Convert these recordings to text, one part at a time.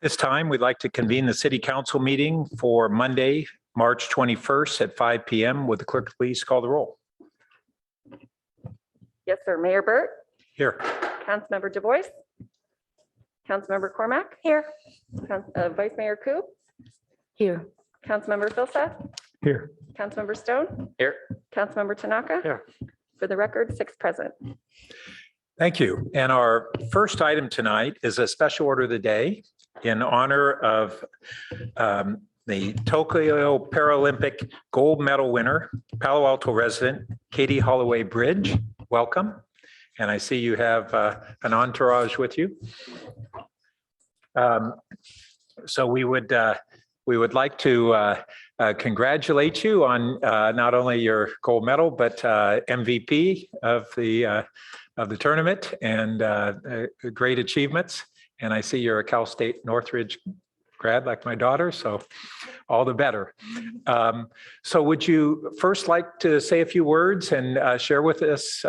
This time, we'd like to convene the City Council meeting for Monday, March 21st at 5 p.m. Would the clerk please call the roll? Yes, sir. Mayor Burt, Here. Councilmember Du Bois, Councilmember Cormack, here. Vice Mayor Koo, Here. Councilmember Filsa, Here. Councilmember Stone, Here. Councilmember Tanaka. Here. For the record, 6 present. Thank you. And our first item tonight is a special order of the day in honor of the Tokyo Paralympic gold medal winner, Palo Alto resident, Katie Holloway Bridge. Welcome. And I see you have an entourage with you. So we would like to congratulate you on not only your gold medal, but MVP of the tournament and great achievements. And I see you're a Cal State Northridge grad like my daughter, so all the better. So would you first like to say a few words and share with us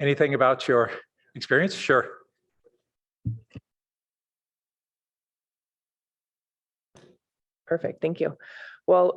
anything about your experience? Sure. Perfect. Thank you. Well,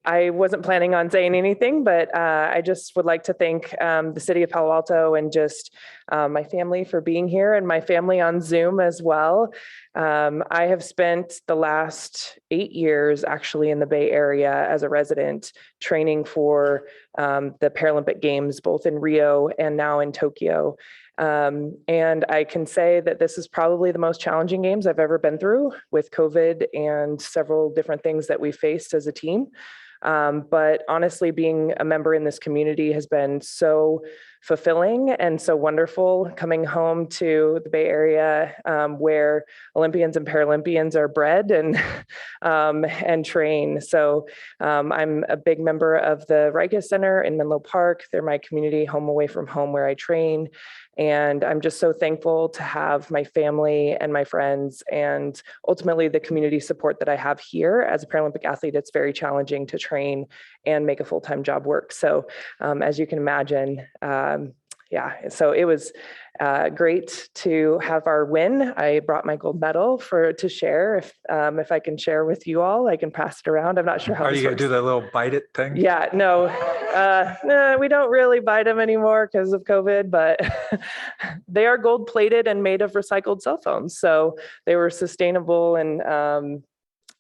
I wasn't planning on saying anything, but I just would like to thank the city of Palo Alto and just my family for being here and my family on Zoom as well. I have spent the last 8 years actually in the Bay Area as a resident training for the Paralympic Games, both in Rio and now in Tokyo. And I can say that this is probably the most challenging games I've ever been through with COVID and several different things that we faced as a team. But honestly, being a member in this community has been so fulfilling and so wonderful, coming home to the Bay Area where Olympians and Paralympians are bred and train. So I'm a big member of the Riga Center in Menlo Park. They're my community home away from home where I train. And I'm just so thankful to have my family and my friends and ultimately the community support that I have here. As a Paralympic athlete, it's very challenging to train and make a full-time job work. So as you can imagine, so it was great to have our win. I brought my gold medal to share. If I can share with you all, I can pass it around. I'm not sure how. Are you going to do the little bite it thing? Yeah, no, we don't really buy them anymore because of COVID, but they are gold plated and made of recycled cell phones. So they were sustainable, and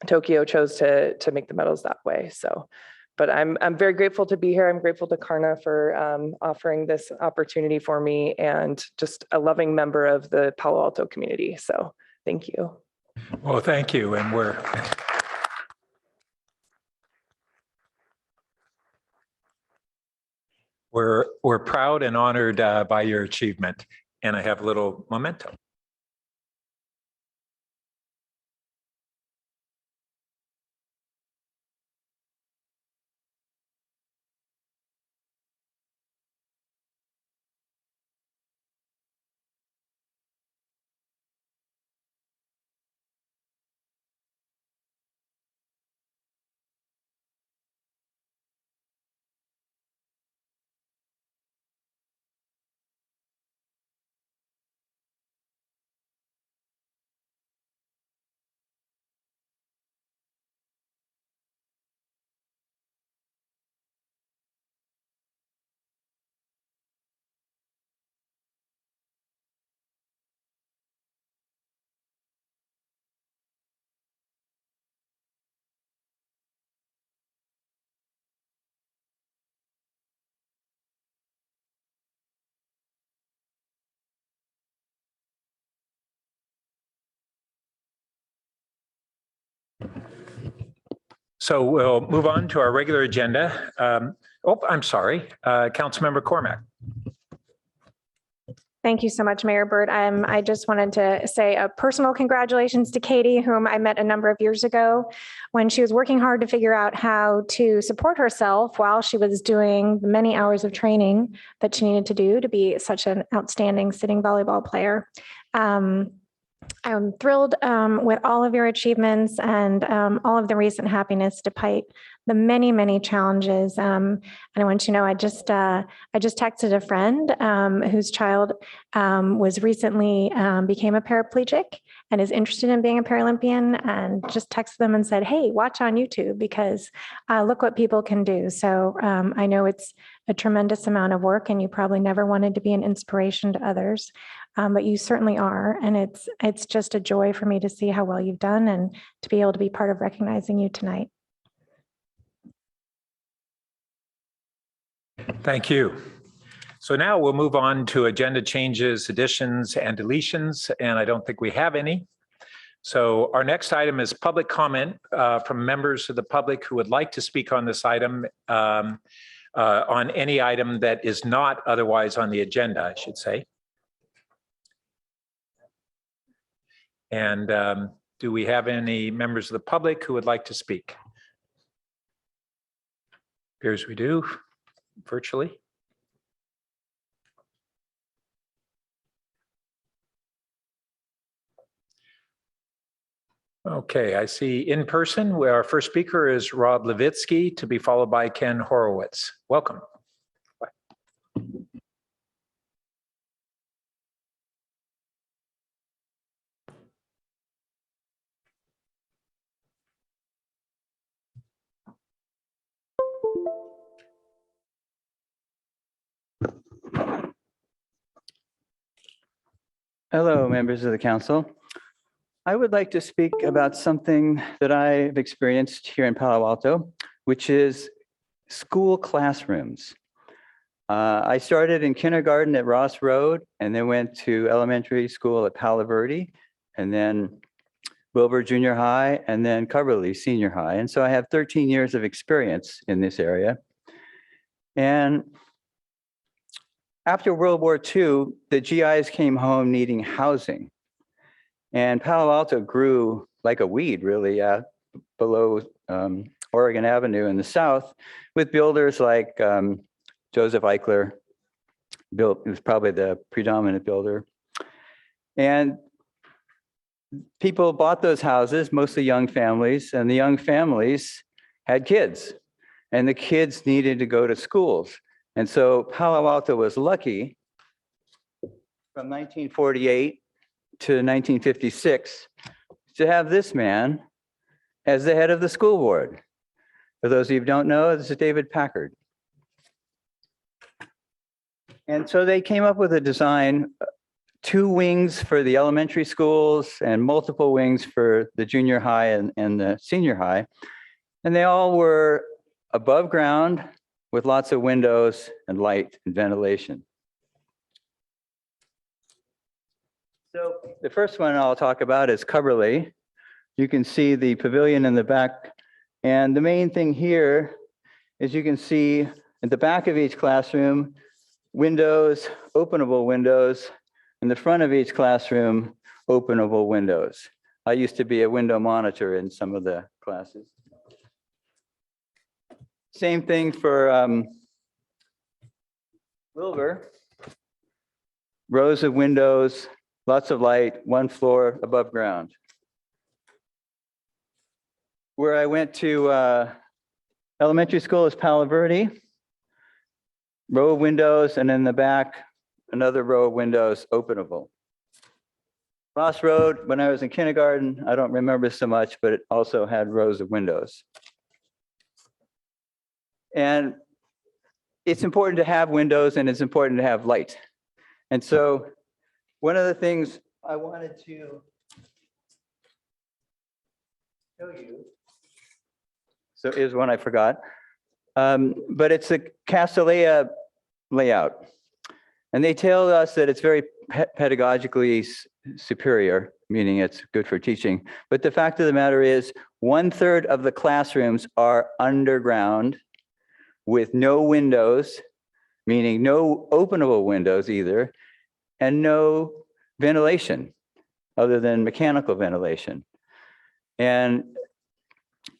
Tokyo chose to make the medals that way. So. But I'm very grateful to be here. I'm grateful to Karna for offering this opportunity for me, and just a loving member of the Palo Alto community. So thank you. Well, thank you. And we're proud and honored by your achievement. And I have a little memento. So we'll move on to our regular agenda. I'm sorry, Councilmember Cormack. Thank you so much, Mayor Burt. I just wanted to say a personal congratulations to Katie, whom I met a number of years ago when she was working hard to figure out how to support herself while she was doing the many hours of training that she needed to do to be such an outstanding sitting volleyball player. I'm thrilled with all of your achievements and all of the recent happiness despite the many, many challenges. And I want you to know I just texted a friend whose child was recently became a paraplegic and is interested in being a Paralympian, and just texted them and said, "Hey, watch on YouTube because look what people can do." So I know it's a tremendous amount of work, and you probably never wanted to be an inspiration to others. But you certainly are. And it's just a joy for me to see how well you've done and to be able to be part of recognizing you tonight. Thank you. So now we'll move on to agenda changes, additions, and deletions, and I don't think we have any. So our next item is public comment from members of the public who would like to speak on this item, on any item that is not otherwise on the agenda, I should say. And do we have any members of the public who would like to speak? Appears we do, virtually. Okay, I see in person, where our first speaker is Rob Levitsky, to be followed by Ken Horowitz. Welcome. Hello, members of the council. I would like to speak about something that I've experienced here in Palo Alto, which is school classrooms. I started in kindergarten at Ross Road and then went to elementary school at Palo Verde, and then Wilbur Junior High, and then Coverly Senior High. And so I have 13 years of experience in this area. And after World War II, the GIs came home needing housing. And Palo Alto grew like a weed, really, below Oregon Avenue in the south, with builders like Joseph Eichler. He was probably the predominant builder. And people bought those houses, mostly young families, and the young families had kids, and the kids needed to go to schools. And so Palo Alto was lucky from 1948 to 1956 to have this man as the head of the school board. For those of you who don't know, this is David Packard. And so they came up with a design, 2 wings for the elementary schools and multiple wings for the junior high and the senior high. And they all were above ground with lots of windows and light and ventilation. So the first one I'll talk about is Coverly. You can see the pavilion in the back. And the main thing here is you can see at the back of each classroom, windows, openable windows. In the front of each classroom, openable windows. I used to be a window monitor in some of the classes. Same thing for Wilbur. Rows of windows, lots of light, 1 floor above ground. Where I went to elementary school is Palo Verde. Row of windows, and in the back, another row of windows, openable. Ross Road, when I was in kindergarten, I don't remember so much, but it also had rows of windows. And it's important to have windows, and it's important to have light. And so one of the things I wanted to show you, so is one I forgot, but it's a Castellea layout. And they tell us that it's very pedagogically superior, meaning it's good for teaching. But the fact of the matter is 1/3 of the classrooms are underground with no windows, meaning no openable windows either, and no ventilation other than mechanical ventilation. And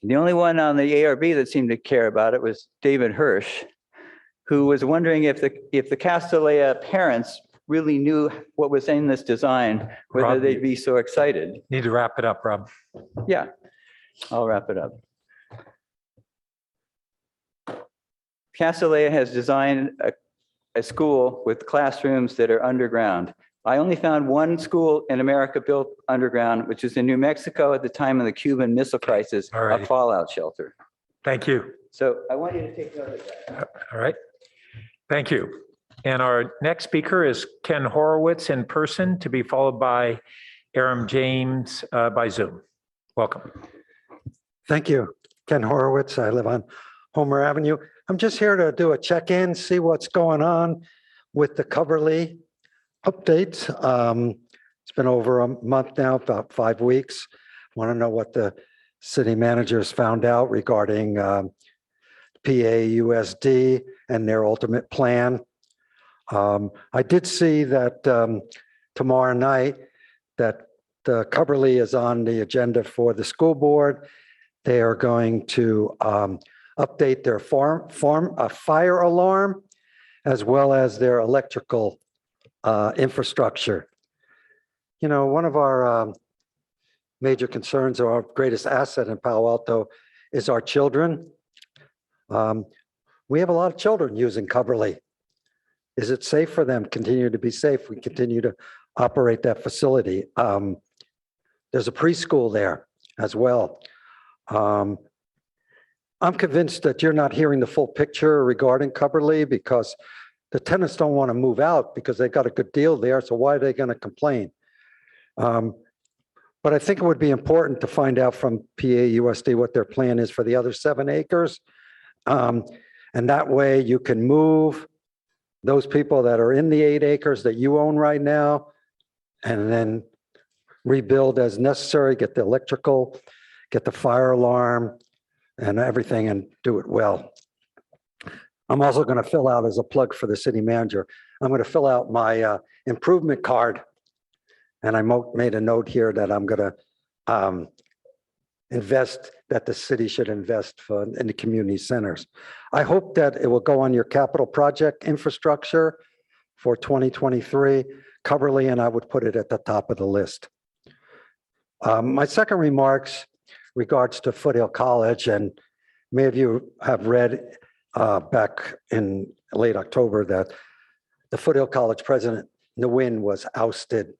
the only one on the ARB that seemed to care about it was David Hirsch, who was wondering if the Castellea parents really knew what was in this design, whether Rob, they'd be so excited. Need to wrap it up, Rob. Yeah, I'll wrap it up. Castleia has designed a school with classrooms that are underground. I only found one school in America built underground, which is in New Mexico at the time of the Cuban Missile Crisis, All a righty. fallout shelter. Thank you. So I want you to take note of that. All right. Thank you. And our next speaker is Ken Horowitz in person, to be followed by Aram James by Zoom. Welcome. Thank you. Ken Horowitz. I live on Homer Avenue. I'm just here to do a check-in, see what's going on with the Coverly updates. It's been over a month now, about 5 weeks. Want to know what the city managers found out regarding PAUSD and their ultimate plan. I did see that tomorrow night that the Coverly is on the agenda for the school board. They are going to update their fire alarm as well as their electrical infrastructure. You know, one of our major concerns or our greatest asset in Palo Alto is our children. We have a lot of children using Coverly. Is it safe for them? Continue to be safe. We continue to operate that facility. There's a preschool there as well. I'm convinced that you're not hearing the full picture regarding Coverly because the tenants don't want to move out because they got a good deal there. So why are they going to complain? But I think it would be important to find out from PAUSD what their plan is for the other 7 acres. And that way you can move those people that are in the 8 acres that you own right now and then rebuild as necessary, get the electrical, get the fire alarm and everything and do it well. I'm also going to fill out as a plug for the city manager. I'm going to fill out my improvement card. And I made a note here that I'm going to invest, that the city should invest in the community centers. I hope that it will go on your capital project infrastructure for 2023, Coverly, and I would put it at the top of the list. My second remarks regards to Foothill College, and many of you have read back in late October that the Foothill College president, Nguyen, was ousted,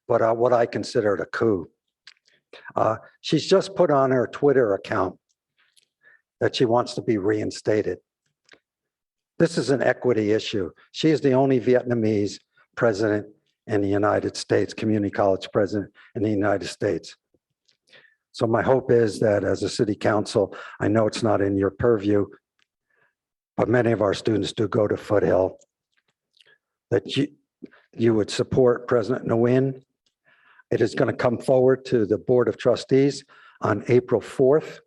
but what I considered a coup. She's just put on her Twitter account that she wants to be reinstated. This is an equity issue. She is the only Vietnamese president in the United States, community college president in the United States. So my hope is that as a city council, I know it's not in your purview, but many of our students do go to Foothill, that you would support President Nguyen. It is going to come forward to the Board of Trustees on April 4th,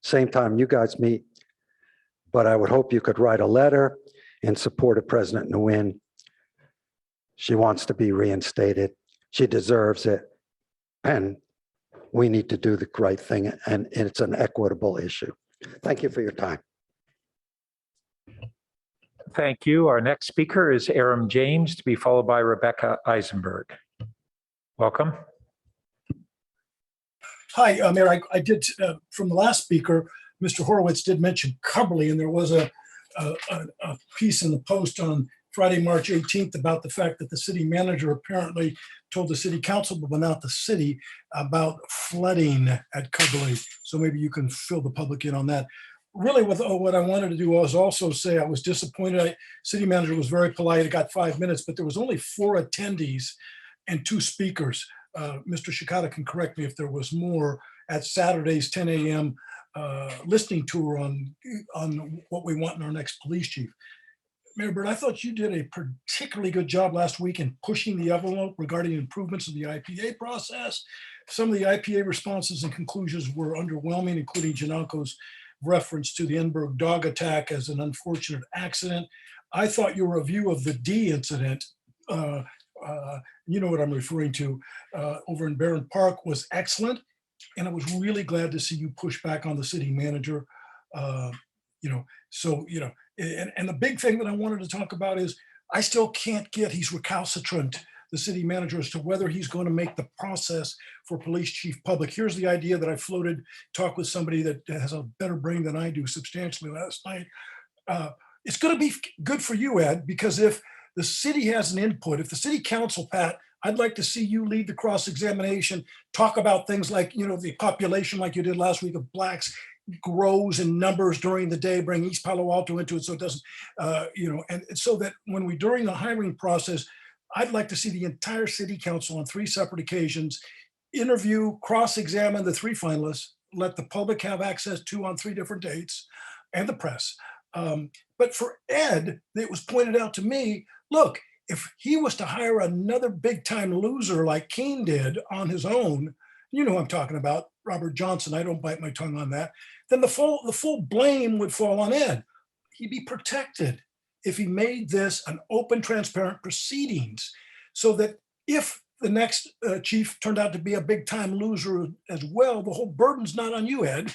same time you guys meet, but I would hope you could write a letter in support of President Nguyen. She wants to be reinstated. She deserves it. And we need to do the right thing, and it's an equitable issue. Thank you for your time. Thank you. Our next speaker is Aram James, to be followed by Rebecca Eisenberg. Welcome. Hi, Mayor. I did, from the last speaker, Mr. Horowitz did mention Coverly, and there was a piece in the Post on Friday, March 18th about the fact that the city manager apparently told the city council, but not the city, about flooding at Coverly. So maybe you can fill the public in on that. Really, what I wanted to do was also say I was disappointed. City manager was very polite. It got 5 minutes, but there was only 4 attendees and 2 speakers. Mr. Shikata can correct me if there was more at Saturday's 10 a.m. Listening tour on what we want in our next police chief. Mayor Bird, I thought you did a particularly good job last week in pushing the envelope regarding improvements of the IPA process. Some of the IPA responses and conclusions were underwhelming, including Janalco's reference to the Enberg dog attack as an unfortunate accident. I thought your review of the D incident, you know what I'm referring to, over in Barron Park was excellent. And I was really glad to see you push back on the city manager. And the big thing that I wanted to talk about is I still can't get, he's recalcitrant, the city manager, as to whether he's going to make the process for police chief public. Here's the idea that I floated, talked with somebody that has a better brain than I do substantially last night. It's going to be good for you, Ed, because if the city has an input, if the city council, Pat, I'd like to see you lead the cross-examination, talk about things like, the population like you did last week of blacks grows in numbers during the day, bring East Palo Alto into it so it doesn't, and so that when we, during the hiring process, I'd like to see the entire city council on 3 separate occasions interview, cross-examine the 3 finalists, let the public have access to on 3 different dates, and the press. But for Ed, it was pointed out to me, look, if he was to hire another big time loser like Keene did on his own, you know who I'm talking about, Robert Johnson, I don't bite my tongue on that, then the full blame would fall on Ed. He'd be protected if he made this an open, transparent proceedings, so that if the next chief turned out to be a big time loser as well, the whole burden's not on you, Ed,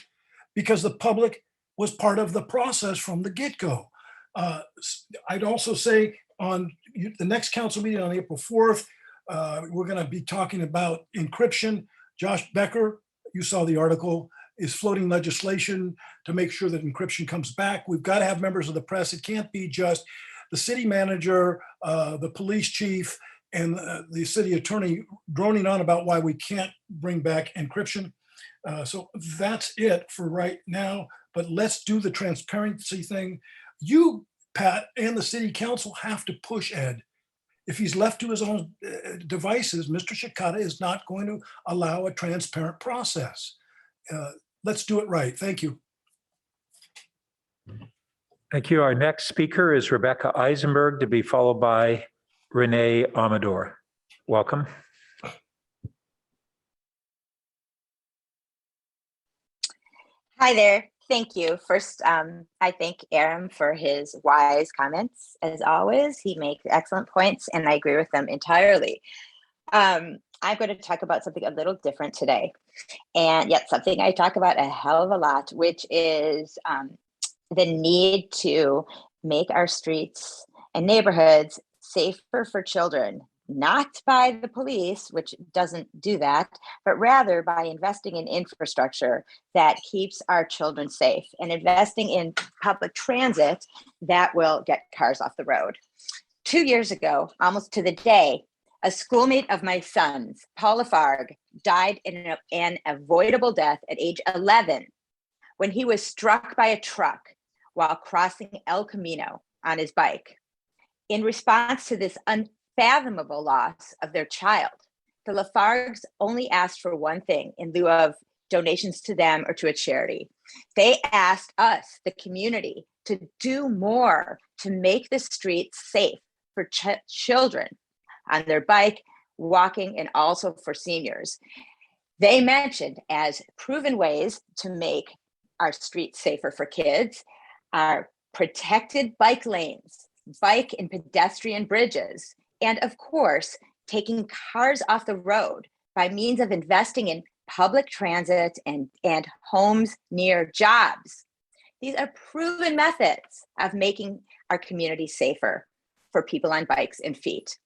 because the public was part of the process from the get-go. I'd also say on the next council meeting on April 4th, we're going to be talking about encryption. Josh Becker, you saw the article, is floating legislation to make sure that encryption comes back. We've got to have members of the press. It can't be just the city manager, the police chief, and the city attorney droning on about why we can't bring back encryption. So that's it for right now, but let's do the transparency thing. You, Pat, and the city council have to push Ed. If he's left to his own devices, Mr. Shikata is not going to allow a transparent process. Let's do it right. Thank you. Thank you. Our next speaker is Rebecca Eisenberg, to be followed by Renee Amador. Welcome. Hi there. Thank you. First, I thank Aram for his wise comments. As always, he makes excellent points, and I agree with them entirely. I'm going to talk about something a little different today, and yet something I talk about a hell of a lot, which is the need to make our streets and neighborhoods safer for children, not by the police, which doesn't do that, but rather by investing in infrastructure that keeps our children safe and investing in public transit that will get cars off the road. 2 years ago, almost to the day, a schoolmate of my son's, Paul Lafargue, died in an avoidable death at age 11 when he was struck by a truck while crossing El Camino on his bike. In response to this unfathomable loss of their child, the Lafargues only asked for one thing in lieu of donations to them or to a charity. They asked us, the community, to do more to make the streets safe for children on their bike, walking, and also for seniors. They mentioned as proven ways to make our streets safer for kids are protected bike lanes, bike and pedestrian bridges, and of course, taking cars off the road by means of investing in public transit and homes near jobs. These are proven methods of making our community safer for people on bikes and feet.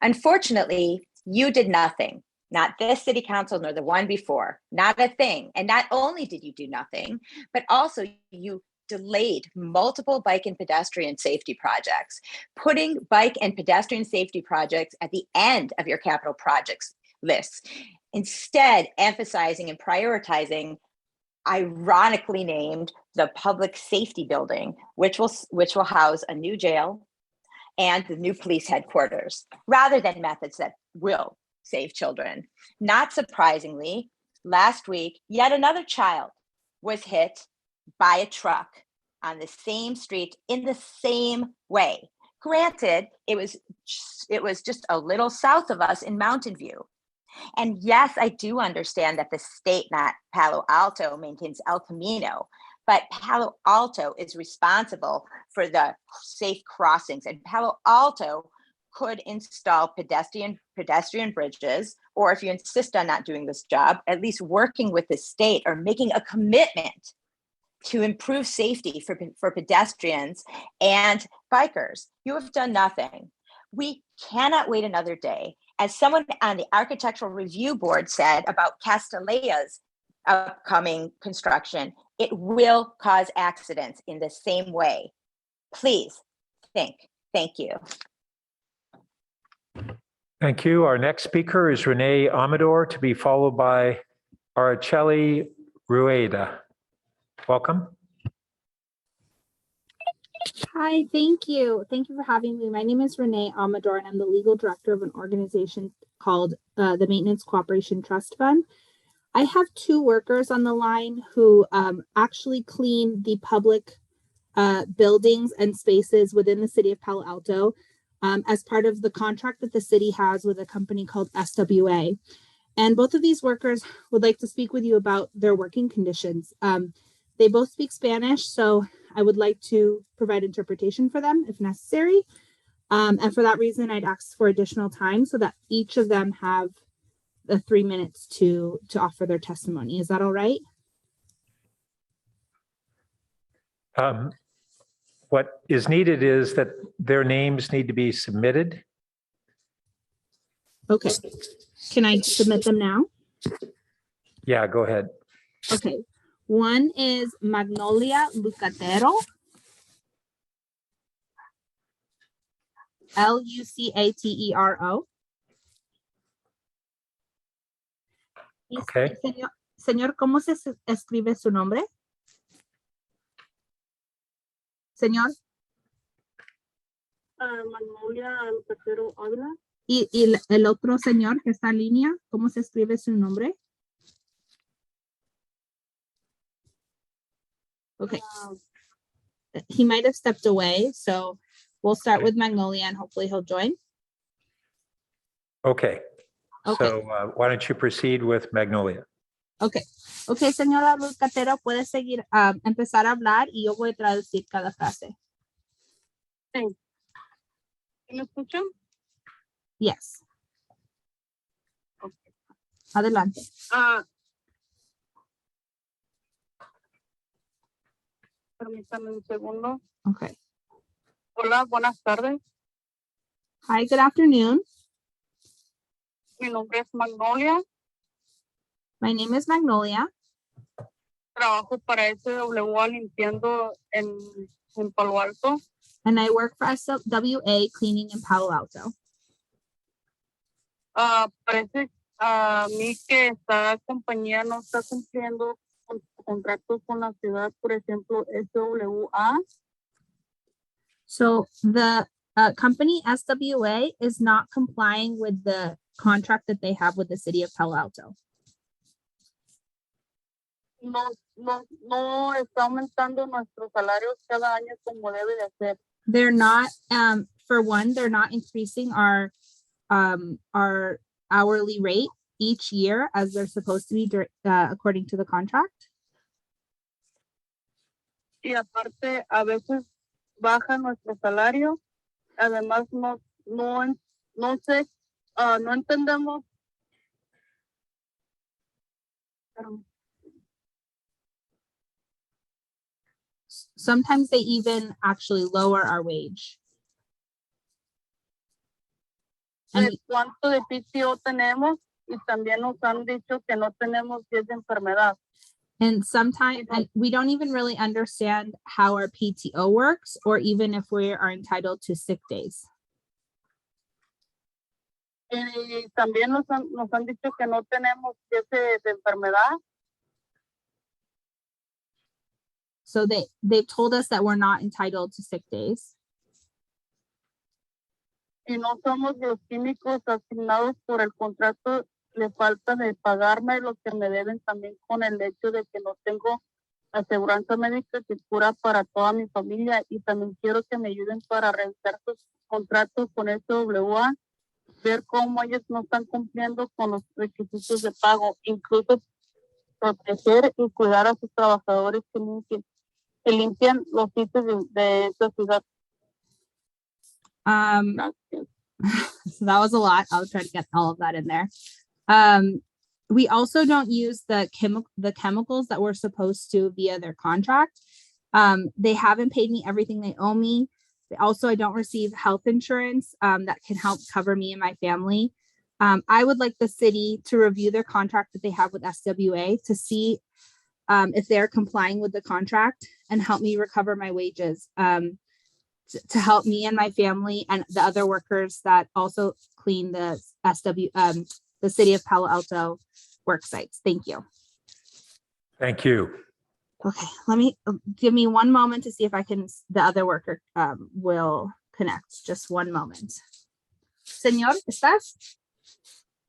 Unfortunately, you did nothing, not this city council nor the one before, not a thing. And not only did you do nothing, but also you delayed multiple bike and pedestrian safety projects, putting bike and pedestrian safety projects at the end of your capital projects list, instead emphasizing and prioritizing, ironically named, the public safety building, which will house a new jail and the new police headquarters, rather than methods that will save children. Not surprisingly, last week, yet another child was hit by a truck on the same street in the same way. Granted, it was just a little south of us in Mountain View. And yes, I do understand that the state, not Palo Alto, maintains El Camino, but Palo Alto is responsible for the safe crossings, and Palo Alto could install pedestrian bridges, or if you insist on not doing this job, at least working with the state or making a commitment to improve safety for pedestrians and bikers. You have done nothing. We cannot wait another day. As someone on the Architectural Review Board said about Castellea's upcoming construction, it will cause accidents in the same way. Please think. Thank you. Thank you. Our next speaker is Renee Amador, to be followed by Araceli Rueda. Welcome. Hi, thank you. Thank you for having me. My name is Renee Amador, and I'm the legal director of an organization called the Maintenance Cooperation Trust Fund. I have two workers on the line who actually clean the public buildings and spaces within the city of Palo Alto as part of the contract that the city has with a company called SWA. And both of these workers would like to speak with you about their working conditions. They both speak Spanish, so I would like to provide interpretation for them if necessary. And for that reason, I'd ask for additional time so that each of them have the 3 minutes to offer their testimony. Is that all right? What is needed is that their names need to be submitted. Okay. Can I submit them now? Yeah, go ahead. Okay. One is Magnolia Lucatero. Lucatero. Okay. Señor, ¿cómo se escribe su nombre? Señor. Magnolia Lucatero Ávila. Y el otro señor que está en línea, ¿cómo se escribe su nombre? Okay. He might have stepped away, so we'll start with Magnolia and hopefully he'll join. Okay. Okay. So why don't you proceed with Magnolia? Okay. Okay, señora Lucatero, puede seguir, empezar a hablar y yo voy a traducir cada frase. Sí. ¿Me escuchan? Yes. Okay. Adelante. Permítame un segundo. Okay. Hola, buenas tardes. Hi, good afternoon. Mi nombre es Magnolia. My name is Magnolia. Trabajo para SWA limpiando en Palo Alto. And I work for SWA cleaning in Palo Alto. Parece a mí que esta compañía no está cumpliendo con contratos con la ciudad, por ejemplo, SWA. So the company SWA is not complying with the contract that they have with the city of Palo Alto. No está aumentando nuestros salarios cada año como debe de ser. They're not, for one, they're not increasing our hourly rate each year as they're supposed to be according to the contract. Y aparte, a veces baja nuestro salario. Además, no entendemos. Sometimes they even actually lower our wage. And ¿Cuánto de PTO tenemos? Y también nos han dicho que no tenemos días de enfermedad. And sometimes we don't even really understand how our PTO works or even if we are entitled to sick days. Y también nos han dicho que no tenemos días de enfermedad. So they've told us that we're not entitled to sick days. Y no somos los químicos asignados por el contrato. Le falta de pagarme lo que me deben también con el hecho de que no tengo aseguranza médica que cura para toda mi familia, y también quiero que me ayuden para revisar sus contratos con SWA, ver cómo ellos no están cumpliendo con los requisitos de pago, incluso proteger y cuidar a sus trabajadores que limpian los sitios de esta ciudad. So that was a lot. I'll try to get all of that in there. We also don't use the chemicals that we're supposed to via their contract. They haven't paid me everything they owe me. Also, I don't receive health insurance that can help cover me and my family. I would like the city to review their contract that they have with SWA to see if they're complying with the contract and help me recover my wages to help me and my family and the other workers that also clean the the city of Palo Alto work sites. Thank you. Thank you. Okay, give me one moment to see if the other worker will connect. Just one moment. Señor, ¿estás?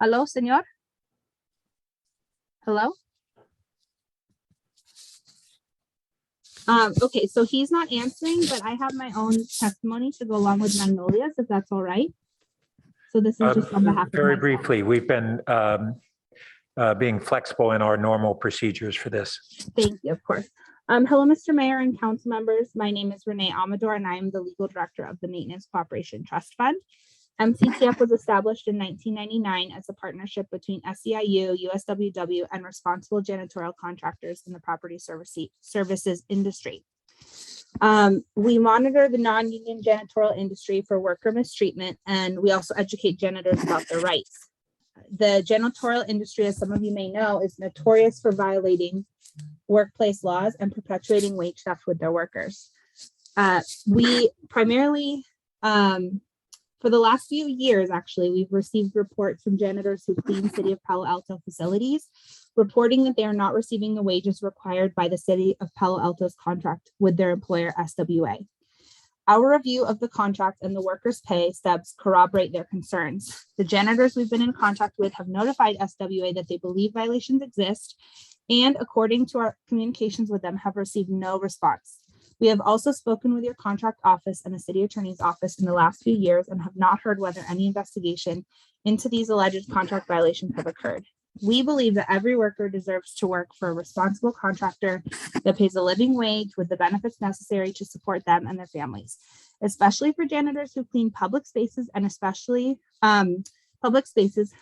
Hello, señor? Hello? Okay, so he's not answering, but I have my own testimony to go along with Magnolia's, if that's all right. So this is just on behalf of Very myself. briefly, we've been being flexible in our normal procedures for this. Thank you, of course. Hello, Mr. Mayor and council members. My name is Renee Amador, and I am the legal director of the Maintenance Cooperation Trust Fund. MCTF was established in 1999 as a partnership between SEIU, USWW, and responsible janitorial contractors in the property services industry. We monitor the non-union janitorial industry for worker mistreatment, and we also educate janitors about their rights. The janitorial industry, as some of you may know, is notorious for violating workplace laws and perpetuating wage theft with their workers. We primarily, for the last few years, actually, we've received reports from janitors who clean City of Palo Alto facilities, reporting that they are not receiving the wages required by the City of Palo Alto's contract with their employer, SWA. Our review of the contract and the workers' pay stubs corroborate their concerns. The janitors we've been in contact with have notified SWA that they believe violations exist, and according to our communications with them, have received no response. We have also spoken with your contract office and the city attorney's office in the last few years and have not heard whether any investigation into these alleged contract violations have occurred. We believe that every worker deserves to work for a responsible contractor that pays a living wage with the benefits necessary to support them and their families, especially for janitors who clean public spaces, and especially public spaces.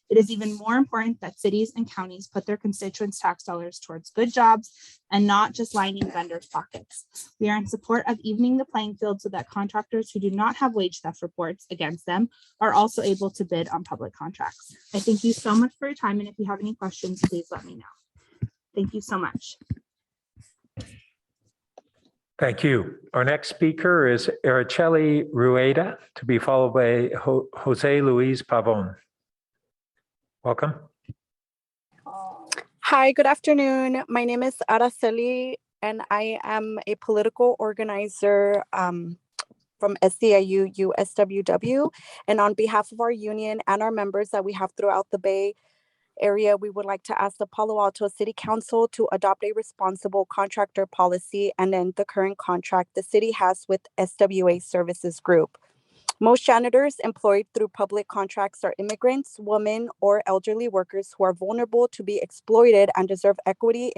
It is even more important that cities and counties put their constituents' tax dollars towards good jobs and not just lining vendors' pockets. We are in support of evening the playing field so that contractors who do not have wage theft reports against them are also able to bid on public contracts. I thank you so much for your time, and if you have any questions, please let me know. Thank you so much. Thank you. Our next speaker is Araceli Rueda, to be followed by Jose Luis Pavon. Welcome. Hi, good afternoon. My name is Araceli, and I am a political organizer from SEIU USWW. And on behalf of our union and our members that we have throughout the Bay Area, we would like to ask the Palo Alto City Council to adopt a responsible contractor policy and end the current contract the city has with SWA Services Group. Most janitors employed through public contracts are immigrants, women, or elderly workers who are vulnerable to be exploited and deserve equity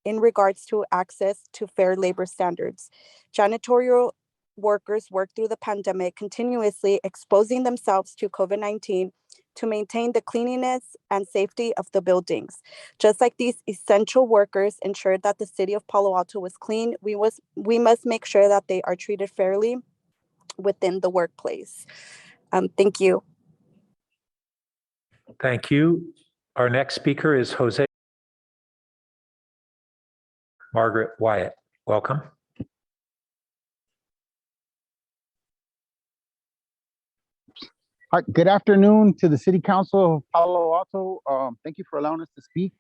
in regards to access to fair labor standards. Janitorial workers work through the pandemic, continuously exposing themselves to COVID-19 to maintain the cleanliness and safety of the buildings. Just like these essential workers ensured that the city of Palo Alto was clean, we must make sure that they are treated fairly within the workplace. Thank you. Thank you. Our next speaker is Jose Margaret Wyatt. Welcome. Hi, good afternoon to the City Council of Palo Alto. Thank you for allowing us to speak.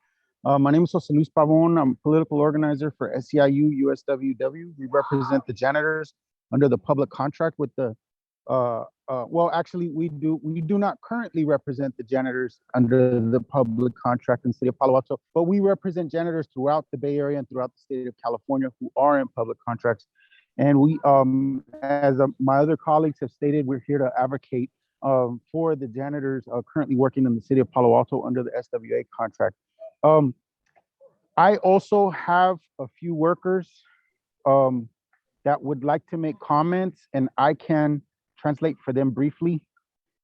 My name is Jose Luis Pavon. I'm a political organizer for SEIU USWW. We represent the janitors under the public contract with the, well, actually we do not currently represent the janitors under the public contract in the city of Palo Alto, but we represent janitors throughout the Bay Area and throughout the state of California who are in public contracts. And we, as my other colleagues have stated, we're here to advocate for the janitors currently working in the city of Palo Alto under the SWA contract. I also have a few workers that would like to make comments, and I can translate for them briefly,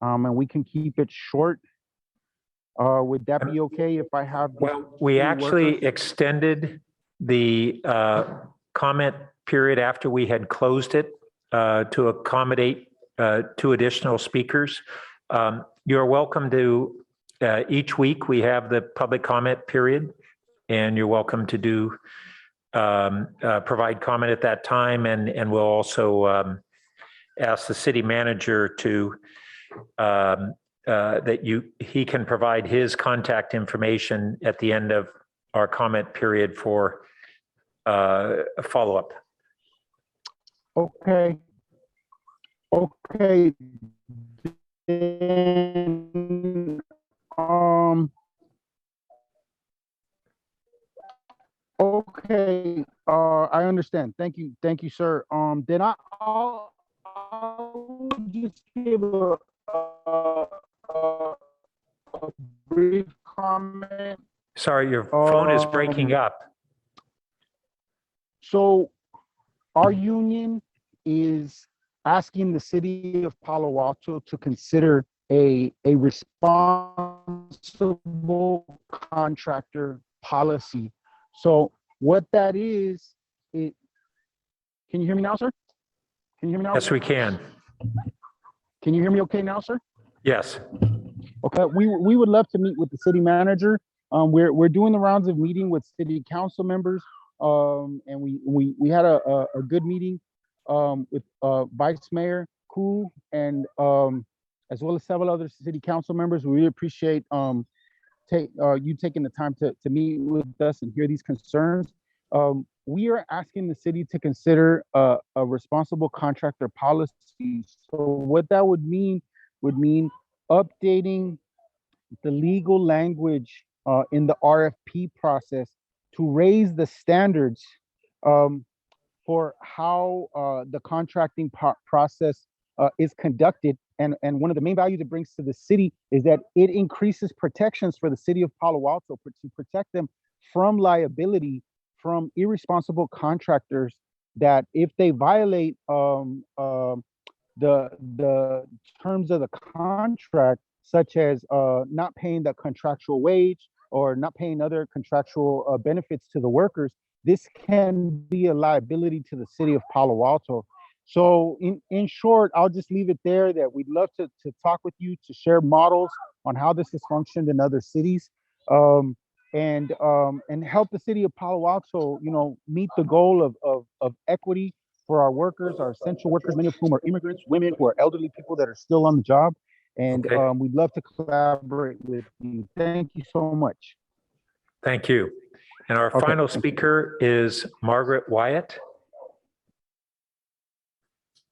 and we can keep it short. Would that be okay if I have? Well, we actually extended the comment period after we had closed it to accommodate 2 additional speakers. You're welcome to, each week we have the public comment period, and you're welcome to do provide comment at that time, and we'll also ask the city manager to he can provide his contact information at the end of our comment period for a follow-up. Okay. Okay. Then, okay, I understand. Thank you, sir. Then I'll just give a brief comment. Sorry, your phone is breaking up. So our union is asking the city of Palo Alto to consider a responsible contractor policy. So what that is, can you hear me now, sir? Can you hear me now? Yes, we can. Can you hear me okay now, sir? Yes. Okay, we would love to meet with the city manager. We're doing the rounds of meeting with city council members, and we had a good meeting with Vice Mayor Koo and as well as several other city council members. We really appreciate you taking the time to meet with us and hear these concerns. We are asking the city to consider a responsible contractor policy. So what that would mean updating the legal language in the RFP process to raise the standards for how the contracting process is conducted. And one of the main values it brings to the city is that it increases protections for the city of Palo Alto to protect them from liability from irresponsible contractors that if they violate the terms of the contract, such as not paying the contractual wage or not paying other contractual benefits to the workers, this can be a liability to the city of Palo Alto. So in short, I'll just leave it there that we'd love to talk with you, to share models on how this has functioned in other cities, and help the city of Palo Alto, meet the goal of equity for our workers, our essential workers, many of whom are immigrants, women who are elderly people that are still on the job. And Okay. We'd love to collaborate with you. Thank you so much. Thank you. And our Okay, final thank you. speaker is Margaret Wyatt.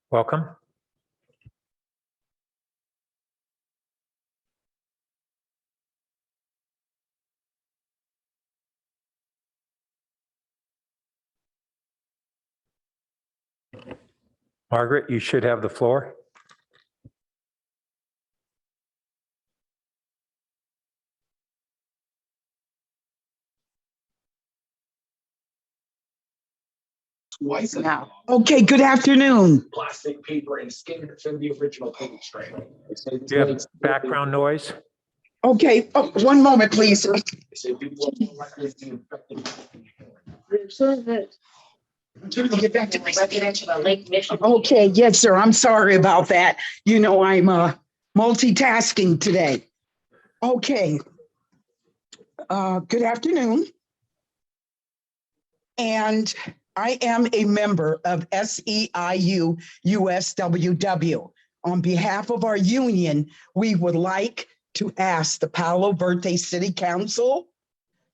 Welcome. Margaret, you should have the floor. Now. Okay, good afternoon. Plastic, paper, and skin from the original paint straight. Do you have background noise? Okay, one moment, please. I'm trying to get back to my Lake Michigan. Okay, yes, sir. I'm sorry about that. I'm multitasking today. Okay. Good afternoon. And I am a member of SEIU USWW. On behalf of our union, we would like to ask the Palo Verde City Council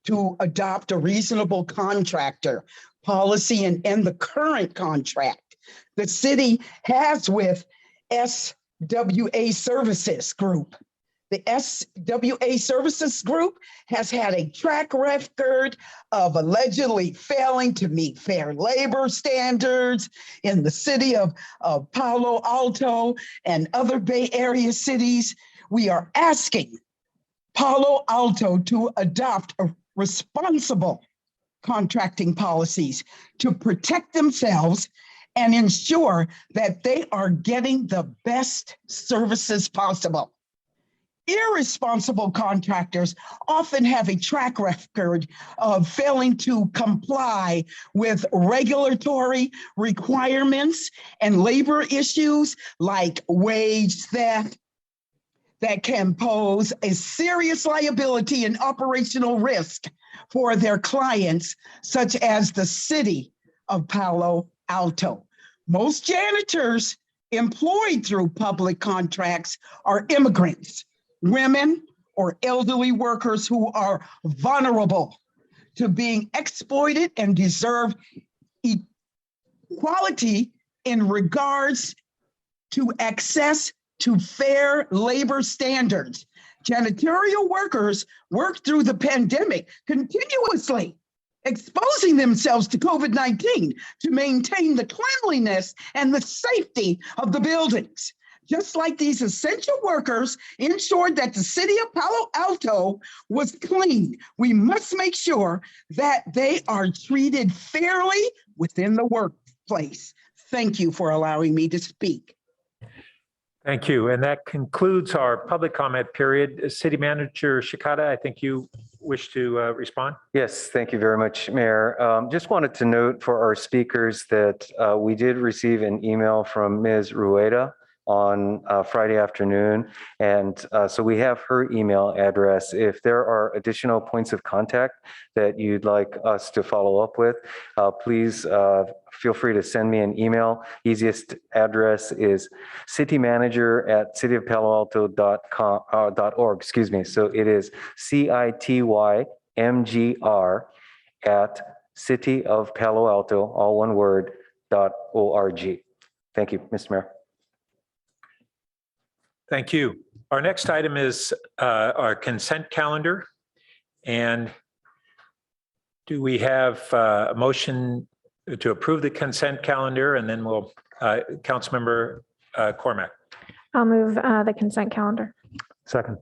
to adopt a reasonable contractor policy and end the current contract the city has with SWA Services Group. The SWA Services Group has had a track record of allegedly failing to meet fair labor standards in the city of Palo Alto and other Bay Area cities. We are asking Palo Alto to adopt a responsible contracting policies to protect themselves and ensure that they are getting the best services possible. Irresponsible contractors often have a track record of failing to comply with regulatory requirements and labor issues like wage theft that can pose a serious liability and operational risk for their clients, such as the city of Palo Alto. Most janitors employed through public contracts are immigrants, women, or elderly workers who are vulnerable to being exploited and deserve equality in regards to access to fair labor standards. Janitorial workers worked through the pandemic continuously, exposing themselves to COVID-19 to maintain the cleanliness and the safety of the buildings. Just like these essential workers ensured that the city of Palo Alto was clean, we must make sure that they are treated fairly within the workplace. Thank you for allowing me to speak. Thank you. And that concludes our public comment period. City Manager Shikata, I think you wish to respond. Yes, thank you very much, Mayor. Just wanted to note for our speakers that we did receive an email from Ms. Rueda on Friday afternoon. And so we have her email address. If there are additional points of contact that you'd like us to follow up with, please feel free to send me an email. Easiest address is cityManager@cityofpaloalto.org, excuse me. So it is CITYMGR@cityofpaloalto, all one word, .org. Thank you, Mr. Mayor. Thank you. Our next item is our consent calendar. And do we have a motion to approve the consent calendar? And then we'll, Councilmember Cormack. I'll move the consent calendar. Second.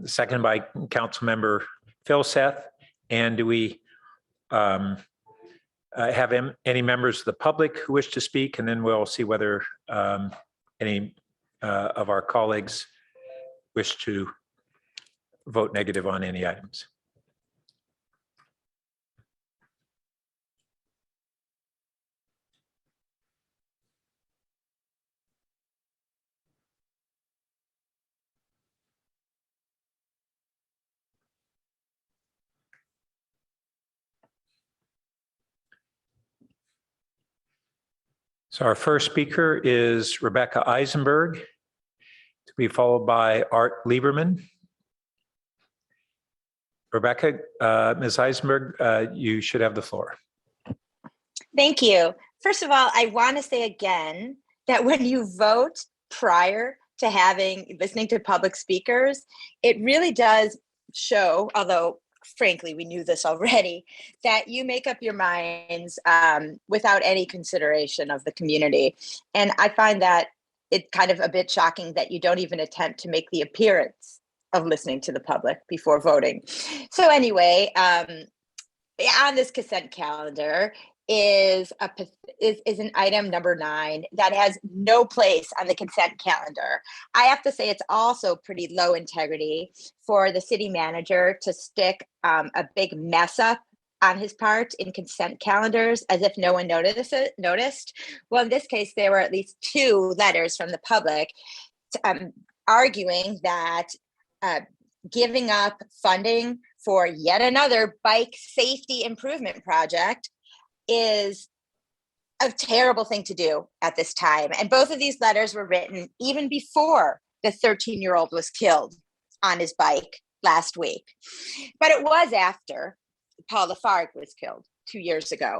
Second by Councilmember Philseth. And do we have any members of the public who wish to speak? And then we'll see whether any of our colleagues wish to vote negative on any items. So our first speaker is Rebecca Eisenberg, to be followed by Art Lieberman. Rebecca, Ms. Eisenberg, you should have the floor. Thank you. First of all, I want to say again that when you vote prior to listening to public speakers, it really does show, although frankly, we knew this already, that you make up your minds without any consideration of the community. And I find that it kind of a bit shocking that you don't even attempt to make the appearance of listening to the public before voting. So anyway, on this consent calendar is an item number 9 that has no place on the consent calendar. I have to say it's also pretty low integrity for the city manager to stick a big mess up on his part in consent calendars as if no one noticed. Well, in this case, there were at least 2 letters from the public arguing that giving up funding for yet another bike safety improvement project is a terrible thing to do at this time. And both of these letters were written even before the 13-year-old was killed on his bike last week. But it was after Paul Lafargue was killed 2 years ago.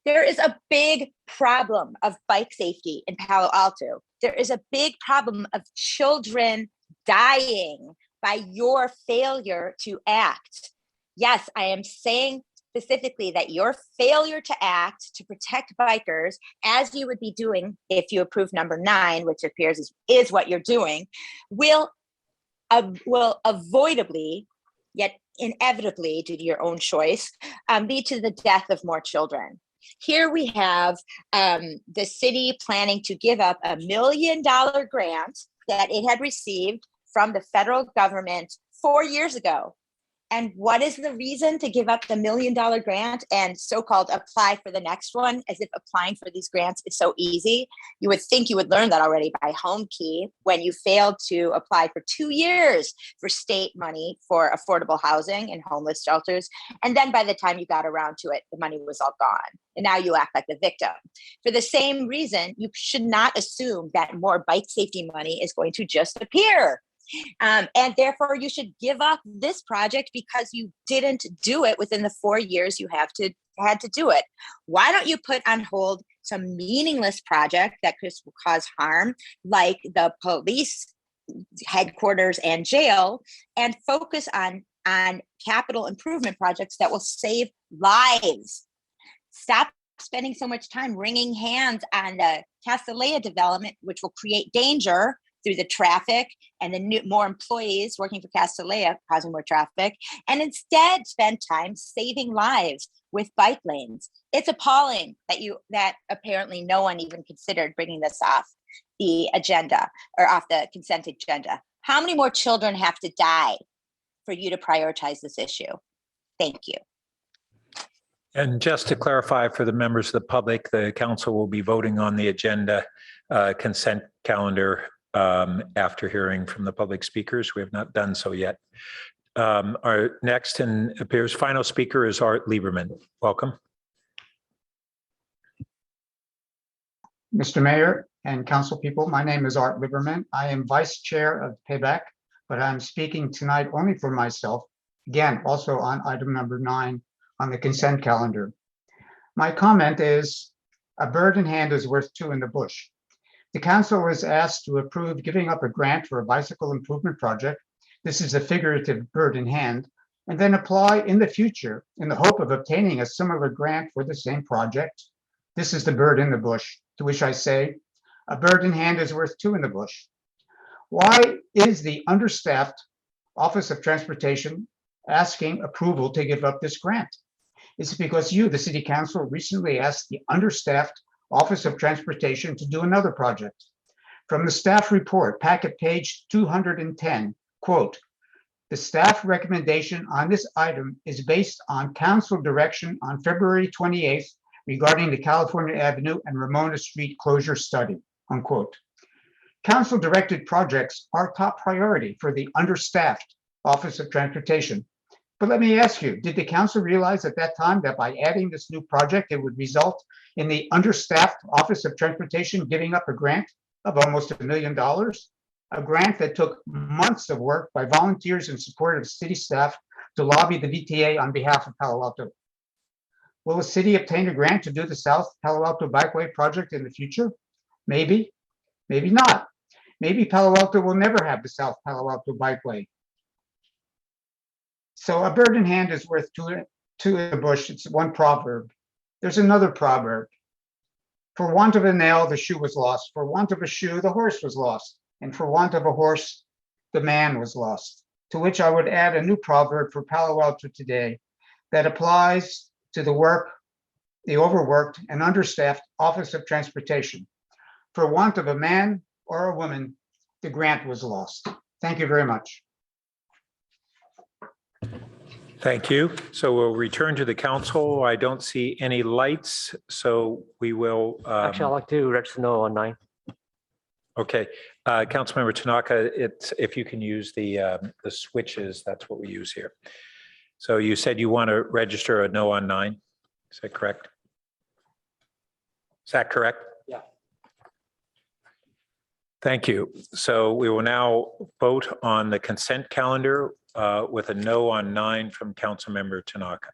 There is a big problem of bike safety in Palo Alto. There is a big problem of children dying by your failure to act. Yes, I am saying specifically that your failure to act to protect bikers, as you would be doing if you approve number 9, which appears is what you're doing, will avoidably, yet inevitably, due to your own choice, lead to the death of more children. Here we have the city planning to give up $1 million grant that it had received from the federal government 4 years ago. And what is the reason to give up the $1 million grant and so-called apply for the next one, as if applying for these grants is so easy? You would think you would learn that already by Homekey when you failed to apply for 2 years for state money for affordable housing and homeless shelters. And then by the time you got around to it, the money was all gone. And now you act like the victim. For the same reason, you should not assume that more bike safety money is going to just appear. And therefore, you should give up this project because you didn't do it within the 4 years you had to do it. Why don't you put on hold some meaningless project that could cause harm, like the police headquarters and jail, and focus on capital improvement projects that will save lives? Stop spending so much time wringing hands on the Castellea development, which will create danger through the traffic and the more employees working for Castellea causing more traffic, and instead spend time saving lives with bike lanes. It's appalling that apparently no one even considered bringing this off the agenda or off the consent agenda. How many more children have to die for you to prioritize this issue? Thank you. And just to clarify for the members of the public, the council will be voting on the agenda consent calendar after hearing from the public speakers. We have not done so yet. Our next and appears final speaker is Art Lieberman. Welcome. Mr. Mayor and council people, my name is Art Lieberman. I am vice chair of Payback, but I'm speaking tonight only for myself, again, also on item number 9 on the consent calendar. My comment is, a bird in hand is worth 2 in the bush. The council was asked to approve giving up a grant for a bicycle improvement project. This is a figurative bird in hand, and then apply in the future in the hope of obtaining a similar grant for the same project. This is the bird in the bush, to which I say, a bird in hand is worth 2 in the bush. Why is the understaffed Office of Transportation asking approval to give up this grant? Is it because you, the City Council, recently asked the understaffed Office of Transportation to do another project? From the staff report, packet page 210, quote, the staff recommendation on this item is based on council direction on February 28th regarding the California Avenue and Ramona Street closure study, unquote. Council directed projects are top priority for the understaffed Office of Transportation. But let me ask you, did the council realize at that time that by adding this new project, it would result in the understaffed Office of Transportation giving up a grant of almost $1 million? A grant that took months of work by volunteers in support of city staff to lobby the VTA on behalf of Palo Alto. Will the city obtain a grant to do the South Palo Alto Bikeway project in the future? Maybe, maybe not. Maybe Palo Alto will never have the South Palo Alto Bikeway. So a bird in hand is worth 2 in the bush. It's one proverb. There's another proverb. For want of a nail, the shoe was lost. For want of a shoe, the horse was lost. And for want of a horse, the man was lost. To which I would add a new proverb for Palo Alto today that applies to the overworked and understaffed Office of Transportation. For want of a man or a woman, the grant was lost. Thank you very much. Thank you. So we'll return to the council. I don't see any lights, so we will. Actually, I'd like to register no on 9. Okay, Councilmember Tanaka, if you can use the switches, that's what we use here. So you said you want to register a no on 9. Is that correct? Is that correct? Yeah. Thank you. So we will now vote on the consent calendar with a no on 9 from Councilmember Tanaka.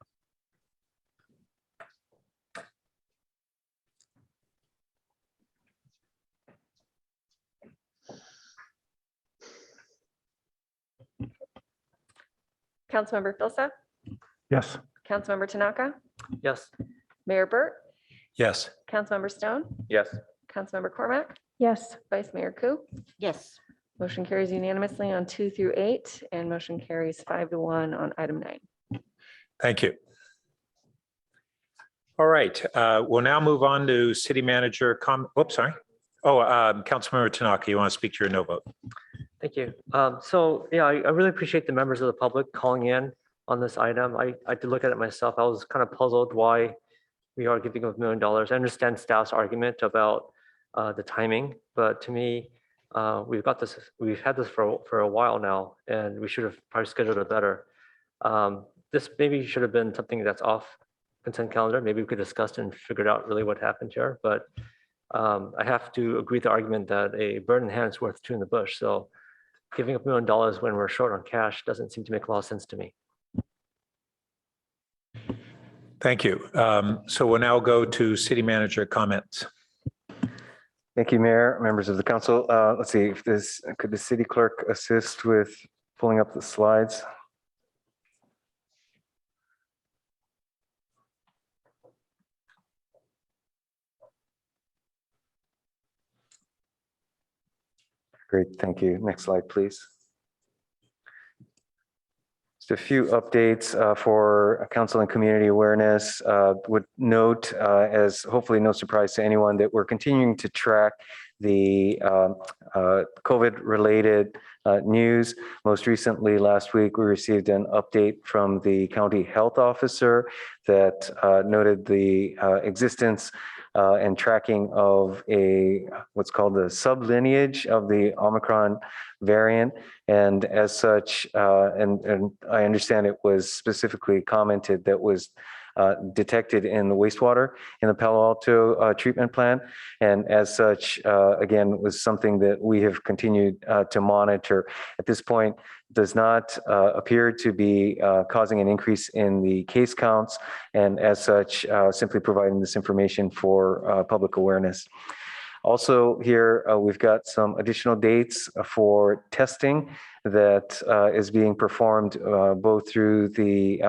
Councilmember Filsa, Yes. Councilmember Tanaka, Yes. Mayor Burt, Yes. Councilmember Stone, Yes. Councilmember Cormac, Yes. Vice Mayor Ku. Yes. Motion carries unanimously on 2 through 8, and motion carries 5-1 on item 9. Thank you. All right, we'll now move on to city manager Councilmember Tanaka, you want to speak to your no vote? Thank you. So yeah, I really appreciate the members of the public calling in on this item. I did look at it myself. I was kind of puzzled why we are giving $1 million. I understand staff's argument about the timing, but to me, we've had this for a while now, and we should have probably scheduled it better. This maybe should have been something that's off consent calendar. Maybe we could discuss and figure out really what happened here, but I have to agree with the argument that a bird in the hand is worth two in the bush. So giving up $1 million when we're short on cash doesn't seem to make a lot of sense to me. Thank you. So we'll now go to city manager comments. Thank you, Mayor, members of the council. Let's see if could the city clerk assist with pulling up the slides? Great, thank you. Next slide, please. Just a few updates for council and community awareness. Would note, as hopefully no surprise to anyone, that we're continuing to track the COVID-related news. Most recently, last week, we received an update from the county health officer that noted the existence and tracking of what's called the sublineage of the Omicron variant. And as such, and I understand it was specifically commented that was detected in the wastewater in the Palo Alto treatment plant. And as such, again, was something that we have continued to monitor. At this point, does not appear to be causing an increase in the case counts. And as such, simply providing this information for public awareness. Also here, we've got some additional dates for testing that is being performed both through the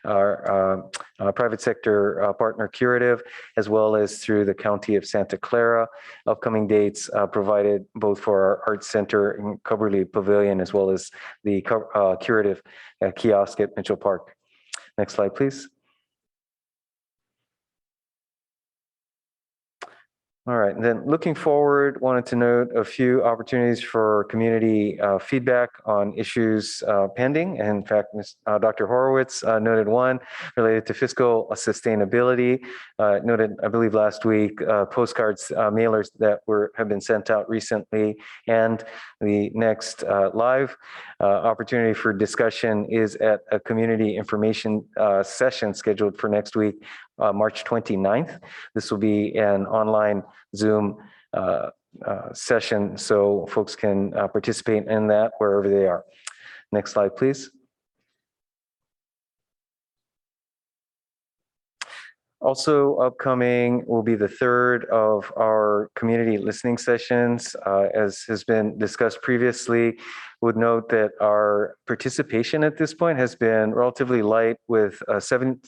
our private sector partner Curative, as well as through the County of Santa Clara. Upcoming dates provided both for our Arts Center and Cubberley Pavilion, as well as the Curative kiosk at Mitchell Park. Next slide, please. All right, and then looking forward, wanted to note a few opportunities for community feedback on issues pending. And in fact, Dr. Horowitz noted one related to fiscal sustainability. Noted, I believe last week, postcards, mailers that have been sent out recently. And the next live opportunity for discussion is at a community information session scheduled for next week, March 29th. This will be an online Zoom session, so folks can participate in that wherever they are. Next slide, please. Also upcoming will be the third of our community listening sessions. As has been discussed previously, would note that our participation at this point has been relatively light, with seven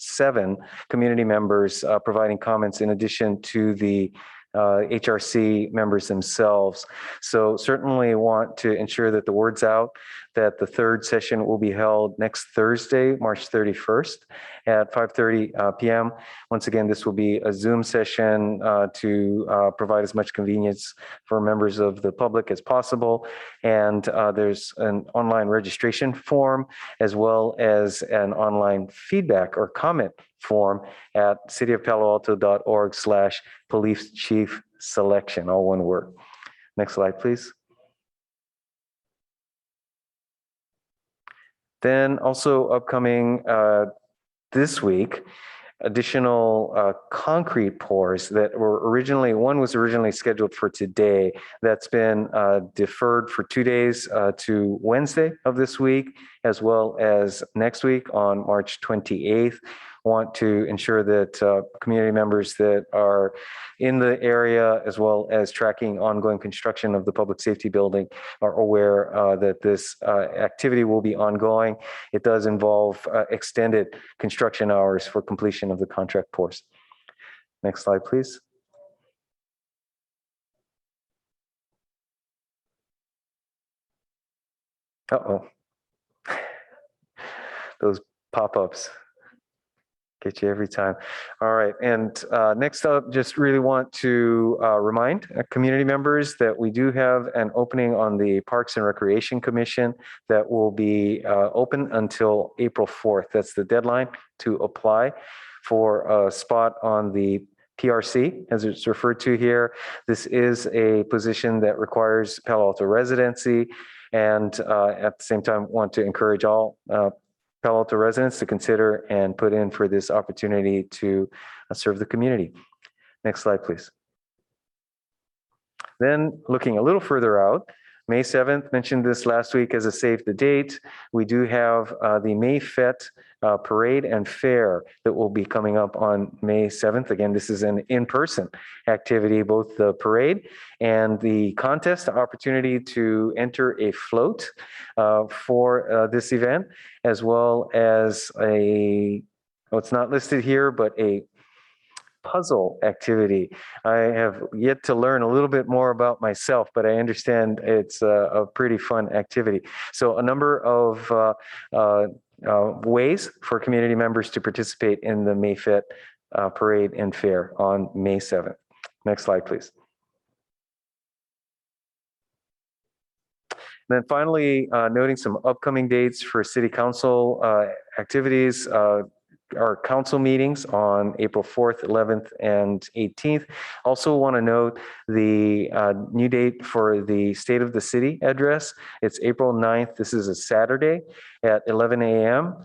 community members providing comments in addition to the HRC members themselves. So certainly want to ensure that the word's out that the third session will be held next Thursday, March 31st at 5:30 p.m. Once again, this will be a Zoom session to provide as much convenience for members of the public as possible. And there's an online registration form, as well as an online feedback or comment form at cityofpaloalto.org/police chief selection, all one word. Next slide, please. Then also upcoming this week, additional concrete pours that were one was originally scheduled for today. That's been deferred for 2 days to Wednesday of this week, as well as next week on March 28th. Want to ensure that community members that are in the area, as well as tracking ongoing construction of the public safety building, are aware that this activity will be ongoing. It does involve extended construction hours for completion of the contract pours. Next slide, please. Uh-oh. Those pop-ups. Get you every time. All right. And next up, just really want to remind community members that we do have an opening on the Parks and Recreation Commission that will be open until April 4th. That's the deadline to apply for a spot on the PRC, as it's referred to here. This is a position that requires Palo Alto residency, and at the same time want to encourage all Palo Alto residents to consider and put in for this opportunity to serve the community. Next slide, please. Then looking a little further out, May 7th, mentioned this last week as a save the date. We do have the May Fete parade and fair that will be coming up on May 7th. Again, this is an in-person activity, both the parade and the contest opportunity to enter a float for this event, as well as it's not listed here, but a puzzle activity. I have yet to learn a little bit more about myself, but I understand it's a pretty fun activity. So a number of ways for community members to participate in the May Fete parade and fair on May 7th. Next slide, please. And then finally, noting some upcoming dates for city council activities. Our council meetings on April 4th, 11th, and 18th. Also want to note the new date for the State of the City address. It's April 9th. This is a Saturday at 11 a.m.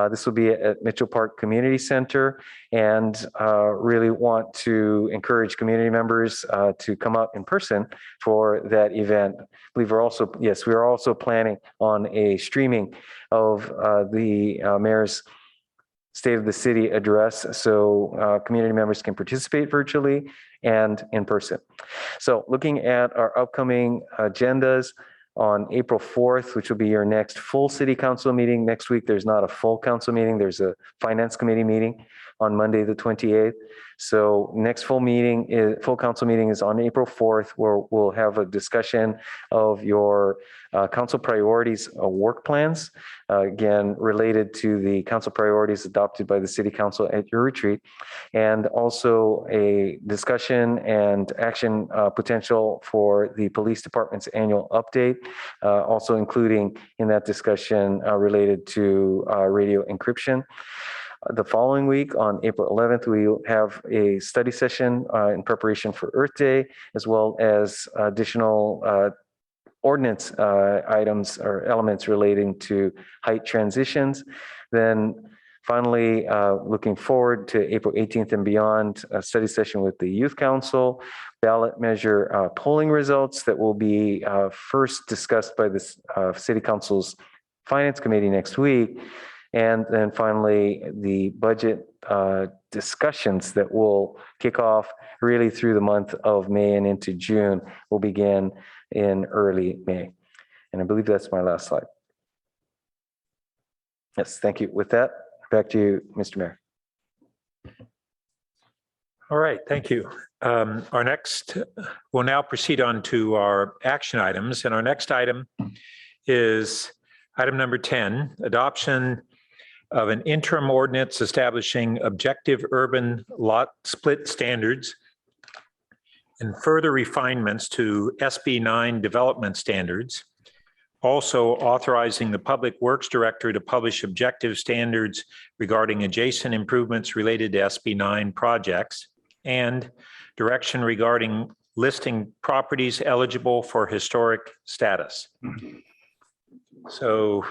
This will be at Mitchell Park Community Center, and really want to encourage community members to come out in person for that event. I believe we're also planning on a streaming of the mayor's State of the City address, so community members can participate virtually and in person. So looking at our upcoming agendas on April 4th, which will be your next full city council meeting. Next week, there's not a full council meeting. There's a finance committee meeting on Monday, the 28th. So next full council meeting is on April 4th, where we'll have a discussion of your council priorities work plans, again, related to the council priorities adopted by the city council at your retreat, and also a discussion and action potential for the police department's annual update, also including in that discussion related to radio encryption. The following week, on April 11th, we will have a study session in preparation for Earth Day, as well as additional ordinance items or elements relating to height transitions. Then finally, looking forward to April 18th and beyond, a study session with the Youth Council, ballot measure polling results that will be first discussed by the City Council's Finance Committee next week. And then finally, the budget discussions that will kick off really through the month of May and into June will begin in early May. And I believe that's my last slide. Yes, thank you. With that, back to you, Mr. Mayor. All right, thank you. We'll now proceed on to our action items. And our next item is item number 10, adoption of an interim ordinance establishing objective urban lot split standards and further refinements to SB 9 development standards. Also authorizing the Public Works Director to publish objective standards regarding adjacent improvements related to SB 9 projects, and direction regarding listing properties eligible for historic status. So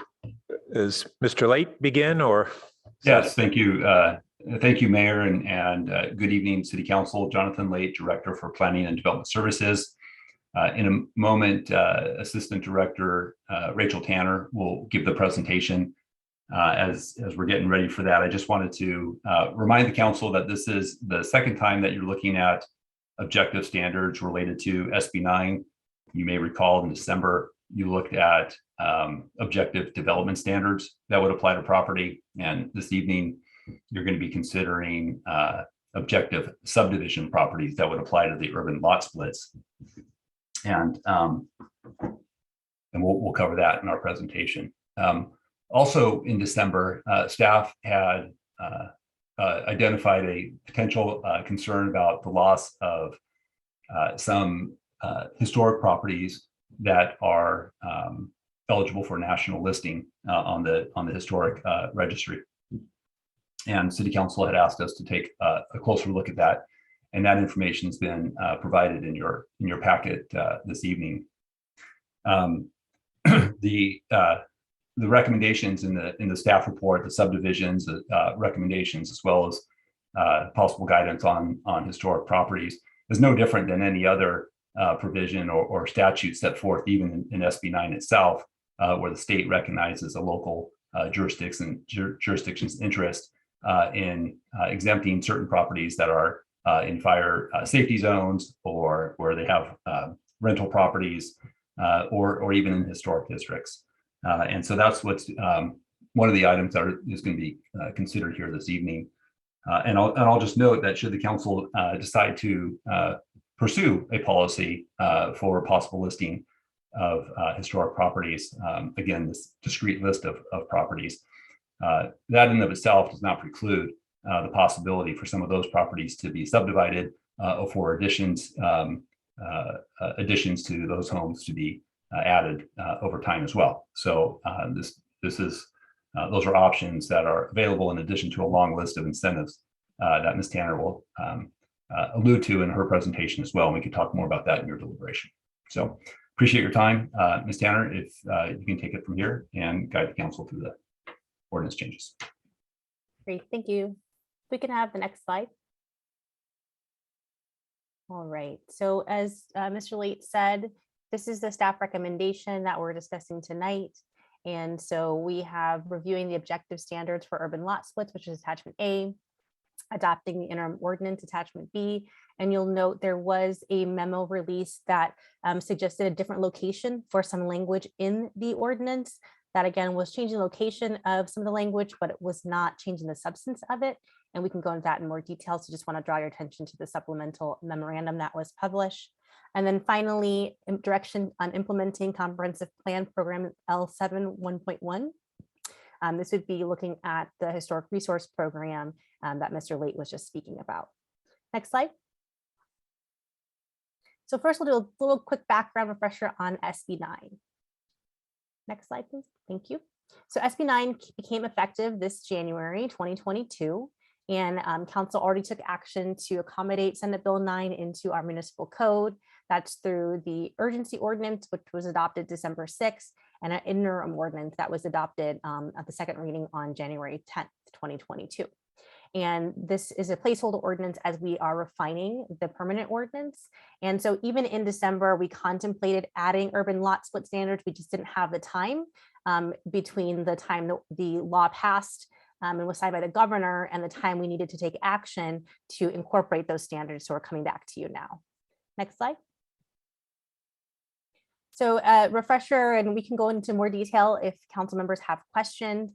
does Mr. Late begin, or? Yes, thank you. Thank you, Mayor, and good evening, City Council. Jonathan Late, Director for Planning and Development Services. In a moment, Assistant Director Rachel Tanner will give the presentation. As we're getting ready for that, I just wanted to remind the council that this is the second time that you're looking at objective standards related to SB 9. You may recall in December, you looked at objective development standards that would apply to property. And this evening, you're going to be considering objective subdivision properties that would apply to the urban lot splits. And we'll cover that in our presentation. Also in December, staff had identified a potential concern about the loss of some historic properties that are eligible for national listing on the historic registry. And City Council had asked us to take a closer look at that, and that information has been provided in your packet this evening. The recommendations in the staff report, the subdivisions, the recommendations, as well as possible guidance on historic properties, is no different than any other provision or statute set forth even in SB 9 itself, where the state recognizes a local jurisdiction's interest in exempting certain properties that are in fire safety zones, or where they have rental properties, or even in historic districts. And so that's what's one of the items that is going to be considered here this evening. And I'll just note that should the council decide to pursue a policy for possible listing of historic properties, again, this discrete list of properties, that in and of itself does not preclude the possibility for some of those properties to be subdivided or for additions to those homes to be added over time as well. So this is those are options that are available in addition to a long list of incentives that Ms. Tanner will allude to in her presentation as well. And we can talk more about that in your deliberation. So appreciate your time, Ms. Tanner. If you can take it from here and guide the council through the ordinance changes. Great, thank you. We can have the next slide. All right, so as Mr. Late said, this is the staff recommendation that we're discussing tonight. And so we have reviewing the objective standards for urban lot splits, which is attachment A, adopting the interim ordinance attachment B. And you'll note there was a memo release that suggested a different location for some language in the ordinance. That again was changing location of some of the language, but it was not changing the substance of it. And we can go into that in more detail. So just want to draw your attention to the supplemental memorandum that was published. And then finally, direction on implementing comprehensive plan program L7 1.1. This would be looking at the historic resource program that Mr. Late was just speaking about. Next slide. So first we'll do a little quick background refresher on SB 9. Next slide, please. Thank you. So SB 9 became effective this January 2022. And council already took action to accommodate Senate Bill 9 into our municipal code. That's through the urgency ordinance, which was adopted December 6th, and an interim ordinance that was adopted at the second reading on January 10th, 2022. And this is a placeholder ordinance as we are refining the permanent ordinance. And so even in December, we contemplated adding urban lot split standards. We just didn't have the time between the time the law passed and was signed by the governor and the time we needed to take action to incorporate those standards. So we're coming back to you now. Next slide. So refresher, and we can go into more detail if council members have questions.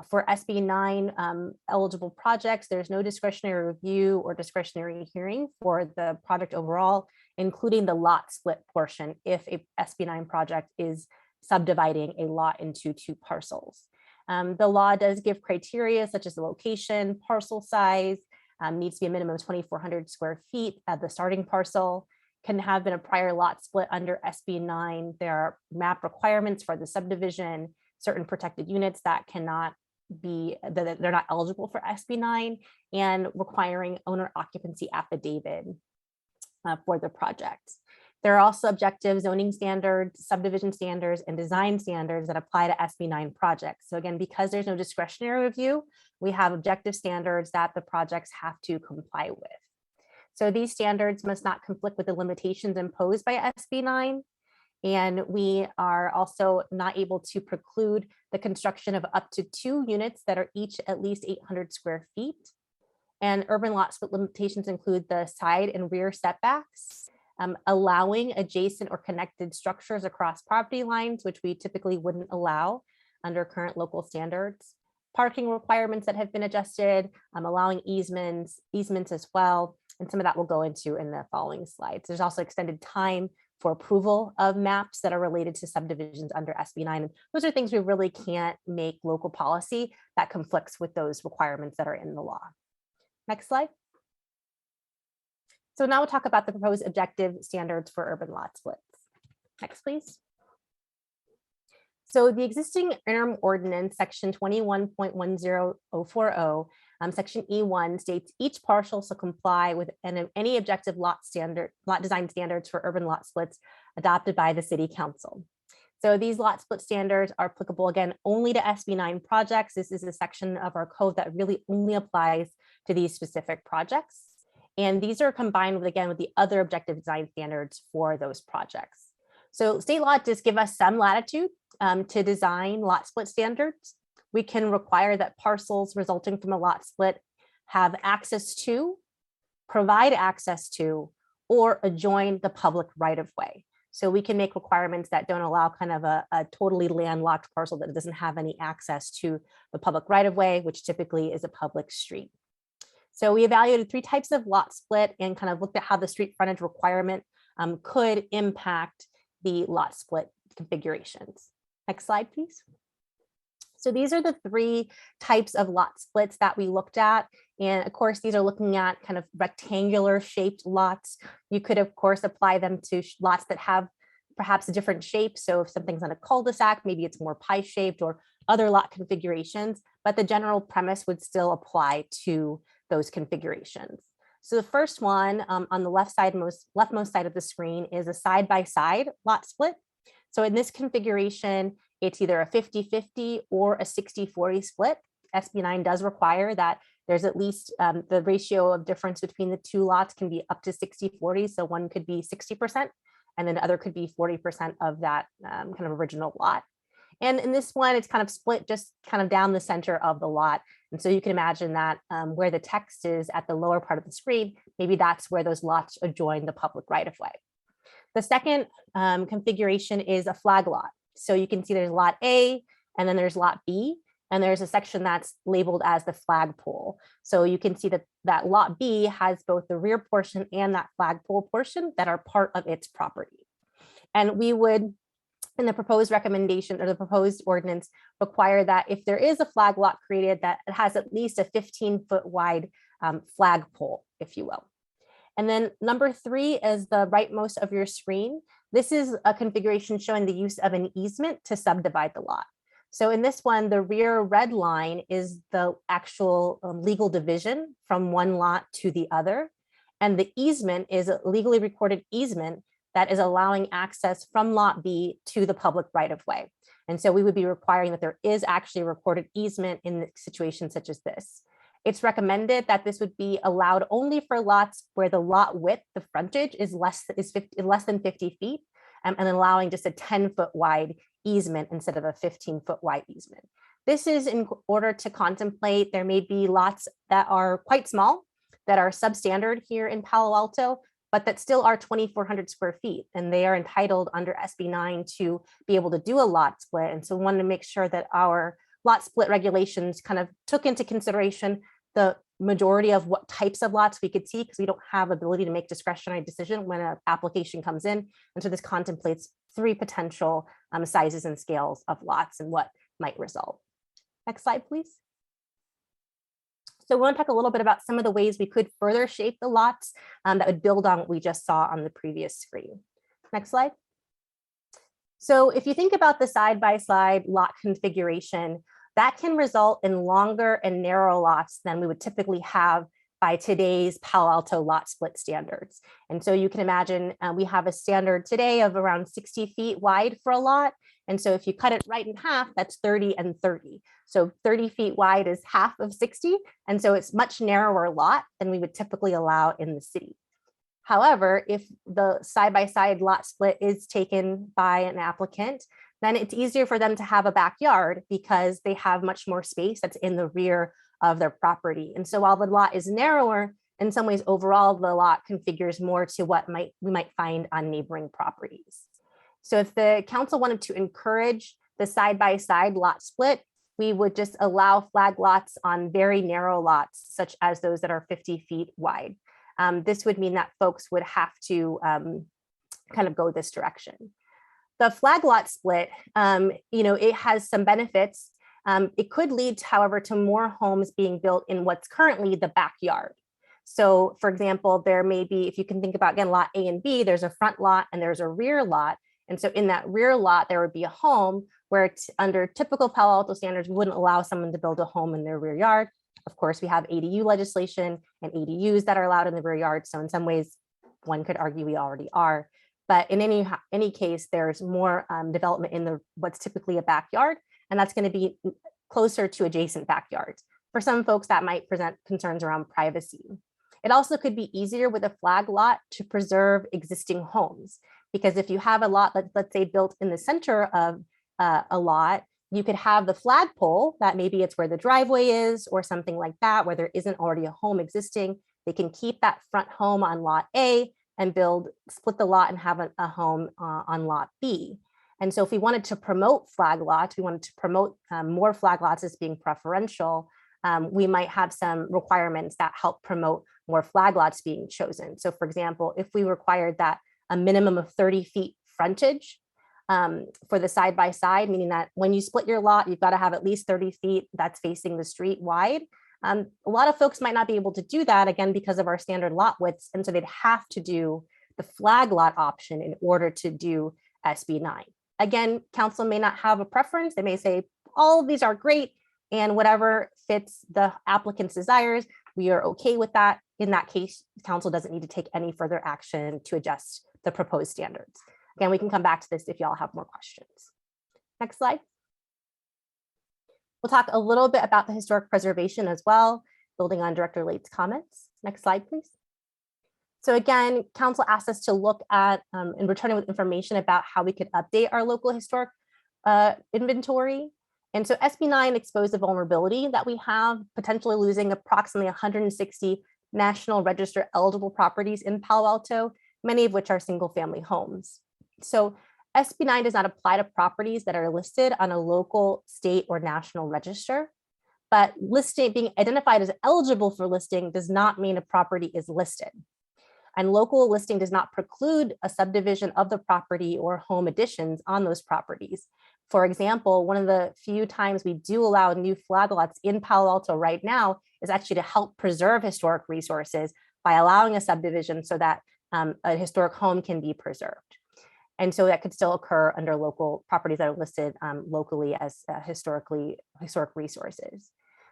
For SB 9 eligible projects, there's no discretionary review or discretionary hearing for the project overall, including the lot split portion if a SB 9 project is subdividing a lot into 2 parcels. The law does give criteria such as the location, parcel size, needs to be a minimum of 2,400 square feet at the starting parcel, can have been a prior lot split under SB 9. There are map requirements for the subdivision, certain protected units that cannot be, that they're not eligible for SB 9, and requiring owner occupancy affidavit for the project. There are also objective zoning standards, subdivision standards, and design standards that apply to SB 9 projects. So again, because there's no discretionary review, we have objective standards that the projects have to comply with. So these standards must not conflict with the limitations imposed by SB 9. And we are also not able to preclude the construction of up to 2 units that are each at least 800 square feet. And urban lot split limitations include the side and rear setbacks, allowing adjacent or connected structures across property lines, which we typically wouldn't allow under current local standards, parking requirements that have been adjusted, allowing easements as well. And some of that we'll go into in the following slides. There's also extended time for approval of maps that are related to subdivisions under SB 9. And those are things we really can't make local policy that conflicts with those requirements that are in the law. Next slide. So now we'll talk about the proposed objective standards for urban lot splits. Next, please. So the existing interim ordinance, section 21.10040, section E1 states each parcel shall comply with any objective lot design standards for urban lot splits adopted by the city council. So these lot split standards are applicable, again, only to SB9 projects. This is a section of our code that really only applies to these specific projects. And these are combined with, again, with the other objective design standards for those projects. So state law does give us some latitude to design lot split standards. We can require that parcels resulting from a lot split have access to, provide access to, or adjoin the public right of way. So we can make requirements that don't allow kind of a totally landlocked parcel that doesn't have any access to the public right of way, which typically is a public street. So we evaluated 3 types of lot split and kind of looked at how the street frontage requirement could impact the lot split configurations. Next slide, please. So these are the 3 types of lot splits that we looked at. And of course, these are looking at kind of rectangular shaped lots. You could, of course, apply them to lots that have perhaps a different shape. So if something's on a cul-de-sac, maybe it's more pie shaped or other lot configurations, but the general premise would still apply to those configurations. So the first one on the leftmost side of the screen is a side-by-side lot split. So in this configuration, it's either a 50-50 or a 60-40 split. SB9 does require that there's at least the ratio of difference between the 2 lots can be up to 60-40. So one could be 60% and then the other could be 40% of that kind of original lot. And in this one, it's kind of split just kind of down the center of the lot. And so you can imagine that where the text is at the lower part of the screen, maybe that's where those lots adjoin the public right of way. The second configuration is a flag lot. So you can see there's lot A and then there's lot B, and there's a section that's labeled as the flagpole. So you can see that that lot B has both the rear portion and that flagpole portion that are part of its property. And we would, in the proposed recommendation or the proposed ordinance, require that if there is a flag lot created, that it has at least a 15-foot wide flagpole, if you will. And then number 3 is the rightmost of your screen. This is a configuration showing the use of an easement to subdivide the lot. So in this one, the rear red line is the actual legal division from one lot to the other. And the easement is a legally recorded easement that is allowing access from lot B to the public right of way. And so we would be requiring that there is actually a recorded easement in situations such as this. It's recommended that this would be allowed only for lots where the lot width, the frontage is less than 50 feet, and allowing just a 10-foot wide easement instead of a 15-foot wide easement. This is in order to contemplate there may be lots that are quite small, that are substandard here in Palo Alto, but that still are 2,400 square feet, and they are entitled under SB9 to be able to do a lot split. And so we wanted to make sure that our lot split regulations kind of took into consideration the majority of what types of lots we could see, because we don't have ability to make discretionary decision when an application comes in. And so this contemplates 3 potential sizes and scales of lots and what might result. Next slide, please. So we want to talk a little bit about some of the ways we could further shape the lots that would build on what we just saw on the previous screen. Next slide. So if you think about the side-by-side lot configuration, that can result in longer and narrow lots than we would typically have by today's Palo Alto lot split standards. And so you can imagine we have a standard today of around 60 feet wide for a lot. And so if you cut it right in half, that's 30 and 30. So 30 feet wide is half of 60. And so it's much narrower lot than we would typically allow in the city. However, if the side-by-side lot split is taken by an applicant, then it's easier for them to have a backyard because they have much more space that's in the rear of their property. And so while the lot is narrower, in some ways overall the lot configures more to what we might find on neighboring properties. So if the council wanted to encourage the side-by-side lot split, we would just allow flag lots on very narrow lots, such as those that are 50 feet wide. This would mean that folks would have to kind of go this direction. The flag lot split, it has some benefits. It could lead, however, to more homes being built in what's currently the backyard. So for example, there may be, if you can think about again, lot A and B, there's a front lot and there's a rear lot. And so in that rear lot, there would be a home where it's under typical Palo Alto standards, we wouldn't allow someone to build a home in their rear yard. Of course, we have ADU legislation and ADUs that are allowed in the rear yard. So in some ways, one could argue we already are. But in any case, there's more development in the what's typically a backyard, and that's going to be closer to adjacent backyards. For some folks, that might present concerns around privacy. It also could be easier with a flag lot to preserve existing homes, because if you have a lot, let's say built in the center of a lot, you could have the flagpole that maybe it's where the driveway is or something like that, where there isn't already a home existing. They can keep that front home on lot A and split the lot and have a home on lot B. And so if we wanted to promote flag lots, we wanted to promote more flag lots as being preferential, we might have some requirements that help promote more flag lots being chosen. So for example, if we required that a minimum of 30 feet frontage for the side-by-side, meaning that when you split your lot, you've got to have at least 30 feet that's facing the street wide. A lot of folks might not be able to do that, again, because of our standard lot widths. And so they'd have to do the flag lot option in order to do SB 9. Again, council may not have a preference. They may say, all of these are great, and whatever fits the applicant's desires, we are okay with that. In that case, council doesn't need to take any further action to adjust the proposed standards. Again, we can come back to this if y'all have more questions. Next slide. We'll talk a little bit about the historic preservation as well, building on Director Late's comments. Next slide, please. So again, council asked us to look at and returning with information about how we could update our local historic inventory. And so SB 9 exposed the vulnerability that we have, potentially losing approximately 160 National Register eligible properties in Palo Alto, many of which are single family homes. So SB 9 does not apply to properties that are listed on a local, state, or national register, but being identified as eligible for listing does not mean a property is listed. And local listing does not preclude a subdivision of the property or home additions on those properties. For example, one of the few times we do allow new flag lots in Palo Alto right now is actually to help preserve historic resources by allowing a subdivision so that a historic home can be preserved. And so that could still occur under local properties that are listed locally as historic resources.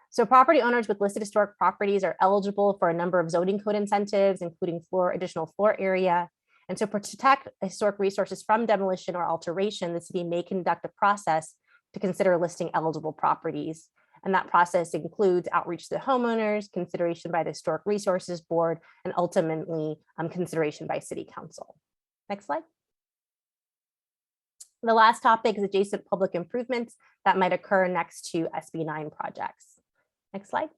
So property owners with listed historic properties are eligible for a number of zoning code incentives, including additional floor area. And so to protect historic resources from demolition or alteration, the city may conduct a process to consider listing eligible properties. And that process includes outreach to the homeowners, consideration by the Historic Resources Board, and ultimately consideration by City Council. Next slide. The last topic is adjacent public improvements that might occur next to SB 9 projects. Next slide.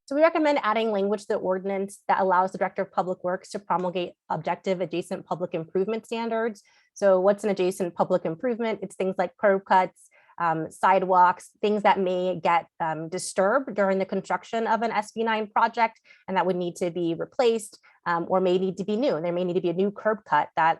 So we recommend adding language to the ordinance that allows the Director of Public Works to promulgate objective adjacent public improvement standards. So what's an adjacent public improvement? It's things like curb cuts, sidewalks, things that may get disturbed during the construction of an SB 9 project and that would need to be replaced or may need to be new. There may need to be a new curb cut that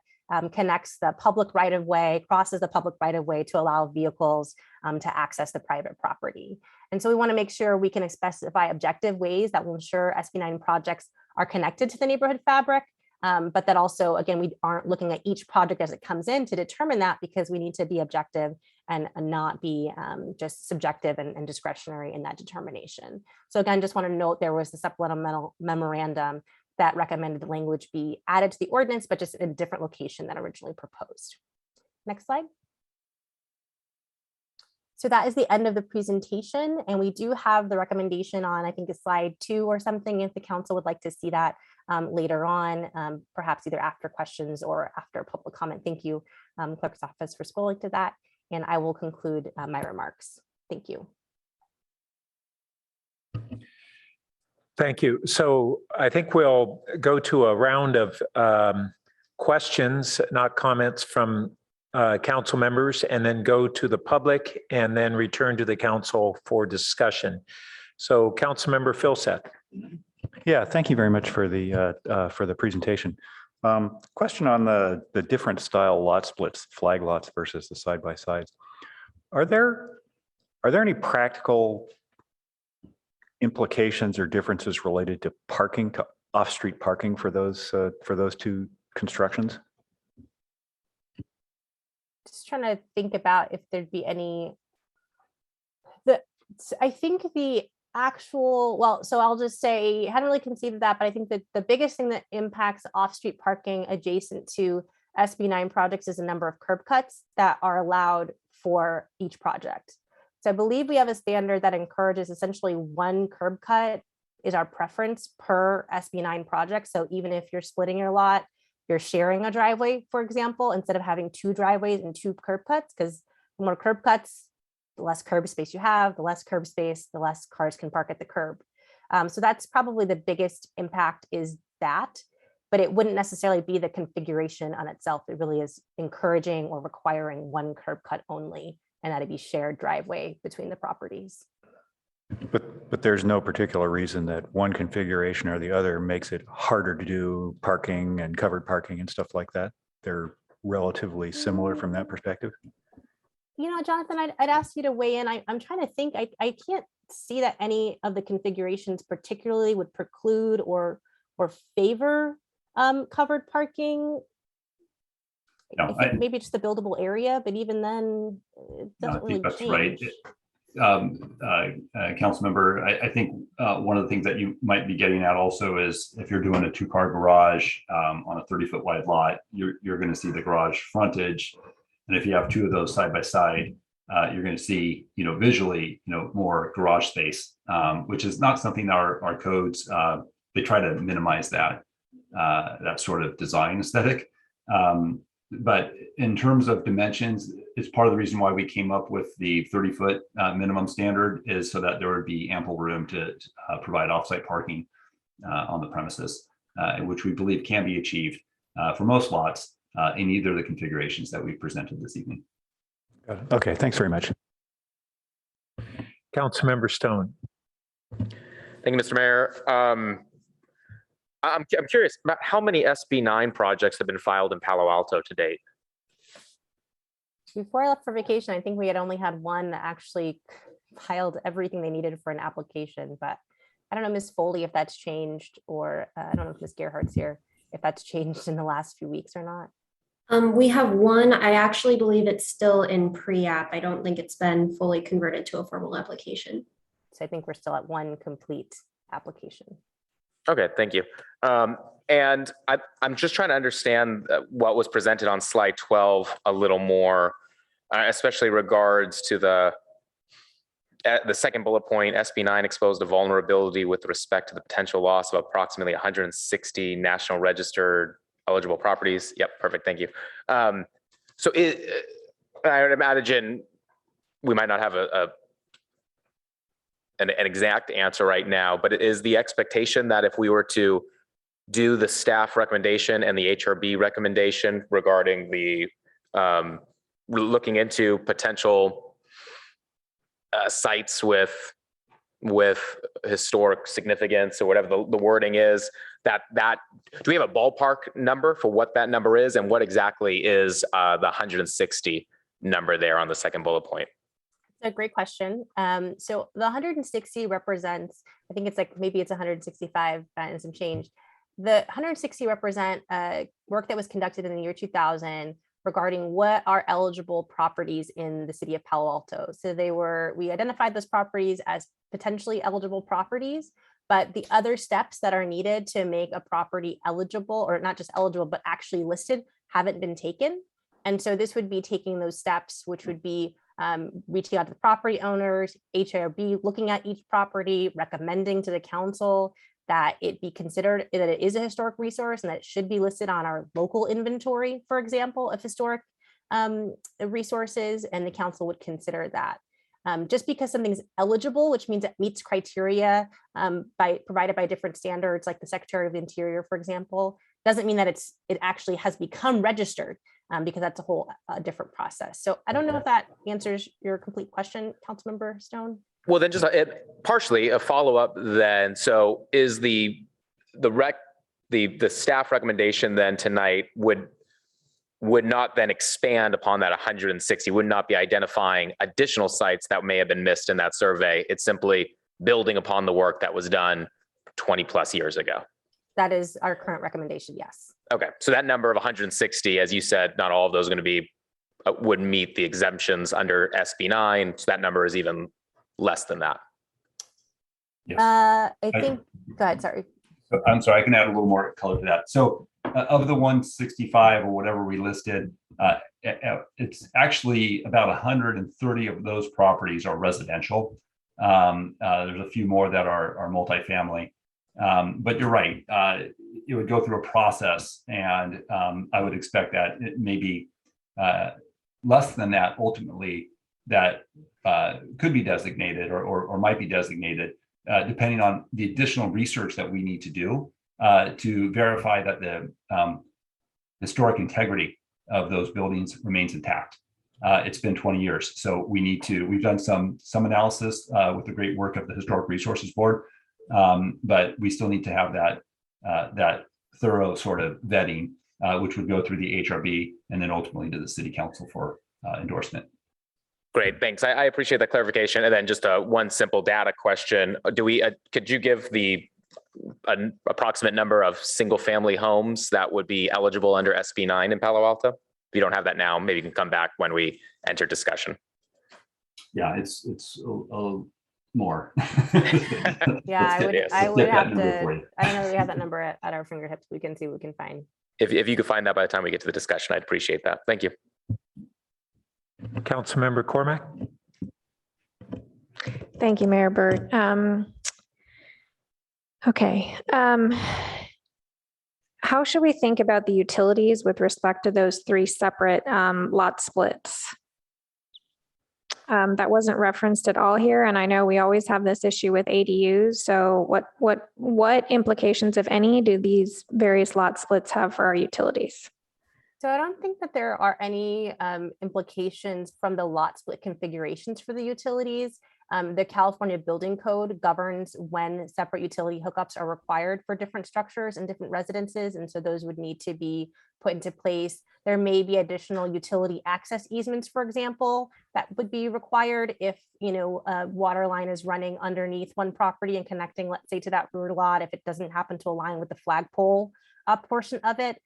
connects the public right-of-way, crosses the public right-of-way to allow vehicles to access the private property. And so we want to make sure we can specify objective ways that will ensure SB 9 projects are connected to the neighborhood fabric, but that also, again, we aren't looking at each project as it comes in to determine that, because we need to be objective and not be just subjective and discretionary in that determination. So again, just want to note there was a supplemental memorandum that recommended the language be added to the ordinance, but just in a different location than originally proposed. Next slide. So that is the end of the presentation. And we do have the recommendation on, I think, it's slide 2 or something, if the council would like to see that later on, perhaps either after questions or after public comment. Thank you, Clerk's Office, for scrolling to that. And I will conclude my remarks. Thank you. Thank you. So I think we'll go to a round of questions, not comments, from council members, and then go to the public and then return to the council for discussion. So Councilmember Filseth. Yeah, thank you very much for the presentation. Question on the different style lot splits, flag lots versus the side-by-sides. Are there any practical implications or differences related to parking, to off-street parking for those two constructions? Just trying to think about if there'd be any. I think the actual, well, so I'll just say, hadn't really conceived of that, but I think that the biggest thing that impacts off-street parking adjacent to SB9 projects is the number of curb cuts that are allowed for each project. So I believe we have a standard that encourages essentially one curb cut is our preference per SB9 project. So even if you're splitting your lot, you're sharing a driveway, for example, instead of having two driveways and two curb cuts, because the more curb cuts, the less curb space you have, the less curb space, the less cars can park at the curb. So that's probably the biggest impact, is that, but it wouldn't necessarily be the configuration on itself. It really is encouraging or requiring one curb cut only, and that'd be shared driveway between the properties. But there's no particular reason that one configuration or the other makes it harder to do parking and covered parking and stuff like that. They're relatively similar from that perspective. You know, Jonathan, I'd ask you to weigh in. I'm trying to think. I can't see that any of the configurations particularly would preclude or favor covered parking. No, I think maybe just the buildable area, but even then, it doesn't really that's change. Right. Council member, I think one of the things that you might be getting at also is if you're doing a 2-car garage on a 30-foot wide lot, you're going to see the garage frontage. And if you have two of those side by side, you're going to see, visually, more garage space, which is not something our codes, they try to minimize that sort of design aesthetic. But in terms of dimensions, it's part of the reason why we came up with the 30-foot minimum standard, is so that there would be ample room to provide offsite parking on the premises, which we believe can be achieved for most lots in either of the configurations that we presented this evening. Got it. Okay, thanks very much. Councilmember Stone. Thank you, Mr. Mayor. I'm curious about how many SB9 projects have been filed in Palo Alto to date. Before I left for vacation, I think we had only had one that actually filed everything they needed for an application, but I don't know, Ms. Foley, if that's changed, or I don't know if Ms. Gerhardt's here, if that's changed in the last few weeks or not. We have one. I actually believe it's still in pre-app. I don't think it's been fully converted to a formal application. So I think we're still at one complete application. Okay, thank you. And I'm just trying to understand what was presented on slide 12 a little more, especially regards to the second bullet point. SB9 exposed a vulnerability with respect to the potential loss of approximately 160 national registered eligible properties. Yep, perfect, thank you. So I would imagine we might not have an exact answer right now, but it is the expectation that if we were to do the staff recommendation and the HRB recommendation regarding the looking into potential sites with historic significance, or whatever the wording is, that do we have a ballpark number for what that number is, and what exactly is the 160 number there on the second bullet point? A great question. So the 160 represents, I think it's like, maybe it's 165 and some change. The 160 represent work that was conducted in the year 2000 regarding what are eligible properties in the city of Palo Alto. So we identified those properties as potentially eligible properties, but the other steps that are needed to make a property eligible, or not just eligible, but actually listed, haven't been taken. And so this would be taking those steps, which would be reaching out to the property owners, HRB looking at each property, recommending to the council that it be considered that it is a historic resource and that it should be listed on our local inventory, for example, of historic resources, and the council would consider that. Just because something's eligible, which means it meets criteria provided by different standards, like the Secretary of the Interior, for example, doesn't mean that it actually has become registered, because that's a whole different process. So I don't know if that answers your complete question, Councilmember Stone. Well, then just partially a follow-up then. So is the staff recommendation then tonight would not then expand upon that 160, would not be identifying additional sites that may have been missed in that survey. It's simply building upon the work that was done 20 plus years ago. That is our current recommendation, yes. Okay, so that number of 160, as you said, not all of those are going to be, would meet the exemptions under SB 9. So that number is even less than that. Yes. I think, go ahead, sorry. I'm sorry, I can add a little more color to that. So of the 165 or whatever we listed, it's actually about 130 of those properties are residential. There's a few more that are multifamily. But you're right, it would go through a process, and I would expect that it may be less than that ultimately that could be designated or might be designated, depending on the additional research that we need to do to verify that the historic integrity of those buildings remains intact. It's been 20 years, so we've done some analysis with the great work of the Historic Resources Board, but we still need to have that thorough sort of vetting, which would go through the HRB and then ultimately to the City Council for endorsement. Great, thanks. I appreciate that clarification. And then just one simple data question. Could you give an approximate number of single family homes that would be eligible under SB 9 in Palo Alto? If you don't have that now, maybe you can come back when we enter discussion. Yeah, it's more. Yeah, Yes. I would have number to, for you. I don't know, we have that number at our fingertips. We can see what we can find. If you could find that by the time we get to the discussion, I'd appreciate that. Thank you. Councilmember Cormac. Thank you, Mayor Burt. Okay. How should we think about the utilities with respect to those three separate lot splits? That wasn't referenced at all here, and I know we always have this issue with ADUs. So what implications, if any, do these various lot splits have for our utilities? So I don't think that there are any implications from the lot split configurations for the utilities. The California Building Code governs when separate utility hookups are required for different structures and different residences. And so those would need to be put into place. There may be additional utility access easements, for example, that would be required if, a water line is running underneath one property and connecting, let's say, to that rear lot, if it doesn't happen to align with the flagpole portion of it.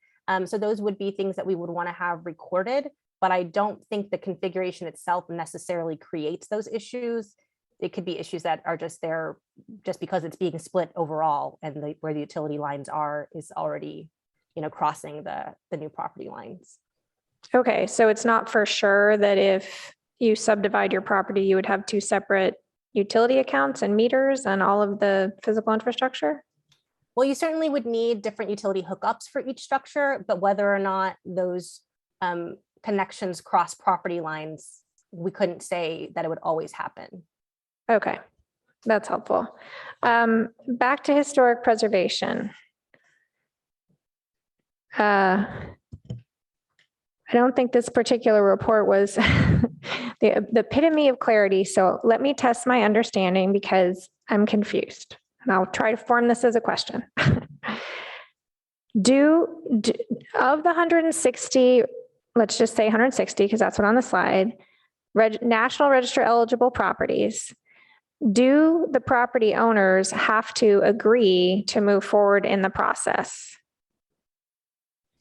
So those would be things that we would want to have recorded, but I don't think the configuration itself necessarily creates those issues. It could be issues that are just there just because it's being split overall, and where the utility lines are is already, crossing the new property lines. Okay, so it's not for sure that if you subdivide your property, you would have two separate utility accounts and meters and all of the physical infrastructure? Well, you certainly would need different utility hookups for each structure, but whether or not those connections cross property lines, we couldn't say that it would always happen. Okay, that's helpful. Back to historic preservation. I don't think this particular report was the epitome of clarity. So let me test my understanding because I'm confused. And I'll try to form this as a question. Do of the 160, let's just say 160, because that's what on the slide, National Register eligible properties, do the property owners have to agree to move forward in the process?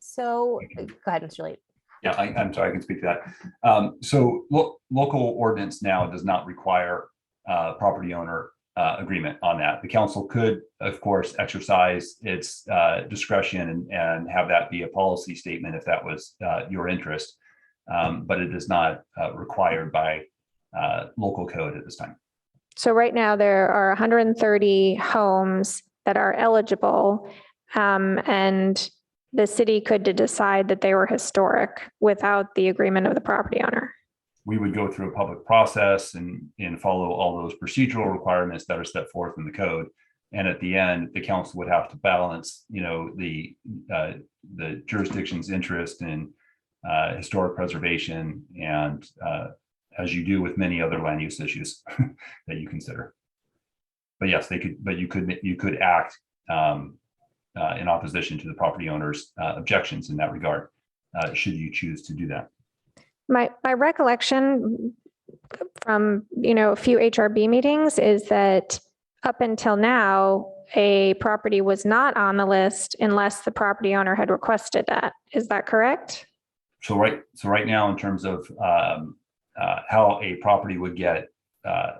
So go ahead, Mr. Late. Yeah, I'm sorry, I can speak to that. So local ordinance now does not require property owner agreement on that. The council could, of course, exercise its discretion and have that be a policy statement if that was your interest, but it is not required by local code at this time. So right now there are 130 homes that are eligible, and the city could decide that they were historic without the agreement of the property owner. We would go through a public process and follow all those procedural requirements that are set forth in the code. And at the end, the council would have to balance, the jurisdiction's interest in historic preservation and as you do with many other land use issues that you consider. But yes, you could act in opposition to the property owner's objections in that regard, should you choose to do that. My recollection from a few HRB meetings is that up until now, a property was not on the list unless the property owner had requested that. Is that correct? So right now, in terms of how a property would get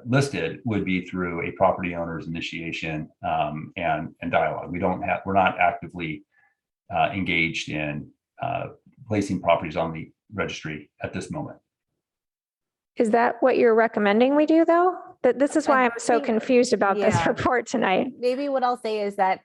listed would be through a property owner's initiation and dialogue. We're not actively engaged in placing properties on the registry at this moment. Is that what you're recommending we do, though? This is why I'm so think- confused about this yeah. report tonight. Maybe what I'll say is that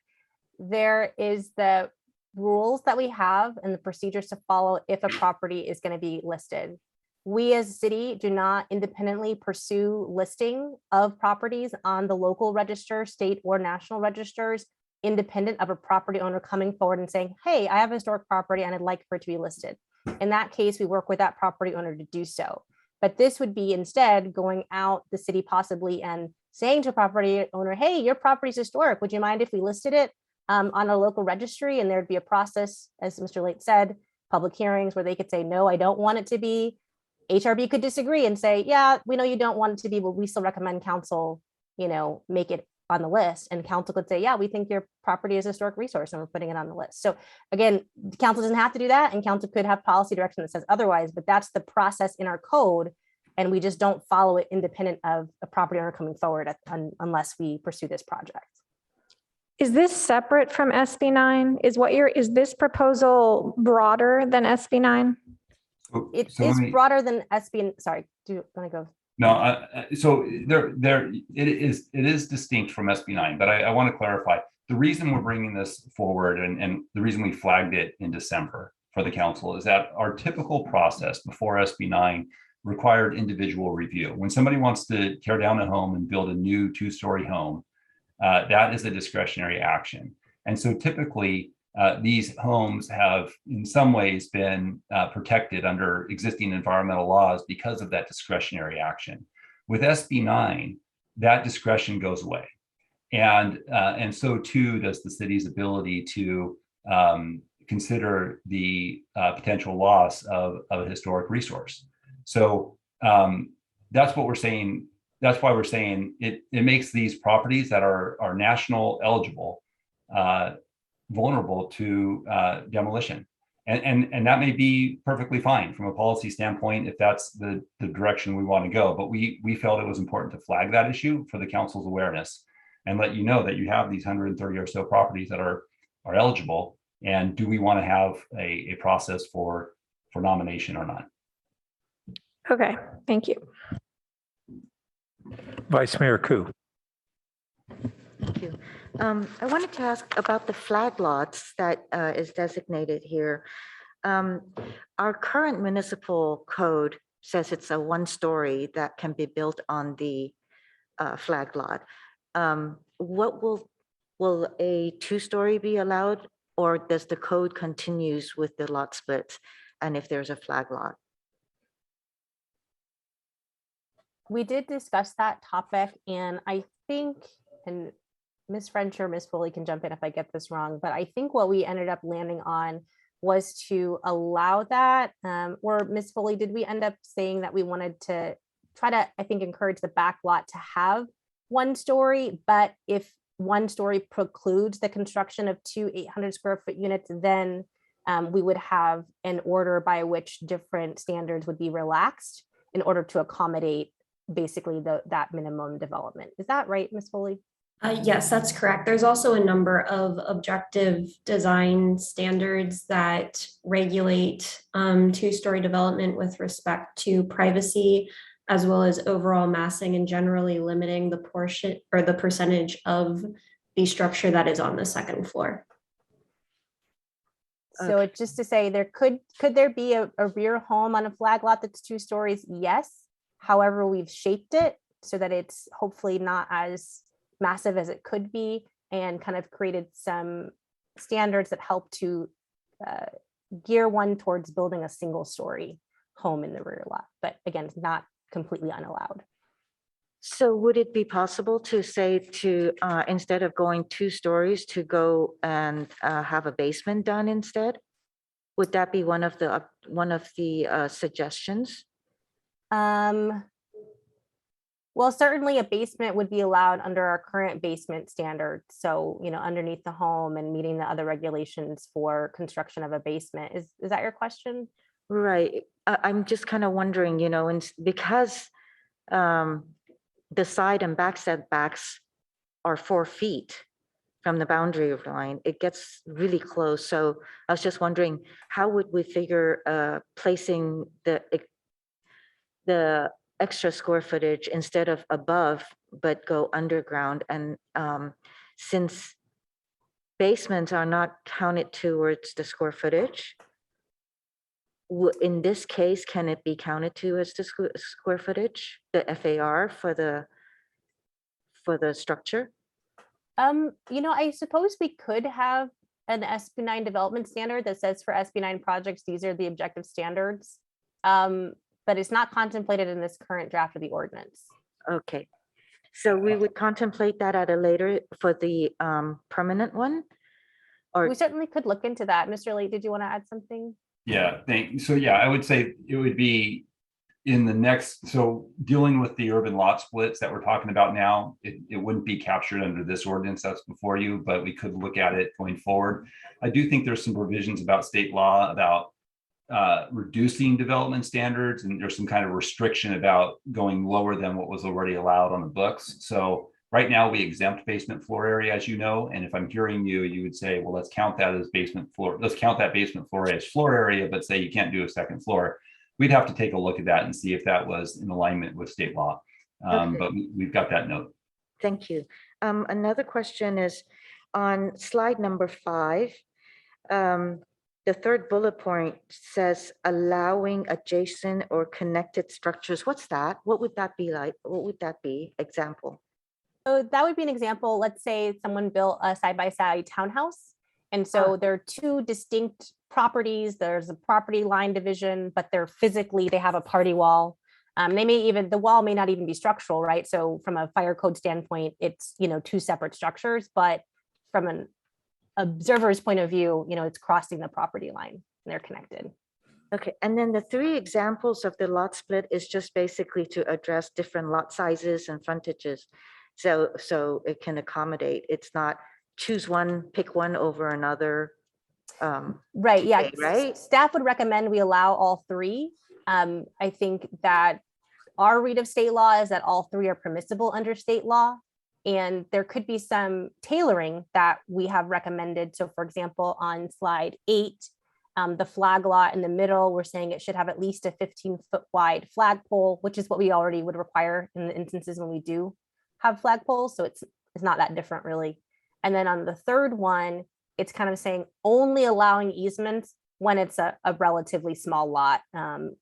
there is the rules that we have and the procedures to follow if a property is going to be listed. We as a city do not independently pursue listing of properties on the local register, state or national registers, independent of a property owner coming forward and saying, hey, I have a historic property and I'd like for it to be listed. In that case, we work with that property owner to do so. But this would be instead going out the city possibly and saying to a property owner, hey, your property is historic. Would you mind if we listed it on a local registry? And there'd be a process, as Mr. Late said, public hearings where they could say, no, I don't want it to be. HRB could disagree and say, yeah, we know you don't want it to be, but we still recommend council, make it on the list. And council could say, yeah, we think your property is a historic resource and we're putting it on the list. So again, the council doesn't have to do that, and council could have policy direction that says otherwise, but that's the process in our code. And we just don't follow it independent of a property owner coming forward unless we pursue this project. Is this separate from SB 9? Is this proposal broader than SB 9? It So is let me- broader than SB. Sorry, do you want to go? No, so it is distinct from SB 9, but I want to clarify. The reason we're bringing this forward and the reason we flagged it in December for the council is that our typical process before SB 9 required individual review. When somebody wants to tear down a home and build a new 2-story home, that is a discretionary action. And so typically, these homes have in some ways been protected under existing environmental laws because of that discretionary action. With SB 9, that discretion goes away. And so too does the city's ability to consider the potential loss of a historic resource. So that's what we're saying. That's why we're saying it makes these properties that are national eligible vulnerable to demolition. And that may be perfectly fine from a policy standpoint if that's the direction we want to go. But we felt it was important to flag that issue for the council's awareness and let you know that you have these 130 or so properties that are eligible. And do we want to have a process for nomination or not? Okay, thank you. Vice Mayor Koo. Thank you. I wanted to ask about the flag lots that is designated here. Our current municipal code says it's a 1-story that can be built on the flag lot. What will a 2-story be allowed, or does the code continues with the lot splits and if there's a flag lot? We did discuss that topic, and I think, and Ms. French or Ms. Foley can jump in if I get this wrong, but I think what we ended up landing on was to allow that. Or Ms. Foley, did we end up saying that we wanted to try to, I think, encourage the back lot to have 1-story, but if 1-story precludes the construction of 2 800-square-foot units, then we would have an order by which different standards would be relaxed in order to accommodate basically that minimum development. Is that right, Ms. Foley? Yes, that's correct. There's also a number of objective design standards that regulate 2-story development with respect to privacy, as well as overall massing and generally limiting the portion or the percentage of the structure that is on the second floor. So it's just to say could there be a rear home on a flag lot that's 2 stories? Yes. However, we've shaped it so that it's hopefully not as massive as it could be, and kind of created some standards that help to gear one towards building a 1-story home in the rear lot. But again, it's not completely unallowed. So would it be possible to say to, instead of going 2 stories, to go and have a basement done instead? Would that be one of the suggestions? Well, certainly a basement would be allowed under our current basement standards. So, underneath the home and meeting the other regulations for construction of a basement. Is that your question? Right. I'm just kind of wondering, and because the side and back setbacks are 4 feet from the boundary line, it gets really close. So I was just wondering, how would we figure placing the extra square footage instead of above, but go underground? And since basements are not counted towards the square footage, in this case, can it be counted to as the square footage, the FAR for the structure? I suppose we could have an SB9 development standard that says for SB9 projects, these are the objective standards. But it's not contemplated in this current draft of the ordinance. Okay. So we would contemplate that at a later for the permanent one? Or we certainly could look into that. Mr. Late, did you want to add something? Yeah, so yeah, I would say it would be in the next, so dealing with the urban lot splits that we're talking about now, it wouldn't be captured under this ordinance that's before you, but we could look at it going forward. I do think there's some provisions about state law about reducing development standards, and there's some kind of restriction about going lower than what was already allowed on the books. So right now we exempt basement floor area, as you know, and if I'm hearing you, you would say, well, let's count that as basement floor. Let's count that basement floor as floor area, but say you can't do a second floor. We'd have to take a look at that and see if that was in alignment with state law. Okay. But we've got that note. Thank you. Another question is on slide number 5. The third bullet point says allowing adjacent or connected structures. What's that? What would that be like? What would that be? Example. So that would be an example. Let's say someone built a side-by-side townhouse. And so there are 2 distinct properties. There's a property line division, but they have a party wall. The wall may not even be structural, right? So from a fire code standpoint, it's, 2 separate structures, but from an observer's point of view, it's crossing the property line and they're connected. Okay, and then the 3 examples of the lot split is just basically to address different lot sizes and frontages. So it can accommodate, it's not choose one, pick one over another. Right, yeah. Okay, right? Staff would recommend we allow all 3. I think that our read of state law is that all 3 are permissible under state law. And there could be some tailoring that we have recommended. So for example, on slide 8, the flag lot in the middle, we're saying it should have at least a 15-foot wide flagpole, which is what we already would require in the instances when we do have flagpoles. So it's not that different really. And then on the third one, it's kind of saying only allowing easements when it's a relatively small lot.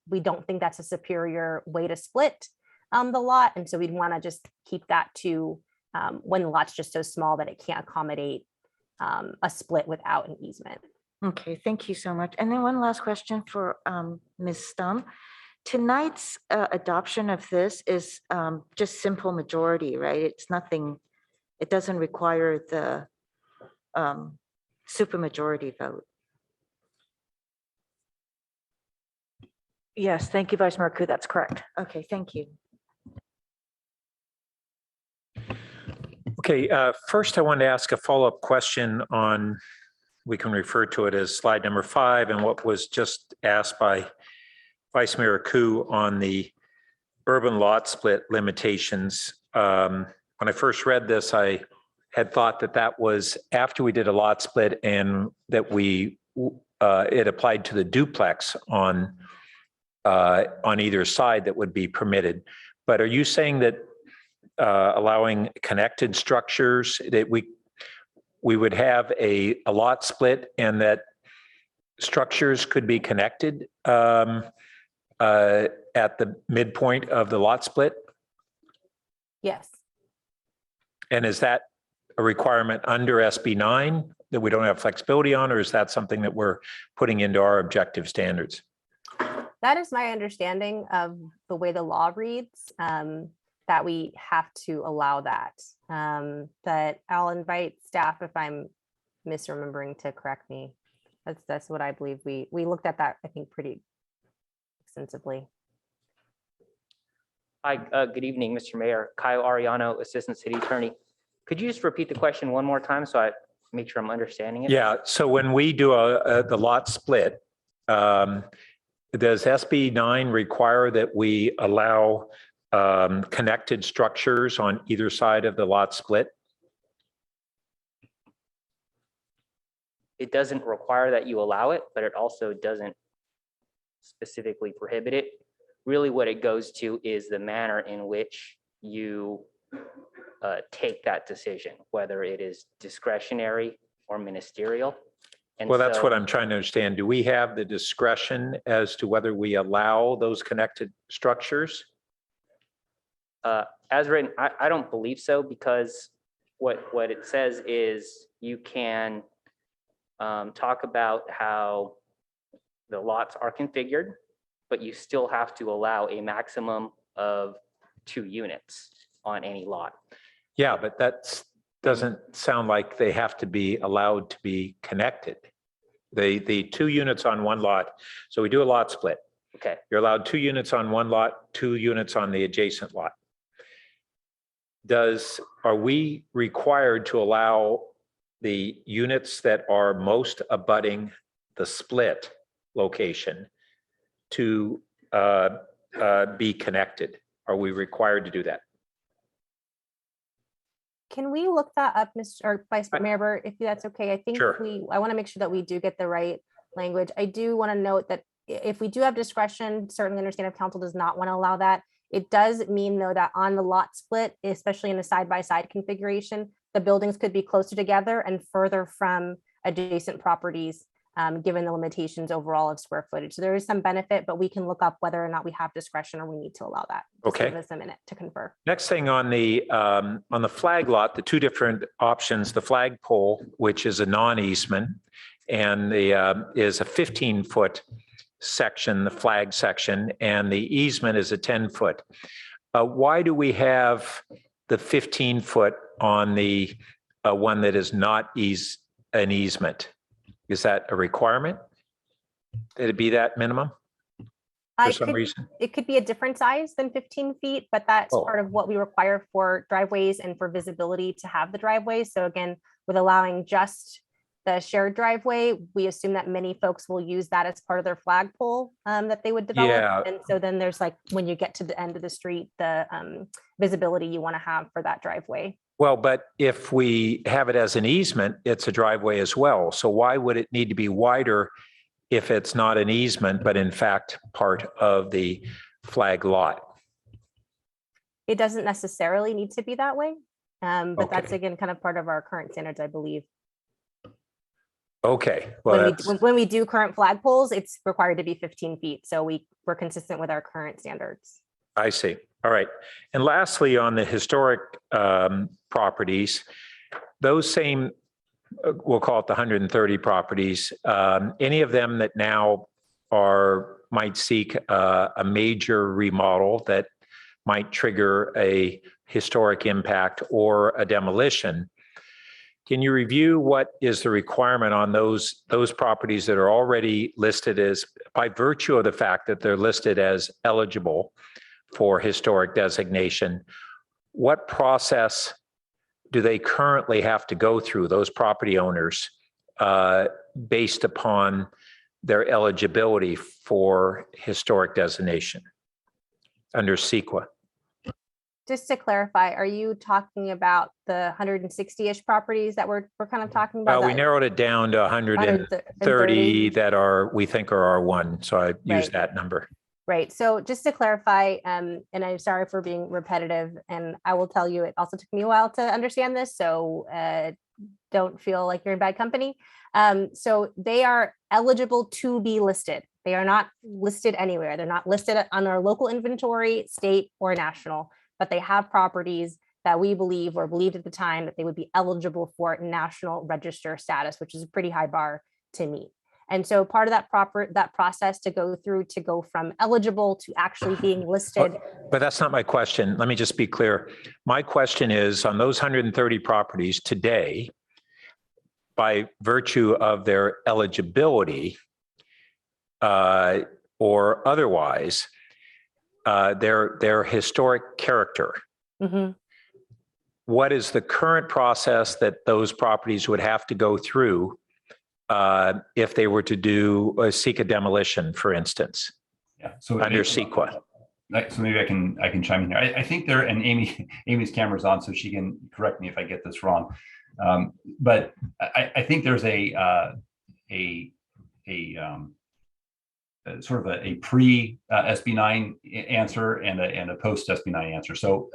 We don't think that's a superior way to split the lot. And so we'd want to just keep that to when the lot's just so small that it can't accommodate a split without an easement. Okay, thank you so much. And then one last question for Ms. Stum. Tonight's adoption of this is just simple majority, right? It's nothing, it doesn't require the supermajority vote. Yes, thank you, Vice Mayor Koo. That's correct. Okay, thank you. Okay, first I wanted to ask a follow-up question on, we can refer to it as slide number 5, and what was just asked by Vice Mayor Koo on the urban lot split limitations. When I first read this, I had thought that was after we did a lot split and that it applied to the duplex on either side that would be permitted. But are you saying that allowing connected structures, that we would have a lot split and that structures could be connected at the midpoint of the lot split? Yes. And is that a requirement under SB 9 that we don't have flexibility on, or is that something that we're putting into our objective standards? That is my understanding of the way the law reads, that we have to allow that. But I'll invite staff, if I'm misremembering, to correct me. That's what I believe. We looked at that, I think, pretty extensively. Hi, good evening, Mr. Mayor. Kyle Ariano, Assistant City Attorney. Could you just repeat the question one more time so I make sure I'm understanding it? Yeah, so when we do the lot split, does SB 9 require that we allow connected structures on either side of the lot split? It doesn't require that you allow it, but it also doesn't specifically prohibit it. Really what it goes to is the manner in which you take that decision, whether it is discretionary or ministerial. And Well, that's so, what I'm trying to understand. Do we have the discretion as to whether we allow those connected structures? as written, I don't believe so, because what it says is you can talk about how the lots are configured, but you still have to allow a maximum of 2 units on any lot. Yeah, but that doesn't sound like they have to be allowed to be connected. The 2 units on one lot, so we do a lot split. Okay. You're allowed 2 units on one lot, 2 units on the adjacent lot. Are we required to allow the units that are most abutting the split location to be connected? Are we required to do that? Can we look that up, Mr. or Vice Mayor Burt, if that's okay? I think Sure. I want to make sure that we do get the right language. I do want to note that if we do have discretion, certainly understand if council does not want to allow that. It does mean though that on the lot split, especially in a side-by-side configuration, the buildings could be closer together and further from adjacent properties, given the limitations overall of square footage. So there is some benefit, but we can look up whether or not we have discretion or we need to allow that. Just Okay. give us a minute to confer. Next thing on the flag lot, the 2 different options, the flagpole, which is a non-easement, and the is a 15-foot section, the flag section, and the easement is a 10-foot. Why do we have the 15-foot on the one that is not an easement? Is that a requirement? Did it be that minimum for some reason? It could be a different size than 15 feet, but that's Oh. part of what we require for driveways and for visibility to have the driveway. So again, with allowing just the shared driveway, we assume that many folks will use that as part of their flagpole that they would develop. Yeah. And so then there's like, when you get to the end of the street, the visibility you want to have for that driveway. Well, but if we have it as an easement, it's a driveway as well. So why would it need to be wider if it's not an easement, but in fact, part of the flag lot? It doesn't necessarily need to be that way. But that's Okay. again, kind of part of our current standards, I believe. Okay, well, that's, When we do current flagpoles, it's required to be 15 feet. So we're consistent with our current standards. I see. All right. And lastly, on the historic properties, those same, we'll call it the 130 properties, any of them that now might seek a major remodel that might trigger a historic impact or a demolition, can you review what is the requirement on those properties that are already listed as, by virtue of the fact that they're listed as eligible for historic designation? What process do they currently have to go through, those property owners, based upon their eligibility for historic designation under CEQA? Just to clarify, are you talking about the 160-ish properties that we're kind of talking about? We that- narrowed it down to 130 that we think are R1, so I used that number. Right. So just to clarify, and I'm sorry for being repetitive, and I will tell you, it also took me a while to understand this. So don't feel like you're in bad company. So they are eligible to be listed. They are not listed anywhere. They're not listed on our local inventory, state or national, but they have properties that we believe or believed at the time that they would be eligible for national register status, which is a pretty high bar to meet. And so part of that process to go through to go from eligible to actually being listed. But that's not my question. Let me just be clear. My question is, on those 130 properties today, by virtue of their eligibility or otherwise, their historic character. Mhm. What is the current process that those properties would have to go through if they were to seek a demolition, for instance, Yeah. So under CEQA? So maybe I can chime in here. I think there, and Amy's camera's on, so she can correct me if I get this wrong. But I think there's a sort of a pre SB9 answer and a post SB9 answer. So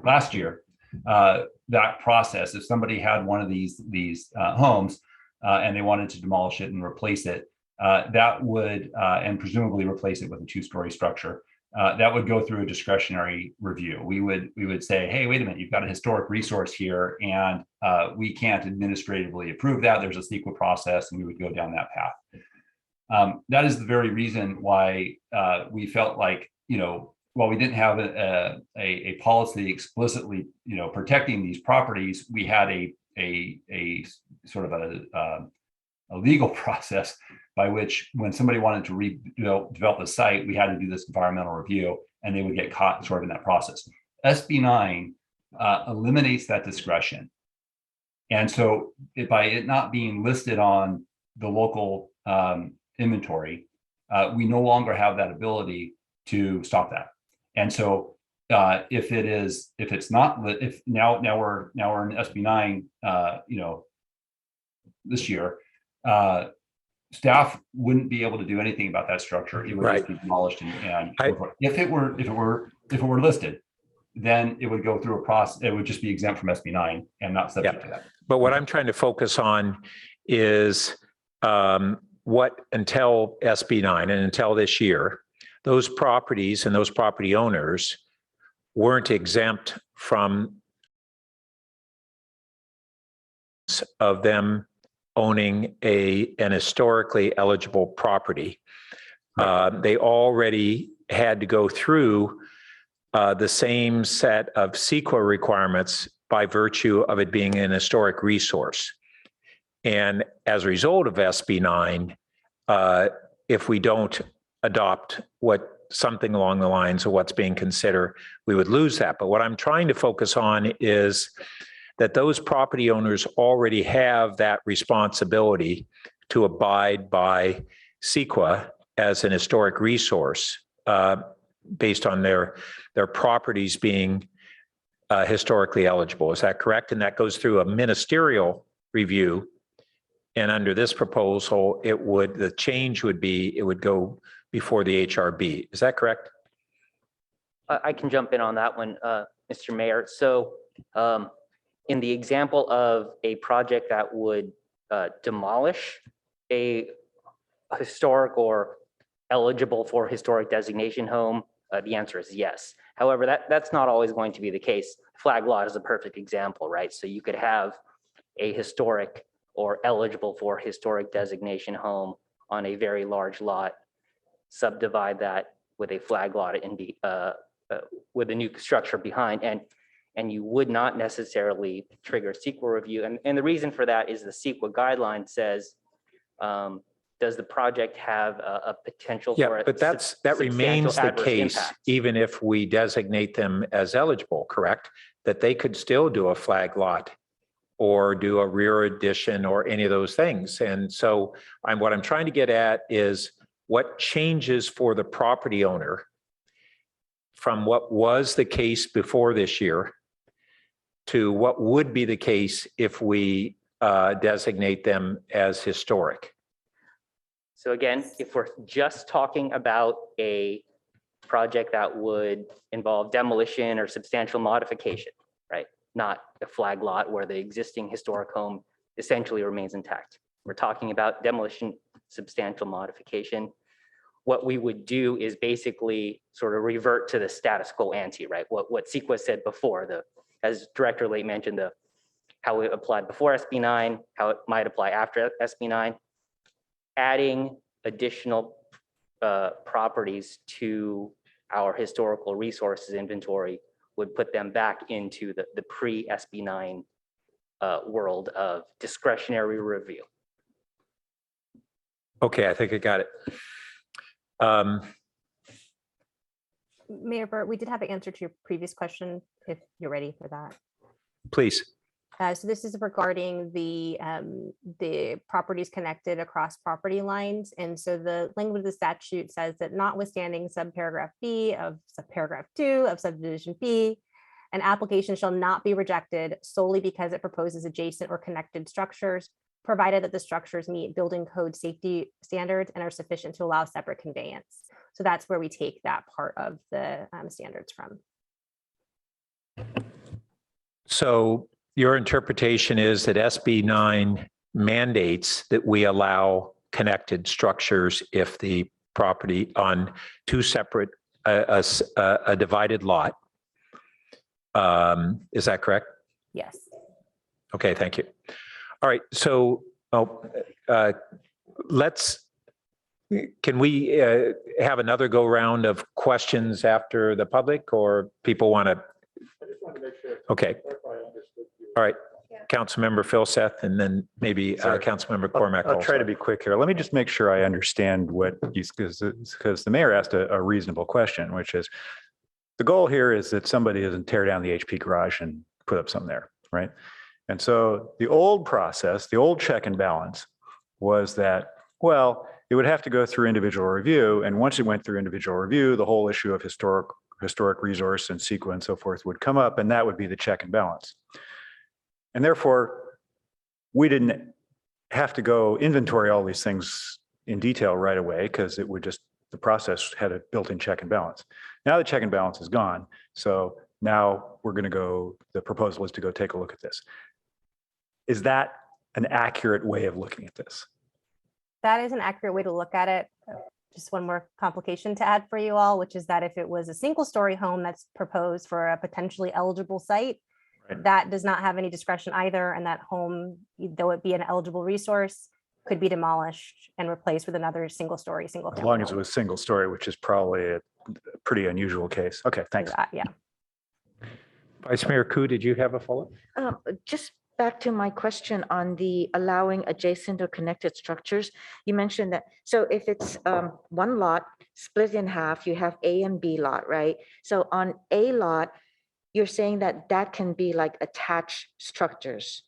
last year, that process, if somebody had one of these homes and they wanted to demolish it and replace it, that would, and presumably replace it with a two-story structure, that would go through a discretionary review. We would say, hey, wait a minute, you've got a historic resource here, and we can't administratively approve that. There's a CEQA process, and we would go down that path. That is the very reason why we felt like, while we didn't have a policy explicitly, protecting these properties, we had a sort of a legal process by which, when somebody wanted to develop the site, we had to do this environmental review, and they would get caught sort of in that process. SB9 eliminates that discretion. And so by it not being listed on the local inventory, we no longer have that ability to stop that. And so if it's not, if now we're in SB9, this year, staff wouldn't be able to do anything about that structure. It would just be demolished, and if it were listed, then it would go through a process. It would just be exempt from SB9 and not subject to that. But what I'm trying to focus on is what, until SB9 and until this year, those properties and those property owners weren't exempt from of them owning an historically eligible property. They already had to go through the same set of CEQA requirements by virtue of it being an historic resource. And as a result of SB9, if we don't adopt something along the lines of what's being considered, we would lose that. But what I'm trying to focus on is that those property owners already have that responsibility to abide by CEQA as an historic resource based on their properties being historically eligible. Is that correct? And that goes through a ministerial review. And under this proposal, the change would be, it would go before the HRB. Is that correct? I can jump in on that one, Mr. Mayor. So in the example of a project that would demolish a historic or eligible for historic designation home, the answer is yes. However, that's not always going to be the case. Flag lot is a perfect example, right? So you could have a historic or eligible for historic designation home on a very large lot, subdivide that with a flag lot and with a new structure behind, and you would not necessarily trigger CEQA review. And the reason for that is the CEQA guideline says, does the project have a potential for but that remains the case, even if we designate them as eligible, correct? That they could still do a flag lot or do a rear addition or any of those things. And so what I'm trying to get at is what changes for the property owner from what was the case before this year to what would be the case if we designate them as historic. So again, if we're just talking about a project that would involve demolition or substantial modification, right? Not a flag lot where the existing historic home essentially remains intact. We're talking about demolition, substantial modification. What we would do is basically sort of revert to the status quo ante, right? What CEQA said before, as Director Late mentioned, how it applied before SB9, how it might apply after SB9. Adding additional properties to our historical resources inventory would put them back into the pre-SB9 world of discretionary review. Okay, I think I got it. Mayor Burt, we did have an answer to your previous question, if you're ready for that. Please. So this is regarding the properties connected across property lines. And so the language of the statute says that notwithstanding subparagraph B of subparagraph 2 of subdivision B, an application shall not be rejected solely because it proposes adjacent or connected structures, provided that the structures meet building code safety standards and are sufficient to allow separate conveyance. So that's where we take that part of the standards from. So your interpretation is that SB 9 mandates that we allow connected structures if the property on two separate, a divided lot. Is that correct? Yes. Okay, thank you. All right, so can we have another go round of questions after the public, or people want to? Okay. All right, Councilmember Phil Seth, and then maybe Councilmember Cormac. I'll try to be quick here. Let me just make sure I understand what you, because the mayor asked a reasonable question, which is the goal here is that somebody doesn't tear down the HP garage and put up some there, right? And so the old process, the old check and balance was that, well, it would have to go through individual review. And once it went through individual review, the whole issue of historic resource and CEQA and so forth would come up, and that would be the check and balance. And therefore, we didn't have to go inventory all these things in detail right away because it would just, the process had a built-in check and balance. Now the check and balance is gone. So now we're going to go, the proposal is to go take a look at this. Is that an accurate way of looking at this? That is an accurate way to look at it. Just one more complication to add for you all, which is that if it was a single-story home that's proposed for a potentially eligible site, that does not have any discretion either, and that home, though it be an eligible resource, could be demolished and replaced with another single-story, As long as it was single story, which is probably a pretty unusual case. Okay, thanks. Yeah. Vice Mayor Koo, did you have a follow-up? Just back to my question on the allowing adjacent or connected structures. You mentioned that, so if it's one lot split in half, you have A and B lot, right? So on A lot, you're saying that that can be like attached structures.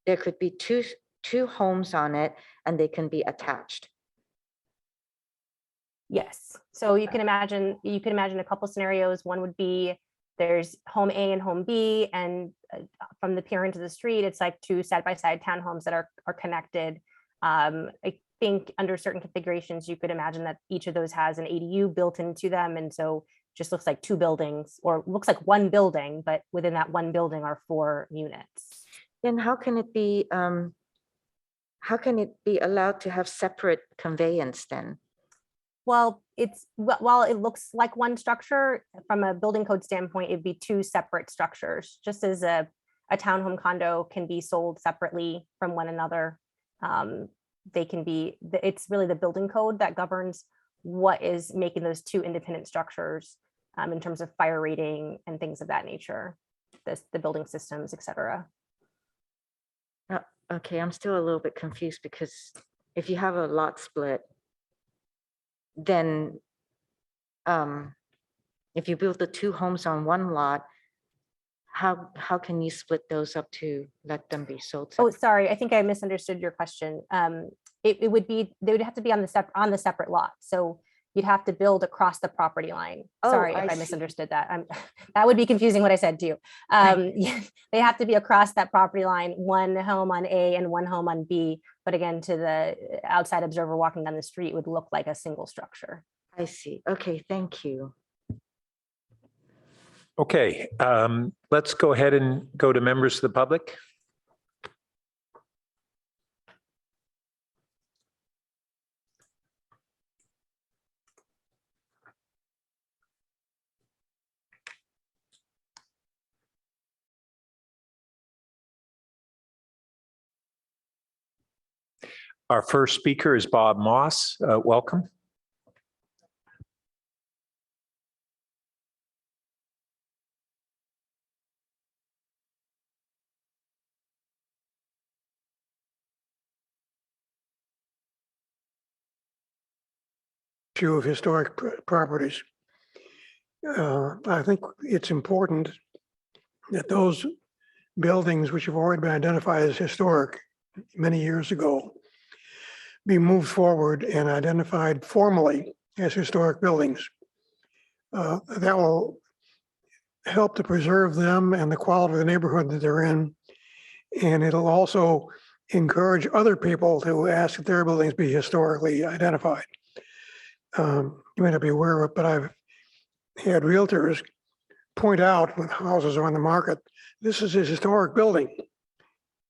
There could be two homes on it and they can be attached. Yes. So you can imagine a couple scenarios. One would be there's home A and home B, and from the pier into the street, it's like two side-by-side townhomes that are connected. I think under certain configurations, you could imagine that each of those has an ADU built into them. And so just looks like two buildings, or looks like one building, but within that one building are 4 units. Then how can it be allowed to have separate conveyance then? Well, while it looks like one structure, from a building code standpoint, it'd be 2 separate structures, just as a townhome condo can be sold separately from one another. They can be, it's really the building code that governs what is making those 2 independent structures in terms of fire rating and things of that nature, the building systems, et cetera. Okay, I'm still a little bit confused because if you have a lot split, then if you build the 2 homes on one lot, how can you split those up to let them be sold? Oh, sorry, I think I misunderstood your question. It would be, they would have to be on the separate lot. So you'd have to build across the property line. Sorry if I misunderstood that. That would be confusing what I said too. They have to be across that property line, one home on A and one home on B. But again, to the outside observer walking down the street, would look like a single structure. I see. Okay, thank you. Okay, let's go ahead and go to members of the public. Our first speaker is Bob Moss. Welcome. Issue of historic properties. I think it's important that those buildings which have already been identified as historic many years ago be moved forward and identified formally as historic buildings. That will help to preserve them and the quality of the neighborhood that they're in. And it'll also encourage other people to ask that their buildings be historically identified. You may not be aware of it, but I've had realtors point out when houses are on the market, this is a historic building.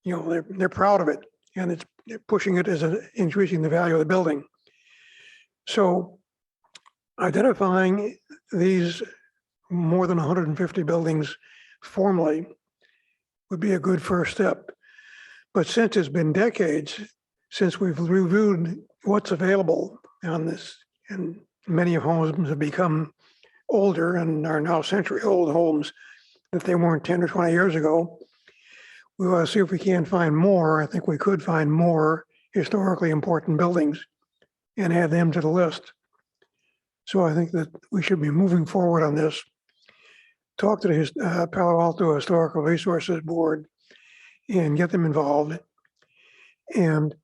You know, they're proud of it, and they're pushing it as increasing the value of the building. So identifying these more than 150 buildings formally would be a good first step. But since it's been decades since we've reviewed what's available on this, and many homes have become older and are now century-old homes that they weren't 10 or 20 years ago, we want to see if we can find more. I think we could find more historically important buildings and add them to the list. So I think that we should be moving forward on this. Talk to the Palo Alto Historical Resources Board and get them involved and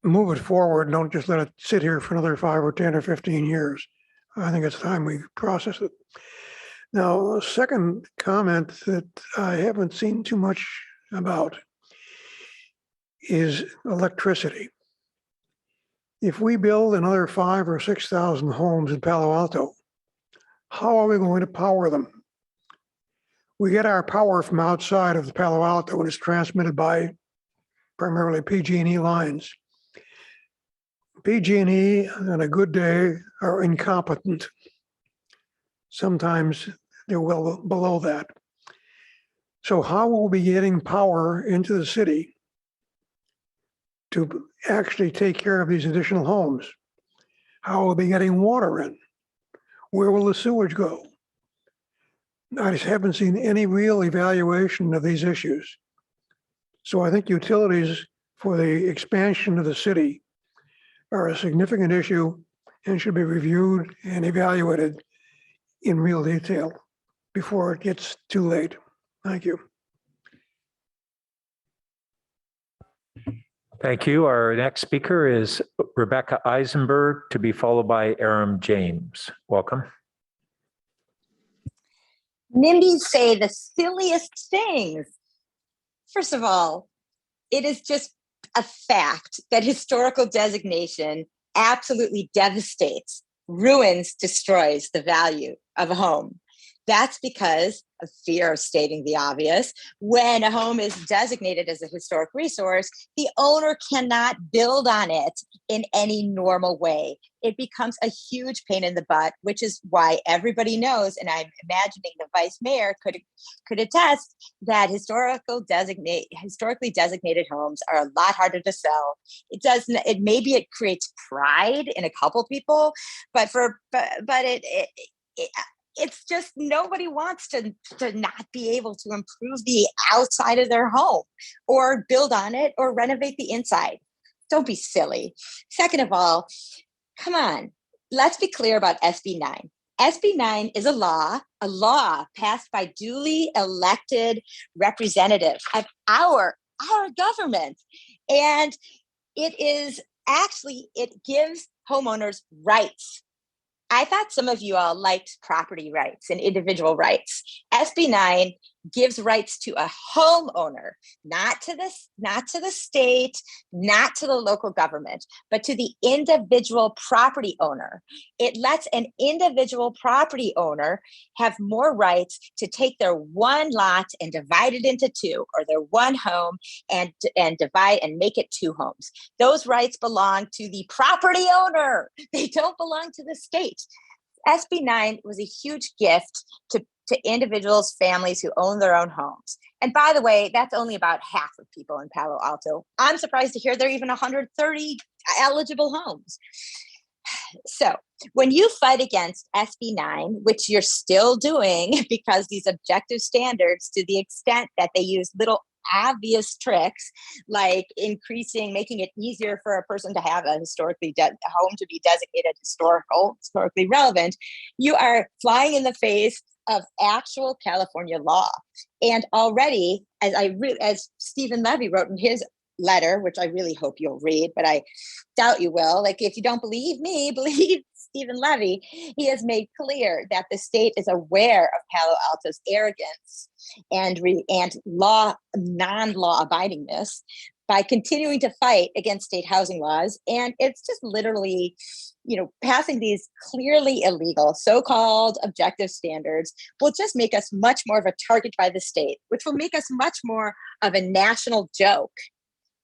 move it forward. Don't just let it sit here for another 5 or 10 or 15 years. I think it's time we process it. Now, a second comment that I haven't seen too much about is electricity. If we build another 5,000 or 6,000 homes in Palo Alto, how are we going to power them? We get our power from outside of the Palo Alto and it's transmitted by primarily PG&E lines. PG&E on a good day are incompetent. Sometimes they're well below that. So how will we be getting power into the city to actually take care of these additional homes? How will we be getting water in? Where will the sewage go? I just haven't seen any real evaluation of these issues. So I think utilities for the expansion of the city are a significant issue and should be reviewed and evaluated in real detail before it gets too late. Thank you. Thank you. Our next speaker is Rebecca Eisenberg, to be followed by Aram James. Welcome. NIMBYs say the silliest things. First of all, it is just a fact that historical designation absolutely devastates, ruins, destroys the value of a home. That's because of fear of stating the obvious. When a home is designated as a historic resource, the owner cannot build on it in any normal way. It becomes a huge pain in the butt, which is why everybody knows, and I'm imagining the vice mayor could attest, that historically designated homes are a lot harder to sell. Maybe it creates pride in a couple people, but it's just nobody wants to not be able to improve the outside of their home or build on it or renovate the inside. Don't be silly. Second of all, come on, let's be clear about SB 9. SB 9 is a law passed by duly elected representatives of our government. And it gives homeowners rights. I thought some of you all liked property rights and individual rights. SB 9 gives rights to a homeowner, not to the state, not to the local government, but to the individual property owner. It lets an individual property owner have more rights to take their one lot and divide it into two, or their one home and divide and make it two homes. Those rights belong to the property owner. They don't belong to the state. SB 9 was a huge gift to individuals, families who own their own homes. And by the way, that's only about half of people in Palo Alto. I'm surprised to hear there are even 130 eligible homes. So when you fight against SB 9, which you're still doing because these objective standards, to the extent that they use little obvious tricks, like making it easier for a person to have a home to be designated historically relevant, you are flying in the face of actual California law. And already, as Stephen Levy wrote in his letter, which I really hope you'll read, but I doubt you will. Like, if you don't believe me, believe Stephen Levy. He has made clear that the state is aware of Palo Alto's arrogance and non-law abidingness by continuing to fight against state housing laws. And it's just literally, passing these clearly illegal so-called objective standards will just make us much more of a target by the state, which will make us much more of a national joke.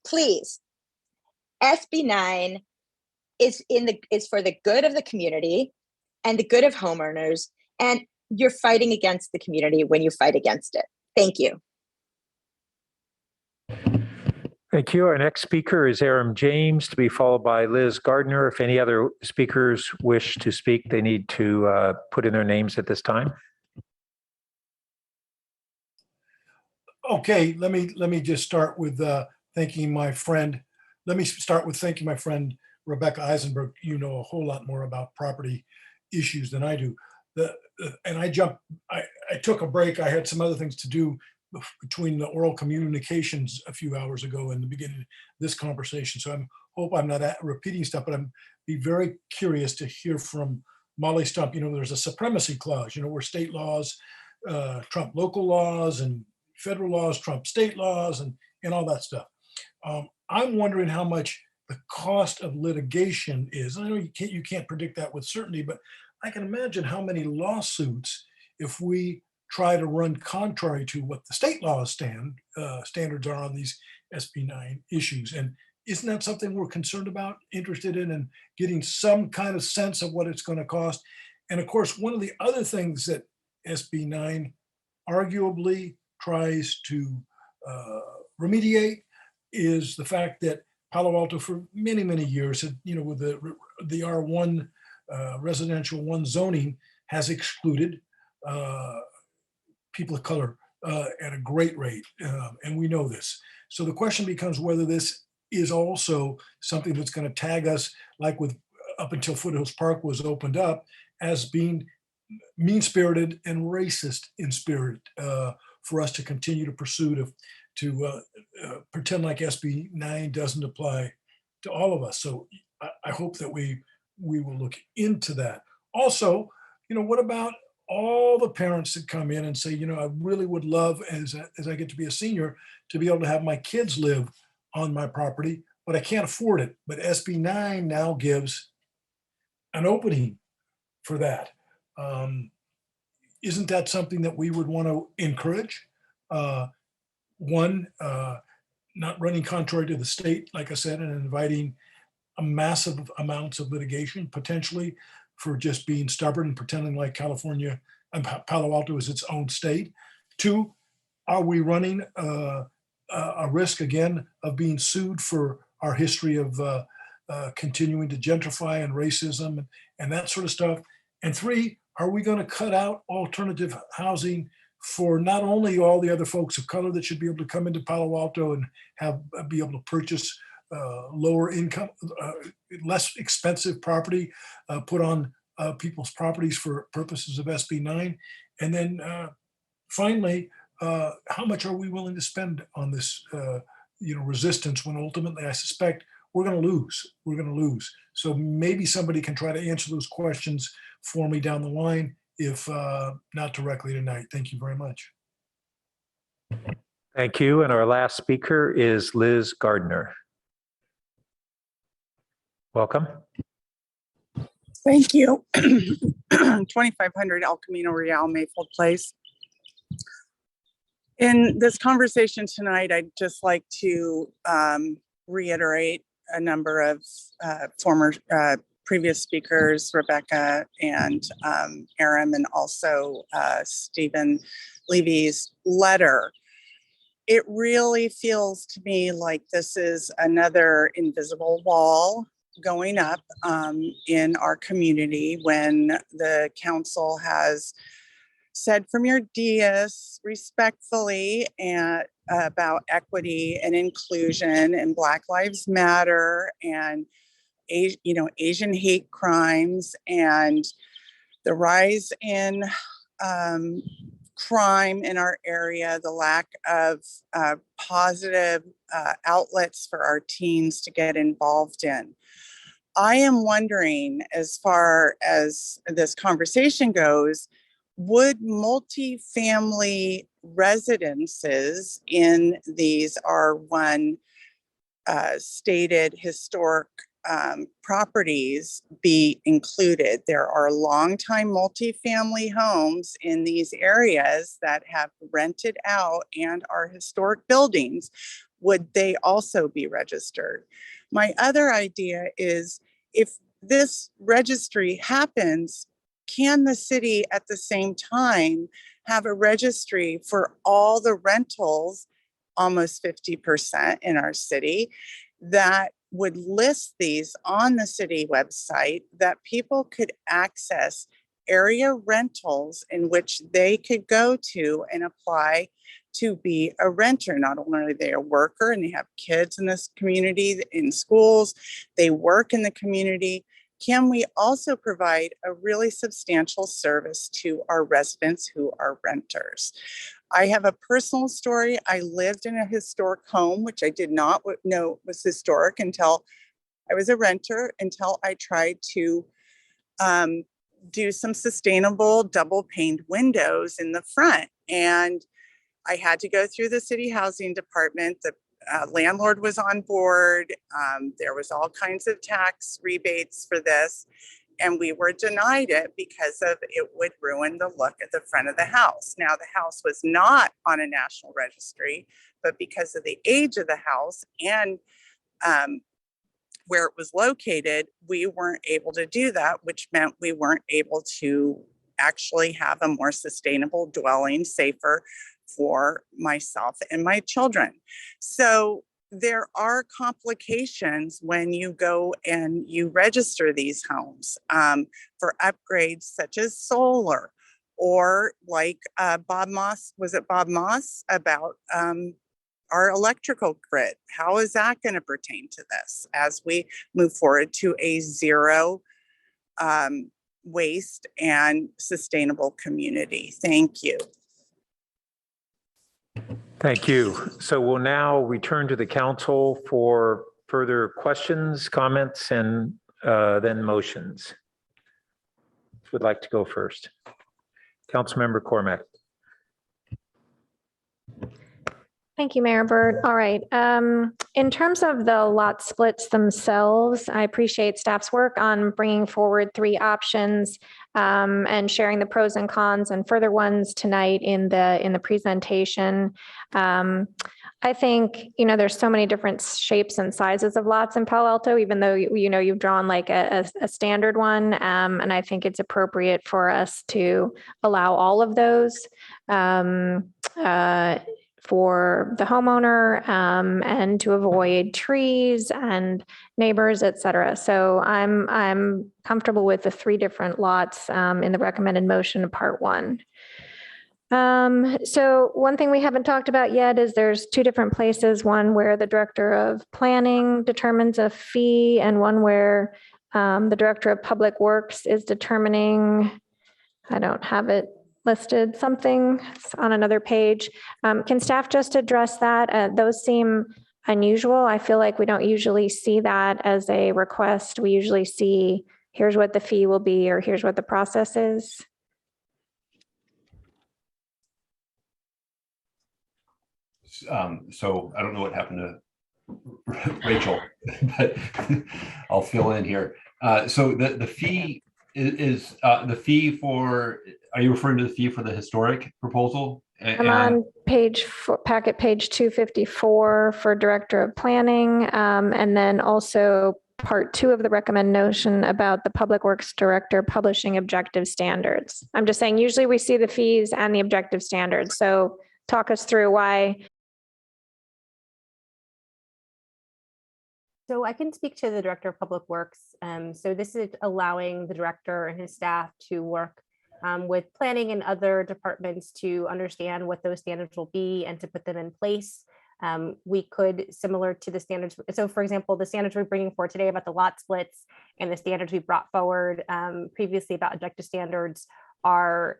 Please, SB 9 is for the good of the community and the good of homeowners, and you're fighting against the community when you fight against it. Thank you. Thank you. Our next speaker is Aram James, to be followed by Liz Gardner. If any other speakers wish to speak, they need to put in their names at this time. Okay, let me just start with thanking my friend. Let me start with thanking my friend Rebecca Eisenberg. You know a whole lot more about property issues than I do. I took a break. I had some other things to do between the oral communications a few hours ago and the beginning of this conversation. So I hope I'm not repeating stuff, but I'm be very curious to hear from Molly Stump. There's a supremacy clause, where state laws trump local laws and federal laws trump state laws and all that stuff. I'm wondering how much the cost of litigation is. I know you can't predict that with certainty, but I can imagine how many lawsuits, if we try to run contrary to what the state laws standards are on these SB 9 issues. And isn't that something we're concerned about, interested in, and getting some kind of sense of what it's going to cost? And of course, one of the other things that SB 9 arguably tries to remediate is the fact that Palo Alto for many, many years, with the R1 residential 1 zoning, has excluded people of color at a great rate, and we know this. So the question becomes whether this is also something that's going to tag us, like with up until Foothills Park was opened up, as being mean-spirited and racist in spirit, for us to continue to pursue to pretend like SB 9 doesn't apply to all of us. So I hope that we will look into that. Also, what about all the parents that come in and say, I really would love, as I get to be a senior, to be able to have my kids live on my property, but I can't afford it. But SB 9 now gives an opening for that. Isn't that something that we would want to encourage? One, not running contrary to the state, like I said, and inviting a massive amounts of litigation, potentially, for just being stubborn and pretending like California and Palo Alto is its own state. Two, are we running a risk again of being sued for our history of continuing to gentrify and racism and that sort of stuff? And three, are we going to cut out alternative housing for not only all the other folks of color that should be able to come into Palo Alto and be able to purchase lower income, less expensive property put on people's properties for purposes of SB 9? And then finally, how much are we willing to spend on this resistance, when ultimately I suspect we're going to lose. We're going to lose. So maybe somebody can try to answer those questions for me down the line, if not directly tonight. Thank you very much. Thank you. And our last speaker is Liz Gardner. Welcome. Thank you. 2500 El Camino Real, Mayfield Place. In this conversation tonight, I'd just like to reiterate a number of former previous speakers, Rebecca and Aram, and also Stephen Levy's letter. It really feels to me like this is another invisible wall going up in our community when the council has said from your dais respectfully and about equity and inclusion and Black Lives Matter and Asian hate crimes and the rise in crime in our area, the lack of positive outlets for our teens to get involved in. I am wondering, as far as this conversation goes, would multifamily residences in these R1 stated historic properties be included? There are longtime multifamily homes in these areas that have rented out and are historic buildings. Would they also be registered? My other idea is, if this registry happens, can the city at the same time have a registry for all the rentals, almost 50% in our city, that would list these on the city website, that people could access area rentals in which they could go to and apply to be a renter? Not only are they a worker and they have kids in this community, in schools, they work in the community. Can we also provide a really substantial service to our residents who are renters? I have a personal story. I lived in a historic home, which I did not know was historic until I was a renter, until I tried to do some sustainable double paned windows in the front. And I had to go through the city housing department. The landlord was on board. There was all kinds of tax rebates for this. And we were denied it because of it would ruin the look at the front of the house. Now, the house was not on a national registry, but because of the age of the house and where it was located, we weren't able to do that, which meant we weren't able to actually have a more sustainable dwelling, safer for myself and my children. So there are complications when you go and you register these homes for upgrades such as solar, or like Bob Moss, was it Bob Moss, about our electrical grid? How is that going to pertain to this as we move forward to a zero waste and sustainable community? Thank you. Thank you. So we'll now return to the council for further questions, comments, and then motions. Who would like to go first? Councilmember Cormack. Thank you, Mayor Byrd. All right. In terms of the lot splits themselves, I appreciate staff's work on bringing forward 3 options and sharing the pros and cons and further ones tonight in the presentation. I think, there's so many different shapes and sizes of lots in Palo Alto, even though, you've drawn like a standard one. And I think it's appropriate for us to allow all of those for the homeowner and to avoid trees and neighbors, et cetera. So I'm comfortable with the 3 different lots in the recommended motion of part 1. So one thing we haven't talked about yet is there's 2 different places, one where the director of planning determines a fee and one where the director of public works is determining, I don't have it listed, something on another page. Can staff just address that? Those seem unusual. I feel like we don't usually see that as a request. We usually see, here's what the fee will be, or here's what the process is. So I don't know what happened to Rachel, but I'll fill in here. So the fee is the fee for, are you referring to the fee for the historic proposal? I'm on packet page 254 for director of planning, and then also part 2 of the recommendation about the public works director publishing objective standards. I'm just saying, usually we see the fees and the objective standards. So talk us through why. So I can speak to the director of public works. So this is allowing the director and his staff to work with planning and other departments to understand what those standards will be and to put them in place. We could, similar to the standards, so for example, the standards we're bringing forward today about the lot splits and the standards we brought forward previously about objective standards are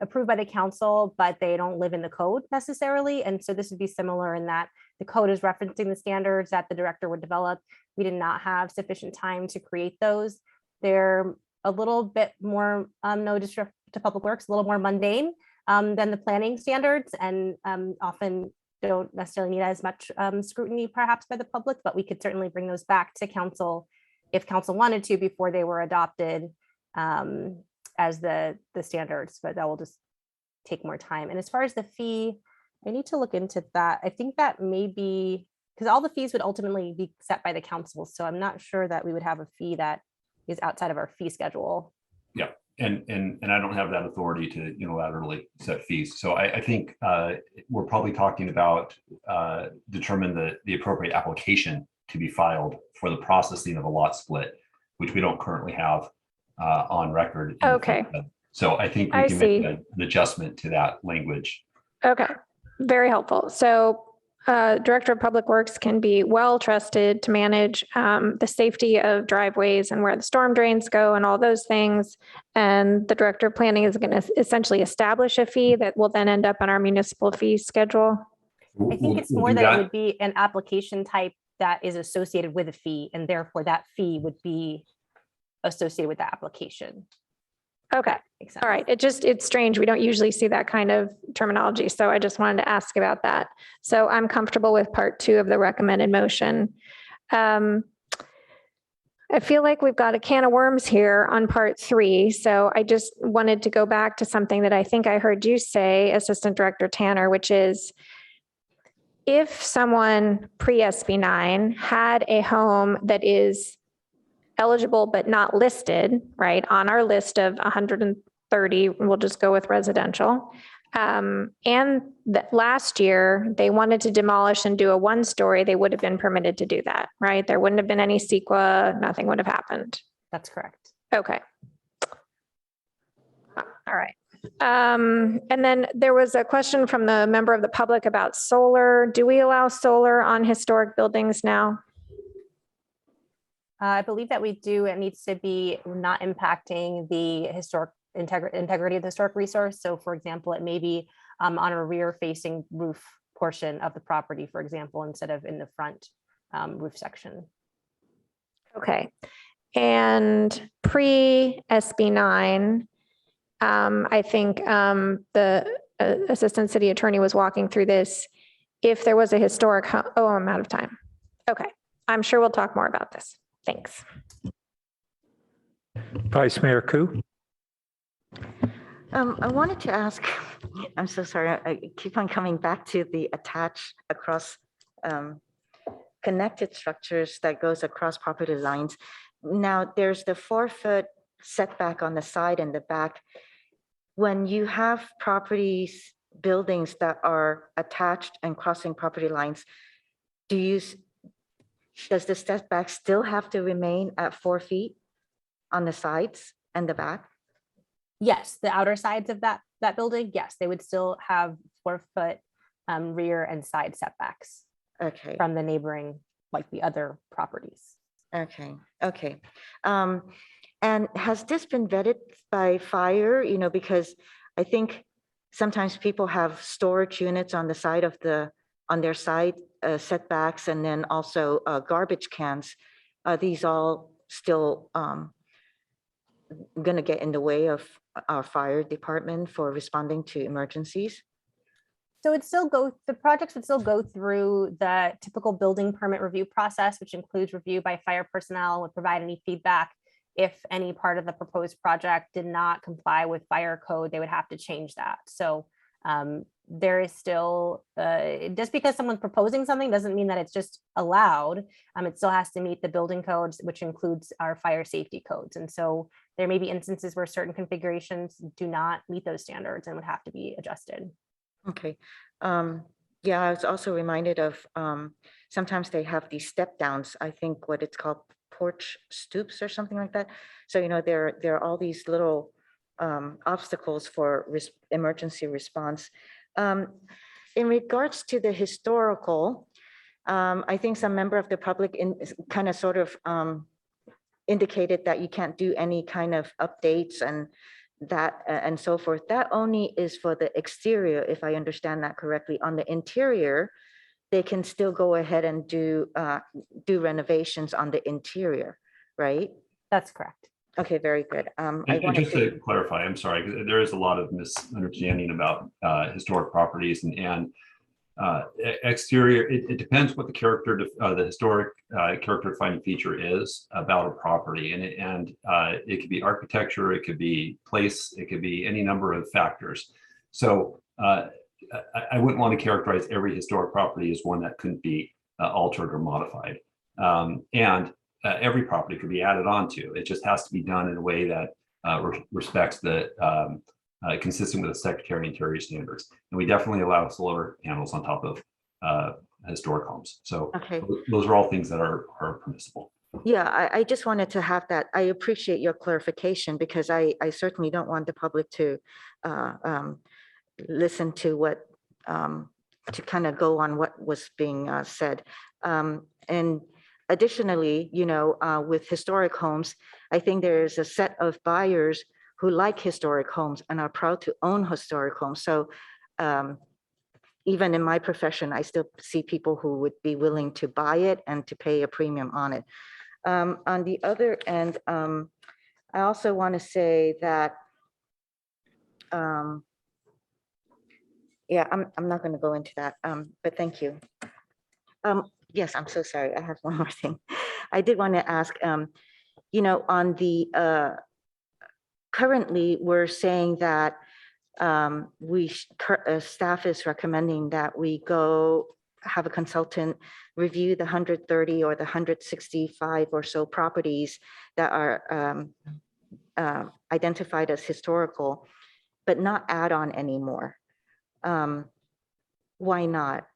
approved by the council, but they don't live in the code necessarily. And so this would be similar in that the code is referencing the standards that the director would develop. We did not have sufficient time to create those. They're a little bit more, no disrespect to Public Works, a little more mundane than the planning standards, and often don't necessarily need as much scrutiny perhaps by the public, but we could certainly bring those back to council if council wanted to before they were adopted as the standards, but that will just take more time. And as far as the fee, I need to look into that. I think that may be, because all the fees would ultimately be set by the council. So I'm not sure that we would have a fee that is outside of our fee schedule. Yeah, and I don't have that authority to unilaterally set fees. So I think we're probably talking about determine the appropriate application to be filed for the processing of a lot split, which we don't currently have on record. Okay. So I think we I can see. make an adjustment to that language. Okay, very helpful. So Director of Public Works can be well trusted to manage the safety of driveways and where the storm drains go and all those things. And the Director of Planning is going to essentially establish a fee that will then end up on our municipal fee schedule. I think it's more that it would be an application type that is associated with a fee, and therefore that fee would be associated with that application. Okay. All right. It's strange. We don't usually see that kind of terminology. So I just wanted to ask about that. So I'm comfortable with part 2 of the recommended motion. I feel like we've got a can of worms here on part 3. So I just wanted to go back to something that I think I heard you say, Assistant Director Tanner, which is if someone pre-SB9 had a home that is eligible but not listed, right, on our list of 130, we'll just go with residential. And that last year they wanted to demolish and do a 1-story, they would have been permitted to do that, right? There wouldn't have been any CEQA, nothing would have happened. That's correct. Okay. All right. And then there was a question from the member of the public about solar. Do we allow solar on historic buildings now? I believe that we do. It needs to be not impacting the historic integrity of the historic resource. So for example, it may be on a rear facing roof portion of the property, for example, instead of in the front roof section. Okay. And pre-SB9, I think the Assistant City Attorney was walking through this. If there was a historic, oh, I'm out of time. Okay. I'm sure we'll talk more about this. Thanks. Vice Mayor Koo. I wanted to ask, I'm so sorry, I keep on coming back to the attached across connected structures that goes across property lines. Now there's the 4-foot setback on the side and the back. When you have properties, buildings that are attached and crossing property lines, does the setback still have to remain at 4 feet on the sides and the back? Yes, the outer sides of that building, yes, they would still have 4-foot rear and side setbacks. Okay. From the neighboring, like the other properties. Okay. Okay. And has this been vetted by fire? You know, because I think sometimes people have storage units on the side of on their side setbacks, and then also garbage cans. Are these all still going to get in the way of our fire department for responding to emergencies? So the projects would still go through the typical building permit review process, which includes review by fire personnel, would provide any feedback. If any part of the proposed project did not comply with fire code, they would have to change that. So there is still, just because someone's proposing something doesn't mean that it's just allowed. It still has to meet the building codes, which includes our fire safety codes. And so there may be instances where certain configurations do not meet those standards and would have to be adjusted. Okay. Yeah, I was also reminded of sometimes they have these step downs, I think what it's called porch stoops or something like that. So, you know, there are all these little obstacles for emergency response. In regards to the historical, I think some member of the public kind of sort of indicated that you can't do any kind of updates and that and so forth. That only is for the exterior, if I understand that correctly. On the interior, they can still go ahead and do renovations on the interior, right? That's correct. Okay, very good. I And wanted just to clarify, I'm sorry, 'cause there is a lot of misunderstanding about historic properties and exterior. It depends what the character, the historic character defining feature is about a property, and it could be architecture, it could be place, it could be any number of factors. So I wouldn't want to characterize every historic property as one that couldn't be altered or modified, and every property could be added onto. It just has to be done in a way that respects the consistent with the Secretary of Interior standards. And we definitely allow solar panels on top of historic homes. So Okay. those are all things that are permissible. Yeah, I just wanted to have that. I appreciate your clarification because I certainly don't want the public to listen to what, to kind of go on what was being said. And additionally, you know, with historic homes, I think there is a set of buyers who like historic homes and are proud to own historic homes. So even in my profession, I still see people who would be willing to buy it and to pay a premium on it. On the other end, I also want to say that, yeah, I'm not going to go into that, but thank you. Yes, I'm so sorry. I have one more thing. I did want to ask, you know, on the, currently we're saying that staff is recommending that we go have a consultant review the 130 or the 165 or so properties that are identified as historical, but not add on anymore. Why not?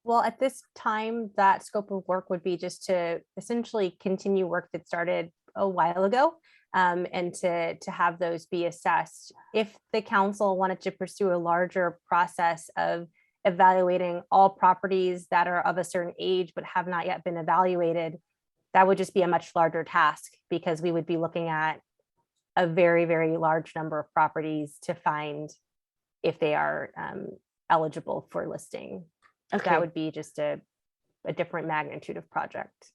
Well, at this time, that scope of work would be just to essentially continue work that started a while ago, and to have those be assessed. If the council wanted to pursue a larger process of evaluating all properties that are of a certain age but have not yet been evaluated, that would just be a much larger task because we would be looking at a very, very large number of properties to find if they are eligible for listing. Okay. That would be just a different magnitude of project.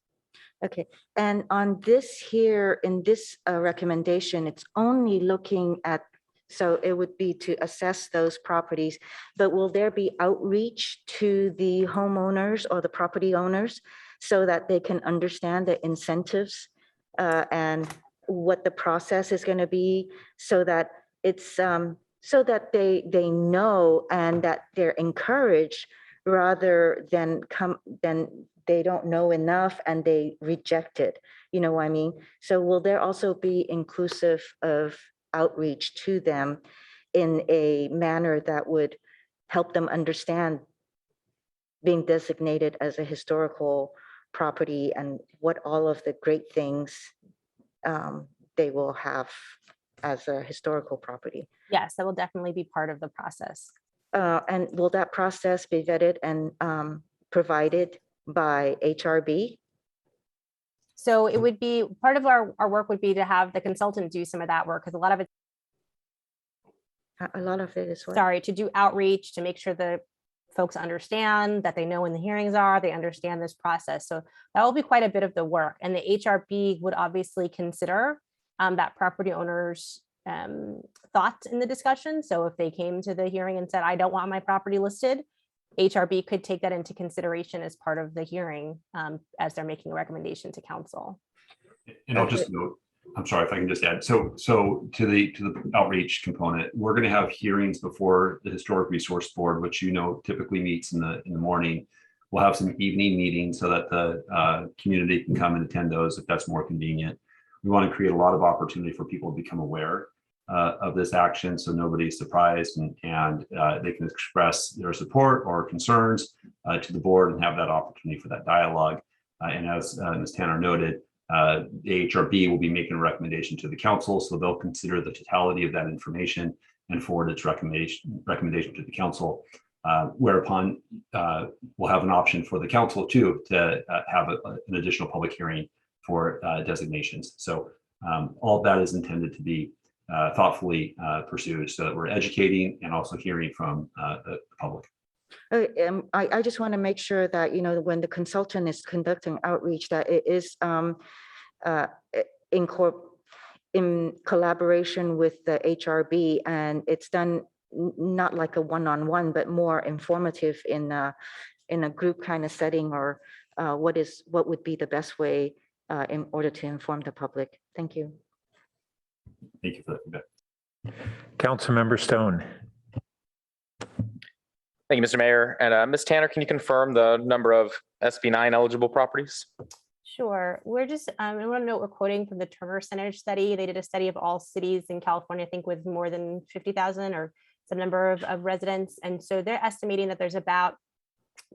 Okay, and on this here, in this recommendation, it's only looking at, so it would be to assess those properties, but will there be outreach to the homeowners or the property owners so that they can understand the incentives and what the process is going to be, so that it's, so that they know and that they're encouraged rather than they don't know enough and they reject it, you know what I mean? So will there also be inclusive of outreach to them in a manner that would help them understand being designated as a historical property and what all of the great things they will have as a historical property? Yes, that will definitely be part of the process. And will that process be vetted and provided by HRB? So it would be, part of our work would be to have the consultant do some of that work, because a lot of it, is what? Sorry, to do outreach, to make sure that folks understand, that they know when the hearings are, they understand this process. So that will be quite a bit of the work. And the HRB would obviously consider that property owner's thoughts in the discussion. So if they came to the hearing and said, I don't want my property listed, HRB could take that into consideration as part of the hearing as they're making a recommendation to council. And I'll just note, I'm sorry if I can just add, so to the outreach component, we're going to have hearings before the Historic Resource Board, which you know typically meets in the morning. We'll have some evening meetings so that the community can come and attend those if that's more convenient. We want to create a lot of opportunity for people to become aware of this action, so nobody's surprised and they can express their support or concerns to the board and have that opportunity for that dialogue. And as Ms. Tanner noted, The HRB will be making a recommendation to the council, so they'll consider the totality of that information and forward its recommendation to the council, whereupon we'll have an option for the council too to have an additional public hearing for designations. So all of that is intended to be thoughtfully pursued so that we're educating and also hearing from the public. I just want to make sure that, you know, when the consultant is conducting outreach, that it is in collaboration with the HRB, and it's done not like a one-on-one, but more informative in a group kind of setting, or what would be the best way in order to inform the public. Thank you. Thank you for that feedback. Councilmember Stone. Thank you, Mr. Mayor. And Ms. Tanner, can you confirm the number of SB9 eligible properties? Sure. We're just, I want to note we're quoting from the Turner Center study. They did a study of all cities in California, I think with more than 50,000 or some number of residents. And so they're estimating that there's about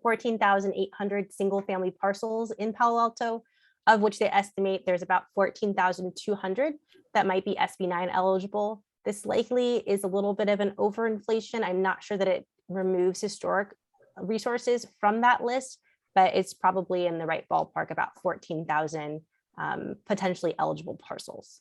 14,800 single family parcels in Palo Alto, of which they estimate there's about 14,200 that might be SB9 eligible. This likely is a little bit of an overinflation. I'm not sure that it removes historic resources from that list, but it's probably in the right ballpark, about 14,000 potentially eligible parcels.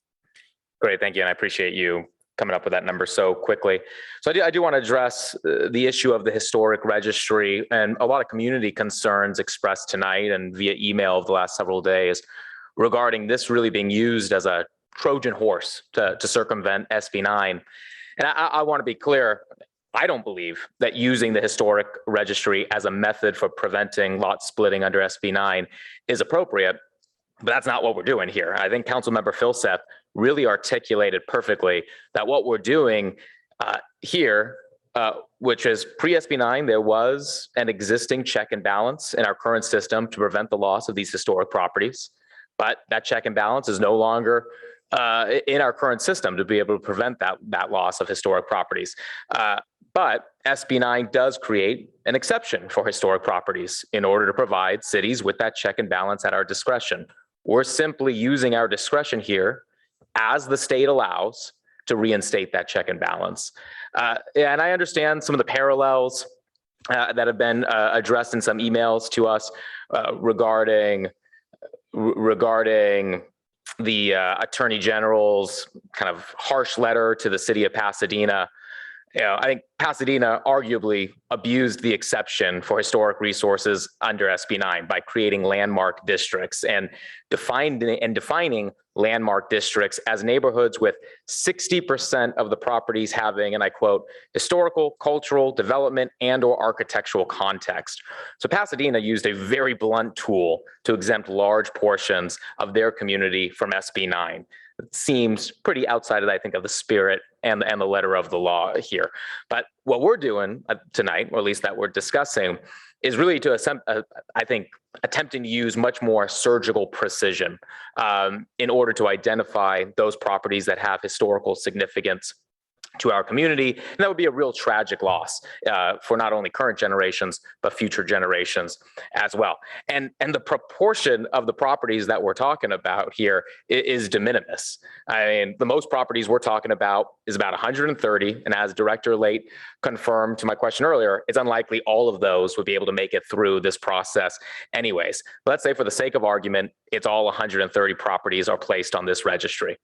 Great, thank you. And I appreciate you coming up with that number so quickly. So I do want to address the issue of the historic registry and a lot of community concerns expressed tonight and via email of the last several days regarding this really being used as a Trojan horse to circumvent SB9. And I want to be clear, I don't believe that using the historic registry as a method for preventing lot splitting under SB9 is appropriate, but that's not what we're doing here. I think Councilmember Filseth really articulated perfectly that what we're doing here, which is pre-SB9, there was an existing check and balance in our current system to prevent the loss of these historic properties, but that check and balance is no longer in our current system to be able to prevent that loss of historic properties. But SB9 does create an exception for historic properties in order to provide cities with that check and balance at our discretion. We're simply using our discretion here as the state allows to reinstate that check and balance. And I understand some of the parallels that have been addressed in some emails to us regarding the Attorney General's kind of harsh letter to the city of Pasadena. You know, I think Pasadena arguably abused the exception for historic resources under SB9 by creating landmark districts and defining landmark districts as neighborhoods with 60% of the properties having, and I quote, historical, cultural, development, and/or architectural context. So Pasadena used a very blunt tool to exempt large portions of their community from SB9. It seems pretty outside of, I think, of the spirit and the letter of the law here. But what we're doing tonight, or at least that we're discussing, is really to, I think, attempting to use much more surgical precision in order to identify those properties that have historical significance to our community. And that would be a real tragic loss for not only current generations, but future generations as well. And the proportion of the properties that we're talking about here is de minimis. I mean, the most properties we're talking about is about 130. And as Director Late confirmed to my question earlier, it's unlikely all of those would be able to make it through this process anyways. But let's say for the sake of argument, it's all 130 properties are placed on this registry.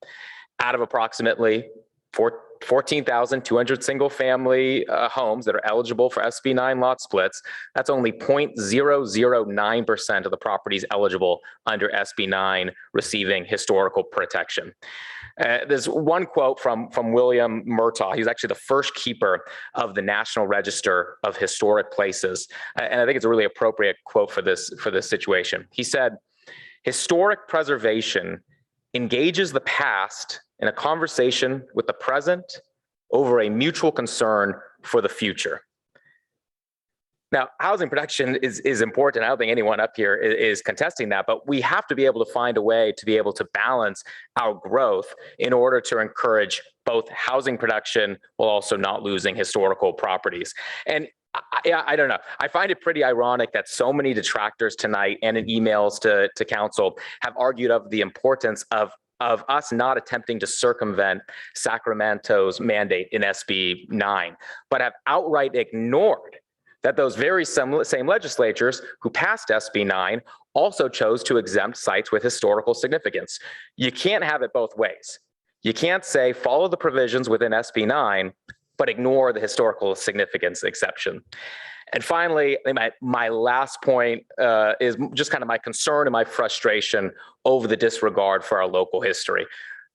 Out of approximately 14,200 single family homes that are eligible for SB9 lot splits, that's only 0.009% of the properties eligible under SB9 receiving historical protection. There's one quote from William Murtaugh. He's actually the first keeper of the National Register of Historic Places. And I think it's a really appropriate quote for this situation. He said, "Historic preservation engages the past in a conversation with the present over a mutual concern for the future." Now, housing production is important. I don't think anyone up here is contesting that, but we have to be able to find a way to be able to balance our growth in order to encourage both housing production while also not losing historical properties. And I don't know. I find it pretty ironic that so many detractors tonight and in emails to council have argued of the importance of us not attempting to circumvent Sacramento's mandate in SB 9, but have outright ignored that those very same legislatures who passed SB 9 also chose to exempt sites with historical significance. You can't have it both ways. You can't say follow the provisions within SB 9, but ignore the historical significance exception. And finally, my last point is just kind of my concern and my frustration over the disregard for our local history.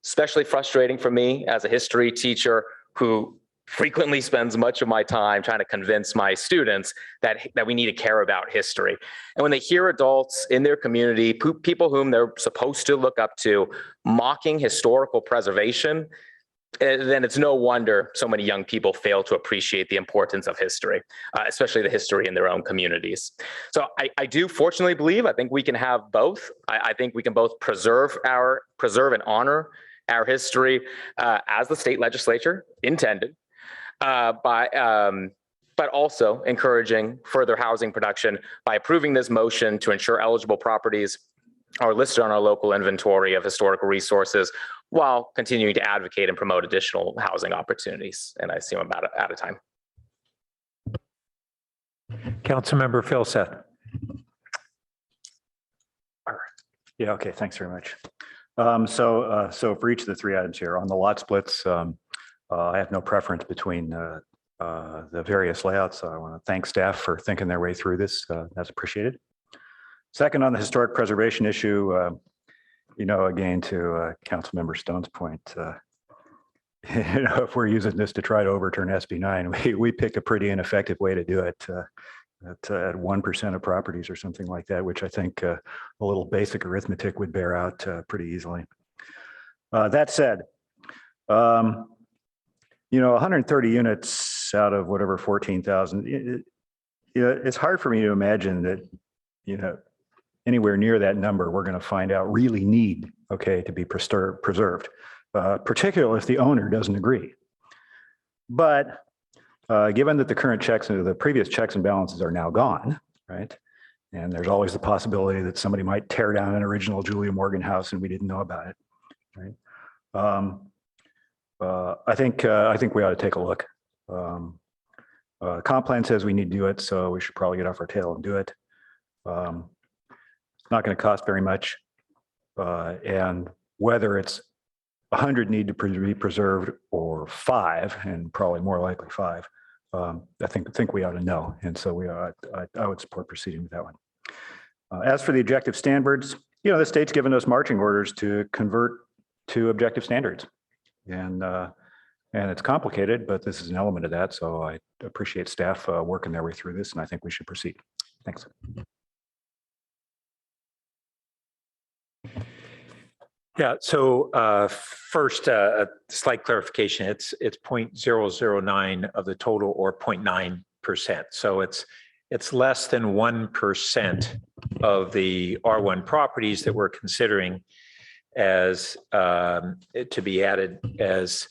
Especially frustrating for me as a history teacher who frequently spends much of my time trying to convince my students that we need to care about history. And when they hear adults in their community, people whom they're supposed to look up to, mocking historical preservation, then it's no wonder so many young people fail to appreciate the importance of history, especially the history in their own communities. So I do fortunately believe, I think we can have both. I think we can both preserve and honor our history as the state legislature intended, but also encouraging further housing production by approving this motion to ensure eligible properties are listed on our local inventory of historical resources while continuing to advocate and promote additional housing opportunities. And I see I'm about out of time. Councilmember Phil Seth. Yeah, okay, thanks very much. So for each of the three items here, on the lot splits, I have no preference between the various layouts. I want to thank staff for thinking their way through this. That's appreciated. Second, on the historic preservation issue, again, to Councilmember Stone's point, if we're using this to try to overturn SB 9, we pick a pretty ineffective way to do it at 1% of properties or something like that, which I think a little basic arithmetic would bear out pretty easily. That said, 130 units out of whatever 14,000, it's hard for me to imagine that, anywhere near that number, we're going to find out really need, to be preserved, particularly if the owner doesn't agree. But given that the previous checks and balances are now gone, right? And there's always the possibility that somebody might tear down an original Julia Morgan house and we didn't know about it, right? I think we ought to take a look. Comp plan says we need to do it, so we should probably get off our tail and do it. It's not going to cost very much, and whether it's 100 need to be preserved or 5, and probably more likely 5, I think we ought to know, and so I would support proceeding with that one. As for the objective standards, the state's given us marching orders to convert to objective standards. And it's complicated, but this is an element of that. So I appreciate staff working their way through this, and I think we should proceed. Thanks. Yeah. So first, a slight clarification. It's 0.009 of the total, or 0.9%. So it's less than 1% of the R1 properties that we're considering as to be added as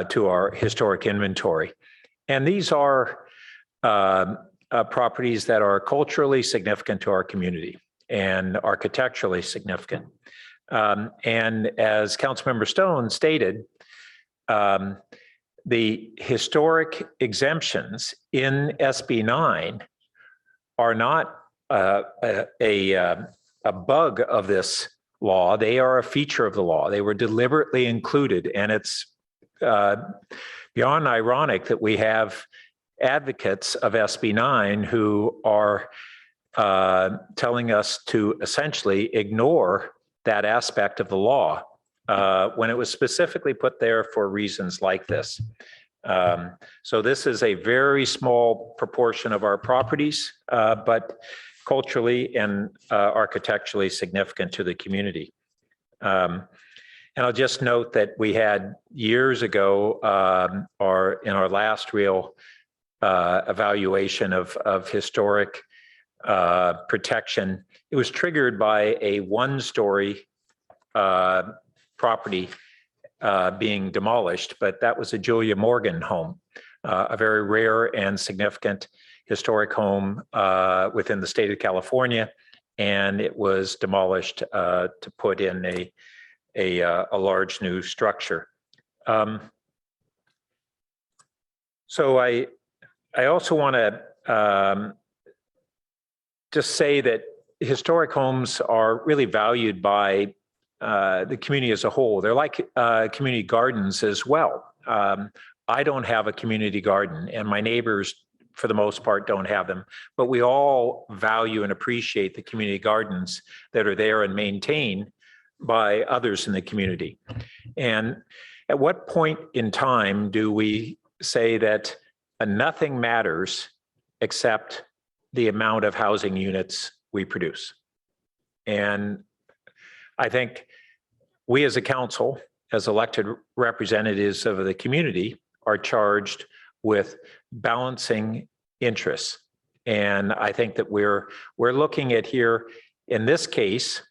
to our historic inventory. And these are properties that are culturally significant to our community and architecturally significant. And as Councilmember Stone stated, the historic exemptions in SB 9 are not a bug of this law. They are a feature of the law. They were deliberately included, and it's beyond ironic that we have advocates of SB 9 who are telling us to essentially ignore that aspect of the law when it was specifically put there for reasons like this. So this is a very small proportion of our properties, but culturally and architecturally significant to the community. And I'll just note that we had years ago, in our last real evaluation of historic protection, it was triggered by a one-story property being demolished, but that was a Julia Morgan home, a very rare and significant historic home within the state of California, and it was demolished to put in a large new structure. So I also want to just say that historic homes are really valued by the community as a whole. They're like community gardens as well. I don't have a community garden, and my neighbors, for the most part, don't have them. But we all value and appreciate the community gardens that are there and maintained by others in the community. And at what point in time do we say that nothing matters except the amount of housing units we produce? And I think we as a council, as elected representatives of the community, are charged with balancing interests. And I think that we're looking at here, in this case,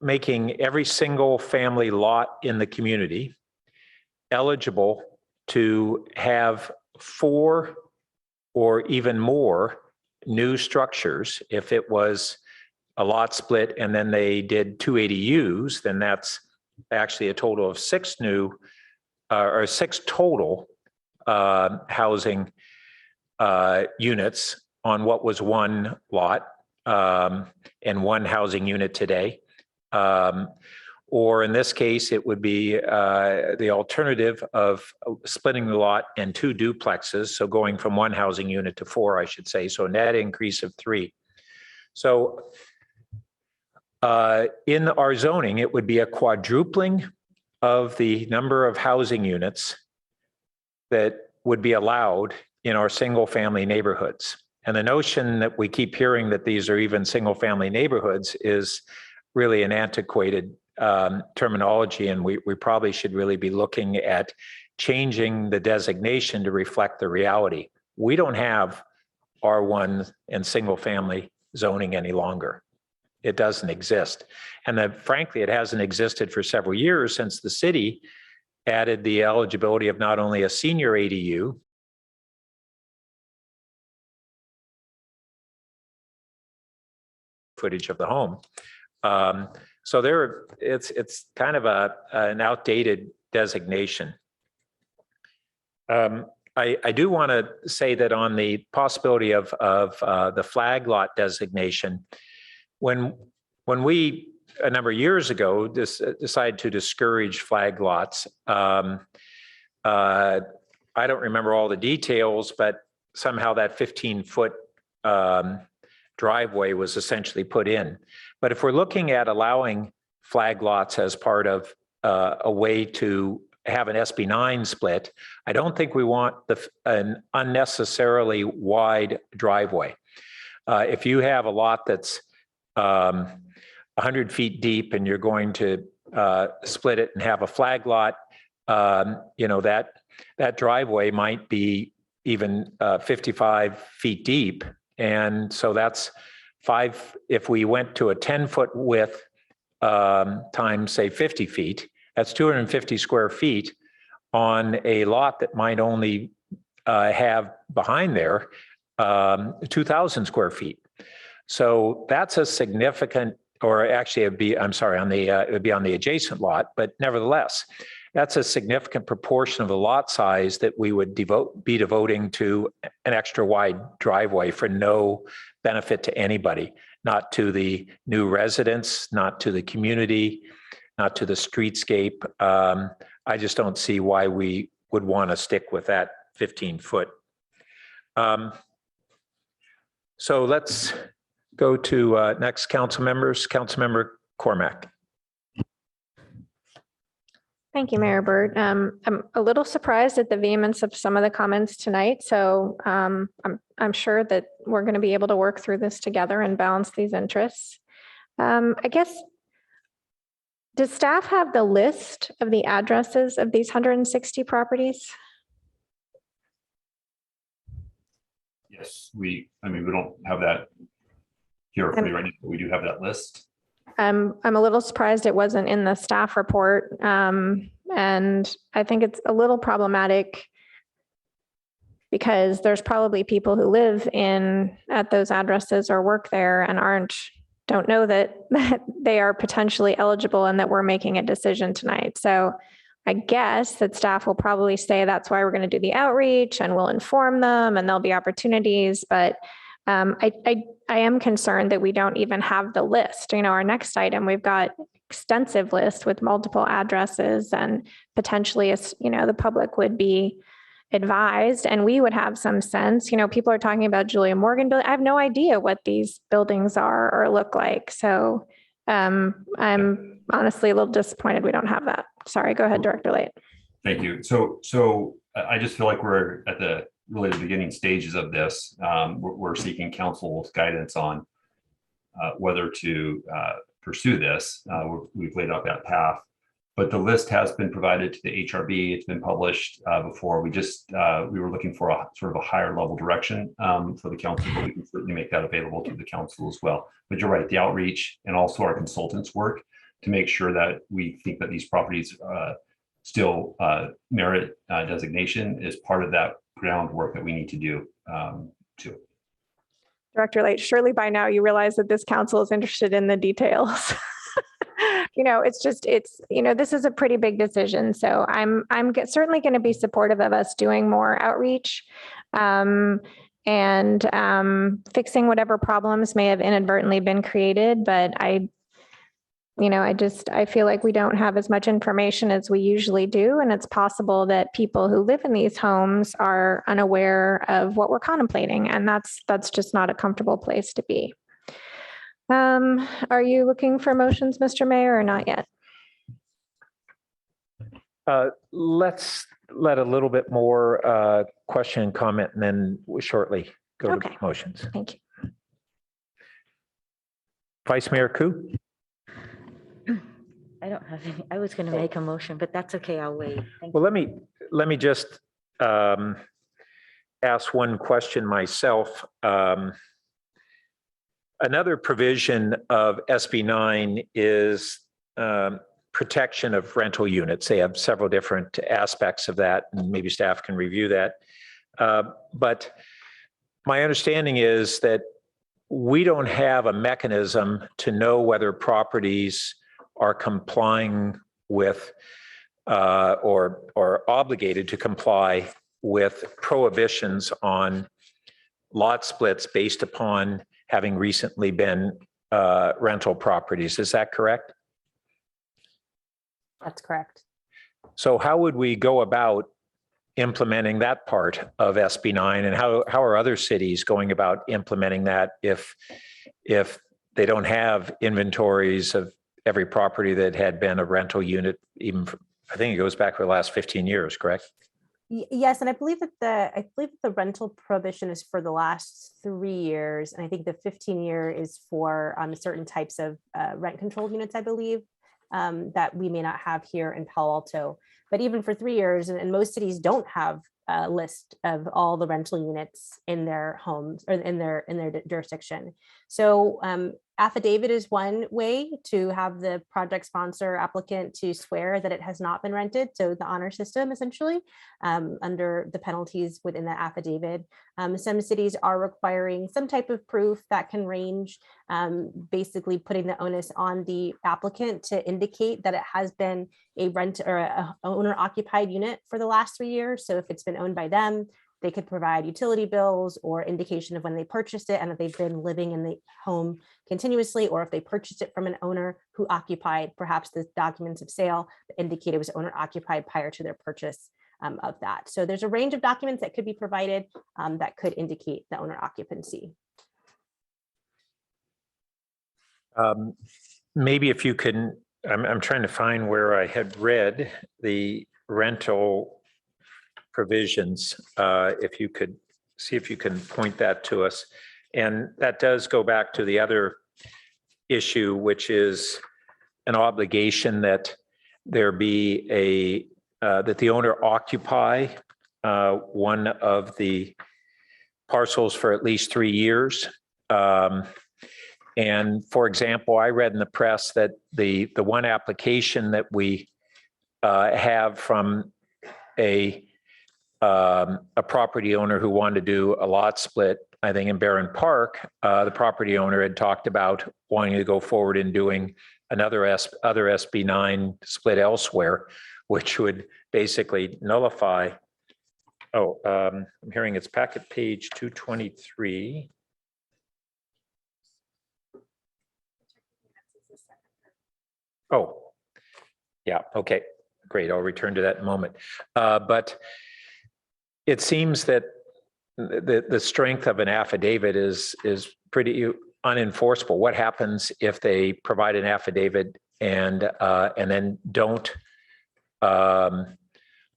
making every single family lot in the community eligible to have 4 or even more new structures. If it was a lot split and then they did 2 ADUs, then that's actually a total of 6 new or 6 total housing units on what was 1 lot and 1 housing unit today. Or in this case, it would be the alternative of splitting the lot in 2 duplexes. So going from 1 housing unit to 4, I should say. So a net increase of 3. So in our zoning, it would be a quadrupling of the number of housing units that would be allowed in our single family neighborhoods. And the notion that we keep hearing that these are even single family neighborhoods is really an antiquated terminology, and we probably should really be looking at changing the designation to reflect the reality. We don't have R1 and single family zoning any longer. It doesn't exist. And then frankly, it hasn't existed for several years since the city added the eligibility of not only a senior ADU, footage of the home. So it's kind of an outdated designation. I do want to say that on the possibility of the flag lot designation, when we a number of years ago decided to discourage flag lots, I don't remember all the details, but somehow that 15-foot driveway was essentially put in. But if we're looking at allowing flag lots as part of a way to have an SB 9 split, I don't think we want an unnecessarily wide driveway. If you have a lot that's 100 feet deep and you're going to split it and have a flag lot, that driveway might be even 55 feet deep. And so that's 5, if we went to a 10-foot width times say 50 feet, that's 250 square feet on a lot that might only have behind there 2,000 square feet. So that's a significant, or actually it'd be, I'm sorry, it would be on the adjacent lot, but nevertheless, that's a significant proportion of the lot size that we would be devoting to an extra wide driveway for no benefit to anybody, not to the new residents, not to the community, not to the streetscape. I just don't see why we would want to stick with that 15-foot. So let's go to next council members. Councilmember Cormack. Thank you, Mayor Byrd. I'm a little surprised at the vehemence of some of the comments tonight. So I'm sure that we're going to be able to work through this together and balance these interests. I guess, does staff have the list of the addresses of these 160 properties? Yes, we don't have that here for you right now, but we do have that list. I'm a little surprised it wasn't in the staff report. And I think it's a little problematic because there's probably people who live at those addresses or work there and don't know that they are potentially eligible and that we're making a decision tonight. So I guess that staff will probably say that's why we're going to do the outreach and we'll inform them and there'll be opportunities. But I am concerned that we don't even have the list. Our next item, we've got extensive list with multiple addresses and potentially, the public would be advised and we would have some sense. People are talking about Julia Morgan building. I have no idea what these buildings are or look like. So I'm honestly a little disappointed we don't have that. Sorry, go ahead, Director Late. Thank you. So I just feel like we're at the beginning stages of this. We're seeking council's guidance on whether to pursue this. We've laid out that path, but the list has been provided to the HRB. It's been published before. We were looking for a sort of a higher level direction for the council, but we can certainly make that available to the council as well. But you're right, the outreach and also our consultants work to make sure that we think that these properties still merit designation is part of that groundwork that we need to do too. Director Late, surely by now you realize that this council is interested in the details. This is a pretty big decision. So I'm certainly going to be supportive of us doing more outreach and fixing whatever problems may have inadvertently been created. But I feel like we don't have as much information as we usually do. And it's possible that people who live in these homes are unaware of what we're contemplating. And that's just not a comfortable place to be. Are you looking for motions, Mr. Mayor, or not yet? Let's let a little bit more question and comment and then we'll shortly go to motions. Thank you. Vice Mayor Koo? I don't have any. I was going to make a motion, but that's okay. I'll wait. Thank Well, let me just ask one question myself. Another provision of SB 9 is protection of rental units. They have several different aspects of that, and maybe staff can review that. But my understanding is that we don't have a mechanism to know whether properties are complying with or obligated to comply with prohibitions on lot splits based upon having recently been rental properties. Is that correct? That's correct. So how would we go about implementing that part of SB 9, and how are other cities going about implementing that if they don't have inventories of every property that had been a rental unit, even I think it goes back for the last 15 years, correct? Yes, and I believe that the rental prohibition is for the last 3 years, and I think the 15-year is for certain types of rent controlled units, I believe, that we may not have here in Palo Alto. But even for 3 years, and most cities don't have a list of all the rental units in their homes or in their jurisdiction. So affidavit is one way to have the project sponsor applicant to swear that it has not been rented. So the honor system, essentially, under the penalties within that affidavit. Some cities are requiring some type of proof that can range, basically putting the onus on the applicant to indicate that it has been a rent or a owner occupied unit for the last 3 years. So if it's been owned by them, they could provide utility bills or indication of when they purchased it and if they've been living in the home continuously, or if they purchased it from an owner who occupied, perhaps the documents of sale that indicate it was owner occupied prior to their purchase of that. So there's a range of documents that could be provided that could indicate the owner occupancy. Maybe if you can, I'm trying to find where I had read the rental provisions, if you could see if you can point that to us. And that does go back to the other issue, which is an obligation that there be that the owner occupy one of the parcels for at least 3 years. And for example, I read in the press that the one application that we have from a a property owner who wanted to do a lot split, I think in Barron Park, the property owner had talked about wanting to go forward and doing other SB9 split elsewhere, which would basically nullify. Oh, I'm hearing it's packet page 223. Oh, yeah, okay, great. I'll return to that in a moment. But it seems that the strength of an affidavit is pretty unenforceable. What happens if they provide an affidavit and then don't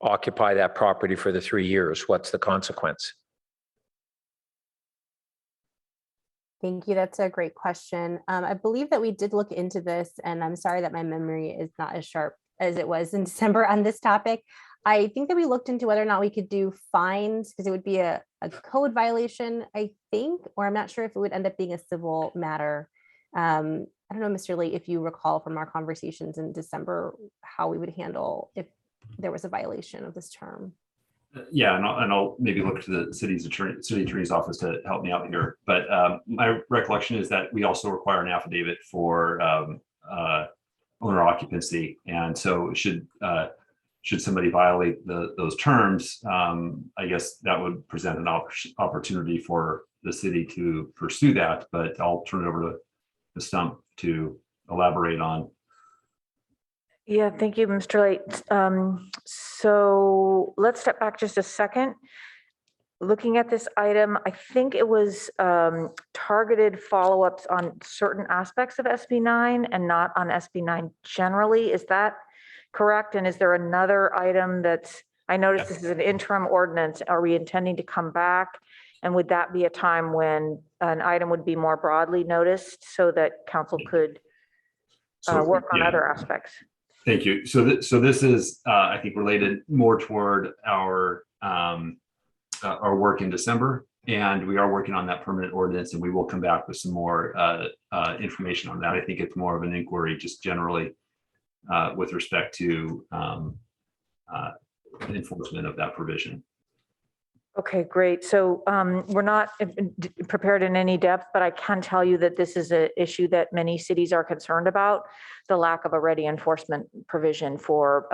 occupy that property for the 3 years? What's the consequence? Thank you. That's a great question. I believe that we did look into this, and I'm sorry that my memory is not as sharp as it was in December on this topic. I think that we looked into whether or not we could do fines, because it would be a code violation, I think, or I'm not sure if it would end up being a civil matter. I don't know, Mr. Late, if you recall from our conversations in December, how we would handle if there was a violation of this term. Yeah, and I'll maybe look to the city attorney's office to help me out here. But my recollection is that we also require an affidavit for owner occupancy, and so should somebody violate those terms, I guess that would present an opportunity for the city to pursue that. But I'll turn it over to Stump to elaborate on. Yeah, thank you, Mr. Late. So let's step back just a second. Looking at this item, I think it was targeted follow-ups on certain aspects of SB9 and not on SB9 generally. Is that correct? And is there another item that's, I noticed this is an interim ordinance. Are we intending to come back? And would that be a time when an item would be more broadly noticed so that council could work on other aspects? Thank you. So this is, I think, related more toward our work in December, and we are working on that permanent ordinance, and we will come back with some more information on that. I think it's more of an inquiry just generally with respect to enforcement of that provision. Okay, great. So we're not prepared in any depth, but I can tell you that this is an issue that many cities are concerned about, the lack of a ready enforcement provision for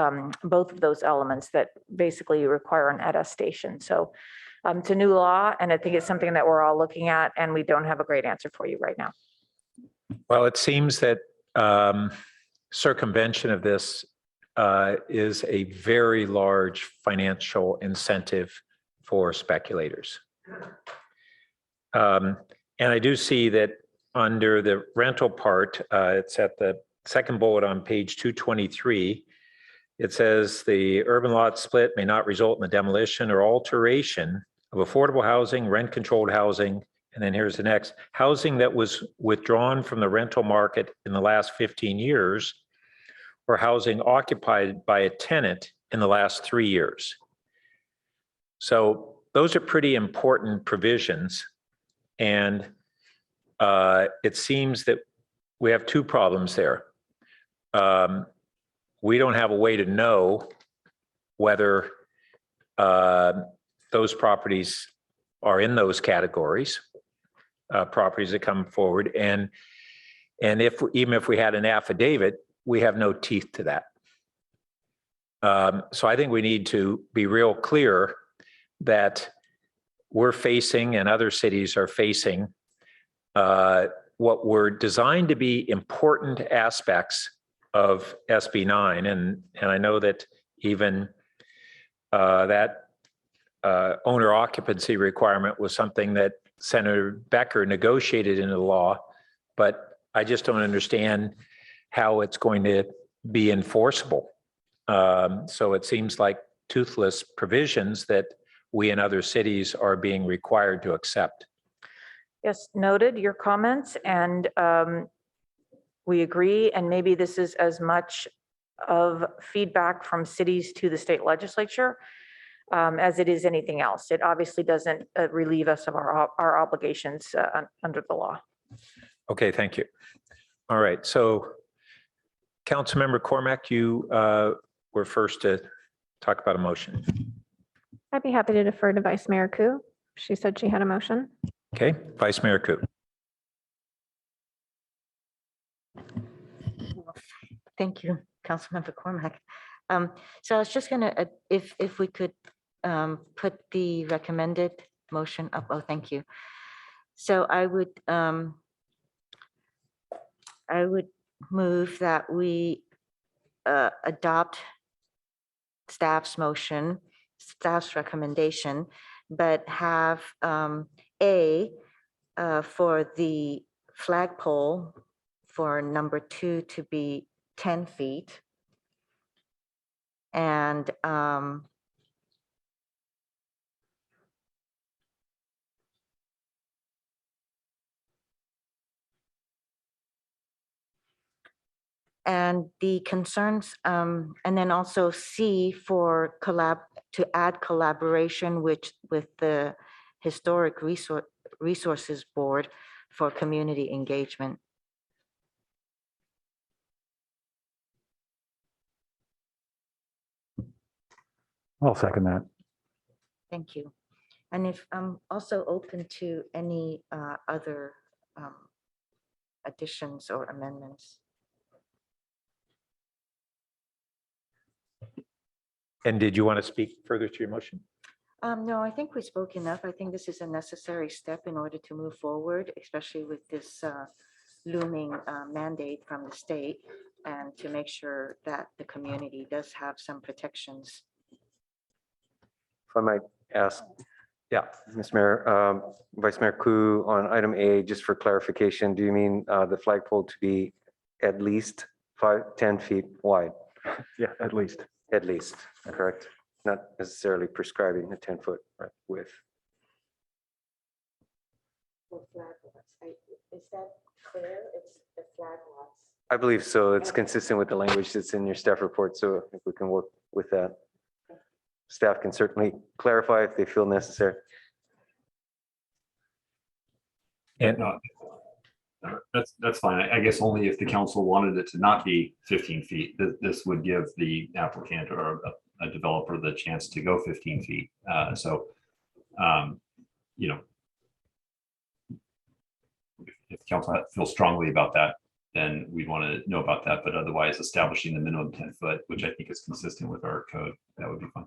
both of those elements that basically require an attestation. So it's a new law, and I think it's something that we're all looking at, and we don't have a great answer for you right now. Well, it seems that circumvention of this is a very large financial incentive for speculators. And I do see that under the rental part, it's at the second bullet on page 223. It says the urban lot split may not result in the demolition or alteration of affordable housing, rent controlled housing, and then here's the next, housing that was withdrawn from the rental market in the last 15 years, or housing occupied by a tenant in the last 3 years. So those are pretty important provisions. And it seems that we have two problems there. We don't have a way to know whether those properties are in those categories, properties that come forward. And even if we had an affidavit, we have no teeth to that. So I think we need to be real clear that we're facing and other cities are facing what were designed to be important aspects of SB9. And I know that even that owner occupancy requirement was something that Senator Becker negotiated into law, but I just don't understand how it's going to be enforceable. So it seems like toothless provisions that we in other cities are being required to accept. Yes, noted your comments, and we agree. And maybe this is as much of feedback from cities to the state legislature as it is anything else. It obviously doesn't relieve us of our obligations under the law. Okay, thank you. All right, so Councilmember Cormack, you were first to talk about a motion. I'd be happy to defer to Vice Mayor Ku. She said she had a motion. Okay, Vice Mayor Ku. Thank you, Councilmember Cormac. So I was just gonna, if we could put the recommended motion up. Oh, thank you. So I would move that we adopt staff's motion, staff's recommendation, but have A, for the flagpole for number 2 to be 10 feet. And the concerns, and then also C for to add collaboration with the Historic Resources Board for community engagement. I'll second that. Thank you. And if I'm also open to any other additions or amendments. And did you want to speak further to your motion? No, I think we spoke enough. I think this is a necessary step in order to move forward, especially with this looming mandate from the state, and to make sure that the community does have some protections. If I might ask, yeah, Mr. Mayor, Vice Mayor Ku, on item A, just for clarification, do you mean the flagpole to be at least 10 feet wide? Yeah, at least. At least, correct? Not necessarily prescribing a 10-foot width. Is that clear? It's the flag lots. I believe so. It's consistent with the language that's in your staff report, so I think we can work with that. Staff can certainly clarify if they feel necessary. And No, that's fine. I guess only if the council wanted it to not be 15 feet, this would give the applicant or a developer the chance to go 15 feet. You know, if the council feels strongly about that, then we'd want to know about that. But otherwise, establishing the minimum 10 foot, which I think is consistent with our code, that would be fine.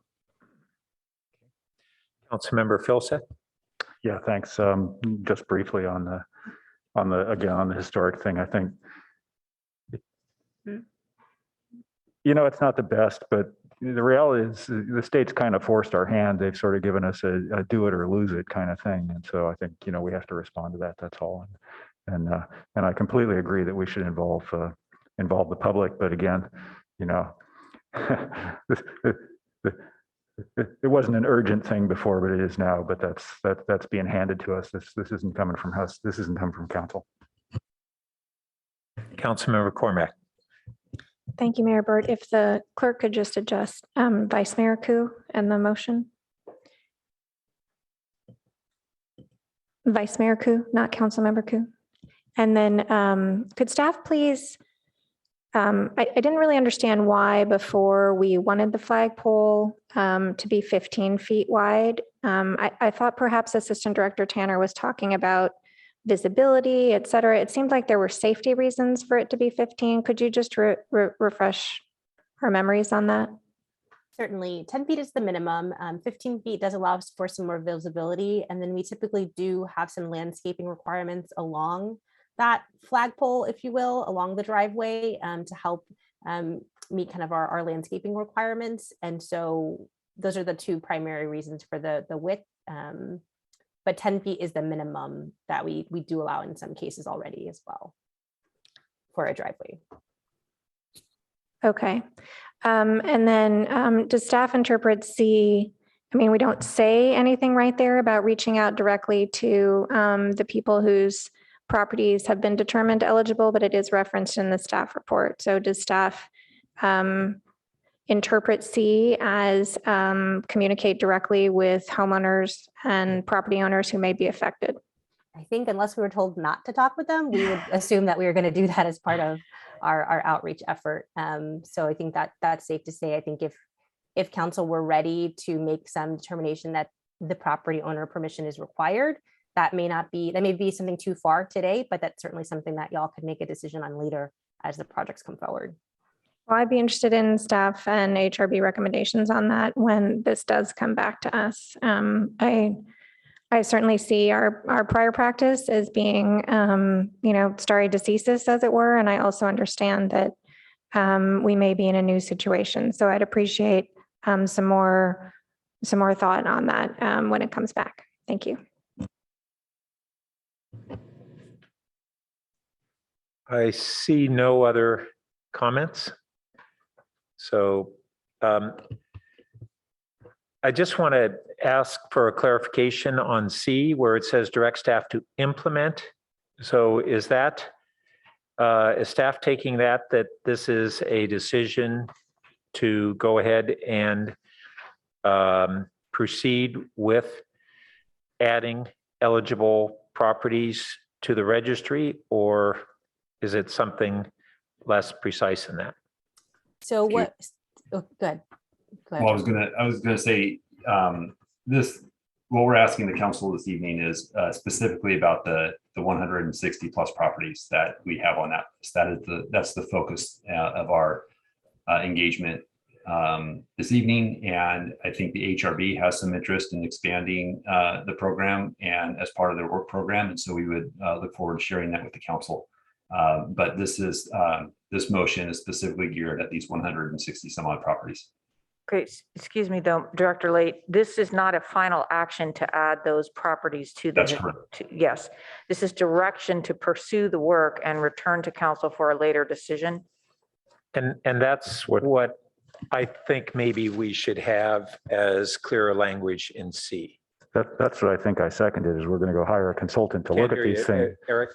Councilmember Filsath. Yeah, thanks. Just briefly on the historic thing, I think, you know, it's not the best, but the reality is the state's kind of forced our hand. They've sort of given us a do it or lose it kind of thing. And so I think, you know, we have to respond to that. That's all. And I completely agree that we should involve the public. But again, you know, it wasn't an urgent thing before, but it is now. But that's being handed to us. This isn't coming from us. This isn't coming from council. Councilmember Cormac. Thank you, Mayor Burt. If the clerk could just adjust Vice Mayor Ku and the motion. Vice Mayor Ku, not Councilmember Ku. And then could staff please, I didn't really understand why before we wanted the flagpole to be 15 feet wide. I thought perhaps Assistant Director Tanner was talking about visibility, et cetera. It seemed like there were safety reasons for it to be 15. Could you just refresh our memories on that? Certainly, 10 feet is the minimum. 15 feet does allow us for some more visibility. And then we typically do have some landscaping requirements along that flagpole, if you will, along the driveway to help meet kind of our landscaping requirements. And so those are the two primary reasons for the width. But 10 feet is the minimum that we do allow in some cases already as well for a driveway. Okay. And then does staff interpret C? I mean, we don't say anything right there about reaching out directly to the people whose properties have been determined eligible, but it is referenced in the staff report. So does staff interpret C as communicate directly with homeowners and property owners who may be affected? I think unless we were told not to talk with them, we would assume that we were going to do that as part of our outreach effort. So I think that that's safe to say. I think if if council were ready to make some determination that the property owner permission is required, that may be something too far today, but that's certainly something that y'all could make a decision on later as the projects come forward. Well, I'd be interested in staff and HRB recommendations on that when this does come back to us. I certainly see our prior practice as being, stare decisis, as it were. And I also understand that we may be in a new situation. So I'd appreciate some more thought on that when it comes back. Thank you. I see no other comments. So I just want to ask for a clarification on C where it says direct staff to implement. So is that, is staff taking that this is a decision to go ahead and proceed with adding eligible properties to the registry, or is it something less precise than that? So what, oh, good. Go ahead. Well, I was gonna say, what we're asking the council this evening is specifically about the 160 plus properties that we have on that. That's the focus of our engagement this evening. And I think the HRB has some interest in expanding the program and as part of their work program. And so we would look forward to sharing that with the council. But this motion is specifically geared at these 160 some odd properties. Okay, excuse me though, Director Late, this is not a final action to add those properties to the. That's correct. Yes, this is direction to pursue the work and return to council for a later decision. And that's what I think maybe we should have as clearer language in C. That's what I think I seconded, is we're going to go hire a consultant to look at these things. Eric?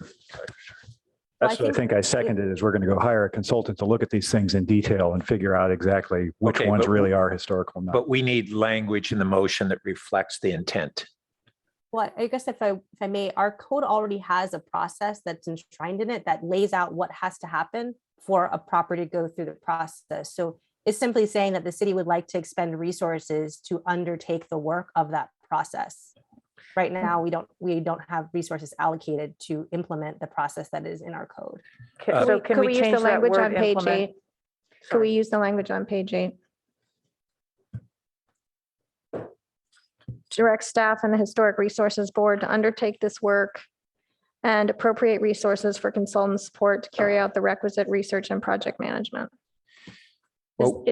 That's what I think I seconded, is we're going to go hire a consultant to look at these things in detail and figure out exactly which Okay, ones but- really are historical. Not. But we need language in the motion that reflects the intent. Well, I guess if I may, our code already has a process that's enshrined in it that lays out what has to happen for a property to go through the process. So it's simply saying that the city would like to expend resources to undertake the work of that process. Right now, we don't have resources allocated to implement the process that is in our code. So can we use change the that language word on page implement? 8? Could we use the language on page 8? Direct staff and the Historic Resources Board to undertake this work and appropriate resources for consultant support to carry out the requisite research and project management. Well,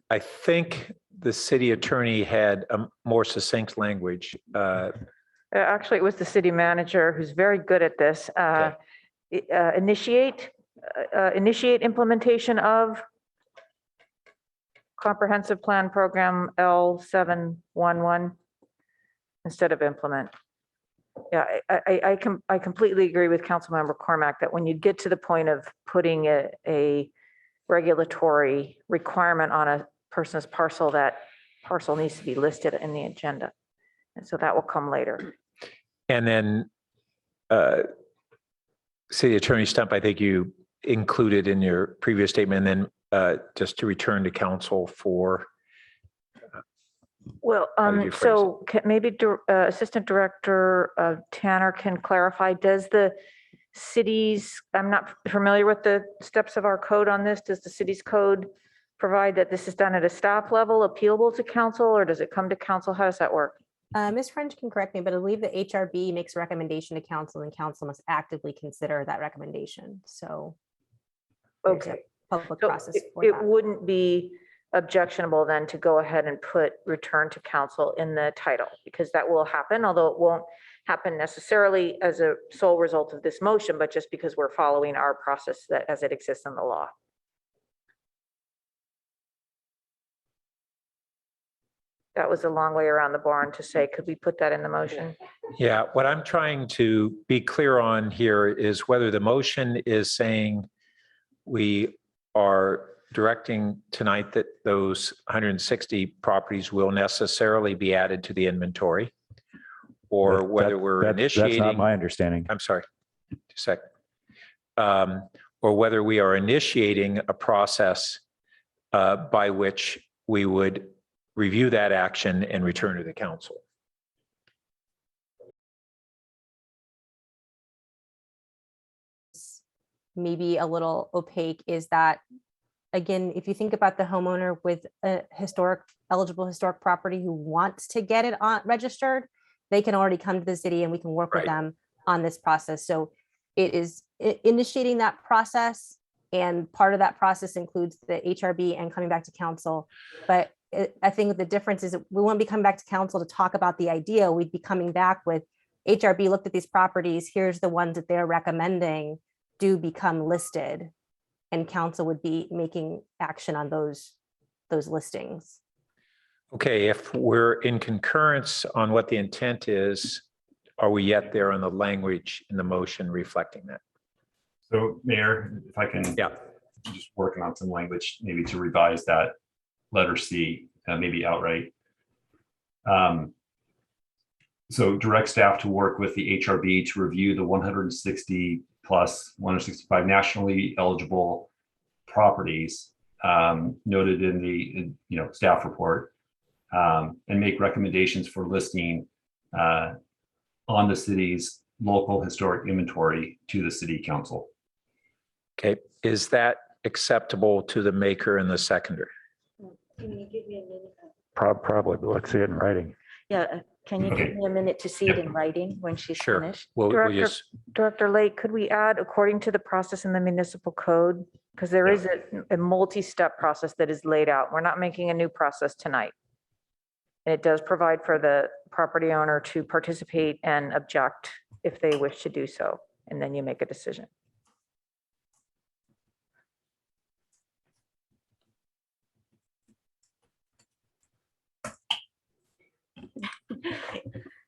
I think the city attorney had a more succinct language. Actually, it was the city manager who's very good at this. Initiate implementation of comprehensive plan program L711 instead of implement. Yeah, I completely agree with Councilmember Cormack that when you get to the point of putting a regulatory requirement on a person's parcel, that parcel needs to be listed in the agenda. And so that will come later. And then City Attorney Stump, I think you included in your previous statement, and then just to return to council for. Well, did you phrase so maybe Assistant Director Tanner can clarify, does the city's, I'm not familiar with the steps of our code on this. Does the city's code provide that this is done at a staff level, appealable to council, or does it come to council? How does that work? Ms. French can correct me, but I believe the HRB makes a recommendation to council and council must actively consider that recommendation. So. there's a Okay. Public So process for it that. wouldn't be objectionable then to go ahead and put return to council in the title, because that will happen, although it won't happen necessarily as a sole result of this motion, but just because we're following our process that as it exists in the law. That was a long way around the barn to say, could we put that in the motion? Yeah, what I'm trying to be clear on here is whether the motion is saying we are directing tonight that those 160 properties will necessarily be added to the inventory, or whether we're initiating. That's not my understanding. I'm sorry, just a second. Or whether we are initiating a process by which we would review that action and return to the council. Maybe a little opaque is that, again, if you think about the homeowner with a eligible historic property who wants to get it on registered, they can already come to the city and we can work with them on this process. So it is initiating that process, and part of that process includes the HRB and coming back to council. But I think the difference is we won't be coming back to council to talk about the idea. We'd be coming back with HRB looked at these properties. Here's the ones that they're recommending do become listed, and council would be making action on those listings. Okay, if we're in concurrence on what the intent is, are we yet there on the language in the motion reflecting that? So Mayor, if I can just working on some language, maybe to revise that letter C, maybe outright. So direct staff to work with the HRB to review the 160 plus 165 nationally eligible properties noted in the staff report, and make recommendations for listing on the city's local historic inventory to the city council. Okay, is that acceptable to the maker and the seconder? Can you give me a minute? Probably, but let's see it in writing. Yeah, can you give me a minute to see it in writing when she's finished? Director Lake, could we add according to the process in the municipal code? Because there is a multi-step process that is laid out. We're not making a new process tonight. And it does provide for the property owner to participate and object if they wish to do so. And then you make a decision.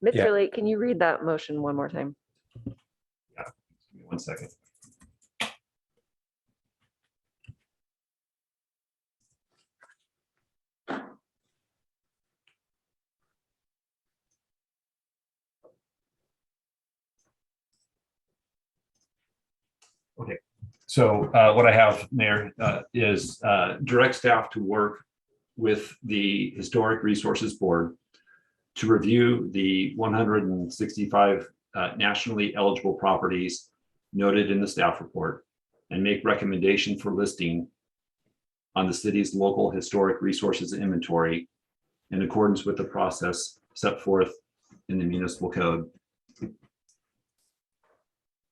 Mr. Lake, can you read that motion one more time? Yeah, give me 1 second. Okay, so what I have, Mayor, is direct staff to work with the Historic Resources Board to review the 165 nationally eligible properties noted in the staff report and make recommendation for listing on the city's local historic resources inventory in accordance with the process set forth in the municipal code.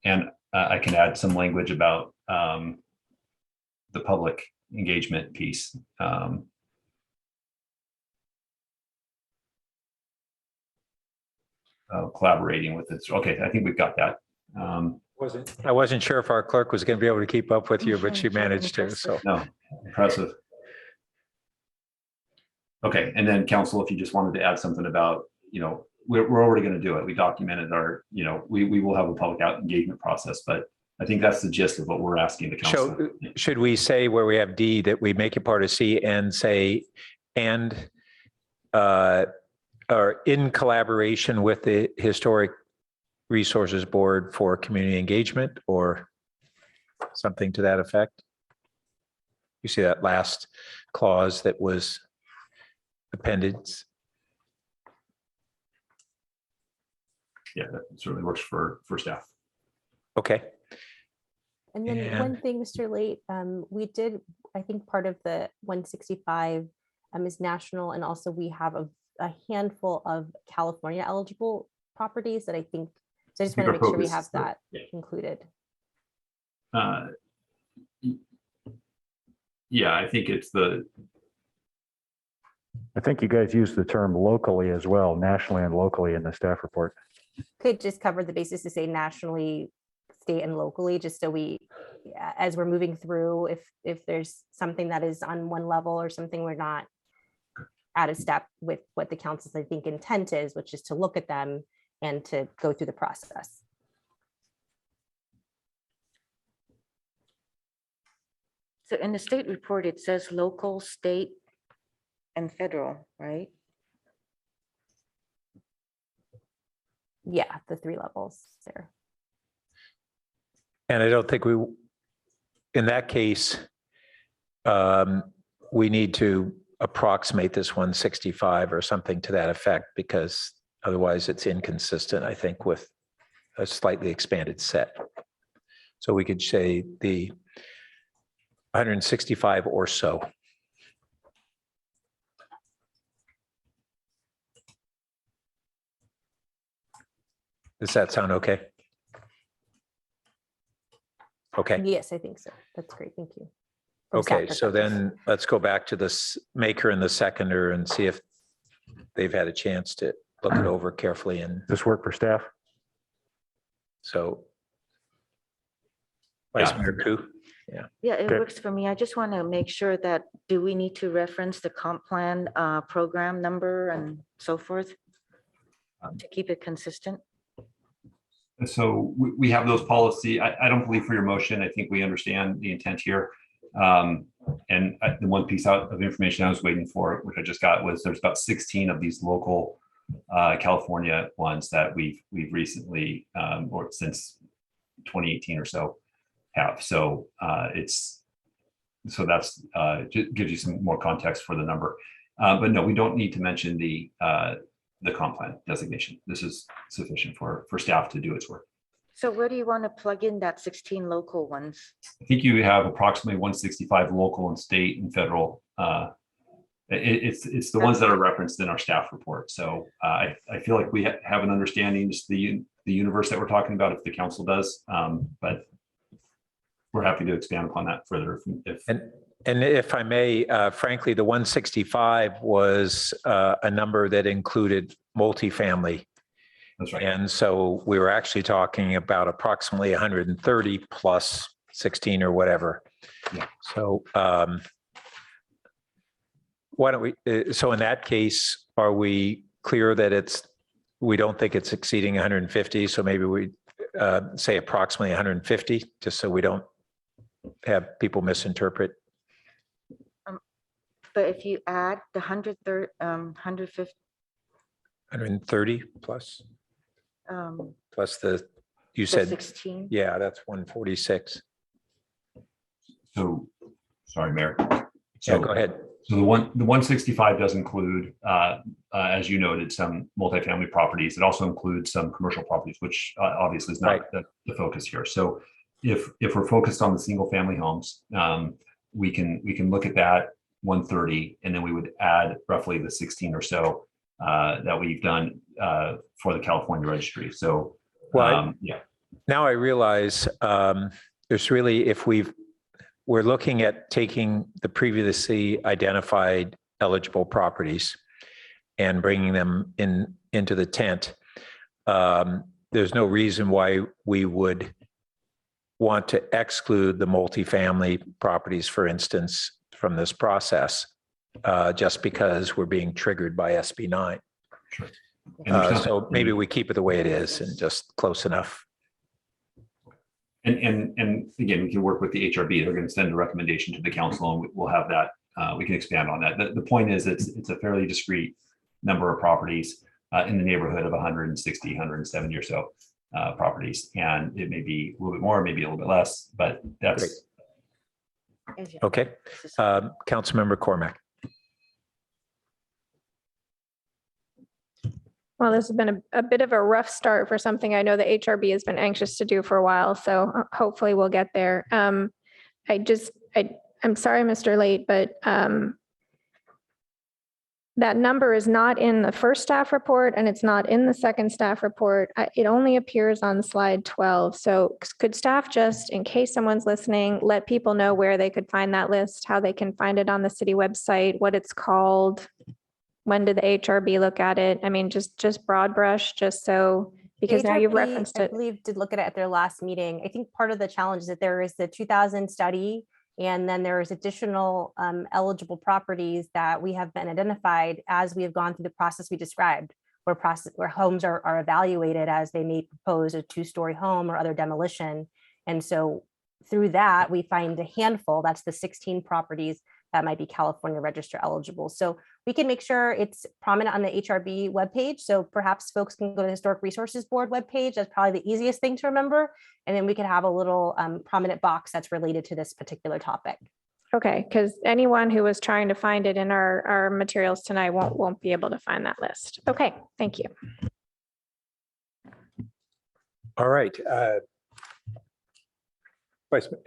And I can add some language about the public engagement piece. Collaborating with it. Okay, I think we've got that. I wasn't sure if our clerk was going to be able to keep up with you, but she managed to. So no, impressive. Okay, and then council, if you just wanted to add something about, we're already going to do it. We documented our, we will have a public engagement process, but I think that's the gist of what we're asking the council. So should we say where we have D that we make it part of C and say, or in collaboration with the Historic Resources Board for community engagement or something to that effect? You see that last clause that was appended? Yeah, that certainly works for staff. Okay. And then one thing, Mr. Late, we did, I think part of the 165 is national, and also we have a handful of California eligible properties that I think, so I just want to make sure we have that included. Yeah, I think it's I think you guys use the term locally as well, nationally and locally in the staff report. Could just cover the basis to say nationally, state and locally, just so we, as we're moving through, if there's something that is on one level or something we're not out of step with what the council's, I think, intent is, which is to look at them and to go through the process. So in the state report, it says local, state, and federal, right? Yeah, the 3 levels there. And I don't think in that case, we need to approximate this 165 or something to that effect, because otherwise it's inconsistent, I think, with a slightly expanded set. So we could say the 165 or so. Does that sound okay? Okay. Yes, I think so. That's great. Thank you. From staff Okay, so perspective. then let's go back to this maker and the seconder and see if they've had a chance to look it over carefully. And Does this work for staff? so Vice Yeah. Mayor Koo? Yeah, it Okay. works for me. I just want to make sure that, do we need to reference the comp plan program number and so forth to keep it consistent? So we have those policy. I don't believe for your motion. I think we understand the intent here. And the one piece out of information I was waiting for, which I just got, was there's about 16 of these local California ones that we've recently, or since 2018 or so, have. So that's gives you some more context for the number. But no, we don't need to mention the comp plan designation. This is sufficient for staff to do its work. So where do you want to plug in that 16 local ones? I think you have approximately 165 local and state and federal. It's the ones that are referenced in our staff report. So I feel like we have an understanding, just the universe that we're talking about, if the council does. But we're happy to expand upon that further if And if I may, frankly, the 165 was a number that included multifamily. That's right. And so we were actually talking about approximately 130 plus 16 or whatever. Yeah. So why don't we, so in that case, are we clear that we don't think it's exceeding 150? So maybe we say approximately 150, just so we don't have people misinterpret. But if you add the 150, 130 plus, um, plus you the said, 16. yeah, that's 146. So, sorry, Mayor. Yeah, go ahead. So the 165 does include, as you noted, some multifamily properties. It also includes some commercial properties, which obviously is not the focus here. So if we're focused on the single family homes, we can look at that 130, and then we would add roughly the 16 or so that we've done for the California registry. So yeah. Now I realize there's really, if we're looking at taking the previously identified eligible properties and bringing them into the tent, there's no reason why we would want to exclude the multifamily properties, for instance, from this process, just because we're being triggered by SB 9. Sure. So maybe we keep it the way it is and just close enough. And again, we can work with the HRB. They're going to send a recommendation to the council, and we'll have that. We can expand on that. The point is, it's a fairly discrete number of properties in the neighborhood of 160, 170 or so properties, and it may be a little bit more, maybe a little bit less, but that's okay. Councilmember Cormack. Well, this has been a bit of a rough start for something I know the HRB has been anxious to do for a while, so hopefully we'll get there. I'm sorry, Mr. Late, but that number is not in the first staff report and it's not in the second staff report. It only appears on slide 12. So could staff just, in case someone's listening, let people know where they could find that list, how they can find it on the city website, what it's called? When did the HRB look at it? I mean, just broad brush, just so, because now you've HRB, referenced I it. believe, did look at it at their last meeting. I think part of the challenge is that there is the 2000 study, and then there is additional eligible properties that we have been identified as we have gone through the process we described, where homes are evaluated as they may propose a 2-story home or other demolition. And so through that, we find a handful, that's the 16 properties that might be California Register eligible. So we can make sure it's prominent on the HRB webpage. So perhaps folks can go to the Historic Resources Board webpage. That's probably the easiest thing to remember. And then we can have a little prominent box that's related to this particular topic. Okay, because anyone who was trying to find it in our materials tonight won't be able to find that list. Okay, thank you. All right.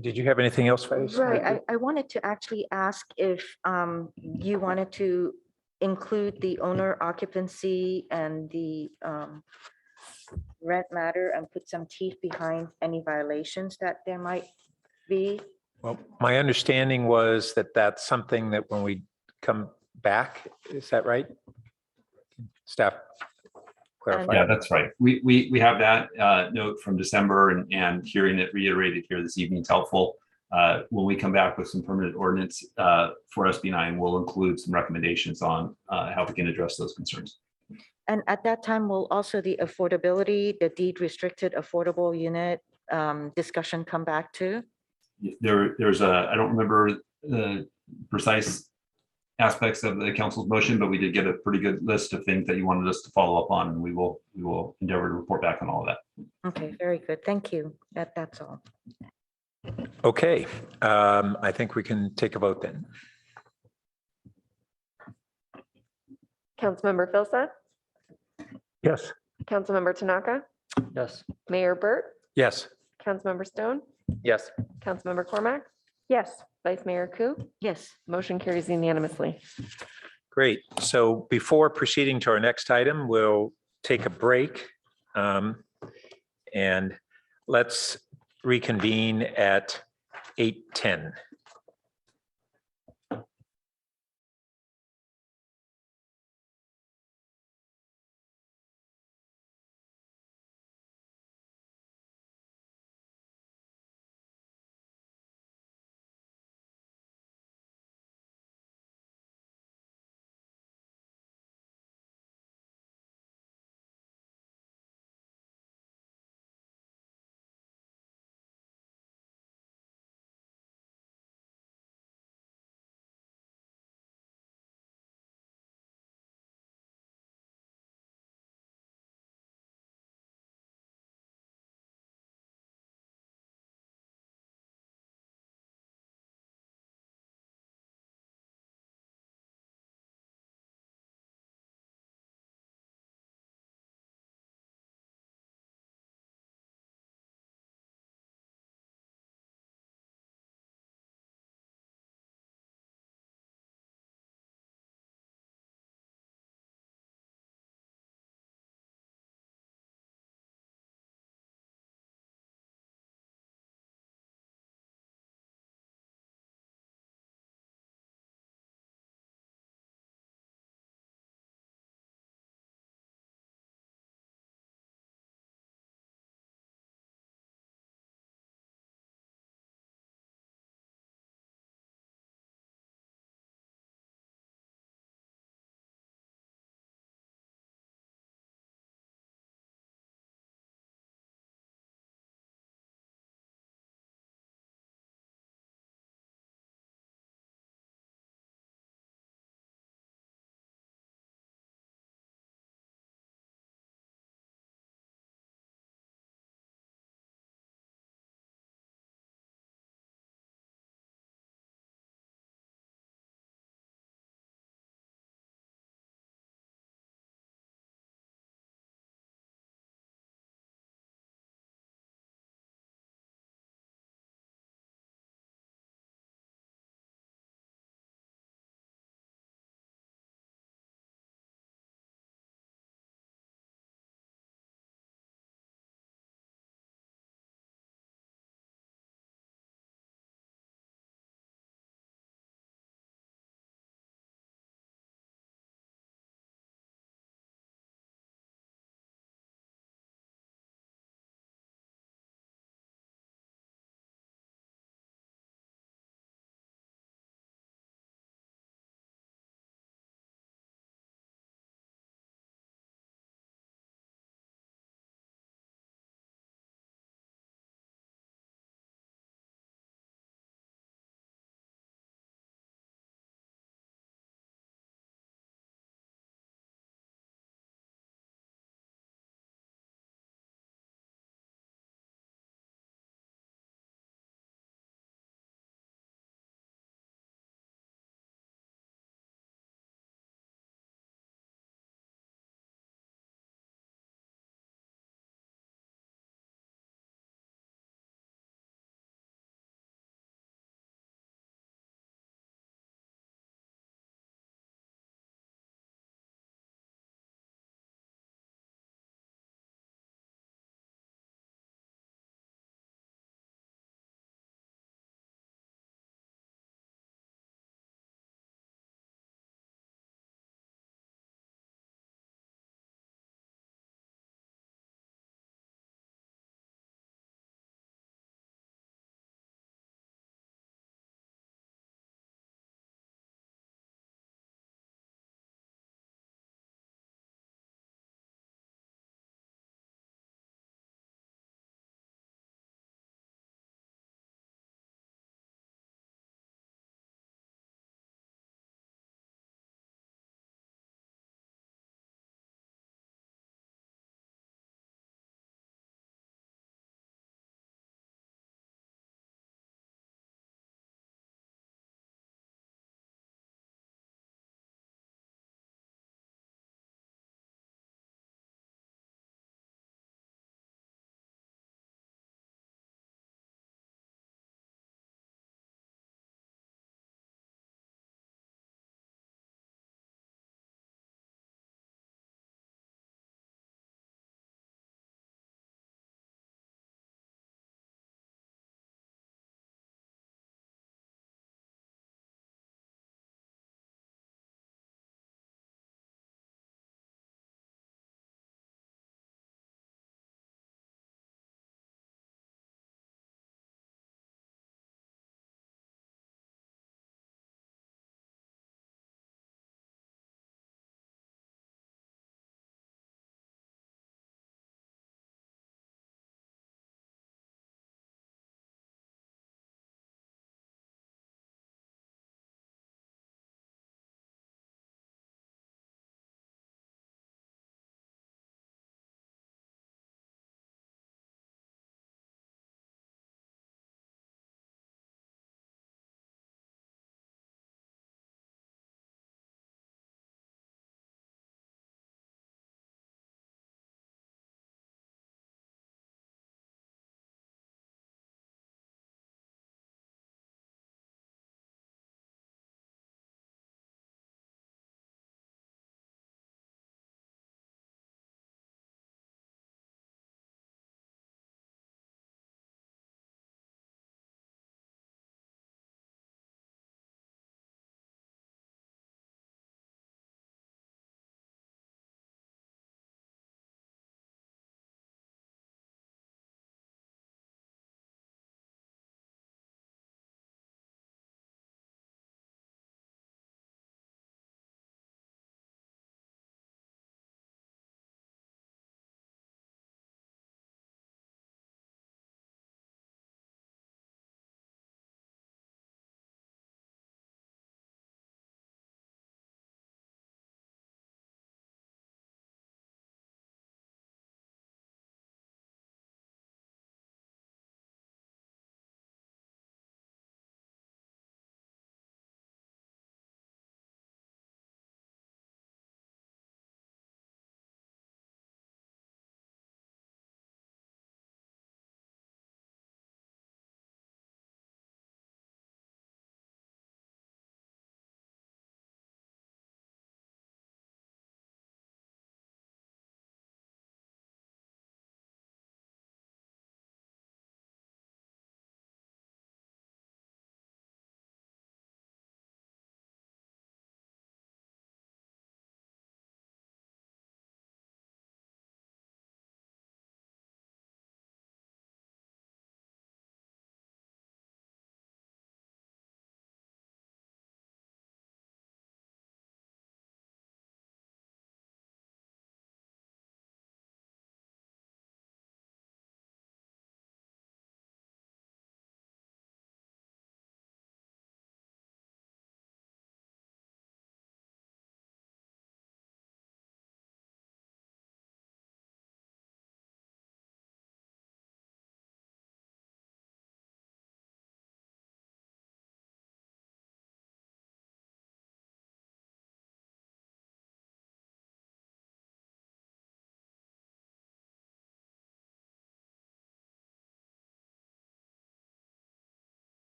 Did you have anything else, Vice? Right, I wanted to actually ask if you wanted to include the owner occupancy and the rent matter and put some teeth behind any violations that there might be. Well, my understanding was that that's something that when we come back, is that right? Staff clarify. Yeah, that's right. We have that note from December and hearing it reiterated here this evening is helpful. When we come back with some permanent ordinance for SB9, we'll include some recommendations on how we can address those concerns. And at that time, will also the affordability, the deed restricted affordable unit discussion come back too? There's I don't remember the precise aspects of the council's motion, but we did get a pretty good list of things that you wanted us to follow up on, and we will endeavor to report back on all of that. Okay, very good. Thank you. That's all. Okay, I think we can take a vote then. Councilmember Filsa, Yes. Councilmember Tanaka, Yes. Mayor Burt, Yes. Councilmember Stone, Yes. Councilmember Cormac, Yes. Vice Mayor Ku. Yes. Motion carries unanimously. Great. So before proceeding to our next item, we'll take a break. And let's reconvene at 8:10.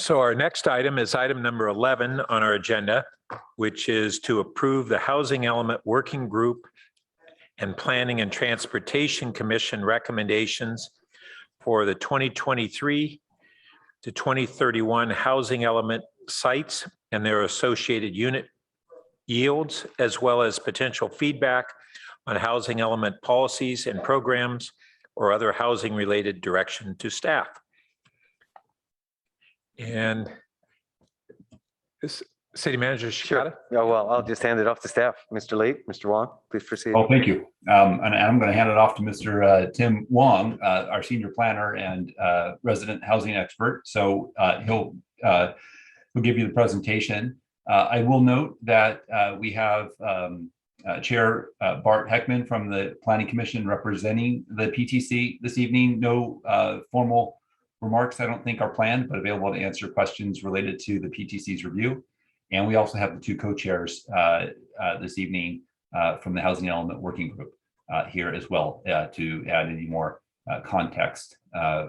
So our next item is item number 11 on our agenda, which is to approve the Housing Element Working Group and Planning and Transportation Commission recommendations for the 2023 to 2031 housing element sites and their associated unit yields, as well as potential feedback on housing element policies and programs or other housing related direction to staff. And this City Manager Shikata? Yeah, well, I'll just hand it off to staff. Mr. Late, Mr. Wong, please proceed. Oh, thank you. And I'm going to hand it off to Mr. Tim Wong, our senior planner and resident housing expert. So he'll give you the presentation. I will note that we have Chair Bart Heckman from the Planning Commission representing the PTC this evening. No formal remarks, I don't think, are planned, but available to answer questions related to the PTC's review. And we also have the two co-chairs this evening from the Housing Element Working Group here as well to add any more context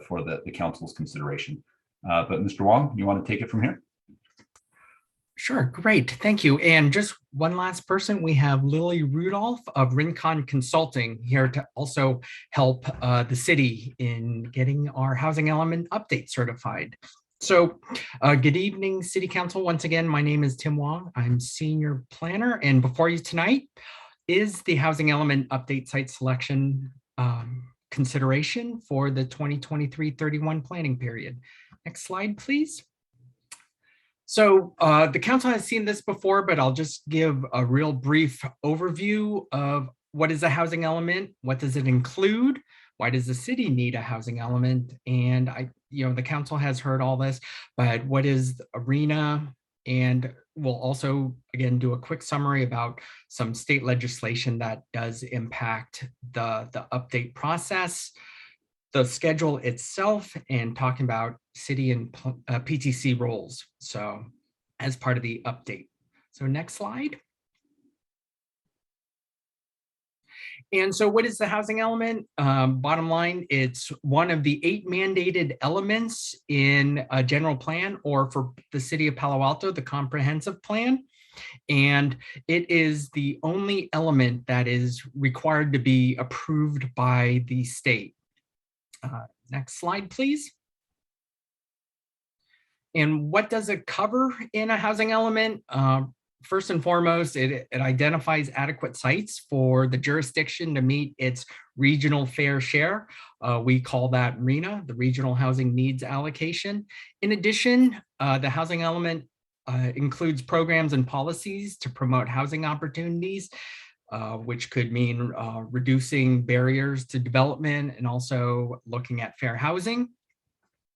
for the council's consideration. But Mr. Wong, you want to take it from here? Sure, great, thank you. And just one last person, we have Lily Rudolph of Rincon Consulting here to also help the city in getting our housing element update certified. So good evening, City Council. Once again, my name is Tim Wong. I'm Senior Planner, and before you tonight is the housing element update site selection consideration for the 2023-31 planning period. Next slide, please. So the council has seen this before, but I'll just give a real brief overview of what is a housing element, what does it include, why does the city need a housing element, and the council has heard all this, but what is RHNA, and we'll also again do a quick summary about some state legislation that does impact the update process, the schedule itself, and talking about city and PTC roles. So as part of the update. So next slide. And so what is the housing element? Bottom line, it's one of the 8 mandated elements in a general plan, or for the city of Palo Alto, the comprehensive plan. And it is the only element that is required to be approved by the state. Next slide, please. And what does it cover in a housing element? First and foremost, it identifies adequate sites for the jurisdiction to meet its regional fair share. We call that RHNA, the Regional Housing Needs Allocation. In addition, the housing element includes programs and policies to promote housing opportunities, which could mean reducing barriers to development and also looking at fair housing.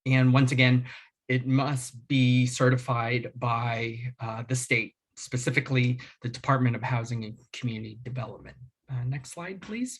And once again, it must be certified by the state, specifically the Department of Housing and Community Development. Next slide, please.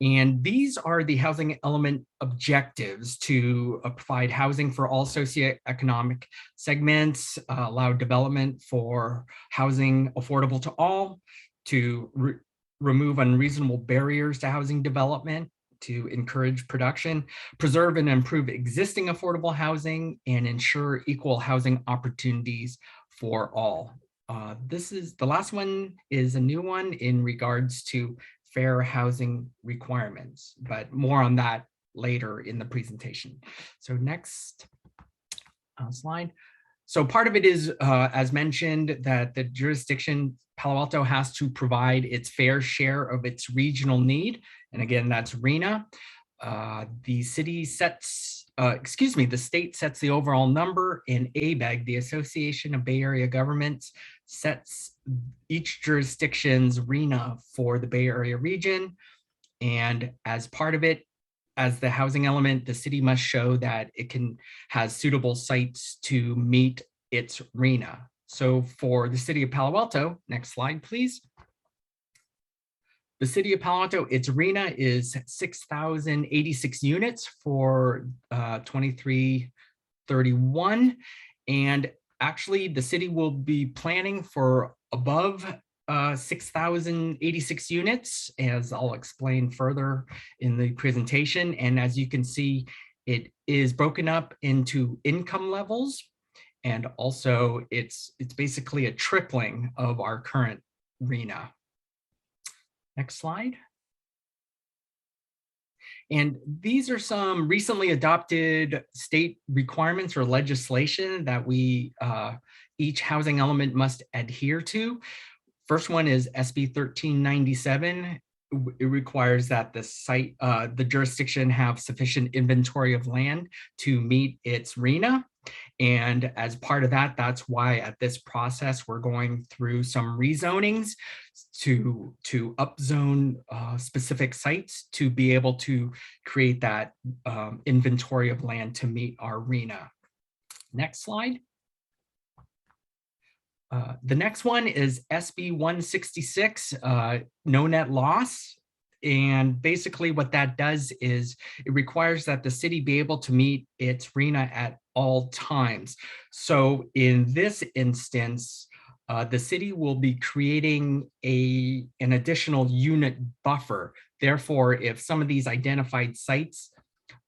And these are the housing element objectives to provide housing for all socioeconomic segments, allow development for housing affordable to all, to remove unreasonable barriers to housing development, to encourage production, preserve and improve existing affordable housing, and ensure equal housing opportunities for all. The last one is a new one in regards to fair housing requirements, but more on that later in the presentation. So next slide. So part of it is, as mentioned, that the jurisdiction, Palo Alto, has to provide its fair share of its regional need. And again, that's RHNA. The city sets, the state sets the overall number, and ABEG, the Association of Bay Area Governments, sets each jurisdiction's RHNA for the Bay Area region. And as part of it, as the housing element, the city must show that it has suitable sites to meet its RHNA. So for the city of Palo Alto, next slide, please. The city of Palo Alto, its RHNA is 6,086 units for 23-31. And actually, the city will be planning for above 6,086 units, as I'll explain further in the presentation. And as you can see It is broken up into income levels, and also it's basically a tripling of our current RENA. Next slide. And these are some recently adopted state requirements or legislation that we each housing element must adhere to. First one is SB 1397. It requires that the jurisdiction have sufficient inventory of land to meet its RENA. And as part of that, that's why at this process, we're going through some rezonings to upzone specific sites to be able to create that inventory of land to meet our RENA. Next slide. The next one is SB 166, no net loss. And basically what that does is it requires that the city be able to meet its RENA at all times. So in this instance, the city will be creating an additional unit buffer. Therefore, if some of these identified sites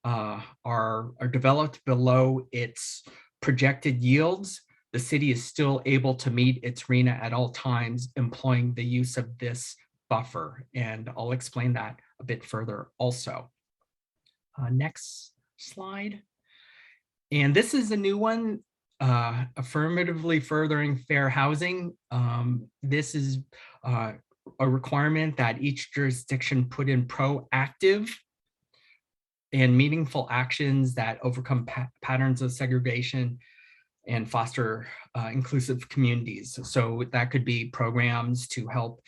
are developed below its projected yields, the city is still able to meet its RENA at all times, employing the use of this buffer. And I'll explain that a bit further also. Next slide. And this is a new one, affirmatively furthering fair housing. This is a requirement that each jurisdiction put in proactive and meaningful actions that overcome patterns of segregation and foster inclusive communities. So that could be programs to help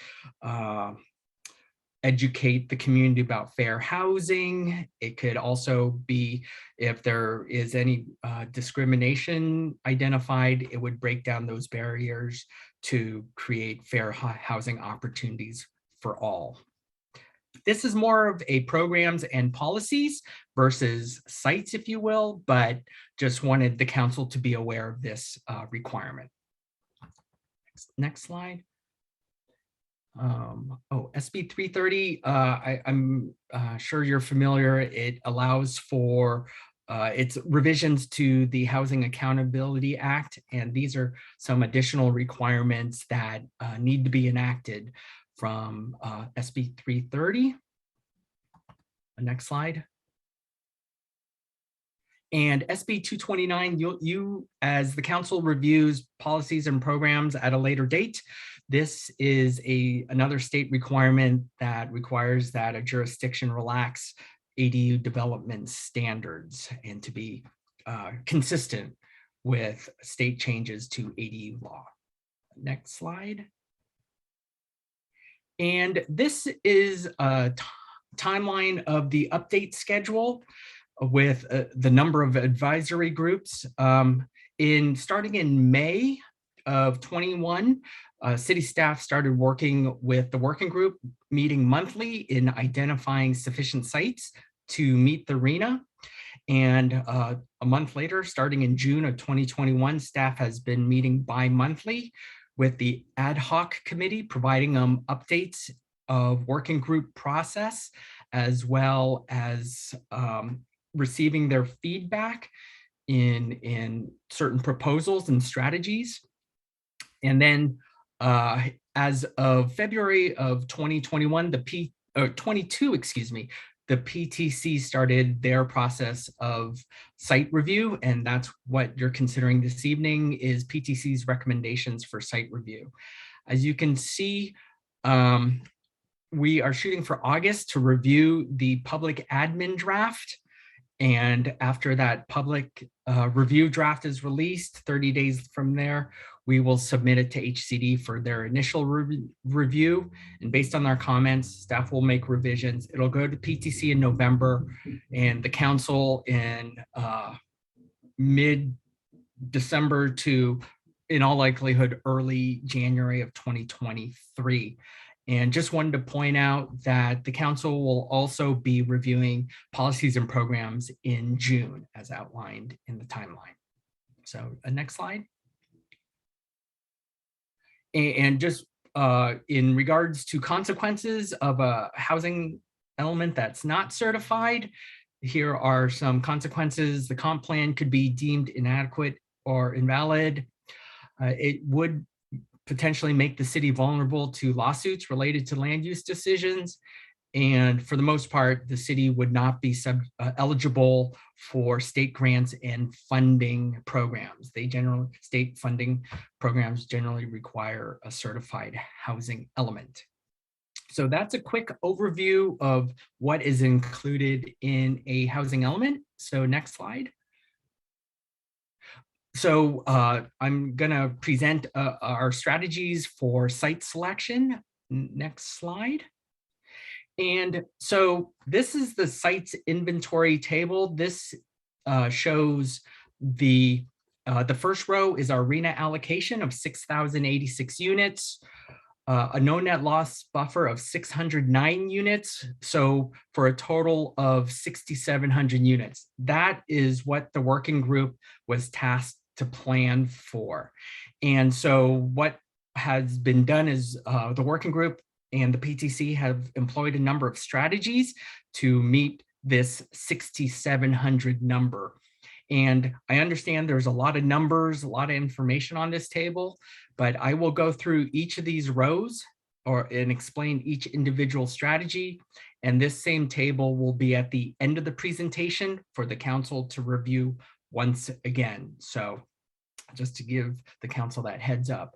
educate the community about fair housing. It could also be if there is any discrimination identified, it would break down those barriers to create fair housing opportunities for all. This is more of a programs and policies versus sites, if you will, but just wanted the council to be aware of this requirement. Next slide. SB 330, I'm sure you're familiar. It allows for its revisions to the Housing Accountability Act, and these are some additional requirements that need to be enacted from SB 330. Next slide. And SB 229, you as the council reviews policies and programs at a later date. This is another state requirement that requires that a jurisdiction relax ADU development standards and to be consistent with state changes to ADU law. Next slide. And this is a timeline of the update schedule with the number of advisory groups. Starting in May of 21, city staff started working with the working group, meeting monthly in identifying sufficient sites to meet the RENA. And a month later, starting in June of 2021, staff has been meeting bi-monthly with the ad hoc committee, providing them updates of working group process, as well as receiving their feedback in certain proposals and strategies. And then as of February of 2021, the PTC started their process of site review, and that's what you're considering this evening is PTC's recommendations for site review. As you can see, we are shooting for August to review the public admin draft. And after that public review draft is released, 30 days from there, we will submit it to HCD for their initial review. And based on their comments, staff will make revisions. It'll go to PTC in November and the council in mid-December to, in all likelihood, early January of 2023. And just wanted to point out that the council will also be reviewing policies and programs in June as outlined in the timeline. So next slide. And just in regards to consequences of a housing element that's not certified, here are some consequences. The comp plan could be deemed inadequate or invalid. It would potentially make the city vulnerable to lawsuits related to land use decisions. And for the most part, the city would not be eligible for state grants and funding programs. State funding programs generally require a certified housing element. So that's a quick overview of what is included in a housing element. So next slide. So I'm gonna present our strategies for site selection. Next slide. And so this is the sites inventory table. This shows the first row is our RHNA allocation of 6,086 units. A no net loss buffer of 609 units. So for a total of 6,700 units. That is what the working group was tasked to plan for. And so what has been done is the working group and the PTC have employed a number of strategies to meet this 6,700 number. And I understand there's a lot of numbers, a lot of information on this table, but I will go through each of these rows and explain each individual strategy. And this same table will be at the end of the presentation for the council to review once again. So just to give the council that heads up.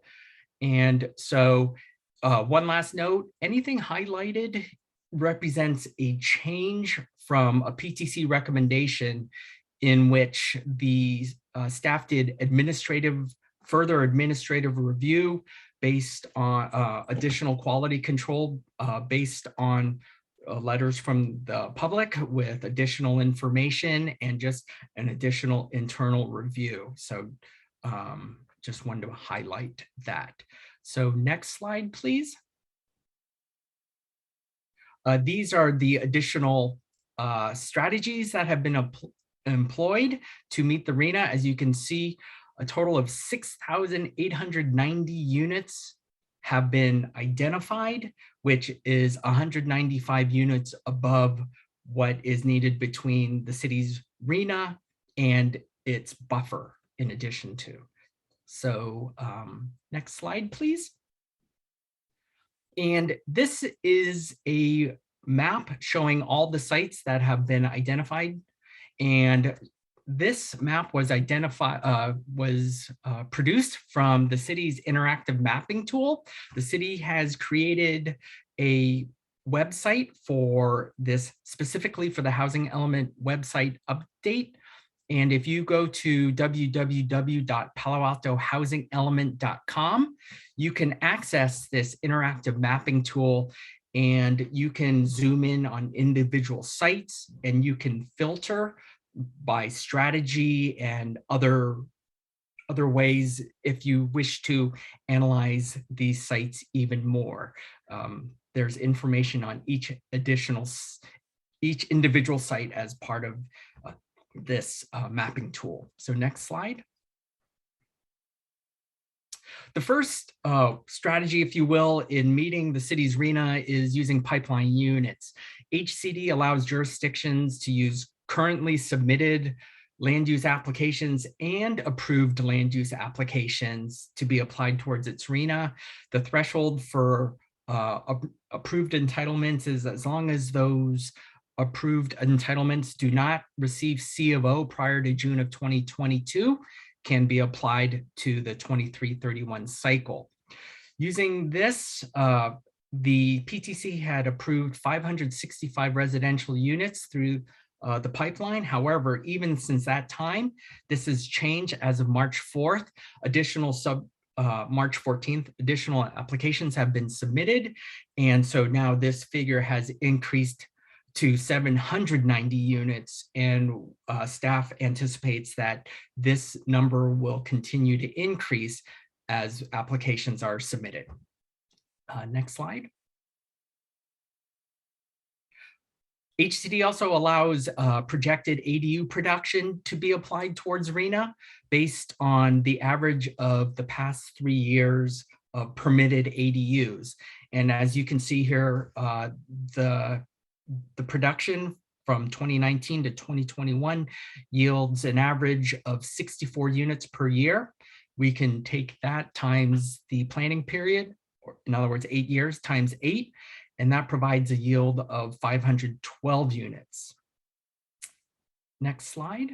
And so one last note, anything highlighted represents a change from a PTC recommendation in which the staff did further administrative review based on additional quality control based on letters from the public with additional information and just an additional internal review. So just wanted to highlight that. So next slide, please. These are the additional strategies that have been employed to meet the RHNA. As you can see, a total of 6,890 units have been identified, which is 195 units above what is needed between the city's RHNA and its buffer in addition to. So next slide, please. And this is a map showing all the sites that have been identified. And this map was produced from the city's interactive mapping tool. The city has created a website for this, specifically for the housing element website update. And if you go to www.paloaltohousingelement.com, you can access this interactive mapping tool and you can zoom in on individual sites and you can filter by strategy and other ways if you wish to analyze these sites even more. There's information on each individual site as part of this mapping tool. So next slide. The first strategy, if you will, in meeting the city's RHNA is using pipeline units. HCD allows jurisdictions to use currently submitted land use applications and approved land use applications to be applied towards its RHNA. The threshold for approved entitlements is as long as those approved entitlements do not receive C of O prior to June of 2022 can be applied to the 23-31 cycle. Using this, the PTC had approved 565 residential units through the pipeline. However, even since that time, this has changed as of March 4th. March 14th, additional applications have been submitted. And so now this figure has increased to 790 units, and staff anticipates that this number will continue to increase as applications are submitted. Next slide. HCD also allows projected ADU production to be applied towards RHNA based on the average of the past 3 years of permitted ADUs. And as you can see here, the production from 2019 to 2021 yields an average of 64 units per year. We can take that times the planning period, or in other words, 8 years times 8, and that provides a yield of 512 units. Next slide.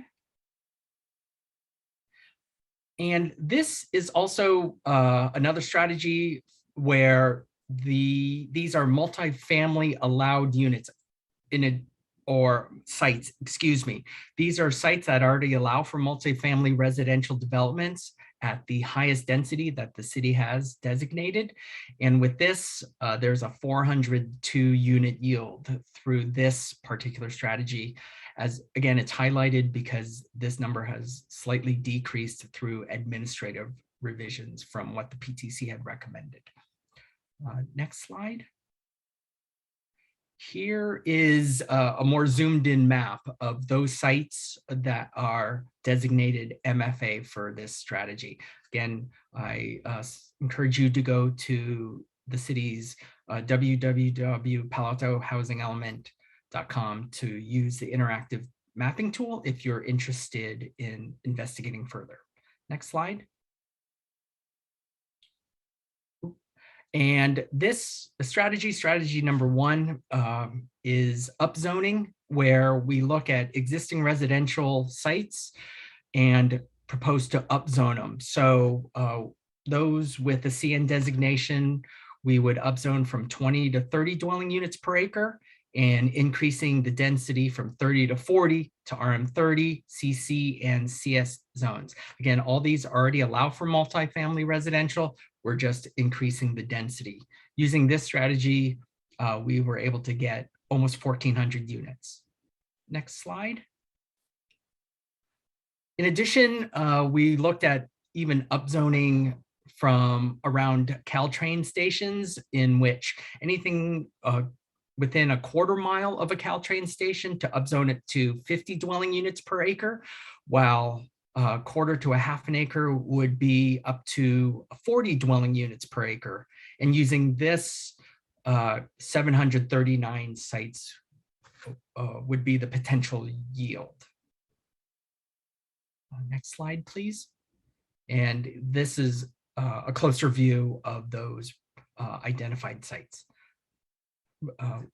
And this is also another strategy where these are multifamily allowed units or sites, excuse me. These are sites that already allow for multifamily residential developments at the highest density that the city has designated. And with this, there's a 402 unit yield through this particular strategy. As again, it's highlighted because this number has slightly decreased through administrative revisions from what the PTC had recommended. Next slide. Here is a more zoomed in map of those sites that are designated MFA for this strategy. Again, I encourage you to go to the city's www.paloaltohousingelement.com to use the interactive mapping tool if you're interested in investigating further. Next slide. And this strategy number 1 is upzoning, where we look at existing residential sites and propose to upzone them. So those with a CN designation, we would upzone from 20 to 30 dwelling units per acre, and increasing the density from 30 to 40 to RM30, CC, and CS zones. Again, all these already allow for multifamily residential. We're just increasing the density. Using this strategy, we were able to get almost 1,400 units. Next slide. In addition, we looked at even upzoning from around Caltrain stations, in which anything within a quarter mile of a Caltrain station to upzone it to 50 dwelling units per acre, while a quarter to a half an acre would be up to 40 dwelling units per acre. And using this, 739 sites would be the potential yield. Next slide, please. And this is a closer view of those identified sites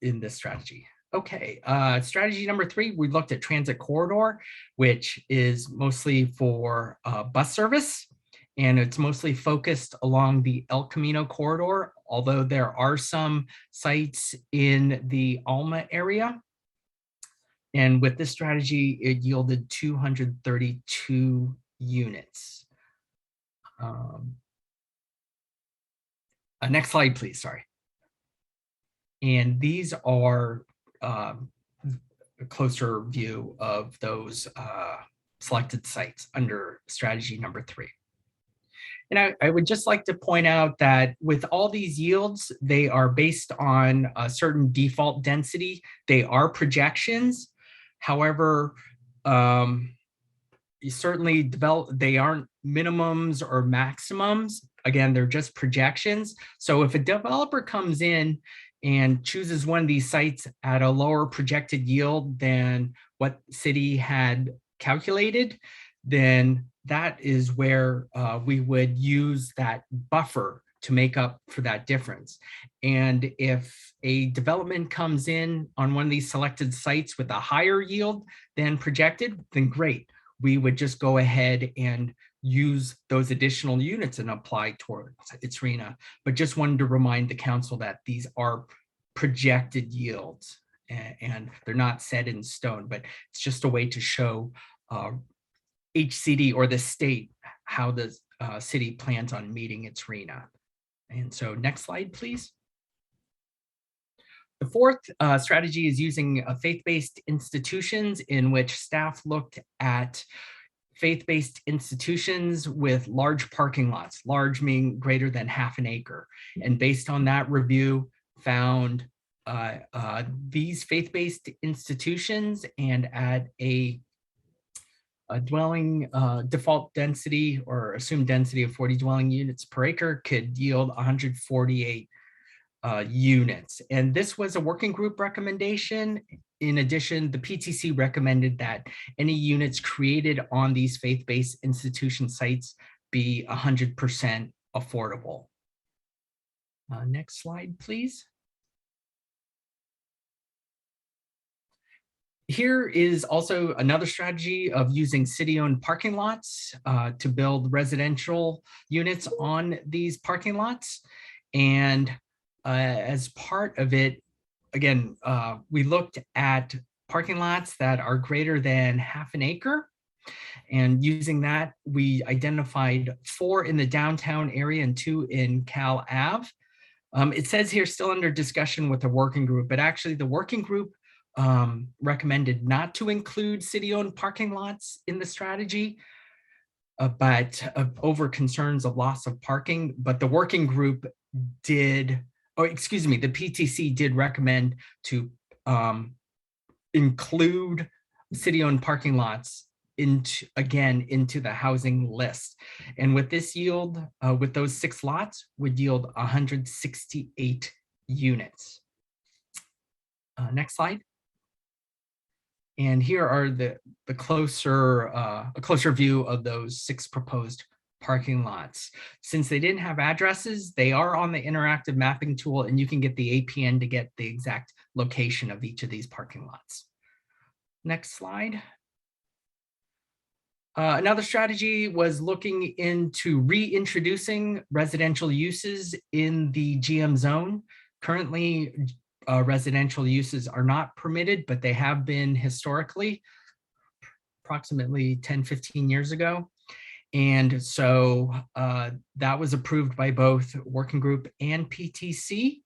in this strategy. Okay, strategy number 3, we looked at transit corridor, which is mostly for bus service, and it's mostly focused along the El Camino corridor, although there are some sites in the Alma area. And with this strategy, it yielded 232 units. Next slide, please, sorry. And these are a closer view of those selected sites under strategy number 3. And I would just like to point out that with all these yields, they are based on a certain default density. They are projections. However, you certainly they aren't minimums or maximums. Again, they're just projections. So if a developer comes in and chooses one of these sites at a lower projected yield than what city had calculated, then that is where we would use that buffer to make up for that difference. And if a development comes in on one of these selected sites with a higher yield than projected, then great. We would just go ahead and use those additional units and apply towards its RENA. But just wanted to remind the council that these are projected yields and they're not set in stone, but it's just a way to show HCD or the state how the city plans on meeting its RENA. And so next slide, please. The fourth strategy is using faith-based institutions, in which staff looked at faith-based institutions with large parking lots, large meaning greater than half an acre. And based on that review, found these faith-based institutions, and at a dwelling default density or assumed density of 40 dwelling units per acre could yield 148 units. And this was a working group recommendation. In addition, the PTC recommended that any units created on these faith-based institution sites be 100% affordable. Next slide, please. Here is also another strategy of using city-owned parking lots to build residential units on these parking lots. And as part of it, again, we looked at parking lots that are greater than half an acre. And using that, we identified 4 in the downtown area and 2 in Cal Ave. It says here still under discussion with the working group, but actually the working group recommended not to include city-owned parking lots in the strategy, but over concerns of loss of parking. But the working group did, or excuse me, the PTC did recommend to include city-owned parking lots into the housing list. And with this yield, with those 6 lots, would yield 168 units. Next slide. And here are a closer view of those 6 proposed parking lots. Since they didn't have addresses, they are on the interactive mapping tool, and you can get the APN to get the exact location of each of these parking lots. Next slide. Another strategy was looking into reintroducing residential uses in the GM zone. Currently, residential uses are not permitted, but they have been historically, approximately 10, 15 years ago. And so that was approved by both working group and PTC.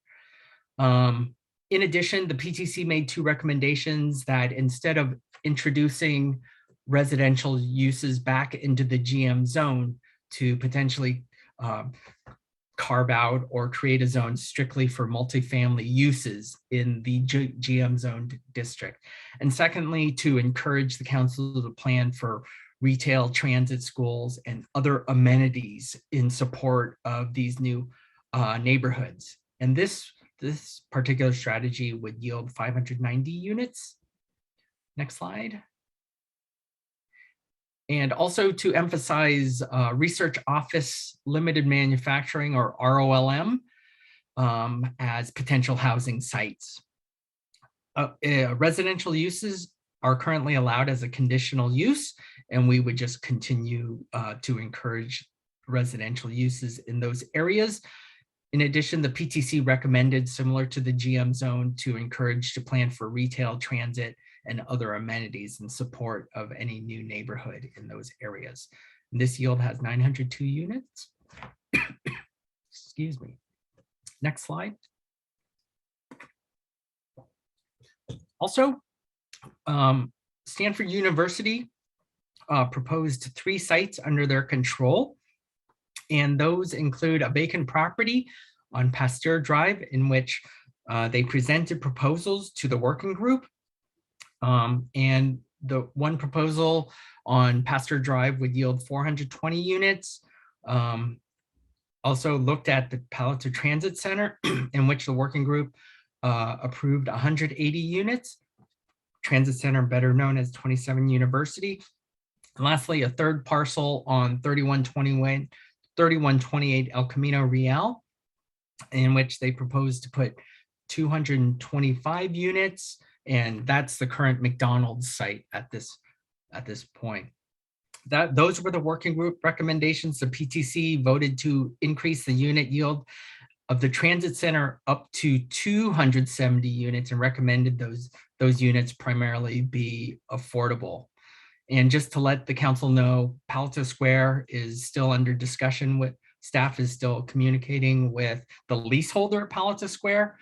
In addition, the PTC made 2 recommendations that instead of introducing residential uses back into the GM zone, to potentially carve out or create a zone strictly for multifamily uses in the GM zoned district. And secondly, to encourage the council to plan for retail, transit, schools, and other amenities in support of these new neighborhoods. And this particular strategy would yield 590 units. Next slide. And also to emphasize research office limited manufacturing, or ROLM, as potential housing sites. Residential uses are currently allowed as a conditional use, and we would just continue to encourage residential uses in those areas. In addition, the PTC recommended, similar to the GM zone, to encourage to plan for retail, transit, and other amenities in support of any new neighborhood in those areas. And this yield has 902 units. Excuse me. Next slide. Also, Stanford University proposed 3 sites under their control. And those include a vacant property on Pasteur Drive, in which they presented proposals to the working group. And the one proposal on Pasteur Drive would yield 420 units. Also looked at the Palato Transit Center, in which the working group approved 180 units. Transit Center, better known as 27 University. And lastly, a third parcel on 3128 El Camino Real, in which they proposed to put 225 units. And that's the current McDonald's site at this point. Those were the working group recommendations. The PTC voted to increase the unit yield of the transit center up to 270 units and recommended those units primarily be affordable. And just to let the council know, Palato Square is still under discussion with, staff is still communicating with the leaseholder at Palato Square.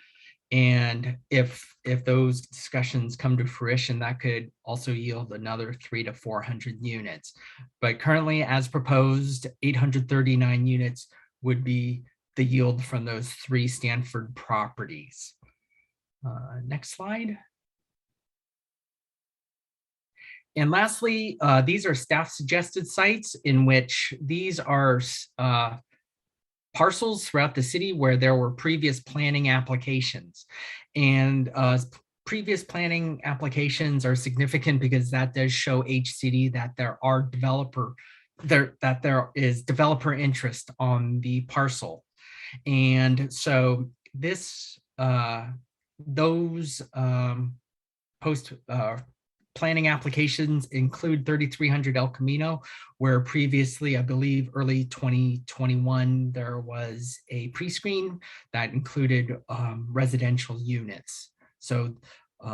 And if those discussions come to fruition, that could also yield another 300 to 400 units. But currently, as proposed, 839 units would be the yield from those 3 Stanford properties. Next slide. And lastly, these are staff suggested sites, in which these are parcels throughout the city where there were previous planning applications. And previous planning applications are significant because that does show HCD that there is developer interest on the parcel. And so those post planning applications include 3300 El Camino, where previously, I believe early 2021, there was a pre-screen that included residential units. So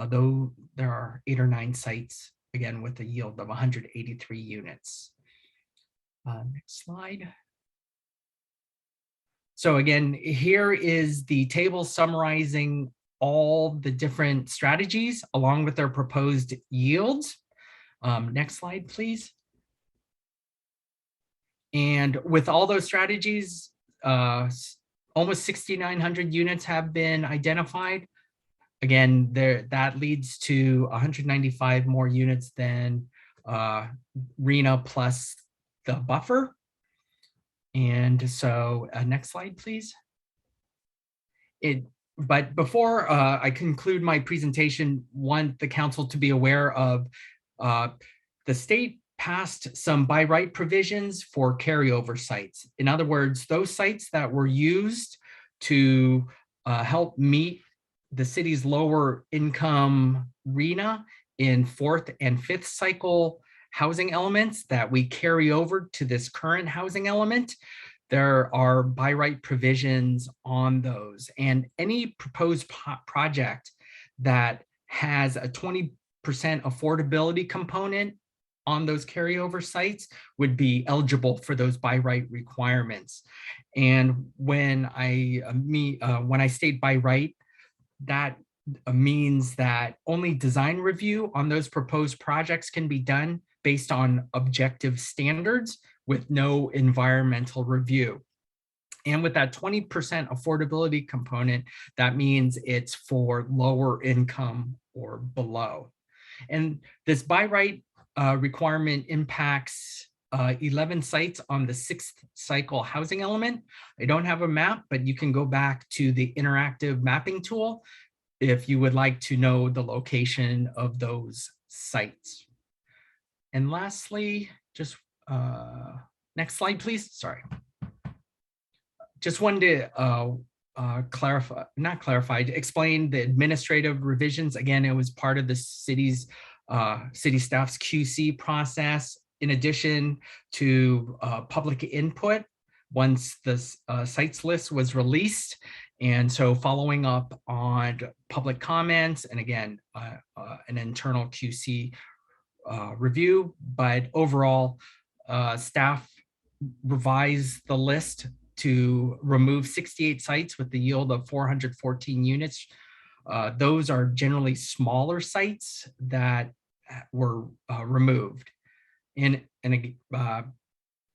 though there are 8 or 9 sites, again, with a yield of 183 units. Next slide. So again, here is the table summarizing all the different strategies along with their proposed yields. Next slide, please. And with all those strategies, almost 6,900 units have been identified. Again, that leads to 195 more units than RENA plus the buffer. And so next slide, please. But before I conclude my presentation, want the council to be aware of the state passed some by right provisions for carryover sites. In other words, those sites that were used to help meet the city's lower income RENA in 4th and 5th cycle housing elements that we carry over to this current housing element. There are by right provisions on those, and any proposed project that has a 20% affordability component on those carryover sites would be eligible for those by right requirements. And when I state by right, that means that only design review on those proposed projects can be done based on objective standards with no environmental review. And with that 20% affordability component, that means it's for lower income or below. And this by right requirement impacts 11 sites on the 6th cycle housing element. I don't have a map, but you can go back to the interactive mapping tool if you would like to know the location of those sites. And lastly, just next slide, please. Sorry. Just wanted to explain the administrative revisions. Again, it was part of the city staff's QC process, in addition to public input once the sites list was released. And so following up on public comments, and again, an internal QC review, but overall, staff revised the list to remove 68 sites with the yield of 414 units. Those are generally smaller sites that were removed. And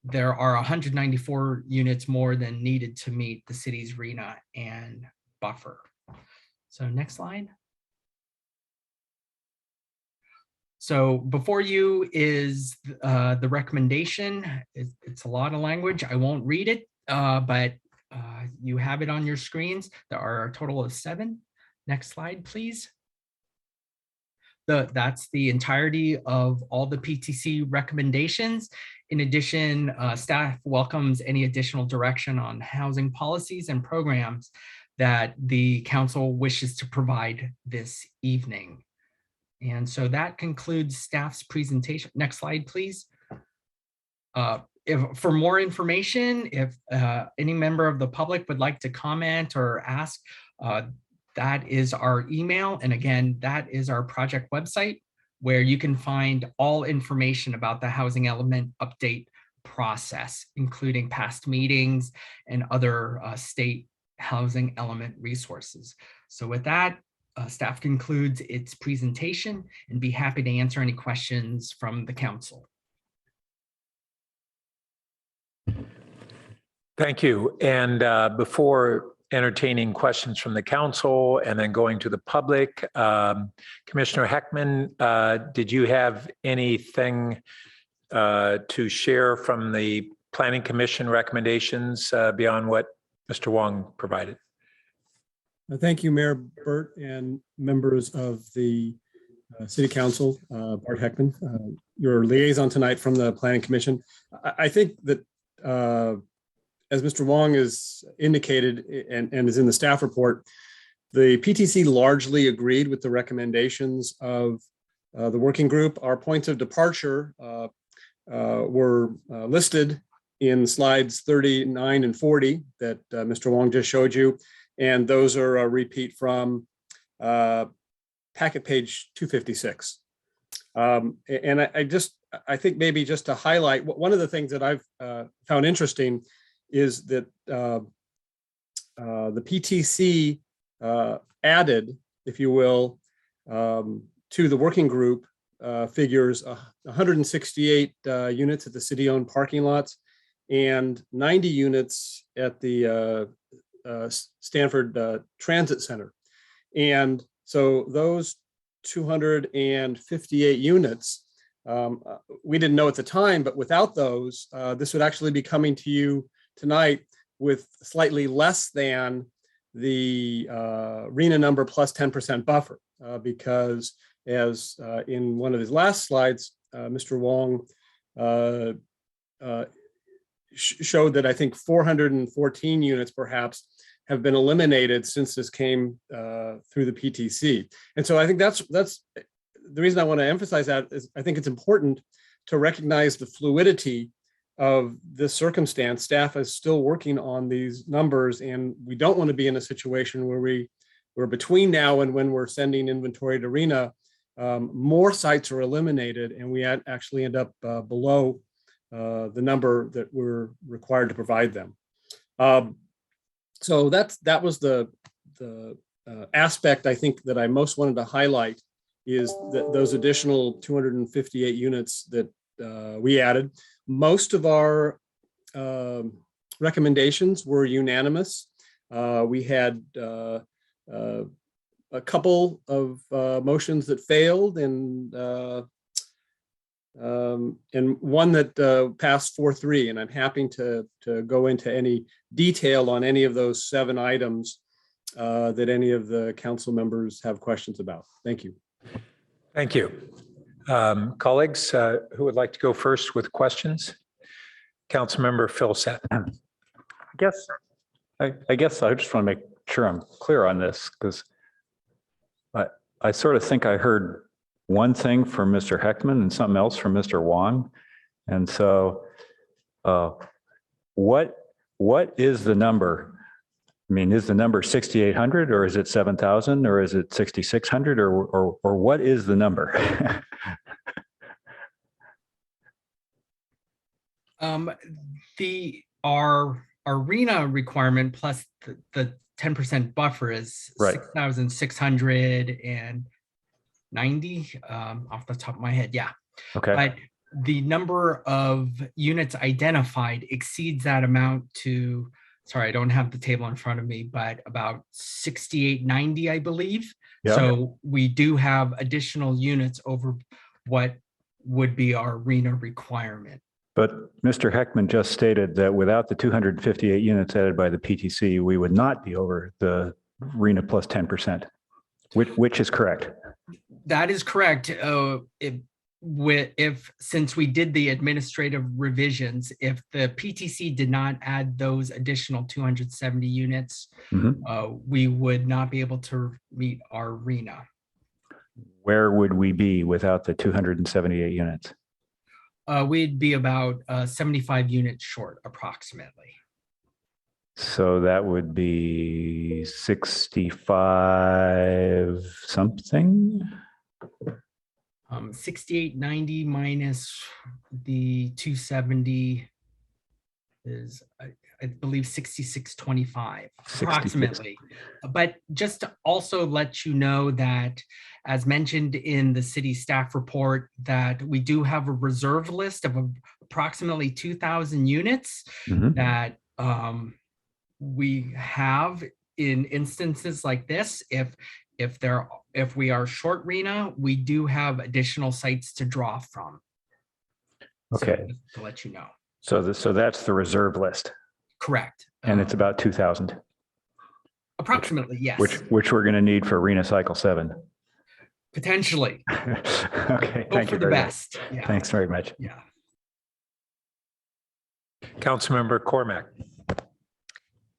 there are 194 units more than needed to meet the city's RENA and buffer. So next slide. So before you is the recommendation. It's a lot of language. I won't read it, but you have it on your screens. There are a total of 7. Next slide, please. That's the entirety of all the PTC recommendations. In addition, staff welcomes any additional direction on housing policies and programs that the council wishes to provide this evening. And so that concludes staff's presentation. Next slide, please. For more information, if any member of the public would like to comment or ask, that is our email. And again, that is our project website, where you can find all information about the housing element update process, including past meetings and other state housing element resources. So with that, staff concludes its presentation and be happy to answer any questions from the council. Thank you. And before entertaining questions from the council and then going to the public, Commissioner Heckman, did you have anything to share from the Planning Commission recommendations beyond what Mr. Wong provided. Thank you, Mayor Burt and members of the City Council, Bart Heckman, your liaison tonight from the Planning Commission. I think that as Mr. Wong has indicated and is in the staff report, the PTC largely agreed with the recommendations of the working group. Our points of departure were listed in slides 39 and 40 that Mr. Wong just showed you. And those are a repeat from packet page 256. And I think maybe just to highlight, one of the things that I've found interesting is that the PTC added, if you will, to the working group figures 168 units at the city-owned parking lots and 90 units at the Stanford Transit Center. And so those 258 units, we didn't know at the time, but without those, this would actually be coming to you tonight with slightly less than the RENA number plus 10% buffer, because as in one of his last slides, Mr. Wong showed that I think 414 units perhaps have been eliminated since this came through the PTC. And so I think that's the reason I want to emphasize that is I think it's important to recognize the fluidity of this circumstance. Staff is still working on these numbers, and we don't want to be in a situation where we're between now and when we're sending inventory to RENA, more sites are eliminated and we actually end up below the number that we're required to provide them. So that was the aspect I think that I most wanted to highlight, is that those additional 258 units that we added. Most of our recommendations were unanimous. We had a couple of motions that failed and one that passed 4-3, and I'm happy to go into any detail on any of those 7 items that any of the council members have questions about. Thank you. Thank you. Colleagues, who would like to go first with questions? Councilmember Phil Seth. I guess I just want to make sure I'm clear on this, because I sort of think I heard one thing from Mr. Heckman and something else from Mr. Wong. And so what is the number? I mean, is the number 6,800 or is it 7,000 or is it 6,600 or what is the number? Our RENA requirement plus the 10% buffer is right. 6,690 off the top of my head. Yeah. Okay. But the number of units identified exceeds that amount to, sorry, I don't have the table in front of me, but about 6,890, I believe. Yeah. So we do have additional units over what would be our RENA requirement. But Mr. Heckman just stated that without the 258 units added by the PTC, we would not be over the RENA plus 10%, which is correct. That is correct. Since we did the administrative revisions, if the PTC did not add those additional 270 units, we would not be able to meet our RENA. Where would we be without the 278 units? We'd be about 75 units short, approximately. So that would be 65 something? 6890 minus the 270 is, I believe, 6625 approximately. But just to also let you know that, as mentioned in the city staff report, that we do have a reserve list of approximately 2,000 units that we have in instances like this. If we are short RENA, we do have additional sites to draw from. Okay. So, to let you know. So that's the reserve list, Correct. and it's about 2,000, Approximately, yes. which we're going to need for Arena Cycle 7. Potentially. Okay, Hope thank for you the very much. best. Yeah. Thanks very much. Yeah. Councilmember Cormac.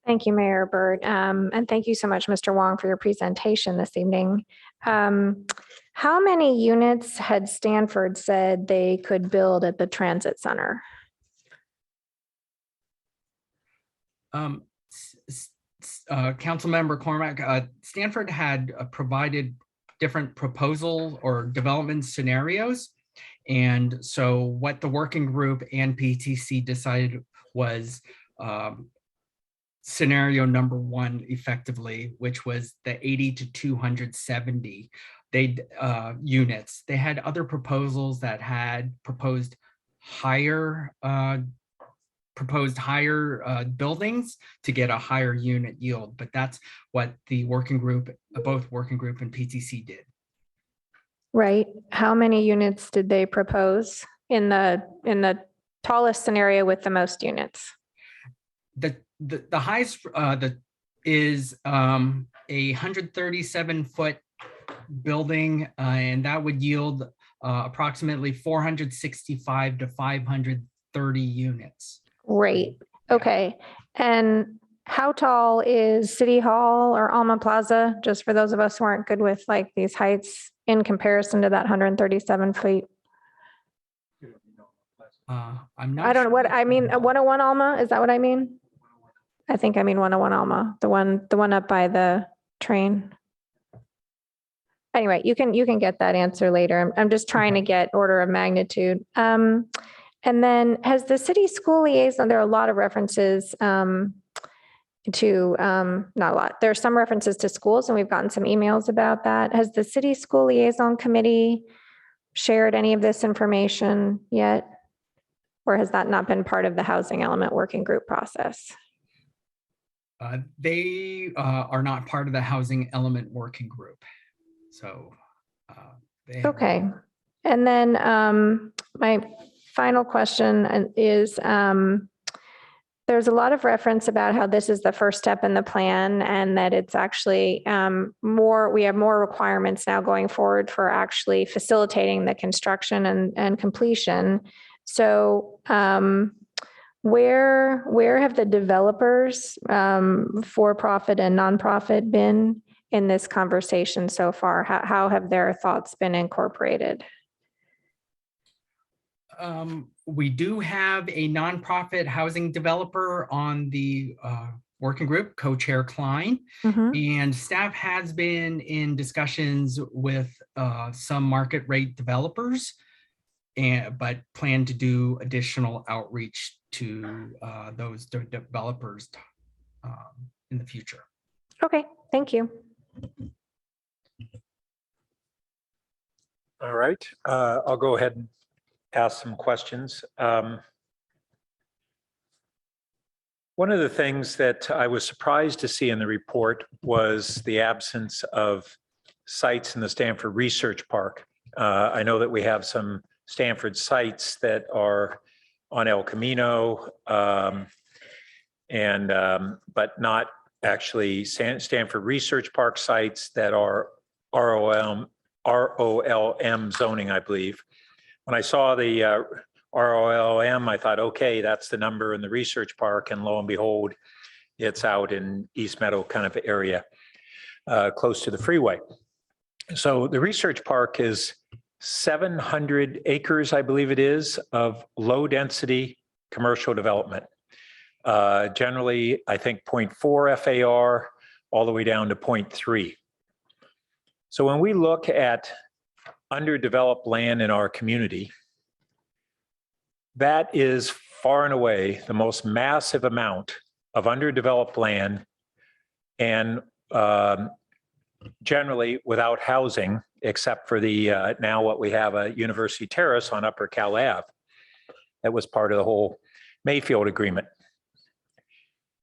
Thank you, Mayor Burt. And thank you so much, Mr. Wong, for your presentation this evening. How many units had Stanford said they could build at the transit center? Councilmember Cormac, Stanford had provided different proposal or development scenarios. And so what the working group and PTC decided was scenario number 1 effectively, which was the 80 to 270 units. They had other proposals that had proposed higher buildings to get a higher unit yield, but that's what the working group, both working group and PTC did. Right. How many units did they propose in the tallest scenario with the most units? The highest is a 137-foot building, and that would yield approximately 465 to 530 units. Great. Okay. And how tall is City Hall or Alma Plaza? Just for those of us who aren't good with like these heights in comparison to that 137 feet. I'm not. I don't know sure what I mean. 101 Alma, is that what I mean? I think I mean 101 Alma, the one up by the train. Anyway, you can get that answer later. I'm just trying to get order of magnitude. And then has the city school liaison, there are a lot of references to, not a lot, there are some references to schools and we've gotten some emails about that. Has the city school liaison committee shared any of this information yet? Or has that not been part of the housing element working group process? They are not part of the housing element working group. So okay. And then my final question is, there's a lot of reference about how this is the first step in the plan and that it's actually we have more requirements now going forward for actually facilitating the construction and completion. So where have the developers, for-profit and nonprofit, been in this conversation so far? How have their thoughts been incorporated? We do have a nonprofit housing developer on the working group, co-chair Klein, and staff has been in discussions with some market rate developers, but plan to do additional outreach to those developers in the future. Okay, thank you. All right, I'll go ahead and ask some questions. One of the things that I was surprised to see in the report was the absence of sites in the Stanford Research Park. I know that we have some Stanford sites that are on El Camino, but not actually Stanford Research Park sites that are ROLM zoning, I believe. When I saw the ROLM, I thought, okay, that's the number in the research park, and lo and behold, it's out in East Meadow kind of area, close to the freeway. So the research park is 700 acres, I believe it is, of low density commercial development. Generally, I think 0.4 FAR all the way down to 0.3. So when we look at underdeveloped land in our community, that is far and away the most massive amount of underdeveloped land, and generally without housing, except for the now what we have, a University Terrace on Upper Cal Ave. That was part of the whole Mayfield agreement.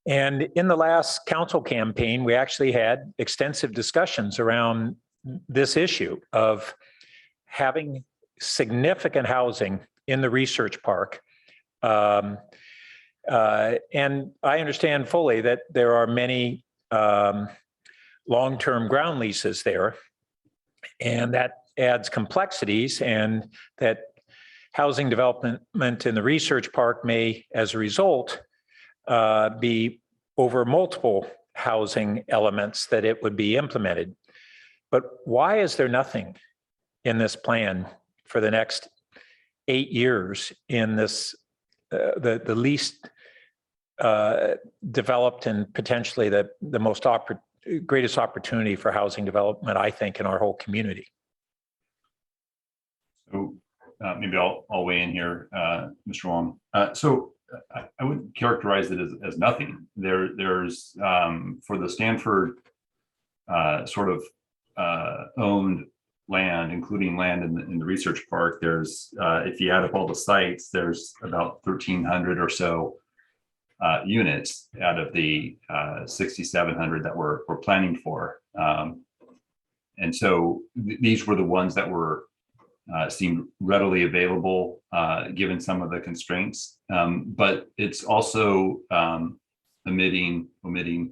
And in the last council campaign, we actually had extensive discussions around this issue of having significant housing in the research park, And I understand fully that there are many long-term ground leases there, and that adds complexities, and that housing development in the research park may, as a result, be over multiple housing elements that it would be implemented. But why is there nothing in this plan for the next 8 years in this, the least developed and potentially the most greatest opportunity for housing development, I think, in our whole community? So maybe I'll weigh in here, Mr. Wong. So I wouldn't characterize it as nothing. There's for the Stanford sort of owned land, including land in the research park, there's, if you add up all the sites, there's about 1,300 or so units out of the 6,700 that we're planning for. And so these were the ones that were seemed readily available given some of the constraints. But it's also omitting the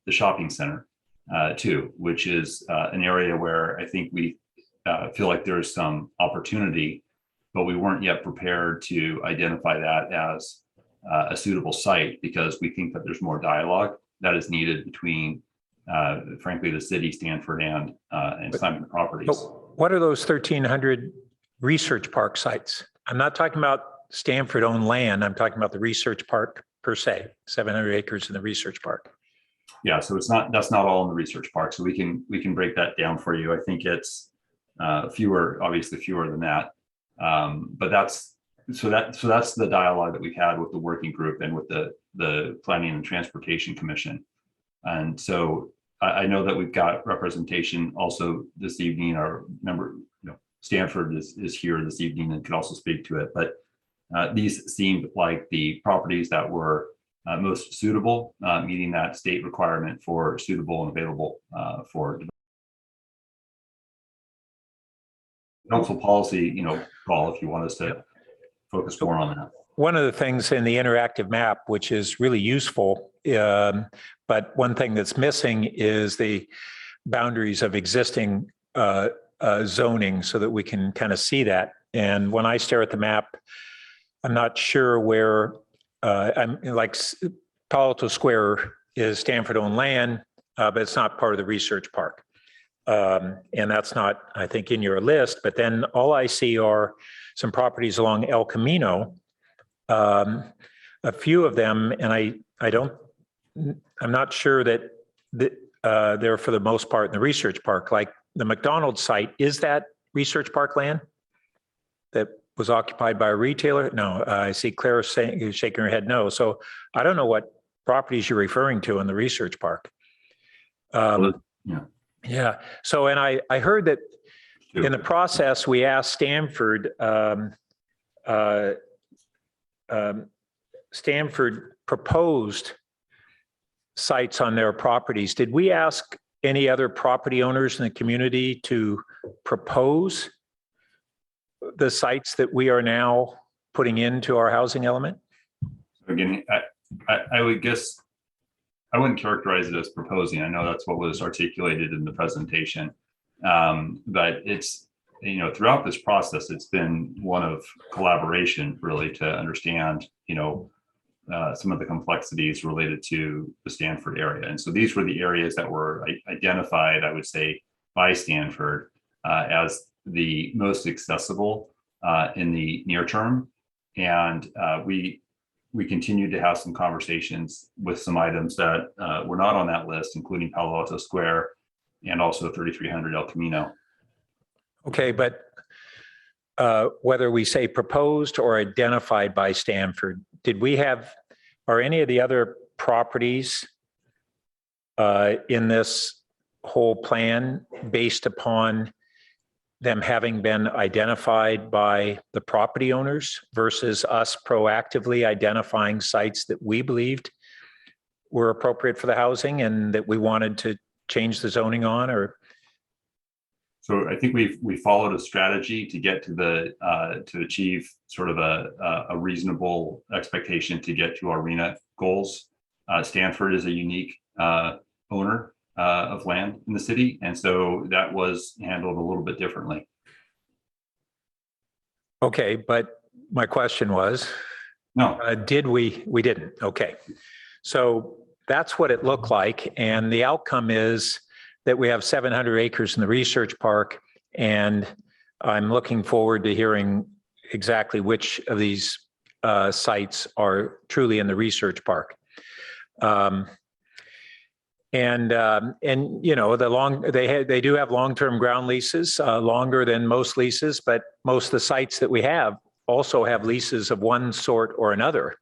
shopping center too, which is an area where I think we feel like there is some opportunity, but we weren't yet prepared to identify that as a suitable site, because we think that there's more dialogue that is needed between, frankly, the city, Stanford, and Simon Properties. But what are those 1,300 research park sites? I'm not talking about Stanford-owned land. I'm talking about the research park per se, 700 acres in the research park. Yeah, so that's not all in the research park. So we can break that down for you. I think it's fewer, obviously fewer than that. But that's the dialogue that we've had with the working group and with the Planning and Transportation Commission. And so I know that we've got representation also this evening. Our member, Stanford is here this evening and could also speak to it. But these seemed like the properties that were most suitable, meeting that state requirement for suitable and available for council policy, Paul, if you want us to focus more on that. One of the things in the interactive map, which is really useful, but one thing that's missing is the boundaries of existing zoning so that we can kind of see that. And when I stare at the map, I'm not sure where, I'm like Palo Alto Square is Stanford-owned land, but it's not part of the research park. And that's not, I think, in your list. But then all I see are some properties along El Camino, a few of them, and I'm not sure that they're for the most part in the research park. Like the McDonald's site, is that research park land that was occupied by a retailer? No, I see Claire shaking her head no. So I don't know what properties you're referring to in the research park. Yeah. So, and I heard that in the process, we asked Stanford, Stanford proposed sites on their properties. Did we ask any other property owners in the community to propose the sites that we are now putting into our housing element? Again, I would guess, I wouldn't characterize it as proposing. I know that's what was articulated in the presentation. But it's, throughout this process, it's been one of collaboration really to understand, some of the complexities related to the Stanford area. And so these were the areas that were identified, I would say, by Stanford as the most accessible in the near term. And we continued to have some conversations with some items that were not on that list, including Palo Alto Square and also 3,300 El Camino. Okay, but whether we say proposed or identified by Stanford, are any of the other properties in this whole plan based upon them having been identified by the property owners versus us proactively identifying sites that we believed were appropriate for the housing and that we wanted to change the zoning on? Or So I think we followed a strategy to get to the to achieve sort of a reasonable expectation to get to our RENA goals. Stanford is a unique owner of land in the city, and so that was handled a little bit differently. Okay, but my question was, no, did we? We didn't. Okay, so that's what it looked like, and the outcome is that we have 700 acres in the research park, and I'm looking forward to hearing exactly which of these sites are truly in the research park. And you know, they do have long-term ground leases, longer than most leases, but most of the sites that we have also have leases of one sort or another,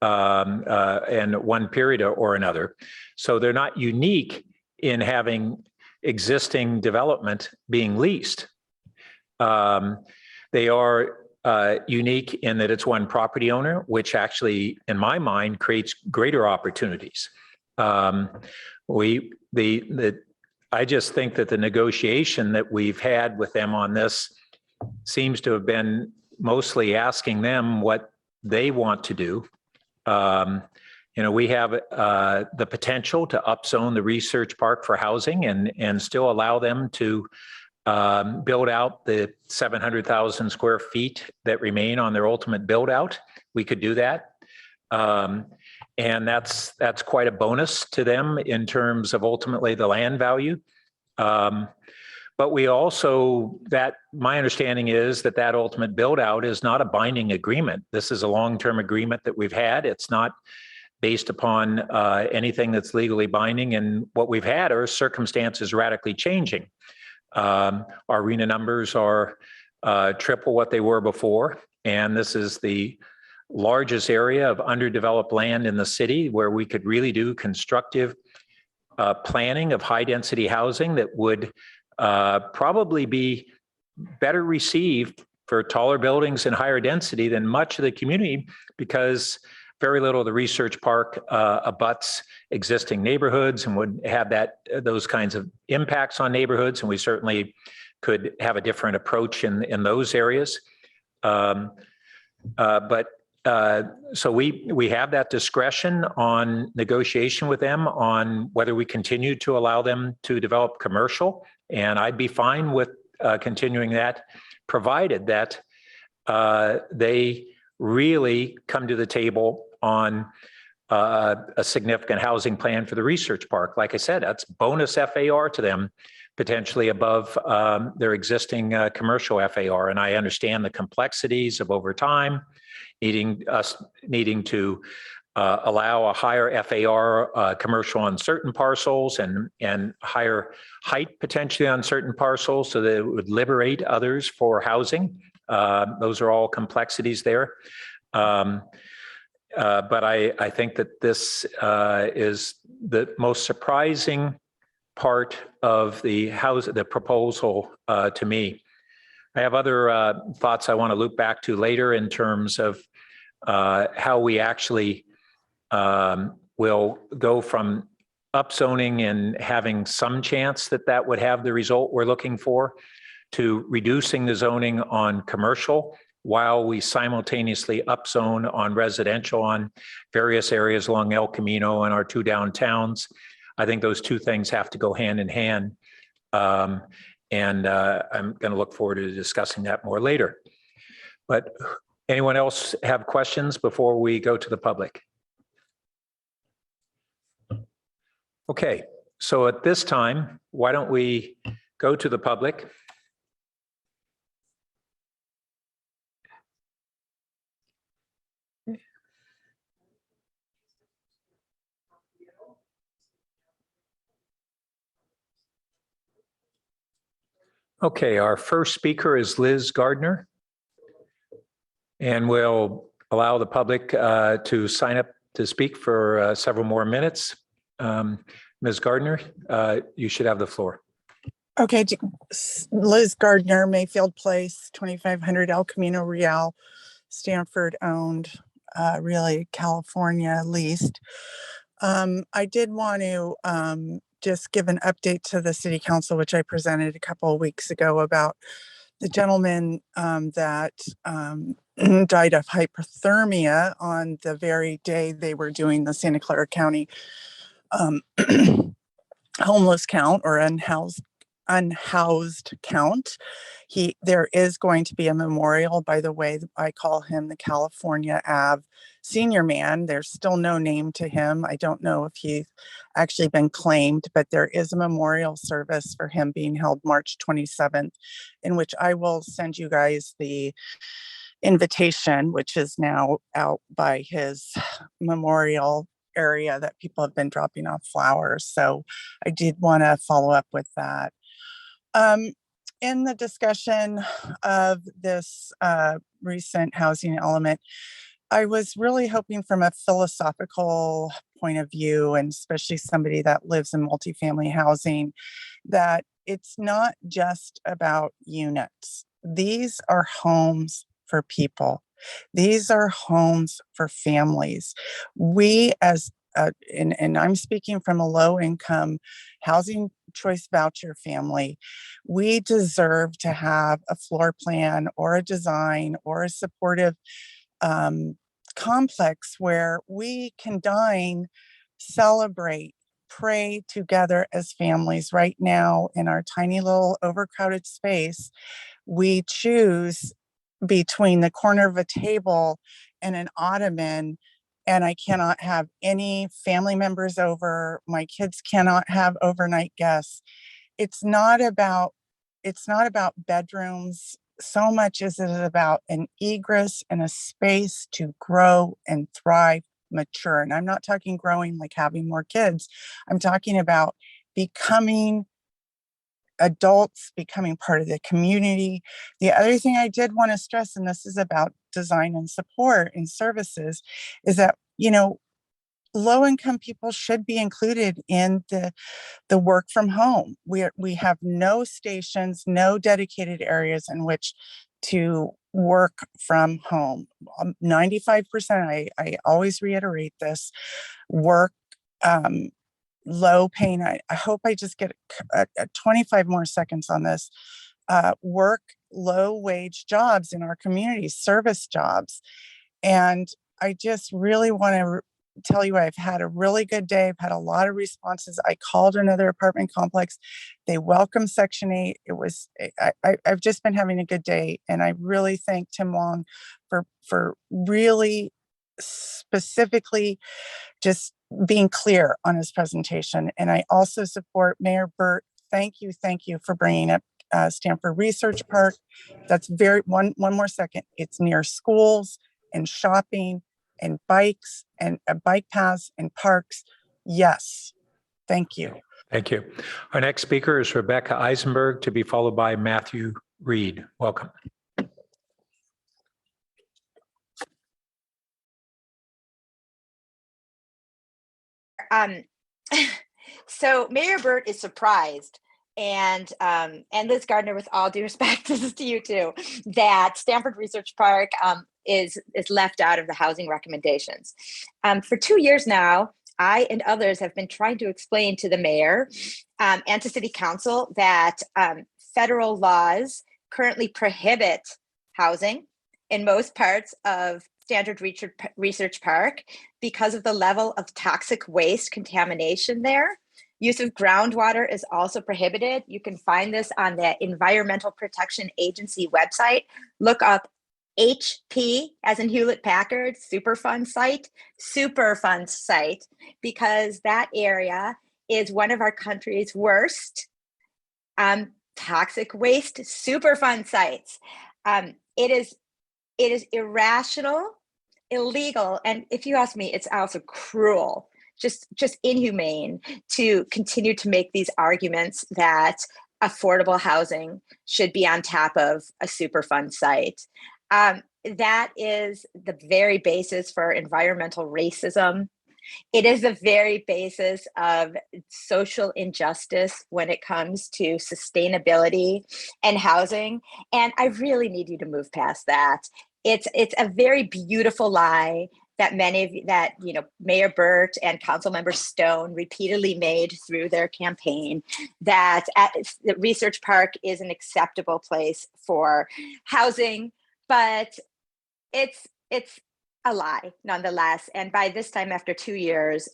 and one period or another. So they're not unique in having existing development being leased. They are unique in that it's one property owner, which actually, in my mind, creates greater opportunities. I just think that the negotiation that we've had with them on this seems to have been mostly asking them what they want to do. You know, we have the potential to upzone the research park for housing and still allow them to build out the 700,000 square feet that remain on their ultimate build out. We could do that. And that's quite a bonus to them in terms of ultimately the land value. But we also, my understanding is that ultimate build out is not a binding agreement. This is a long-term agreement that we've had. It's not based upon anything that's legally binding. And what we've had are circumstances radically changing. Our RENA numbers are triple what they were before. And this is the largest area of underdeveloped land in the city where we could really do constructive planning of high density housing that would probably be better received for taller buildings and higher density than much of the community, because very little of the research park abuts existing neighborhoods and would have those kinds of impacts on neighborhoods. And we certainly could have a different approach in those areas. So we have that discretion on negotiation with them on whether we continue to allow them to develop commercial. And I'd be fine with continuing that, provided that they really come to the table on a significant housing plan for the research park. Like I said, that's bonus FAR to them, potentially above their existing commercial FAR. And I understand the complexities of over time, needing to allow a higher FAR commercial on certain parcels and higher height potentially on certain parcels so that it would liberate others for housing. Those are all complexities there. But I think that this is the most surprising part of the proposal to me. I have other thoughts I want to loop back to later in terms of how we actually will go from upzoning and having some chance that would have the result we're looking for, to reducing the zoning on commercial while we simultaneously upzone on residential on various areas along El Camino and our two downtowns. I think those two things have to go hand in hand. And I'm going to look forward to discussing that more later. But anyone else have questions before we go to the public? Okay, so at this time, why don't we go to the public? Okay, our first speaker is Liz Gardner. And we'll allow the public to sign up to speak for several more minutes. Ms. Gardner, you should have the floor. Okay, Liz Gardner, Mayfield Place, 2500 El Camino Real, Stanford owned, really California leased. I did want to just give an update to the city council, which I presented a couple of weeks ago, about the gentleman that died of hypothermia on the very day they were doing the Santa Clara County homeless count or unhoused count. There is going to be a memorial. By the way, I call him the California Ave Senior Man. There's still no name to him. I don't know if he's actually been claimed, but there is a memorial service for him being held March 27th, in which I will send you guys the invitation, which is now out by his memorial area that people have been dropping off flowers. So I did want to follow up with that. In the discussion of this recent housing element, I was really hoping from a philosophical point of view, and especially somebody that lives in multifamily housing, that it's not just about units. These are homes for people. These are homes for families. We as and I'm speaking from a low income housing choice voucher family, we deserve to have a floor plan or a design or a supportive complex where we can dine, celebrate, pray together as families. Right now, in our tiny little overcrowded space, we choose between the corner of a table and an ottoman, and I cannot have any family members over. My kids cannot have overnight guests. It's not about bedrooms so much as it is about an egress and a space to grow and thrive, mature. And I'm not talking growing like having more kids. I'm talking about becoming adults, becoming part of the community. The other thing I did want to stress, and this is about design and support and services, is that, low income people should be included in the work from home. We have no stations, no dedicated areas in which to work from home. 95%, I always reiterate this, work low paying. I hope I just get 25 more seconds on this. Work low wage jobs in our community, service jobs. And I just really want to tell you, I've had a really good day. I've had a lot of responses. I called another apartment complex. They welcome Section 8. I've just been having a good day. And I really thank Tim Wong for really specifically just being clear on his presentation. And I also support Mayor Burt. Thank you for bringing up Stanford Research Park. That's one more second. It's near schools and shopping and bikes and bike paths and parks. Yes. Thank you. Thank you. Our next speaker is Rebecca Eisenberg, to be followed by Matthew Reed. Welcome. So Mayor Burt is surprised, and Liz Gardner, with all due respect, this is to you too, that Stanford Research Park is left out of the housing recommendations. For 2 years now, I and others have been trying to explain to the mayor and to city council that federal laws currently prohibit housing in most parts of Stanford Research Park because of the level of toxic waste contamination there. Use of groundwater is also prohibited. You can find this on the Environmental Protection Agency website. Look up HP, as in Hewlett Packard, Superfund site, because that area is one of our country's worst toxic waste Superfund sites. It is irrational, illegal, and if you ask me, it's also cruel, just inhumane to continue to make these arguments that affordable housing should be on top of a Superfund site. That is the very basis for environmental racism. It is the very basis of social injustice when it comes to sustainability and housing. And I really need you to move past that. It's a very beautiful lie that Mayor Burt and Councilmember Stone repeatedly made through their campaign, that the Research Park is an acceptable place for housing, but it's a lie nonetheless. And by this time, after 2 years,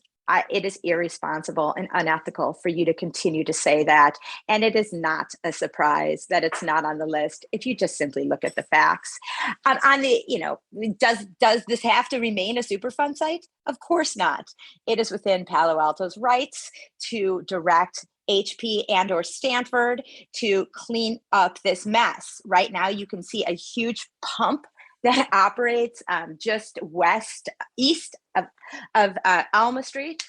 it is irresponsible and unethical for you to continue to say that. And it is not a surprise that it's not on the list if you just simply look at the facts. Does this have to remain a Superfund site? Of course not. It is within Palo Alto's rights to direct HP and or Stanford to clean up this mess. Right now, you can see a huge pump that operates just east of Alma Street,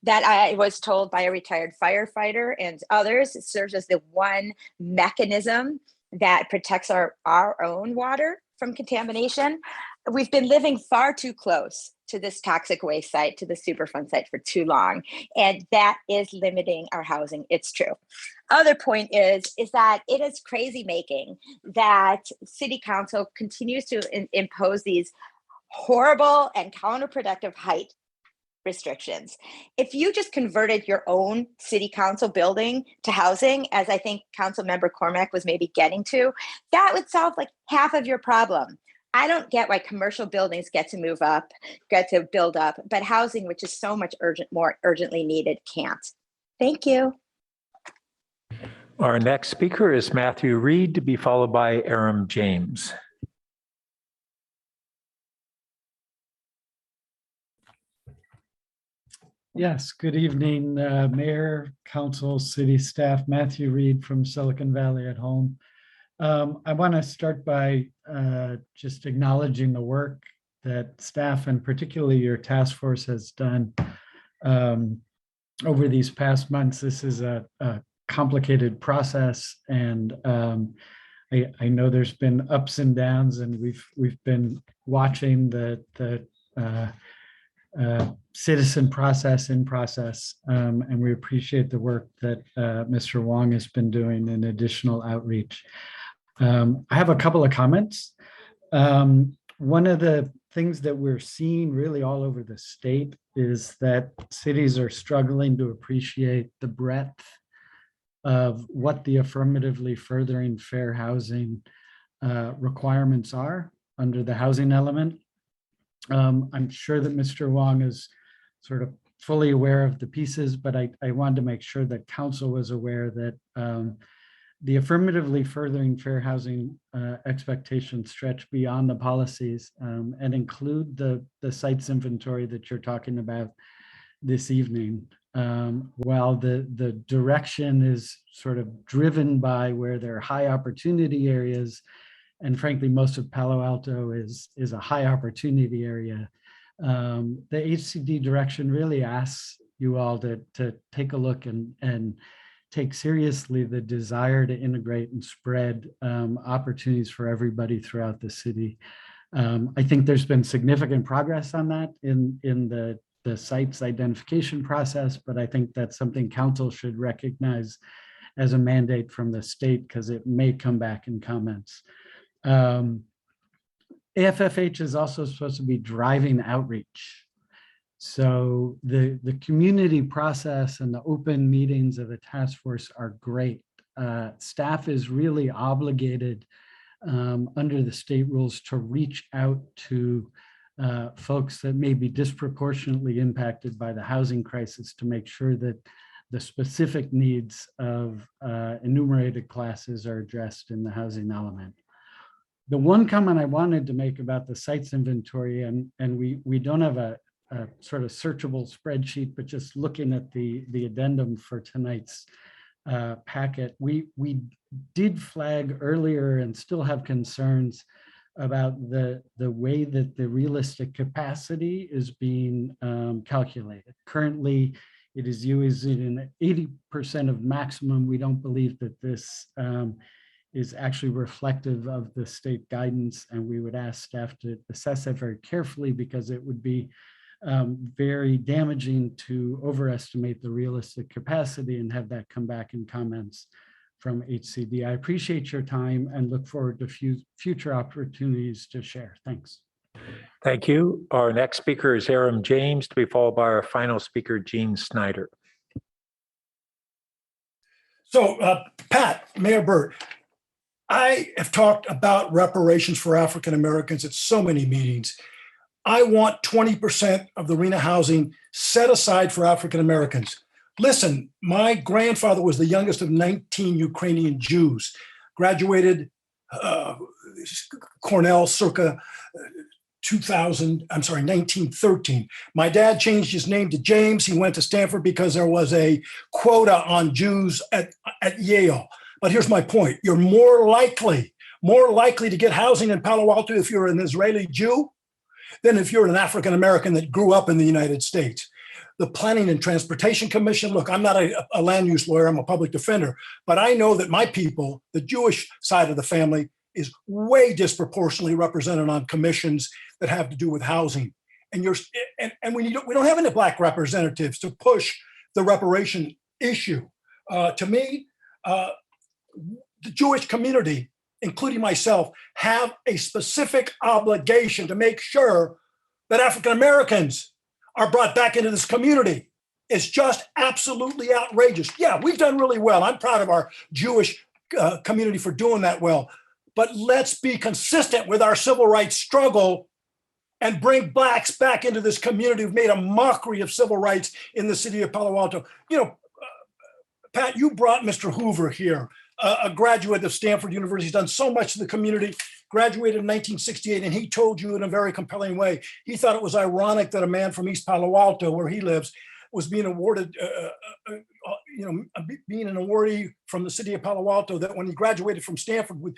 that I was told by a retired firefighter and others, it serves as the one mechanism that protects our own water from contamination. We've been living far too close to this toxic waste site, to the Superfund site for too long. And that is limiting our housing. It's true. Other point is that it is crazy making that City Council continues to impose these horrible and counterproductive height restrictions. If you just converted your own City Council building to housing, as I think Councilmember Cormack was maybe getting to, that would solve like half of your problem. I don't get why commercial buildings get to build up, but housing, which is so much more urgently needed, can't. Thank you. Our next speaker is Matthew Reed, to be followed by Aram James. Yes, good evening, Mayor, Council, City staff. Matthew Reed from Silicon Valley at Home. I want to start by just acknowledging the work that staff and particularly your task force has done over these past months. This is a complicated process, and I know there's been ups and downs, and we've been watching the citizen process in process, and we appreciate the work that Mr. Wong has been doing in additional outreach. I have a couple of comments. One of the things that we're seeing really all over the state is that cities are struggling to appreciate the breadth of what the affirmatively furthering fair housing requirements are under the housing element. I'm sure that Mr. Wong is sort of fully aware of the pieces, but I wanted to make sure that council was aware that the affirmatively furthering fair housing expectations stretch beyond the policies and include the sites inventory that you're talking about this evening. While the direction is sort of driven by where there are high opportunity areas, and frankly, most of Palo Alto is a high opportunity area, the HCD direction really asks you all to take a look and take seriously the desire to integrate and spread opportunities for everybody throughout the city. I think there's been significant progress on that in the sites identification process, but I think that's something council should recognize as a mandate from the state, because it may come back in comments. AFFH is also supposed to be driving outreach. So the community process and the open meetings of the task force are great. Staff is really obligated under the state rules to reach out to folks that may be disproportionately impacted by the housing crisis to make sure that the specific needs of enumerated classes are addressed in the housing element. The one comment I wanted to make about the sites inventory, and we don't have a sort of searchable spreadsheet, but just looking at the addendum for tonight's packet, we did flag earlier and still have concerns about the way that the realistic capacity is being calculated. Currently, it is using 80% of maximum. We don't believe that this is actually reflective of the state guidance, and we would ask staff to assess that very carefully, because it would be very damaging to overestimate the realistic capacity and have that come back in comments from HCD. I appreciate your time and look forward to future opportunities to share. Thanks. Thank you. Our next speaker is Aram James, to be followed by our final speaker, Gene Snyder. So, Pat, Mayor Burt, I have talked about reparations for African Americans at so many meetings. I want 20% of the RHNA housing set aside for African Americans. Listen, my grandfather was the youngest of 19 Ukrainian Jews, graduated Cornell circa 1913. My dad changed his name to James. He went to Stanford because there was a quota on Jews at Yale. But here's my point. You're more likely to get housing in Palo Alto if you're an Israeli Jew than if you're an African American that grew up in the United States. The Planning and Transportation Commission, look, I'm not a land use lawyer, I'm a public defender, but I know that my people, the Jewish side of the family, is way disproportionately represented on commissions that have to do with housing. And we don't have any Black representatives to push the reparation issue. To me, the Jewish community, including myself, have a specific obligation to make sure that African Americans are brought back into this community. It's just absolutely outrageous. Yeah, we've done really well. I'm proud of our Jewish community for doing that well. But let's be consistent with our civil rights struggle and bring Blacks back into this community who've made a mockery of civil rights in the city of Palo Alto. You know, Pat, you brought Mr. Hoover here, a graduate of Stanford University. He's done so much in the community, graduated in 1968, and he told you in a very compelling way, he thought it was ironic that a man from East Palo Alto, where he lives, was being awarded, being an awardee from the city of Palo Alto, that when he graduated from Stanford with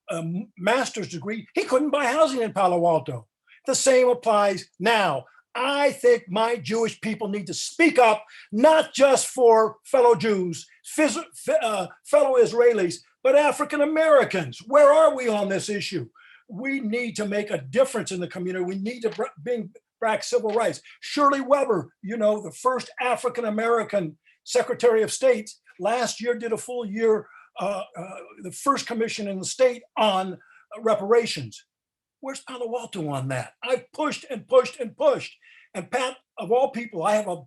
a master's degree, he couldn't buy housing in Palo Alto. The same applies now. I think my Jewish people need to speak up, not just for fellow Jews, fellow Israelis, but African Americans. Where are we on this issue? We need to make a difference in the community. We need to bring back civil rights. Shirley Weber, the first African American Secretary of State, last year did a full year, the first commission in the state on reparations. Where's Palo Alto on that? I've pushed and pushed and pushed. And Pat, of all people, I have a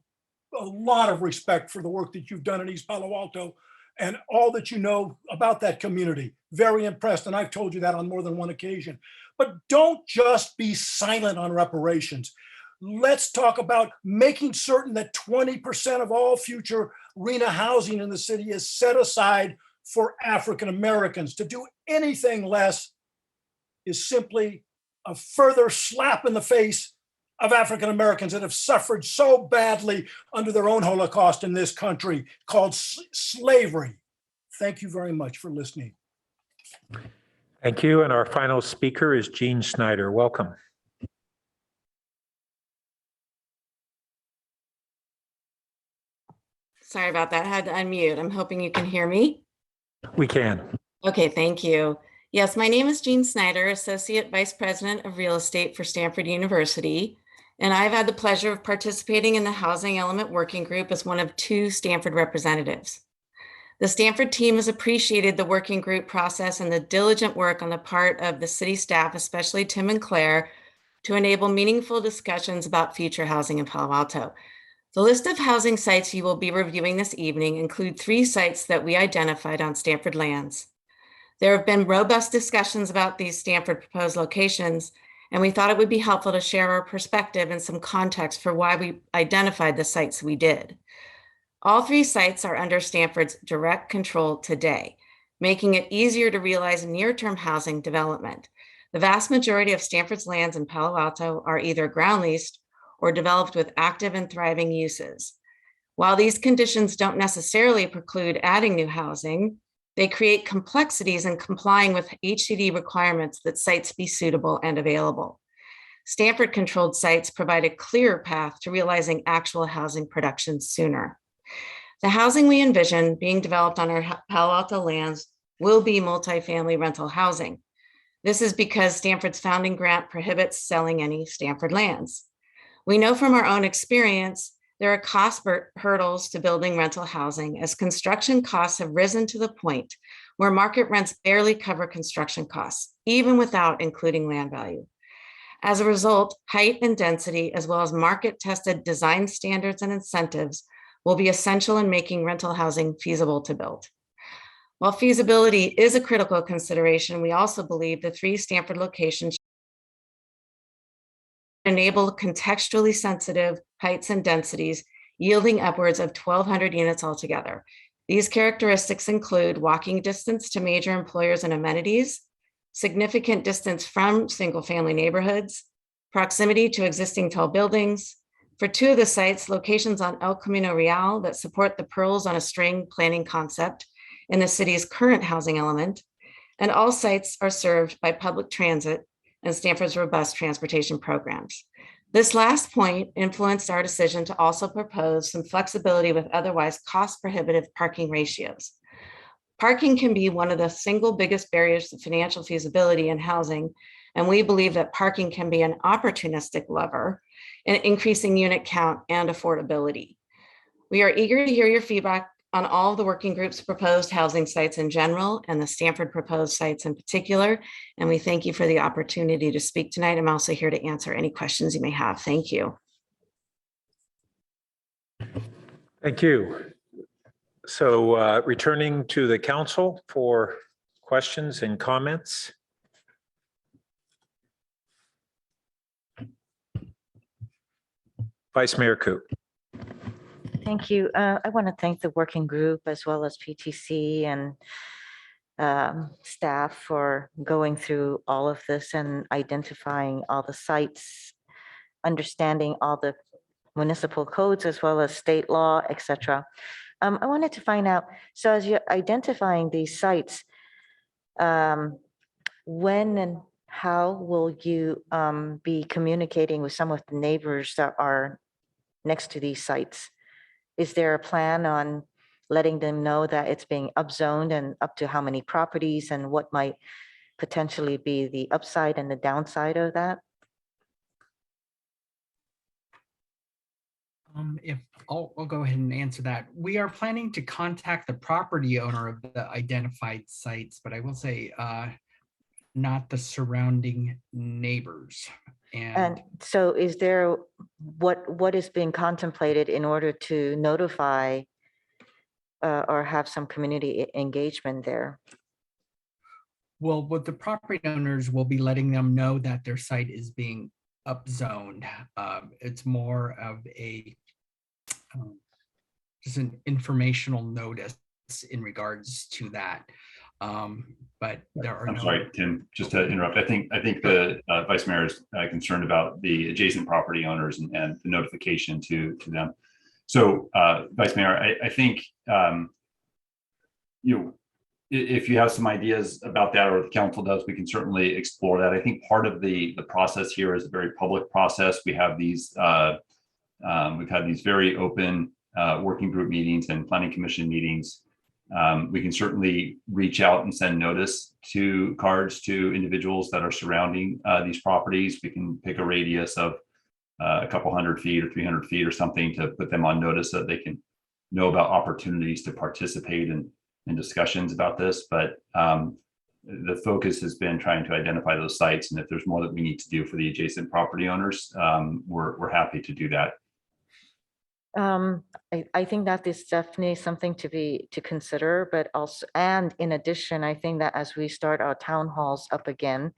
lot of respect for the work that you've done in East Palo Alto and all that you know about that community. Very impressed. And I've told you that on more than one occasion. But don't just be silent on reparations. Let's talk about making certain that 20% of all future RHNA housing in the city is set aside for African Americans. To do anything less is simply a further slap in the face of African Americans that have suffered so badly under their own Holocaust in this country called slavery. Thank you very much for listening. Thank you. And our final speaker is Gene Snyder. Welcome. Sorry about that. I had to unmute. I'm hoping you can hear me. We can. Okay, thank you. Yes, my name is Gene Snyder, Associate Vice President of Real Estate for Stanford University, and I've had the pleasure of participating in the Housing Element Working Group as one of 2 Stanford representatives. The Stanford team has appreciated the working group process and the diligent work on the part of the city staff, especially Tim and Claire, to enable meaningful discussions about future housing in Palo Alto. The list of housing sites you will be reviewing this evening include 3 sites that we identified on Stanford lands. There have been robust discussions about these Stanford proposed locations, and we thought it would be helpful to share our perspective and some context for why we identified the sites we did. All 3 sites are under Stanford's direct control today, making it easier to realize near-term housing development. The vast majority of Stanford's lands in Palo Alto are either ground leased or developed with active and thriving uses. While these conditions don't necessarily preclude adding new housing, they create complexities in complying with HCD requirements that sites be suitable and available. Stanford-controlled sites provide a clearer path to realizing actual housing production sooner. The housing we envision being developed on our Palo Alto lands will be multifamily rental housing. This is because Stanford's founding grant prohibits selling any Stanford lands. We know from our own experience there are cost hurdles to building rental housing, as construction costs have risen to the point where market rents barely cover construction costs, even without including land value. As a result, height and density, as well as market-tested design standards and incentives, will be essential in making rental housing feasible to build. While feasibility is a critical consideration, we also believe the 3 Stamford locations enable contextually sensitive heights and densities, yielding upwards of 1,200 units altogether. These characteristics include walking distance to major employers and amenities, significant distance from single-family neighborhoods, proximity to existing tall buildings. For 2 of the sites, locations on El Camino Real that support the pearls on a string planning concept in the city's current housing element, and all sites are served by public transit and Stamford's robust transportation programs. This last point influenced our decision to also propose some flexibility with otherwise cost-prohibitive parking ratios. Parking can be one of the single biggest barriers to financial feasibility in housing, and we believe that parking can be an opportunistic lever in increasing unit count and affordability. We are eager to hear your feedback on all of the working groups' proposed housing sites in general and the Stamford proposed sites in particular, and we thank you for the opportunity to speak tonight. I'm also here to answer any questions you may have. Thank you. Thank you. So returning to the council for questions and comments. Vice Mayor Koo. Thank you. I want to thank the working group as well as PTC and staff for going through all of this and identifying all the sites, understanding all the municipal codes as well as state law, etc. I wanted to find out, so as you're identifying these sites, when and how will you be communicating with some of the neighbors that are next to these sites? Is there a plan on letting them know that it's being upzoned and up to how many properties and what might potentially be the upside and the downside of that? If I'll go ahead and answer that. We are planning to contact the property owner of the identified sites, but I will say not the surrounding neighbors. And so is there, what is being contemplated in order to notify or have some community engagement there? Well, what the property owners will be letting them know that their site is being upzoned. It's more of a just an informational notice in regards to that. But there are I'm sorry, Tim, just to interrupt. I think the Vice Mayor is concerned about the adjacent property owners and the notification to them. So Vice Mayor, I think, if you have some ideas about that, or the council does, we can certainly explore that. I think part of the process here is a very public process. We have these, we've had these very open working group meetings and planning commission meetings. We can certainly reach out and send notice cards to individuals that are surrounding these properties. We can pick a radius of a couple 100 feet or 300 feet or something to put them on notice so that they can know about opportunities to participate in discussions about this. But the focus has been trying to identify those sites. And if there's more that we need to do for the adjacent property owners, we're happy to do that. I think that is definitely something to consider, but also, and in addition, I think that as we start our town halls up again,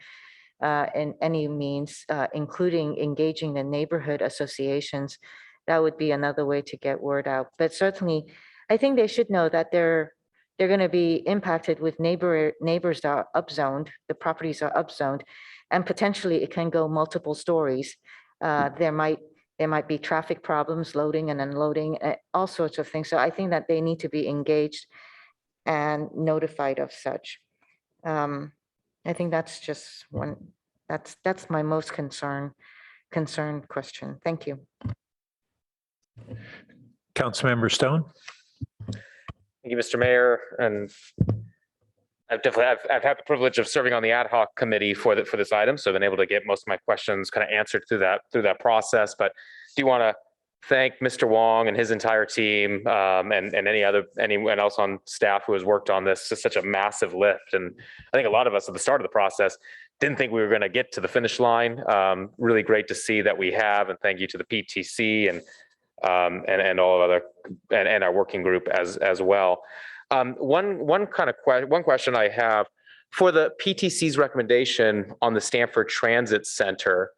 in any means, including engaging the neighborhood associations, that would be another way to get word out. But certainly, I think they should know that they're going to be impacted with neighbors that are upzoned, the properties are upzoned, and potentially it can go multiple stories. There might be traffic problems, loading and unloading, all sorts of things. So I think that they need to be engaged and notified of such. I think that's just one, that's my most concerned question. Thank you. Councilmember Stone. Thank you, Mr. Mayor. And I've had the privilege of serving on the ad hoc committee for this item, so I've been able to get most of my questions kind of answered through that process. But do want to thank Mr. Wong and his entire team, and anyone else on staff who has worked on this. It's such a massive lift, and I think a lot of us at the start of the process didn't think we were going to get to the finish line. Really great to see that we have, and thank you to the PTC and all of other and our working group as well. One question I have for the PTC's recommendation on the Stanford Transit Center.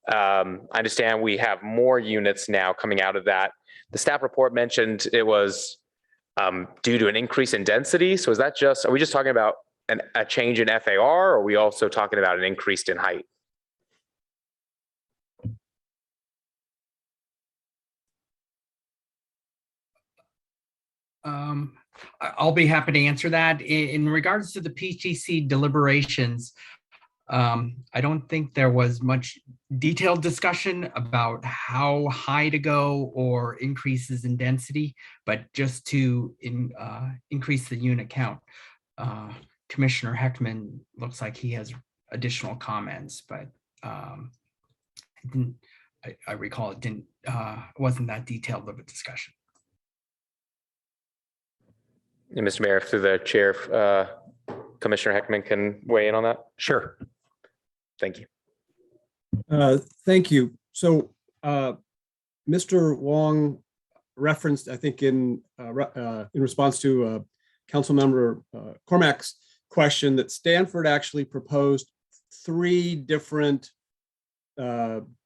I understand we have more units now coming out of that. The staff report mentioned it was due to an increase in density. So is that are we just talking about a change in FAR, or are we also talking about an increase in height? I'll be happy to answer that. In regards to the PTC deliberations, I don't think there was much detailed discussion about how high to go or increases in density, but just to increase the unit count. Commissioner Heckman looks like he has additional comments, but I recall it wasn't that detailed of a discussion. And Mr. Mayor, through the chair, Commissioner Heckman can weigh in on that. Sure. Thank you. Thank you. So Mr. Wong referenced, I think in response to Councilmember Cormack's question, that Stanford actually proposed 3 different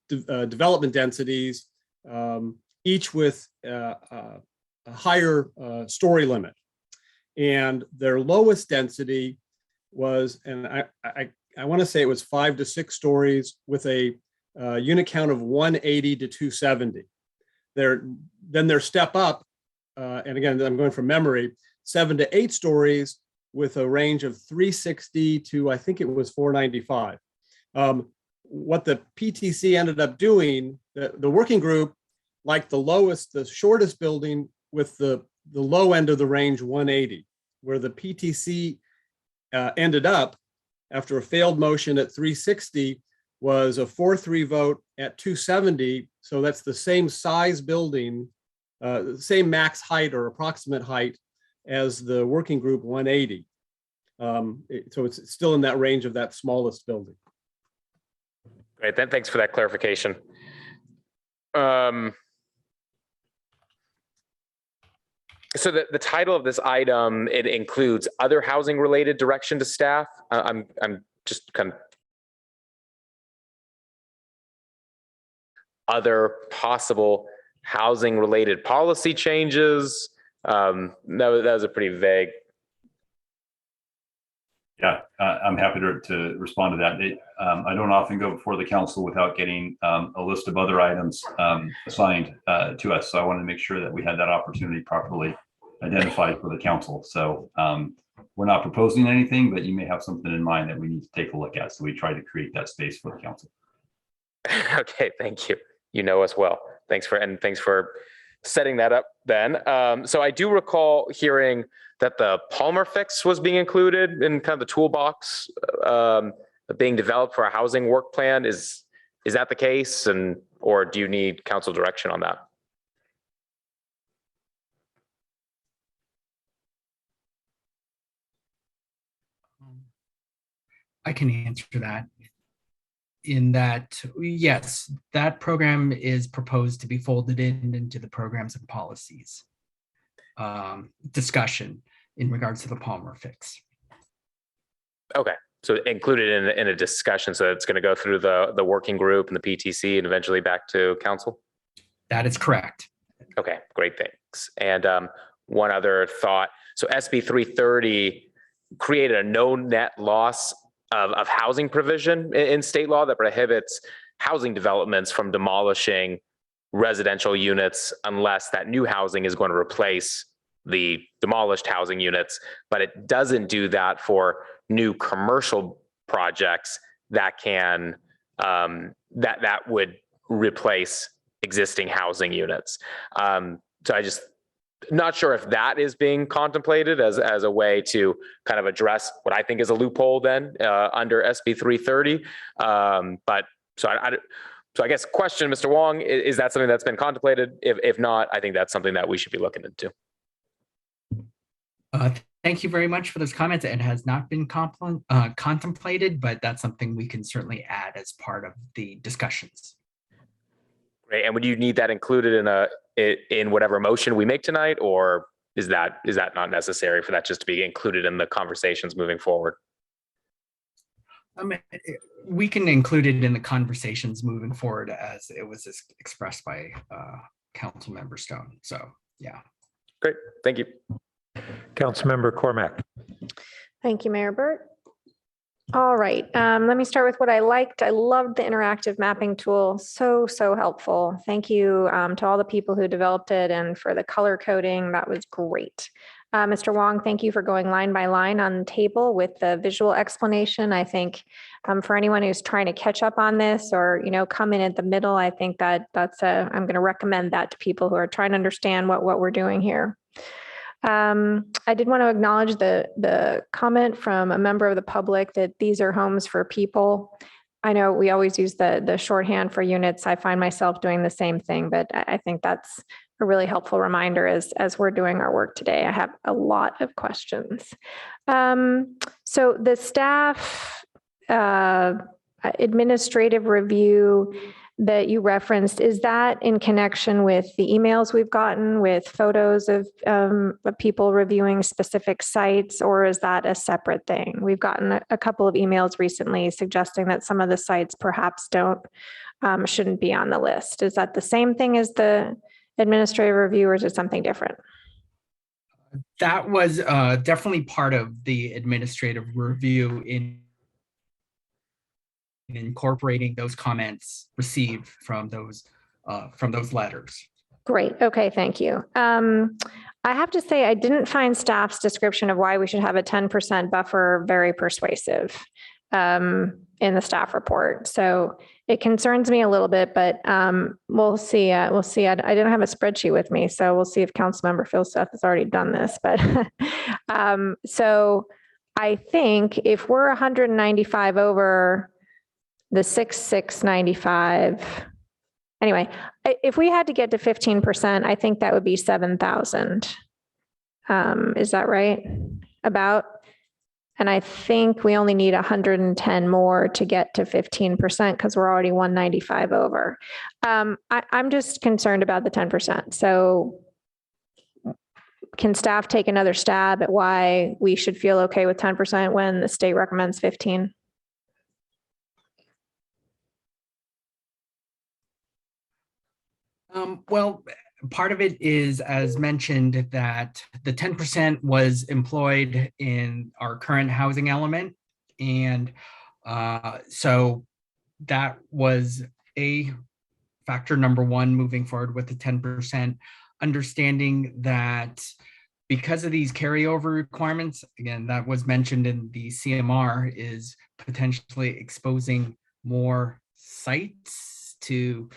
development densities, each with a higher story limit. And their lowest density was, and I want to say it was 5 to 6 stories with a unit count of 180 to 270. Then their step up, and again, I'm going from memory, 7 to 8 stories with a range of 360 to, I think it was 495. What the PTC ended up doing, the working group liked the shortest building with the low end of the range 180, where the PTC ended up after a failed motion at 360 was a 4-3 vote at 270. So that's the same size building, same max height or approximate height as the working group 180. So it's still in that range of that smallest building. Great, thanks for that clarification. So the title of this item, it includes other housing related direction to staff. I'm just kind of other possible housing related policy changes. That was a pretty vague. Yeah, I'm happy to respond to that. I don't often go before the council without getting a list of other items assigned to us. So I wanted to make sure that we had that opportunity properly identified for the council. So we're not proposing anything, but you may have something in mind that we need to take a look at. So we try to create that space for the council. Okay, thank you. You know us well. Thanks for setting that up then. So I do recall hearing that the Palmer fix was being included in kind of the toolbox being developed for a housing work plan. Is that the case? Or do you need council direction on that? I can answer that. In that, yes, that program is proposed to be folded into the programs and policies discussion in regards to the Palmer fix. Okay, so included in a discussion, so it's going to go through the working group and the PTC and eventually back to council? That is correct. Okay, great, thanks. And one other thought. So SB 330 created a no net loss of housing provision in state law that prohibits housing developments from demolishing residential units unless that new housing is going to replace the demolished housing units, but it doesn't do that for new commercial projects that can that would replace existing housing units. So I just not sure if that is being contemplated as a way to kind of address what I think is a loophole then under SB 330. But so I guess question, Mr. Wong, is that something that's been contemplated? If not, I think that's something that we should be looking into. Thank you very much for those comments. It has not been contemplated, but that's something we can certainly add as part of the discussions. Great. And would you need that included in whatever motion we make tonight, or is that not necessary for that just to be included in the conversations moving forward? We can include it in the conversations moving forward as it was expressed by Councilmember Stone. So, yeah. Great. Thank you. Councilmember Cormac. Thank you, Mayor Burt. All right, let me start with what I liked. I loved the interactive mapping tool. So helpful. Thank you to all the people who developed it and for the color coding. That was great. Mr. Wong, thank you for going line by line on the table with the visual explanation. I think for anyone who's trying to catch up on this or, come in at the middle, I think I'm going to recommend that to people who are trying to understand what we're doing here. I did want to acknowledge the comment from a member of the public that these are homes for people. I know we always use the shorthand for units. I find myself doing the same thing, but I think that's a really helpful reminder as we're doing our work today. I have a lot of questions. So the staff administrative review that you referenced, is that in connection with the emails we've gotten with photos of people reviewing specific sites, or is that a separate thing? We've gotten a couple of emails recently suggesting that some of the sites perhaps shouldn't be on the list. Is that the same thing as the administrative review, or is it something different? That was definitely part of the administrative review in incorporating those comments received from those letters. Great. Okay, thank you. I have to say, I didn't find staff's description of why we should have a 10% buffer very persuasive in the staff report. So it concerns me a little bit, but we'll see. We'll see. I didn't have a spreadsheet with me, so we'll see if Councilmember Phil Seth has already done this. But so I think if we're 195 over the 6,695. Anyway, if we had to get to 15%, I think that would be 7,000. Is that right? About? And I think we only need 110 more to get to 15% because we're already 195 over. I'm just concerned about the 10%. So can staff take another stab at why we should feel okay with 10% when the state recommends 15? Well, part of it is, as mentioned, that the 10% was employed in our current housing element. And so that was a factor number one moving forward with the 10%, understanding that because of these carryover requirements, again, that was mentioned in the CMR, is potentially exposing more sites to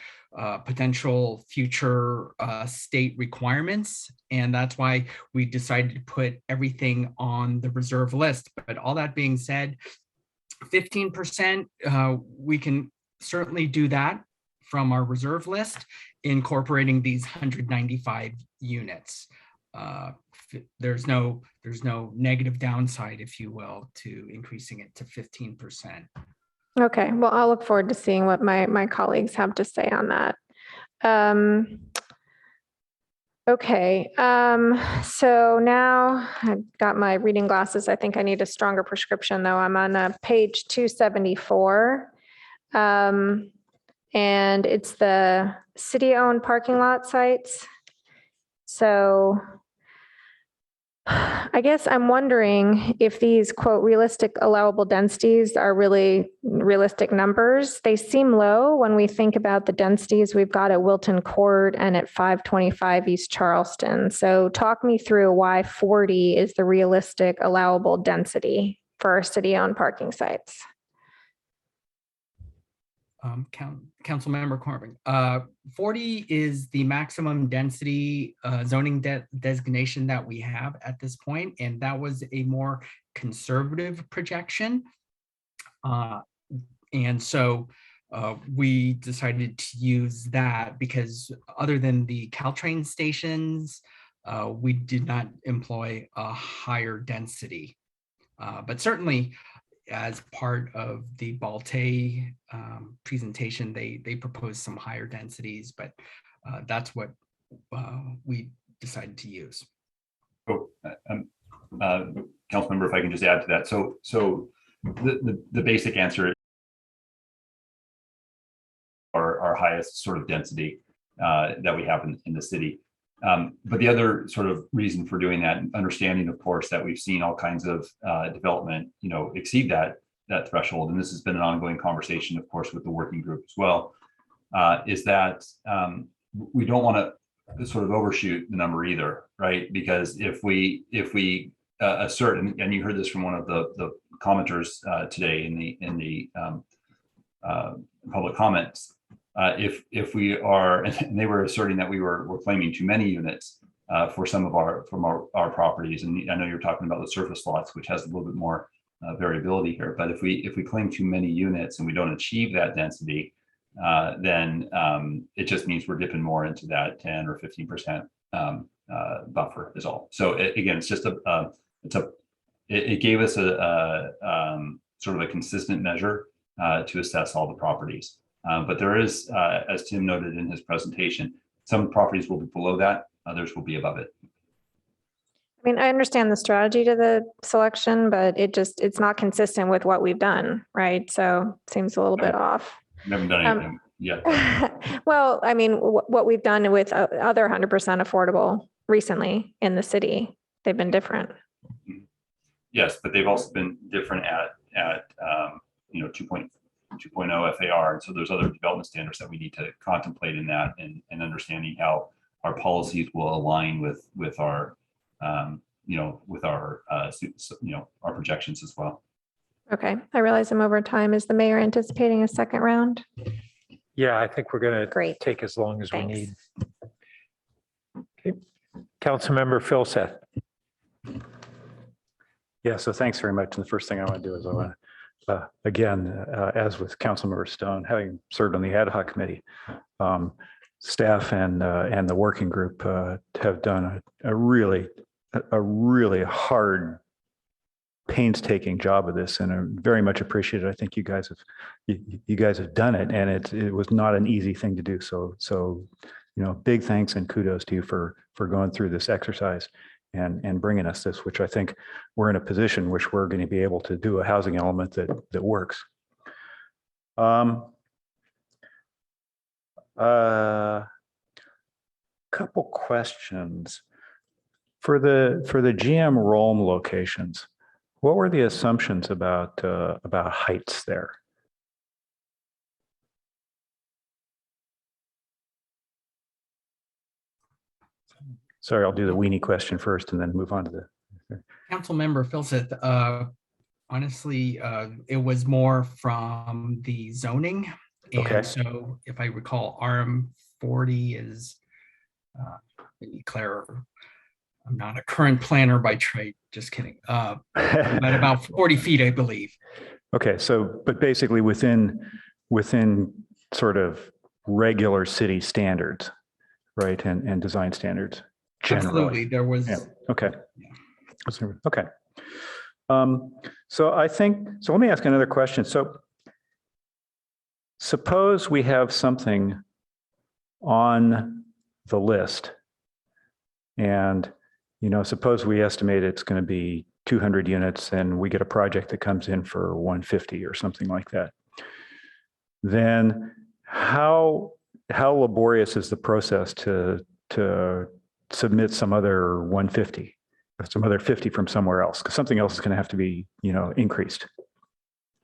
potential future state requirements. And that's why we decided to put everything on the reserve list. But all that being said, 15%, we can certainly do that from our reserve list, incorporating these 195 units. There's no negative downside, if you will, to increasing it to 15%. Okay, well, I'll look forward to seeing what my colleagues have to say on that. Okay, so now I've got my reading glasses. I think I need a stronger prescription, though. I'm on page 274. And it's the city-owned parking lot sites. So I guess I'm wondering if these, quote, realistic allowable densities are really realistic numbers. They seem low when we think about the densities we've got at Wilton Court and at 525 East Charleston. So talk me through why 40 is the realistic allowable density for our city-owned parking sites. Councilmember Corbin, 40 is the maximum density zoning designation that we have at this point, and that was a more conservative projection. And so we decided to use that because other than the Caltrain stations, we did not employ a higher density. But certainly as part of the Balte presentation, they proposed some higher densities, but that's what we decided to use. Oh, Councilmember, if I can just add to that. So the basic answer is our highest sort of density that we have in the city. But the other sort of reason for doing that, understanding, of course, that we've seen all kinds of development, exceed that threshold, and this has been an ongoing conversation, of course, with the working group as well, is that we don't want to sort of overshoot the number either, right? Because if we assert, and you heard this from one of the commenters today in the public comments, if we are, and they were asserting that we're claiming too many units for some of our properties, and I know you're talking about the surface lots, which has a little bit more variability here. But if we claim too many units and we don't achieve that density, then it just means we're dipping more into that 10 or 15% buffer is all. So again, it's just it gave us a sort of a consistent measure to assess all the properties. But there is, as Tim noted in his presentation, some properties will be below that, others will be above it. I mean, I understand the strategy to the selection, but it's not consistent with what we've done, right? So seems a little bit off. We haven't done anything yet. Well, I mean, what we've done with other 100% affordable recently in the city, they've been different. Yes, but they've also been different at 2.0 FAR. And so there's other development standards that we need to contemplate in that, and understanding how our policies will align with our our projections as well. Okay, I realize I'm over time. Is the mayor anticipating a second round? Yeah, I think we're going to take as long as we need. Okay. Councilmember Phil Seth. Yeah, so thanks very much. And the first thing I want to do is I want to, again, as with Councilmember Stone, having served on the ad hoc committee, staff and the working group have done a really hard, painstaking job of this, and I very much appreciate it. I think you guys have done it, and it was not an easy thing to do. So big thanks and kudos to you for going through this exercise and bringing us this, which I think we're in a position which we're going to be able to do a housing element that works. Couple questions for the GM Rome locations. What were the assumptions about heights there? Sorry, I'll do the weenie question first and then move on to the. Council member Filseth, honestly, it was more from the zoning. Okay. And so if I recall, RM 40 is, Claire, I'm not a current planner by trade, just kidding. But about 40 feet, I believe. Okay, so, but basically within sort of regular city standards, right? And design standards. Generally. Absolutely, there was. Yeah. Okay. Okay. So let me ask another question. So suppose we have something on the list and, suppose we estimate it's going to be 200 units and we get a project that comes in for 150 or something like that. Then how laborious is the process to submit some other 150, some other 50 from somewhere else? Because something else is going to have to be, increased.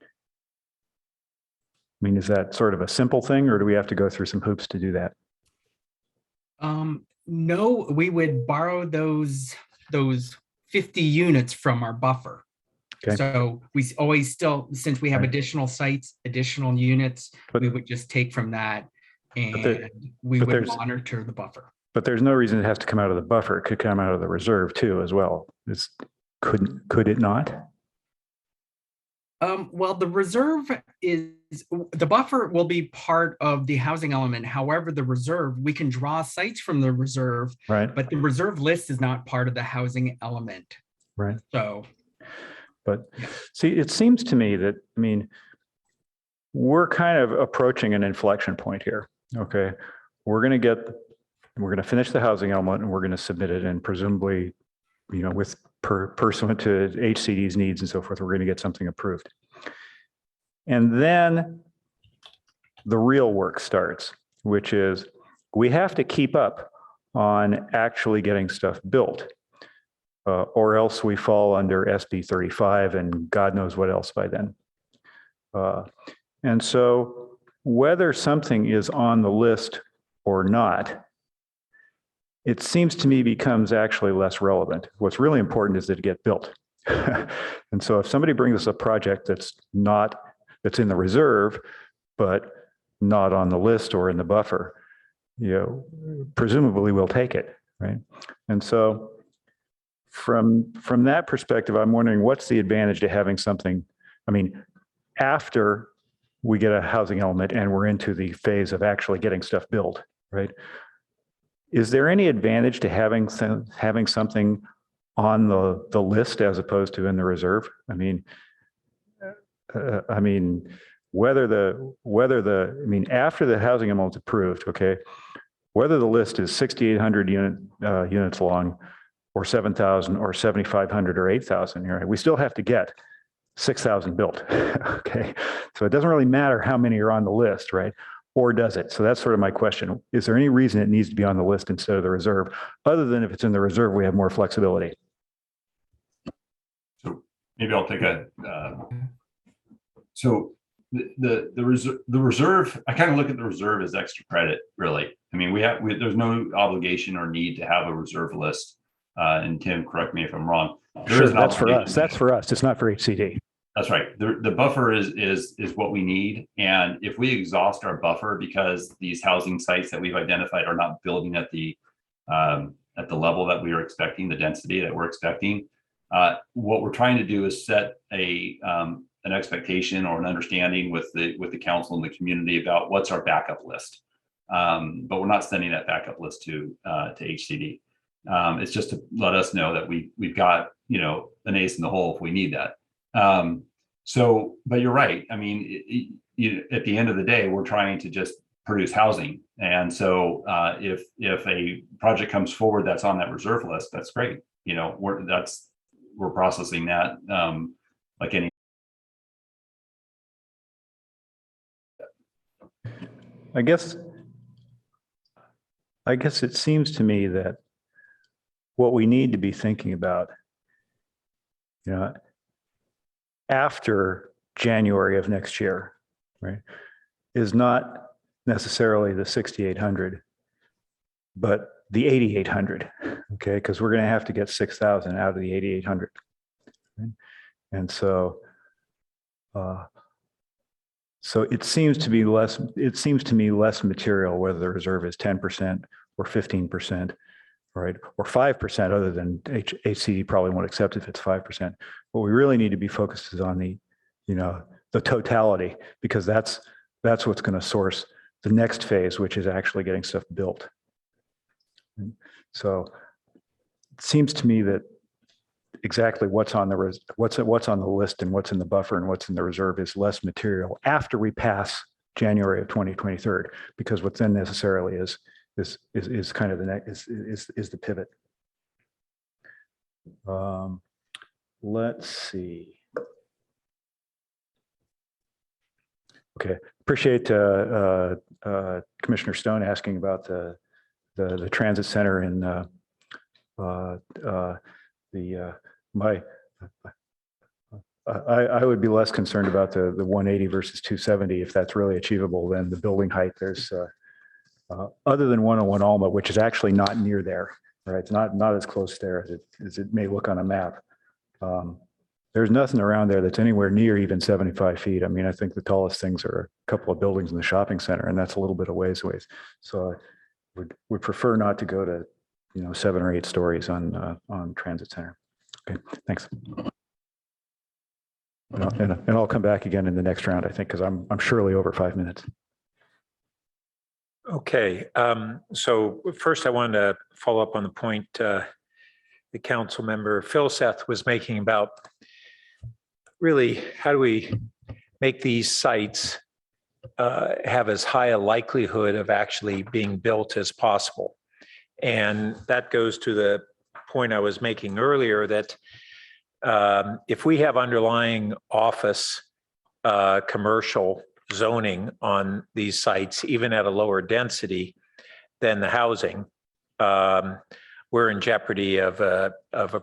I mean, is that sort of a simple thing, or do we have to go through some hoops to do that? No, we would borrow those 50 units from our buffer. Okay. So we always still, since we have additional sites, additional units, we would just take from that and we would monitor the buffer. But there's no reason it has to come out of the buffer. It could come out of the reserve too, as well. Could it not? Well, the reserve the buffer will be part of the housing element. However, the reserve, we can draw sites from the reserve, Right. but the reserve list is not part of the housing element. Right. So, but see, it seems to me that, I mean, we're kind of approaching an inflection point here. Okay. We're going to finish the housing element and we're going to submit it, and presumably, you know, with pursuant to HCD's needs and so forth, we're going to get something approved. And then the real work starts, which is we have to keep up on actually getting stuff built, or else we fall under SB 35 and God knows what else by then. And so whether something is on the list or not, it seems to me becomes actually less relevant. What's really important is that it get built. And so if somebody brings us a project that's in the reserve, but not on the list or in the buffer, you know, presumably we'll take it, right? And so from that perspective, I'm wondering what's the advantage to having something, I mean, after we get a housing element and we're into the phase of actually getting stuff built, right? Is there any advantage to having something on the list as opposed to in the reserve? I mean, after the housing element is approved, okay, whether the list is 6,800 units long, or 7,000, or 7,500, or 8,000, right? We still have to get 6,000 built. Okay, so it doesn't really matter how many are on the list, right? Or does it? So that's sort of my question. Is there any reason it needs to be on the list instead of the reserve, other than if it's in the reserve, we have more flexibility? So maybe I'll take so the reserve, I kind of look at the reserve as extra credit, really. I mean, there's no obligation or need to have a reserve list. And Tim, correct me if I'm wrong. Sure, that's for us. That's for us. It's not for HCD. That's right. The buffer is what we need. And if we exhaust our buffer because these housing sites that we've identified are not building at the level that we are expecting, the density that we're expecting, what we're trying to do is set an expectation or an understanding with the council and the community about what's our backup list. But we're not sending that backup list to HCD. It's just to let us know that we've got, you know, an ace in the hole if we need that. But you're right. I mean, at the end of the day, we're trying to just produce housing. And so if a project comes forward that's on that reserve list, that's great. You know, we're processing that like any. I guess it seems to me that what we need to be thinking about, you know, after January of next year, right, is not necessarily the 6,800, but the 8,800, okay? Because we're going to have to get 6,000 out of the 8,800. Right? And so it seems to be less, less material whether the reserve is 10% or 15%, right? Or 5%, other than HCD probably won't accept if it's 5%. What we really need to be focused is on the, you know, the totality, because that's what's going to source the next phase, which is actually getting stuff built. So it seems to me that exactly what's on the list and what's in the buffer and what's in the reserve is less material after we pass January of 2023, because what then necessarily is kind of the next is the pivot. Let's see. Okay, appreciate Commissioner Stone asking about the transit center and I would be less concerned about the 180 versus 270 if that's really achievable than the building height. There's other than 101 Alma, which is actually not near there, right? It's not as close there as it may look on a map. There's nothing around there that's anywhere near even 75 feet. I mean, I think the tallest things are a couple of buildings in the shopping center, and that's a little bit of ways away. So I would prefer not to go to, you know, 7 or 8 stories on transit center. Okay, thanks. And I'll come back again in the next round, I think, because I'm surely over 5 minutes. Okay, so first I wanted to follow up on the point the council member Phil Seth was making about really how do we make these sites have as high a likelihood of actually being built as possible. And that goes to the point I was making earlier that if we have underlying office commercial zoning on these sites, even at a lower density than the housing, we're in jeopardy of a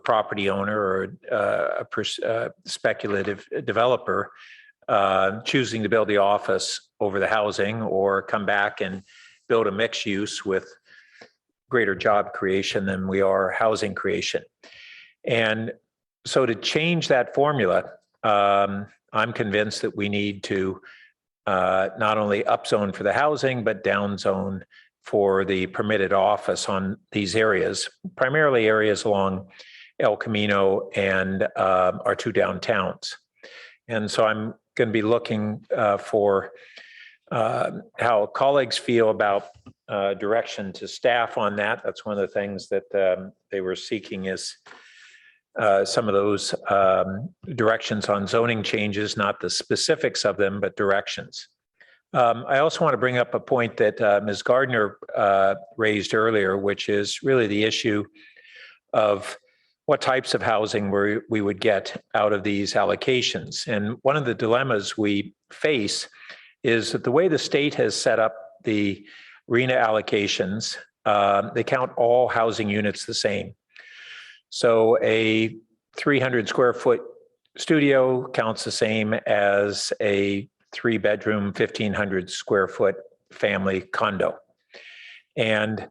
property owner or a speculative developer choosing to build the office over the housing or come back and build a mixed use with greater job creation than we are housing creation. And so to change that formula, I'm convinced that we need to not only upzone for the housing, but downzone for the permitted office on these areas, primarily areas along El Camino and our two downtowns. And so I'm going to be looking for how colleagues feel about direction to staff on that. That's one of the things that they were seeking is some of those directions on zoning changes, not the specifics of them, but directions. I also want to bring up a point that Ms. Gardner raised earlier, which is really the issue of what types of housing we would get out of these allocations. And one of the dilemmas we face is that the way the state has set up the RHNA allocations, they count all housing units the same. So a 300 square foot studio counts the same as a 3-bedroom, 1,500 square foot family condo. And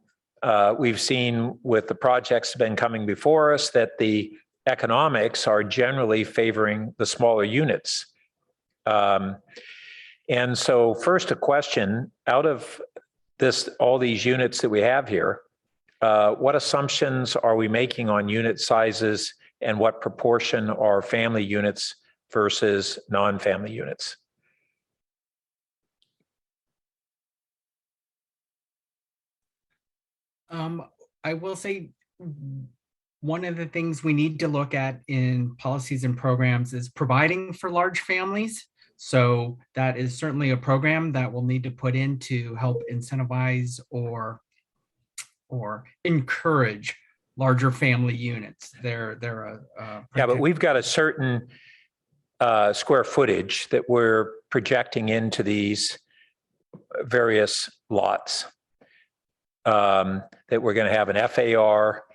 we've seen with the projects that have been coming before us that the economics are generally favoring the smaller units. And so first a question, out of all these units that we have here, what assumptions are we making on unit sizes and what proportion are family units versus non-family units? I will say one of the things we need to look at in policies and programs is providing for large families. So that is certainly a program that we'll need to put in to help incentivize or encourage larger family units. They're yeah, but we've got a certain square footage that we're projecting into these various lots. That we're going to have an FAR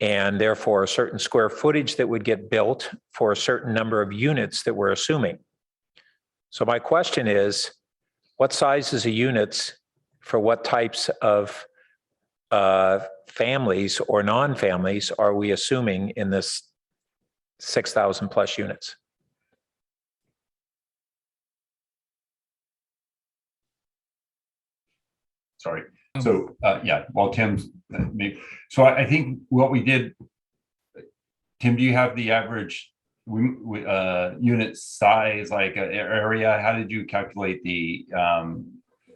and therefore a certain square footage that would get built for a certain number of units that we're assuming. So my question is, what sizes of units for what types of families or non-families are we assuming in this 6,000 plus units? Sorry. So yeah, while Tim's so I think what we did, Tim, do you have the average unit size, like area? How did you calculate the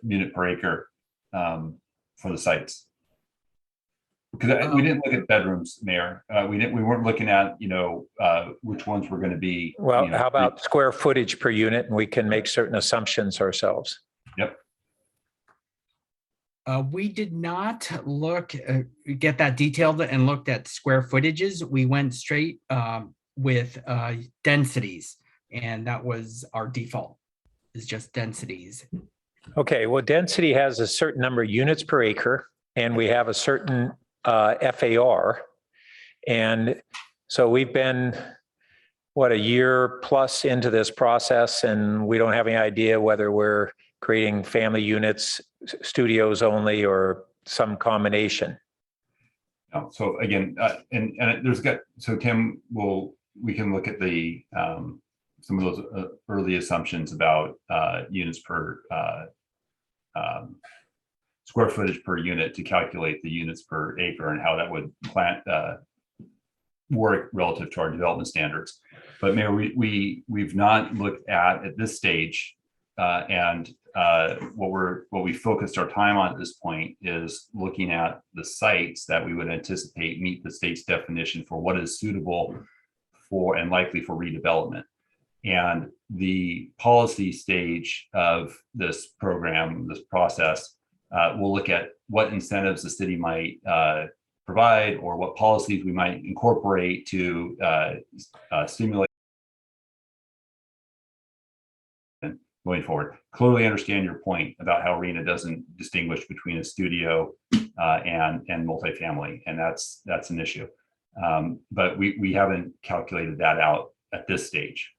unit per acre for the sites? Because we didn't look at bedrooms, Mayor. We weren't looking at, which ones were going to be. Well, how about square footage per unit, and we can make certain assumptions ourselves. Yep. We did not get that detailed and looked at square footages. We went straight with densities, and that was our default, is just densities. Okay, well, density has a certain number of units per acre, and we have a certain FAR. And so we've been, a year plus into this process, and we don't have any idea whether we're creating family units, studios only, or some combination. So again, and so Tim we can look at the some of those early assumptions about units per square footage per unit to calculate the units per acre and how that would work relative to our development standards. But Mayor, we've not looked at this stage, and what we focused our time on at this point is looking at the sites that we would anticipate meet the state's definition for what is suitable for and likely for redevelopment. And the policy stage of this program, this process, we'll look at what incentives the city might provide or what policies we might incorporate to stimulate going forward. Clearly understand your point about how RHNA doesn't distinguish between a studio and multifamily, and that's an issue. But we haven't calculated that out at this stage.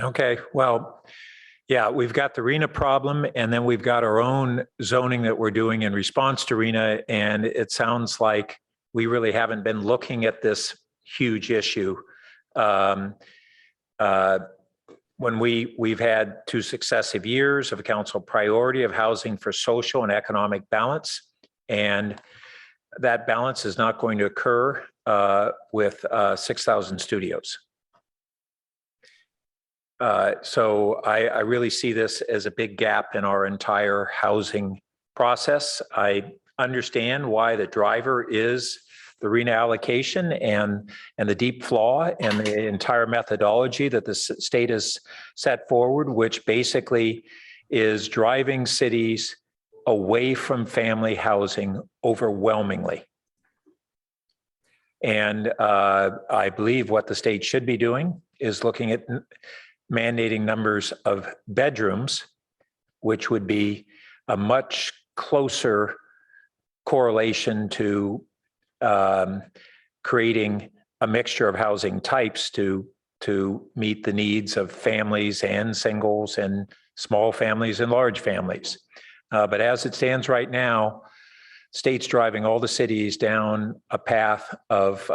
Okay, well, yeah, we've got the RHNA problem, and then we've got our own zoning that we're doing in response to RHNA, and it sounds like we really haven't been looking at this huge issue. When we've had 2 successive years of a council priority of housing for social and economic balance, and that balance is not going to occur with 6,000 studios. So I really see this as a big gap in our entire housing process. I understand why the driver is the RHNA allocation and the deep flaw and the entire methodology that the state has set forward, which basically is driving cities away from family housing overwhelmingly. And I believe what the state should be doing is looking at mandating numbers of bedrooms, which would be a much closer correlation to creating a mixture of housing types to meet the needs of families and singles and small families and large families. But as it stands right now, state's driving all the cities down a path of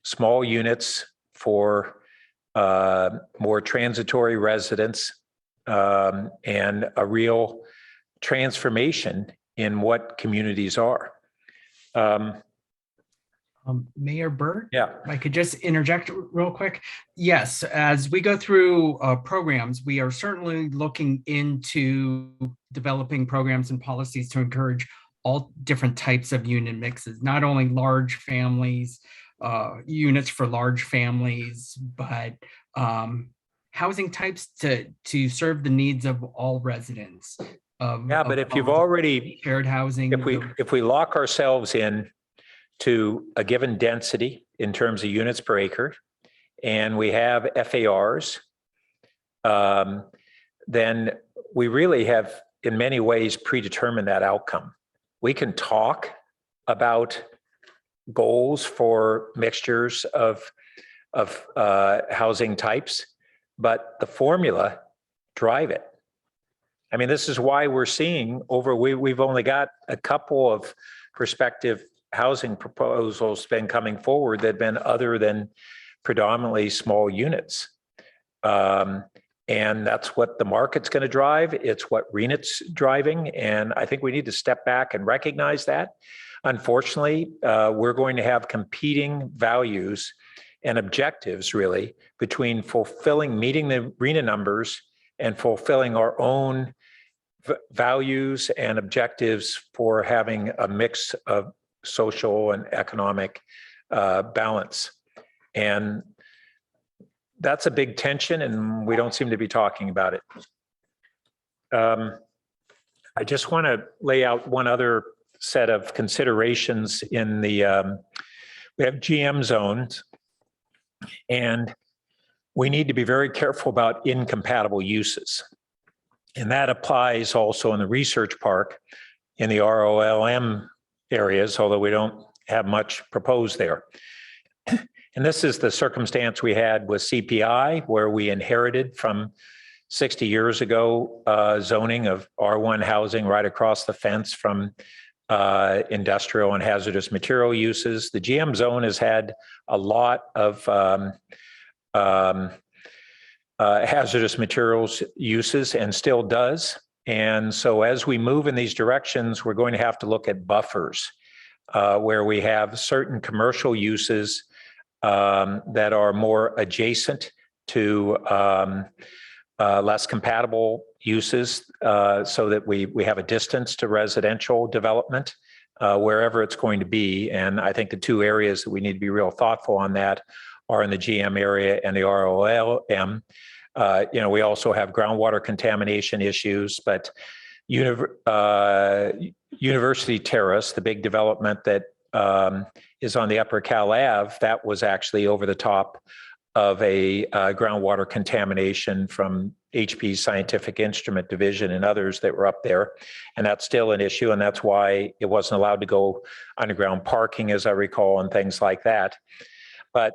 small units for more transitory residents and a real transformation in what communities are. Mayor Burt? Yeah. If I could just interject real quick. Yes, as we go through programs, we are certainly looking into developing programs and policies to encourage all different types of unit mixes, not only large families, units for large families, but housing types to serve the needs of all residents. Yeah, but if you've already shared housing, if we lock ourselves in to a given density in terms of units per acre, and we have FARs, then we really have in many ways predetermined that outcome. We can talk about goals for mixtures of housing types, but the formula drive it. I mean, this is why we're seeing we've only got a couple of prospective housing proposals been coming forward that have been other than predominantly small units. And that's what the market's going to drive. It's what RHNA's driving. And I think we need to step back and recognize that. Unfortunately, we're going to have competing values and objectives really between meeting the RHNA numbers and fulfilling our own values and objectives for having a mix of social and economic balance. And that's a big tension, and we don't seem to be talking about it. I just want to lay out one other set of considerations in the, we have GM zones, and we need to be very careful about incompatible uses. And that applies also in the research park in the ROLM areas, although we don't have much proposed there. And this is the circumstance we had with CPI, where we inherited from 60 years ago zoning of R1 housing right across the fence from industrial and hazardous material uses. The GM zone has had a lot of hazardous materials uses and still does. And so as we move in these directions, we're going to have to look at buffers where we have certain commercial uses that are more adjacent to less compatible uses so that we have a distance to residential development wherever it's going to be. And I think the two areas that we need to be real thoughtful on that are in the GM area and the ROLM. We also have groundwater contamination issues, but University Terrace, the big development that is on the Upper Cal Ave, that was actually over the top of a groundwater contamination from HP's Scientific Instrument Division and others that were up there. And that's still an issue. And that's why it wasn't allowed to go underground parking, as I recall, and things like that. But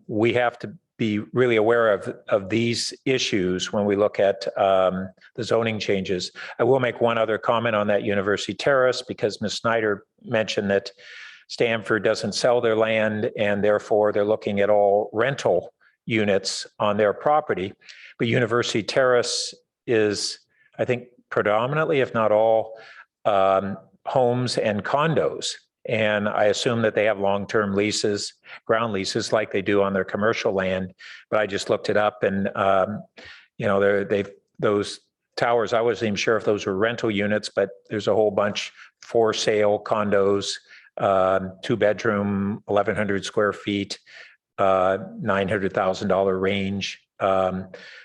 we have to be really aware of these issues when we look at the zoning changes. I will make one other comment on that University Terrace, because Ms. Snyder mentioned that Stanford doesn't sell their land and therefore they're looking at all rental units on their property. But University Terrace is, I think, predominantly, if not all, homes and condos. And I assume that they have long-term leases, ground leases, like they do on their commercial land. But I just looked it up, and those towers, I wasn't even sure if those were rental units, but there's a whole bunch for sale condos, 2-bedroom, 1,100 square feet, $900,000 range.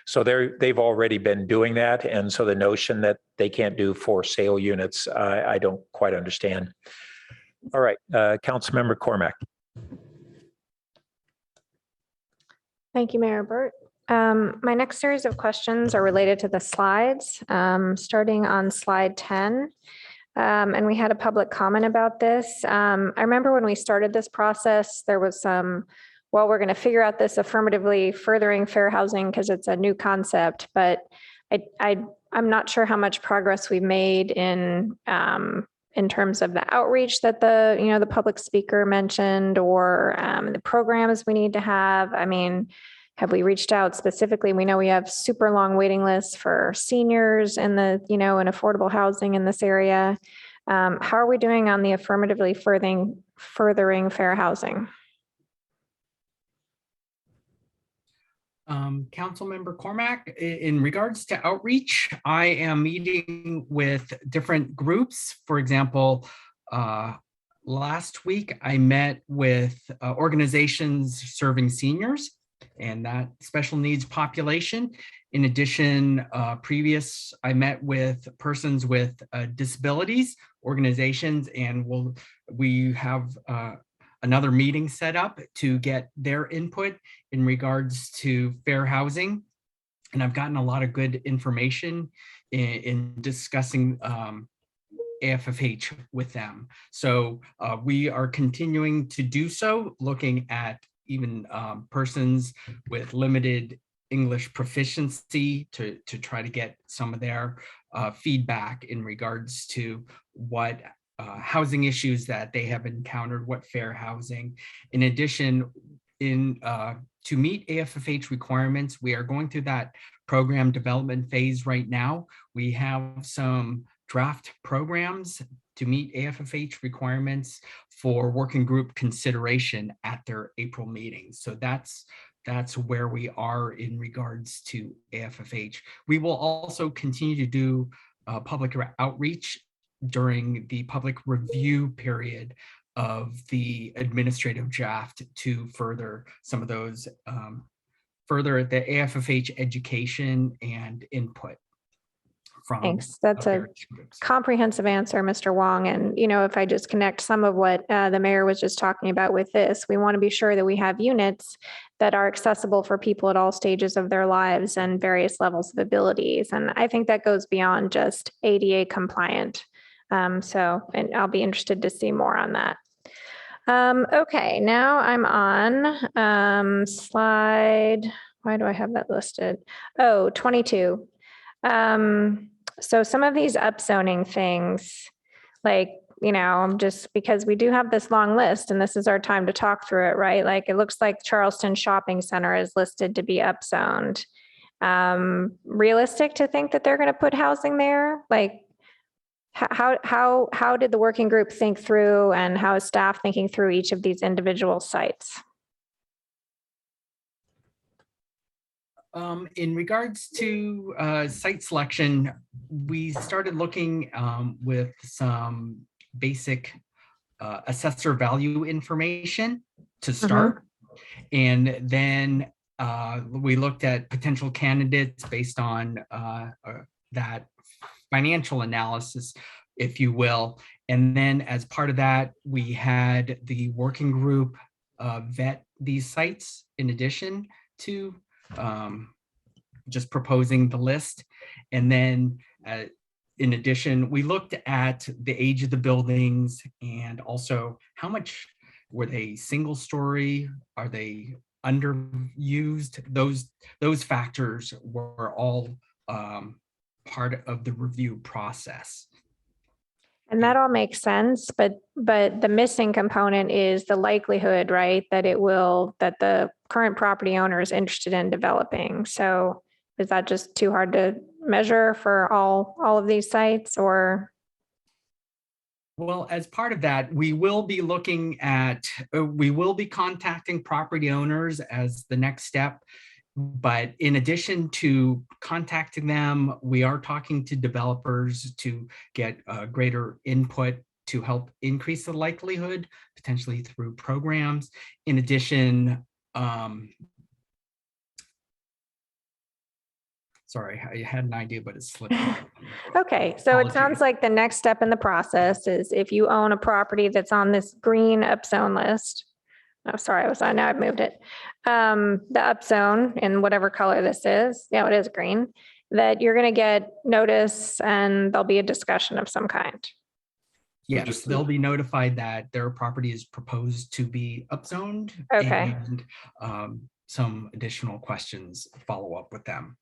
So they've already been doing that. And so the notion that they can't do for sale units, I don't quite understand. All right, Councilmember Cormack. Thank you, Mayor Burt. My next series of questions are related to the slides, starting on slide 10. And we had a public comment about this. I remember when we started this process, there was some, well, we're going to figure out this affirmatively furthering fair housing because it's a new concept, but I'm not sure how much progress we've made in terms of the outreach that the public speaker mentioned, or the programs we need to have. I mean, have we reached out specifically? We know we have super long waiting lists for seniors in in affordable housing in this area. How are we doing on the affirmatively furthering fair housing? Councilmember Cormack, in regards to outreach, I am meeting with different groups. For example, last week I met with organizations serving seniors and that special needs population. In addition, I met with persons with disabilities organizations, and we have another meeting set up to get their input in regards to fair housing. And I've gotten a lot of good information in discussing AFFH with them. So we are continuing to do so, looking at even persons with limited English proficiency to try to get some of their feedback in regards to what housing issues that they have encountered, what fair housing. In addition, to meet AFFH requirements, we are going through that program development phase right now. We have some draft programs to meet AFFH requirements for working group consideration at their April meetings. So that's where we are in regards to AFFH. We will also continue to do public outreach during the public review period of the administrative draft to further some of those, further the AFFH education and input from. Thanks. That's a comprehensive answer, Mr. Wong. And, if I just connect some of what the mayor was just talking about with this, we want to be sure that we have units that are accessible for people at all stages of their lives and various levels of abilities. And I think that goes beyond just ADA compliant. And I'll be interested to see more on that. Okay, now I'm on slide, why do I have that listed? Oh, 22. So some of these upzoning things, just because we do have this long list and this is our time to talk through it, right? Like it looks like Charleston Shopping Center is listed to be upzoned. Realistic to think that they're going to put housing there? Like, how did the working group think through, and how is staff thinking through each of these individual sites? In regards to site selection, we started looking with some basic assessor value information to start. And then we looked at potential candidates based on that financial analysis, if you will. And then as part of that, we had the working group vet these sites in addition to just proposing the list. And then in addition, we looked at the age of the buildings and also how much were they single story? Are they underused? Those factors were all part of the review process. And that all makes sense, but the missing component is the likelihood, right? That the current property owner is interested in developing. So is that just too hard to measure for all of these sites, or? Well, as part of that, we will be contacting property owners as the next step. But in addition to contacting them, we are talking to developers to get greater input to help increase the likelihood, potentially through programs. In addition, sorry, I had an idea, but it slipped. Okay, so it sounds like the next step in the process is if you own a property that's on this green upzone list. Oh, sorry, now I've moved it. The upzone in whatever color this is. Yeah, it is green. That you're going to get notice and there'll be a discussion of some kind. Yes, they'll be notified that their property is proposed to be upzoned. Okay. And some additional questions follow up with them.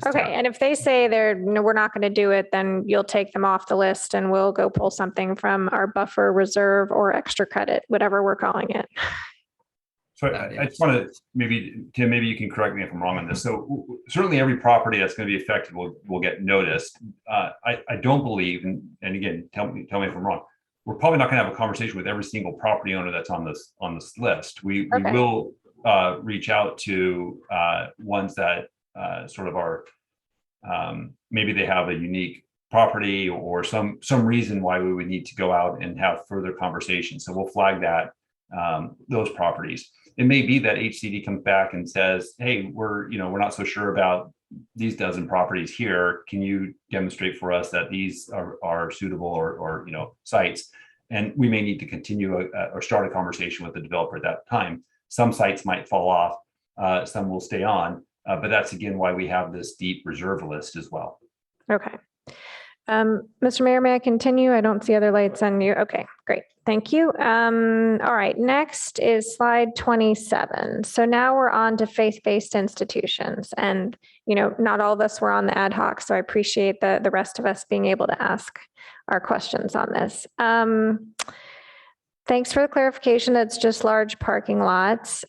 Okay, and if they say we're not going to do it, then you'll take them off the list and we'll go pull something from our buffer reserve or extra credit, whatever we're calling it. So I just want to Tim, maybe you can correct me if I'm wrong on this. So certainly every property that's going to be affected will get noticed. I don't believe, and again, tell me if I'm wrong. We're probably not going to have a conversation with every single property owner that's on this list. We will reach out to ones that sort of are maybe they have a unique property or some reason why we would need to go out and have further conversations. So we'll flag that those properties. It may be that HCD comes back and says, hey, we're not so sure about these dozen properties here. Can you demonstrate for us that these are suitable or sites? And we may need to continue or start a conversation with the developer at that time. Some sites might fall off, some will stay on, but that's again why we have this deep reserve list as well. Okay. Mr. Mayor, may I continue? I don't see other lights on you. Okay, great. Thank you. All right, next is slide 27. So now we're on to faith-based institutions, and not all of us were on the ad hoc, so I appreciate the rest of us being able to ask our questions on this. Thanks for the clarification. That's just large parking lots.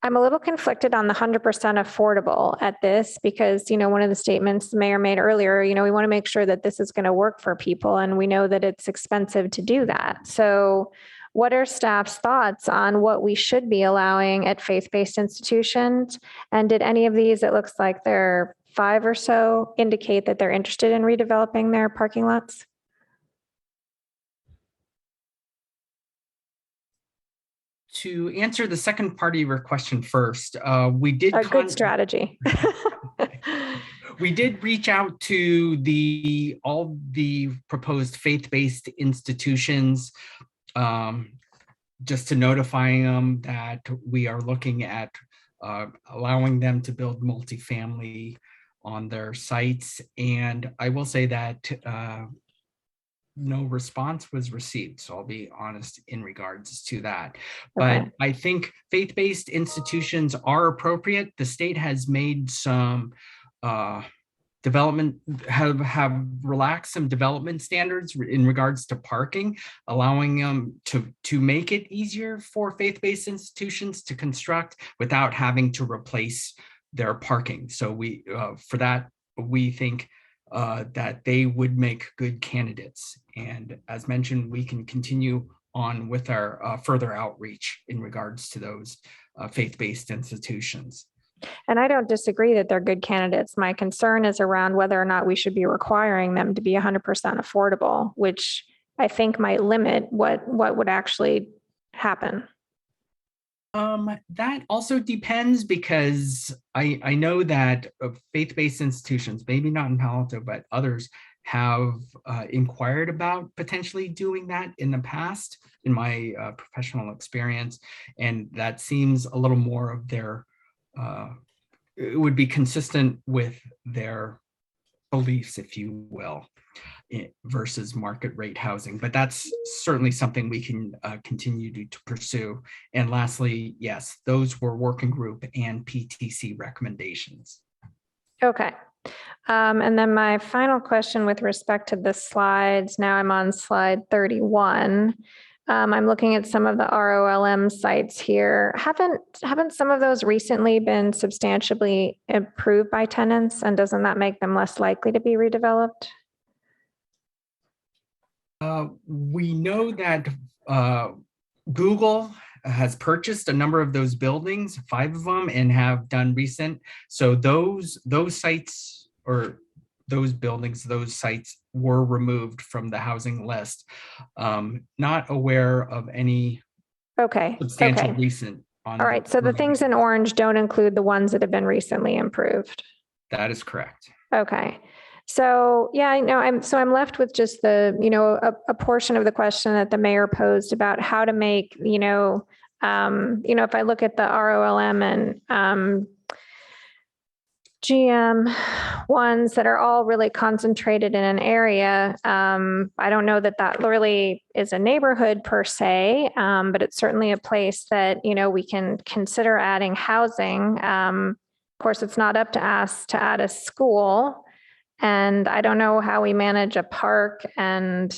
I'm a little conflicted on the 100% affordable at this because, one of the statements the mayor made earlier, we want to make sure that this is going to work for people, and we know that it's expensive to do that. So what are staff's thoughts on what we should be allowing at faith-based institutions? And did any of these, it looks like there are 5 or so, indicate that they're interested in redeveloping their parking lots? To answer the second part of your question first, we did a good strategy. We did reach out to all the proposed faith-based institutions, just to notify them that we are looking at allowing them to build multifamily on their sites. And I will say that no response was received. So I'll be honest in regards to that. But I think faith-based institutions are appropriate. The state has made some have relaxed some development standards in regards to parking, allowing them to make it easier for faith-based institutions to construct without having to replace their parking. So for that, we think that they would make good candidates. And as mentioned, we can continue on with our further outreach in regards to those faith-based institutions. And I don't disagree that they're good candidates. My concern is around whether or not we should be requiring them to be 100% affordable, which I think might limit what would actually happen. That also depends, because I know that faith-based institutions, maybe not in Palo Alto, but others have inquired about potentially doing that in the past, in my professional experience. And that seems a little more of their, it would be consistent with their beliefs, if you will, versus market rate housing. But that's certainly something we can continue to pursue. And lastly, yes, those were working group and PTC recommendations. Okay. And then my final question with respect to the slides, now I'm on slide 31. I'm looking at some of the ROLM sites here. Haven't some of those recently been substantially improved by tenants, and doesn't that make them less likely to be redeveloped? We know that Google has purchased a number of those buildings, 5 of them, and have done recent. So those sites, or those buildings, those sites were removed from the housing list. Not aware of any substantial recent. All right. So the things in orange don't include the ones that have been recently improved. That is correct. Okay. So yeah, I know I'm left with just the, a portion of the question that the mayor posed about how to make, if I look at the ROLM and GM ones that are all really concentrated in an area. I don't know that really is a neighborhood per se, but it's certainly a place that, we can consider adding housing. Of course, it's not up to us to add a school. And I don't know how we manage a park and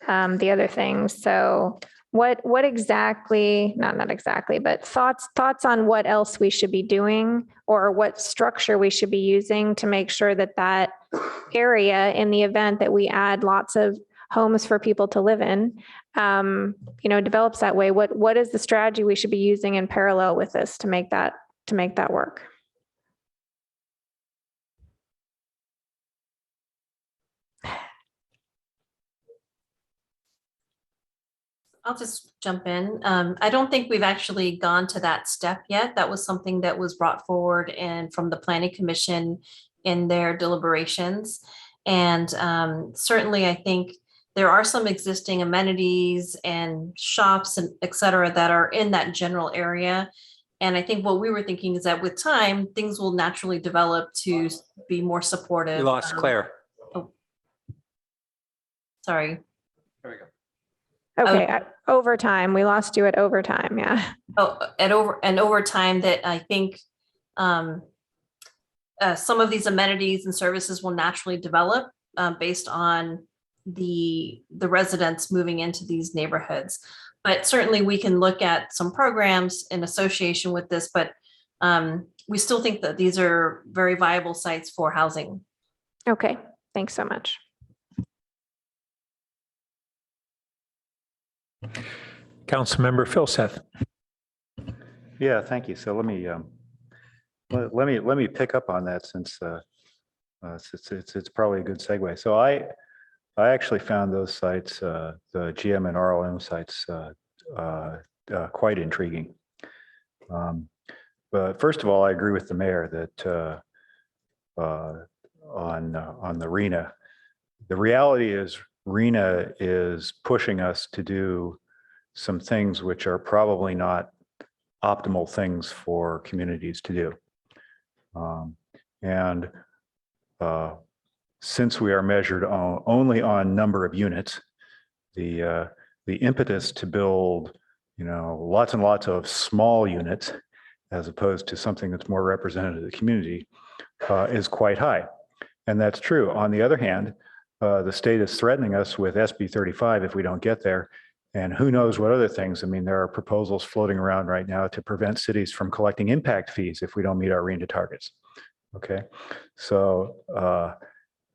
the other things. So what exactly, not exactly, but thoughts on what else we should be doing, or what structure we should be using to make sure that area, in the event that we add lots of homes for people to live in, develops that way. What is the strategy we should be using in parallel with this to make that work? I'll just jump in. I don't think we've actually gone to that step yet. That was something that was brought forward and from the Planning Commission in their deliberations. And certainly, I think there are some existing amenities and shops and et cetera that are in that general area. And I think what we were thinking is that with time, things will naturally develop to be more supportive. We lost Claire. Sorry. There we go. Okay, over time, we lost you at overtime, yeah. Oh, over time that I think some of these amenities and services will naturally develop based on the residents moving into these neighborhoods. But certainly we can look at some programs in association with this, but we still think that these are very viable sites for housing. Okay, thanks so much. Councilmember Philseth. Yeah, thank you. So let me pick up on that, since it's probably a good segue. So I actually found those sites, the GM and RLM sites, quite intriguing. But first of all, I agree with the mayor that on the RHNA, the reality is RHNA is pushing us to do some things which are probably not optimal things for communities to do. Since we are measured only on number of units, the impetus to build, lots and lots of small units, as opposed to something that's more representative of the community, is quite high. And that's true. On the other hand, the state is threatening us with SB 35 if we don't get there. And who knows what other things. I mean, there are proposals floating around right now to prevent cities from collecting impact fees if we don't meet our RHNA targets. Okay, so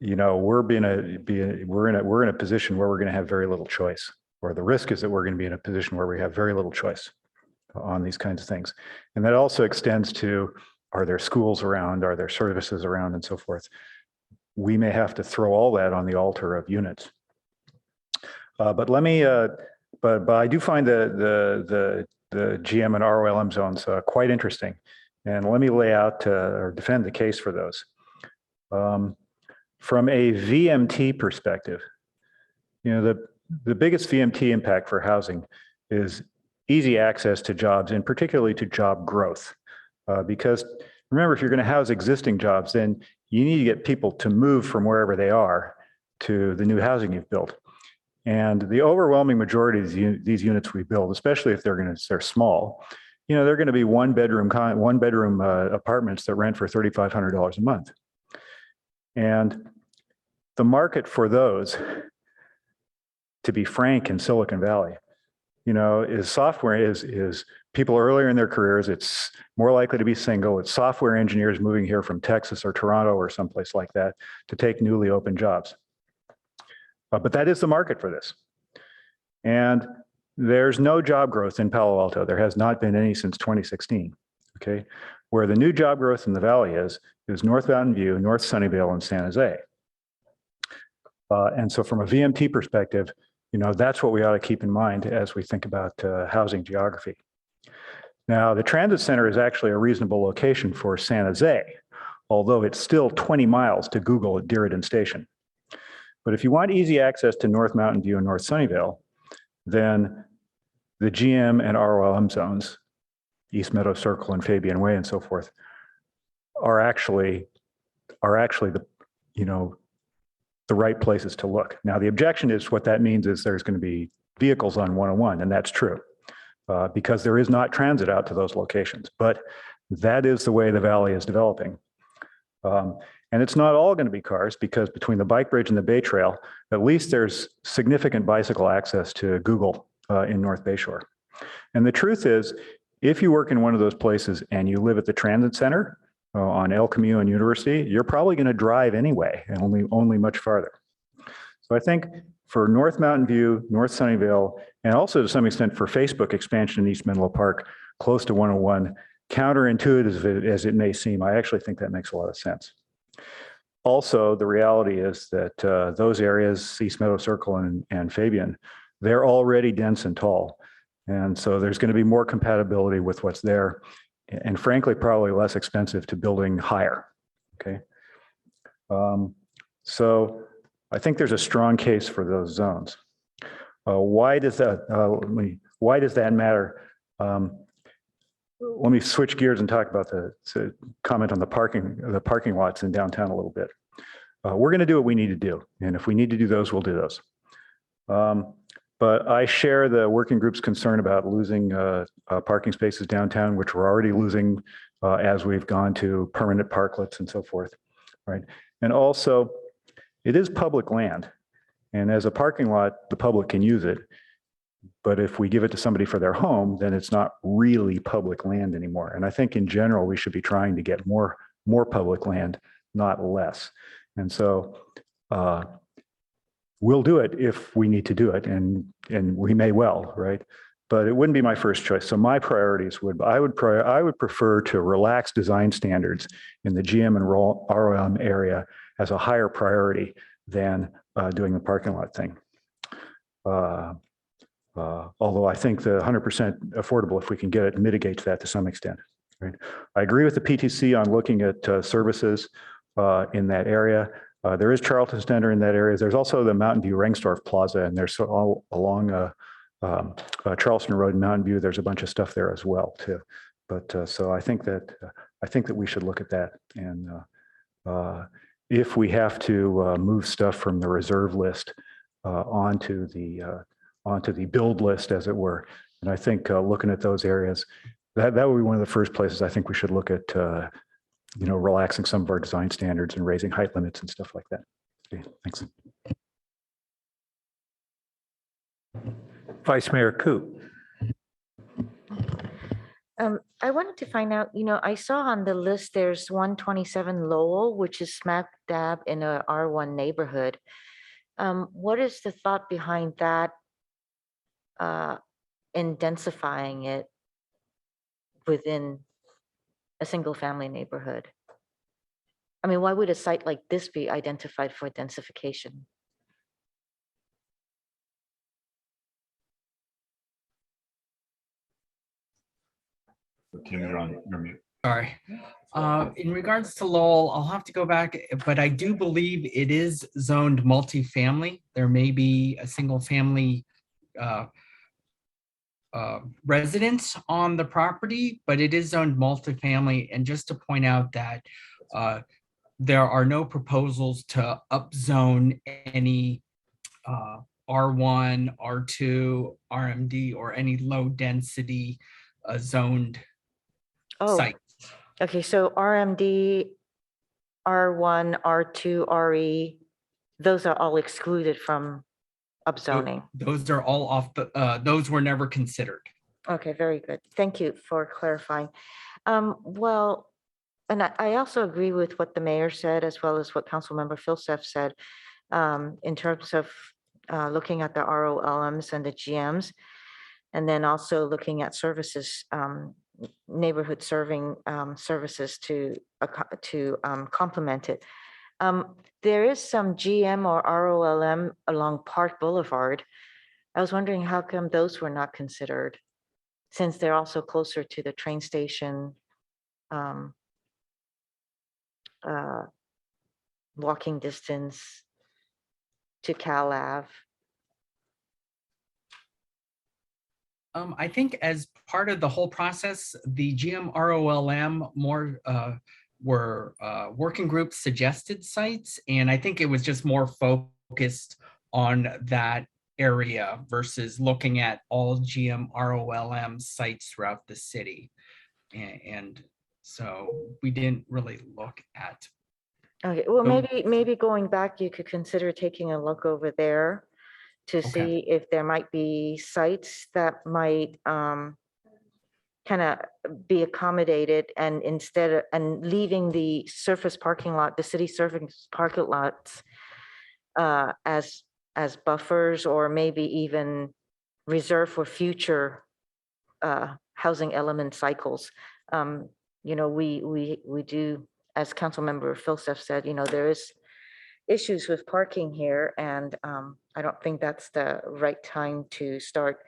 we're in a position where we're going to have very little choice, or the risk is that we're going to be in a position where we have very little choice on these kinds of things. And that also extends to are there schools around? Are there services around and so forth? We may have to throw all that on the altar of units. But let me, but I do find the GM and ROLM zones quite interesting. And let me lay out or defend the case for those. From a VMT perspective, you know, the biggest VMT impact for housing is easy access to jobs, and particularly to job growth. Because remember, if you're going to house existing jobs, then you need to get people to move from wherever they are to the new housing you've built. And the overwhelming majority of these units we build, especially if they're small, you know, they're going to be one bedroom apartments that rent for $3,500 a month. And the market for those, to be frank, in Silicon Valley, you know, is software, is people earlier in their careers. It's more likely to be single. It's software engineers moving here from Texas or Toronto or someplace like that to take newly opened jobs. But that is the market for this. And there's no job growth in Palo Alto. There has not been any since 2016, okay? Where the new job growth in the Valley is North Mountain View, North Sunnyvale, and San Jose. And so from a VMT perspective, you know, that's what we ought to keep in mind as we think about housing geography. Now, the transit center is actually a reasonable location for San Jose, although it's still 20 miles to Google at Diridan Station. But if you want easy access to North Mountain View and North Sunnyvale, then the GM and ROLM zones, East Meadow Circle and Fabian Way and so forth, are actually the, you know, the right places to look. Now, the objection is what that means is there's going to be vehicles on 101, and that's true because there is not transit out to those locations. But that is the way the Valley is developing. And it's not all going to be cars, because between the bike bridge and the Bay Trail, at least there's significant bicycle access to Google in North Bayshore. And the truth is, if you work in one of those places and you live at the transit center on El Camino and University, you're probably going to drive anyway, and only much farther. So I think for North Mountain View, North Sunnyvale, and also to some extent for Facebook expansion in East Menlo Park, close to 101, counterintuitive as it may seem, I actually think that makes a lot of sense. Also, the reality is that those areas, East Meadow Circle and Fabian, they're already dense and tall. And so there's going to be more compatibility with what's there, and frankly, probably less expensive to building higher, okay? So I think there's a strong case for those zones. Why does that matter? Let me switch gears and talk about comment on the parking lots in downtown a little bit. We're going to do what we need to do, and if we need to do those, we'll do those. But I share the working group's concern about losing parking spaces downtown, which we're already losing as we've gone to permanent parklets and so forth, right? And also, it is public land, and as a parking lot, the public can use it. But if we give it to somebody for their home, then it's not really public land anymore. And I think in general, we should be trying to get more public land, not less. And so we'll do it if we need to do it, and we may well, right? But it wouldn't be my first choice. So my priorities I would prefer to relax design standards in the GM and ROM area as a higher priority than doing the parking lot thing. Although I think the 100% affordable, if we can get it, mitigates that to some extent. Right? I agree with the PTC on looking at services in that area. There is Charlton Center in that area. There's also the Mountain View Rengstorff Plaza, and there's all along Charleston Road and Mountain View. There's a bunch of stuff there as well too. But so I think that we should look at that, and if we have to move stuff from the reserve list onto the build list, as it were. And I think looking at those areas, that would be one of the first places I think we should look at, relaxing some of our design standards and raising height limits and stuff like that. Okay, thanks. Vice Mayor Koo. I wanted to find out, I saw on the list there's 127 Lowell, which is smack dab in a R1 neighborhood. What is the thought behind that? In densifying it within a single-family neighborhood? I mean, why would a site like this be identified for densification? Tim, you're mute. Sorry. In regards to Lowell, I'll have to go back, but I do believe it is zoned multifamily. There may be a single family residence on the property, but it is zoned multifamily. And just to point out that there are no proposals to upzone any R1, R2, RMD, or any low density zoned Oh, site. okay, so RMD, R1, R2, RE, those are all excluded from upzoning. Those are all off the, those were never considered. Okay, very good. Thank you for clarifying. Well, and I also agree with what the mayor said, as well as what Councilmember Philseff said, in terms of looking at the ROLMs and the GMs, and then also looking at services, neighborhood serving services to complement it. There is some GM or ROLM along Park Boulevard. I was wondering how come those were not considered, since they're also closer to the train station, walking distance to Cal Ave. I think as part of the whole process, the GM ROLM more were working group suggested sites. And I think it was just more focused on that area versus looking at all GM ROLM sites throughout the city. And so we didn't really look at. Okay, well, maybe going back, you could consider taking a look over there to see if there might be sites that might kind of be accommodated, and instead of, and leaving the surface parking lot, the city surface parking lots as buffers, or maybe even reserved for future housing element cycles. You know, we do, as Councilmember Philseff said, you know, there is issues with parking here, and I don't think that's the right time to start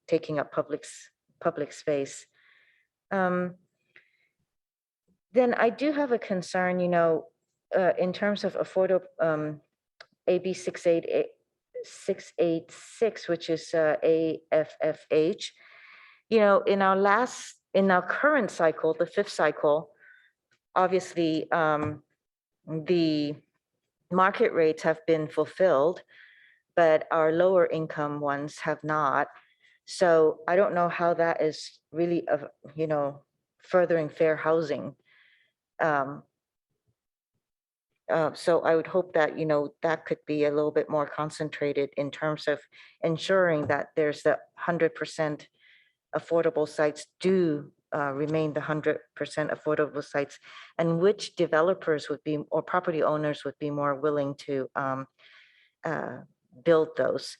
taking up public space. Then I do have a concern, you know, in terms of affordable AB 686, which is AFFH. You know, in our current cycle, the fifth cycle, obviously the market rates have been fulfilled, but our lower income ones have not. So I don't know how that is really, you know, furthering fair housing. So I would hope that, you know, that could be a little bit more concentrated in terms of ensuring that there's the 100% affordable sites do remain the 100% affordable sites, and which developers would be, or property owners would be more willing to build those.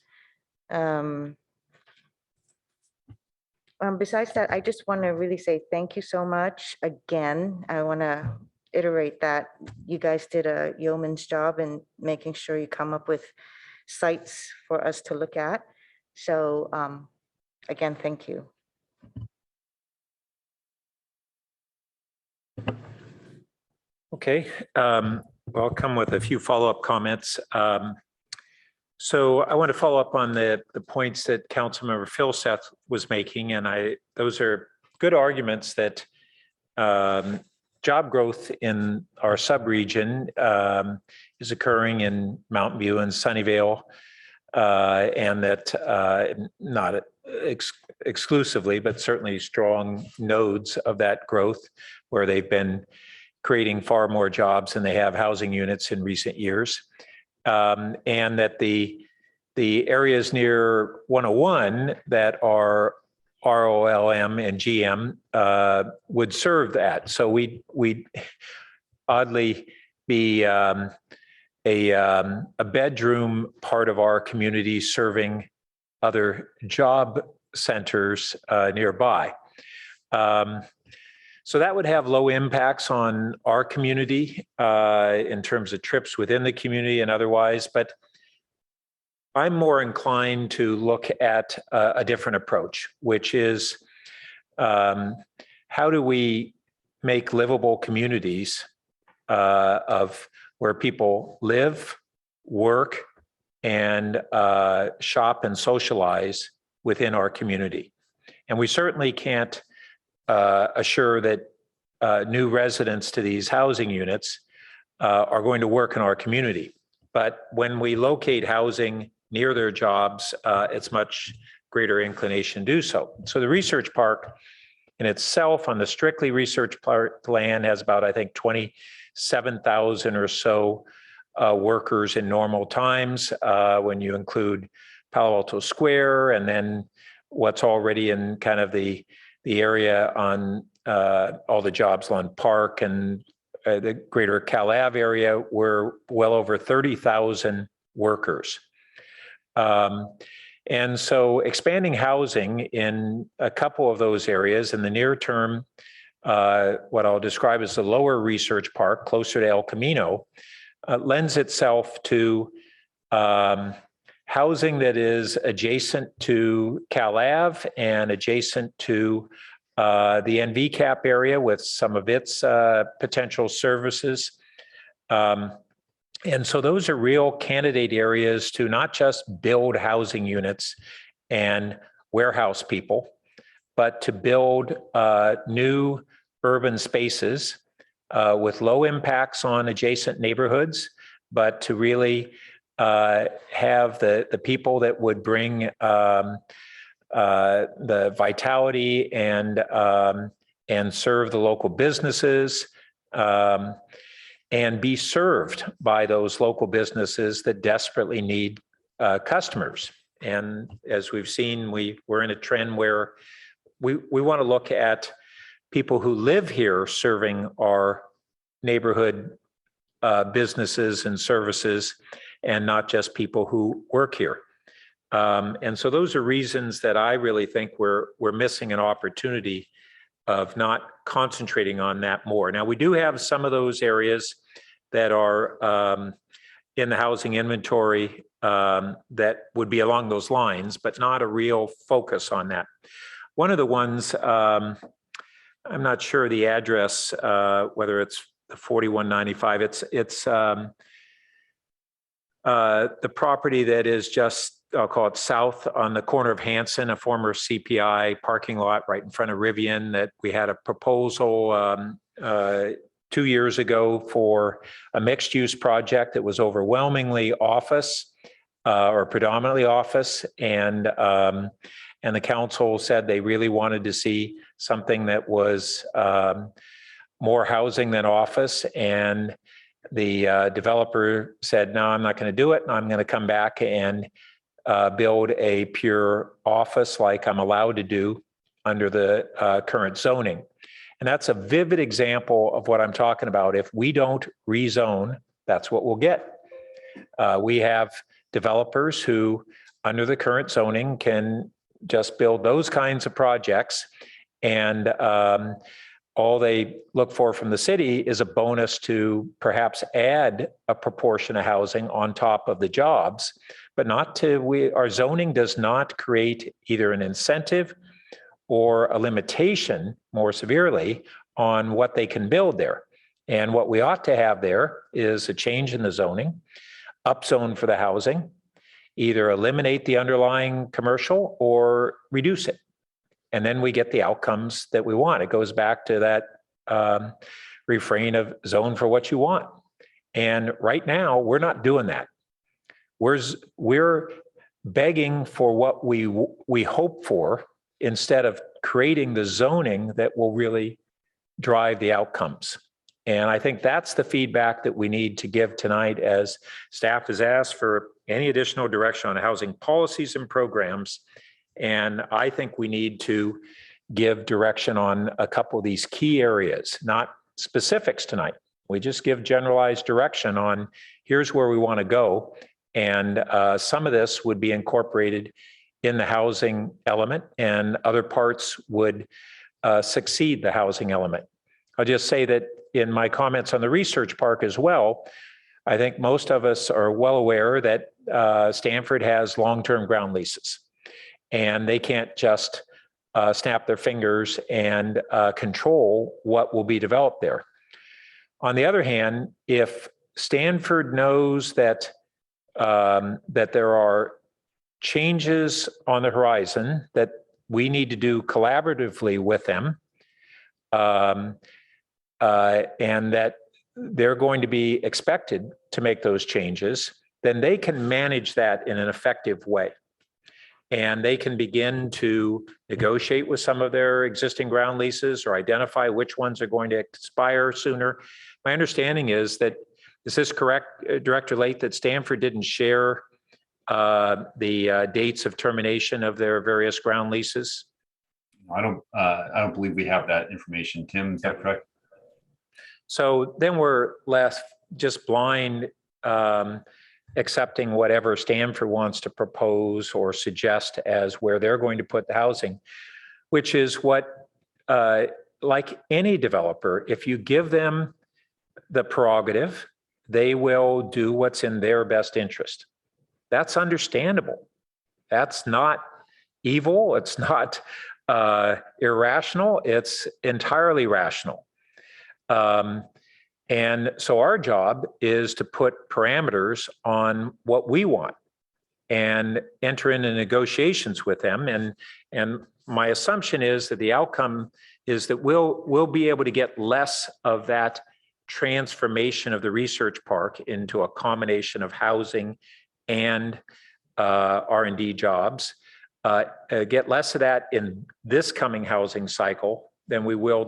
Besides that, I just want to really say thank you so much. Again, I want to iterate that you guys did a yeoman's job in making sure you come up with sites for us to look at. So again, thank you. Okay, I'll come with a few follow-up comments. So I want to follow up on the points that Councilmember Philseff was making, and those are good arguments that job growth in our subregion is occurring in Mountain View and Sunnyvale, and that not exclusively, but certainly strong nodes of that growth, where they've been creating far more jobs than they have housing units in recent years. And that the areas near 101 that are ROLM and GM would serve that. So we'd oddly be a bedroom part of our community serving other job centers nearby. So that would have low impacts on our community in terms of trips within the community and otherwise, but I'm more inclined to look at a different approach, which is how do we make livable communities of where people live, work, and shop and socialize within our community. And we certainly can't assure that new residents to these housing units are going to work in our community. But when we locate housing near their jobs, it's much greater inclination to do so. So the research park in itself on the strictly research park land has about, I think, 27,000 or so workers in normal times when you include Palo Alto Square and then what's already in kind of the area on all the jobs on Park and the greater Cal Ave area, we're well over 30,000 workers. And so expanding housing in a couple of those areas in the near term, what I'll describe as the lower research park, closer to El Camino, lends itself to housing that is adjacent to Cal Ave and adjacent to the NVCAP area with some of its potential services. And so those are real candidate areas to not just build housing units and warehouse people, but to build new urban spaces with low impacts on adjacent neighborhoods, but to really have the people that would bring the vitality and serve the local businesses and be served by those local businesses that desperately need customers. And as we've seen, we're in a trend where we want to look at people who live here serving our neighborhood businesses and services, and not just people who work here. And so those are reasons that I really think we're missing an opportunity of not concentrating on that more. Now, we do have some of those areas that are in the housing inventory that would be along those lines, but not a real focus on that. One of the ones, I'm not sure the address, whether it's 4195, it's the property that is just, I'll call it south on the corner of Hanson, a former CPI parking lot right in front of Rivian, that we had a proposal 2 years ago for a mixed use project that was overwhelmingly office or predominantly office. And the council said they really wanted to see something that was more housing than office. And the developer said, no, I'm not going to do it. I'm going to come back and build a pure office like I'm allowed to do under the current zoning. And that's a vivid example of what I'm talking about. If we don't rezone, that's what we'll get. We have developers who, under the current zoning, can just build those kinds of projects, and all they look for from the city is a bonus to perhaps add a proportion of housing on top of the jobs, but not to, our zoning does not create either an incentive or a limitation more severely on what they can build there. And what we ought to have there is a change in the zoning, upzone for the housing, either eliminate the underlying commercial or reduce it. And then we get the outcomes that we want. It goes back to that refrain of zone for what you want. And right now, we're not doing that. We're begging for what we hope for instead of creating the zoning that will really drive the outcomes. And I think that's the feedback that we need to give tonight, as staff has asked for any additional direction on housing policies and programs. And I think we need to give direction on a couple of these key areas, not specifics tonight. We just give generalized direction on here's where we want to go. And some of this would be incorporated in the housing element, and other parts would succeed the housing element. I'll just say that in my comments on the research park as well, I think most of us are well aware that Stanford has long-term ground leases, and they can't just snap their fingers and control what will be developed there. On the other hand, if Stanford knows that that there are changes on the horizon that we need to do collaboratively with them, and that they're going to be expected to make those changes, then they can manage that in an effective way. And they can begin to negotiate with some of their existing ground leases or identify which ones are going to expire sooner. My understanding is that, is this correct, Director Late, that Stanford didn't share the dates of termination of their various ground leases? I don't believe we have that information. Tim, is that correct? So then we're left just blind accepting whatever Stanford wants to propose or suggest as where they're going to put the housing, which is what, like any developer, if you give them the prerogative, they will do what's in their best interest. That's understandable. That's not evil. It's not irrational. It's entirely rational. And so our job is to put parameters on what we want and enter into negotiations with them. And my assumption is that the outcome is that we'll be able to get less of that transformation of the research park into a combination of housing and R&D jobs, get less of that in this coming housing cycle than we will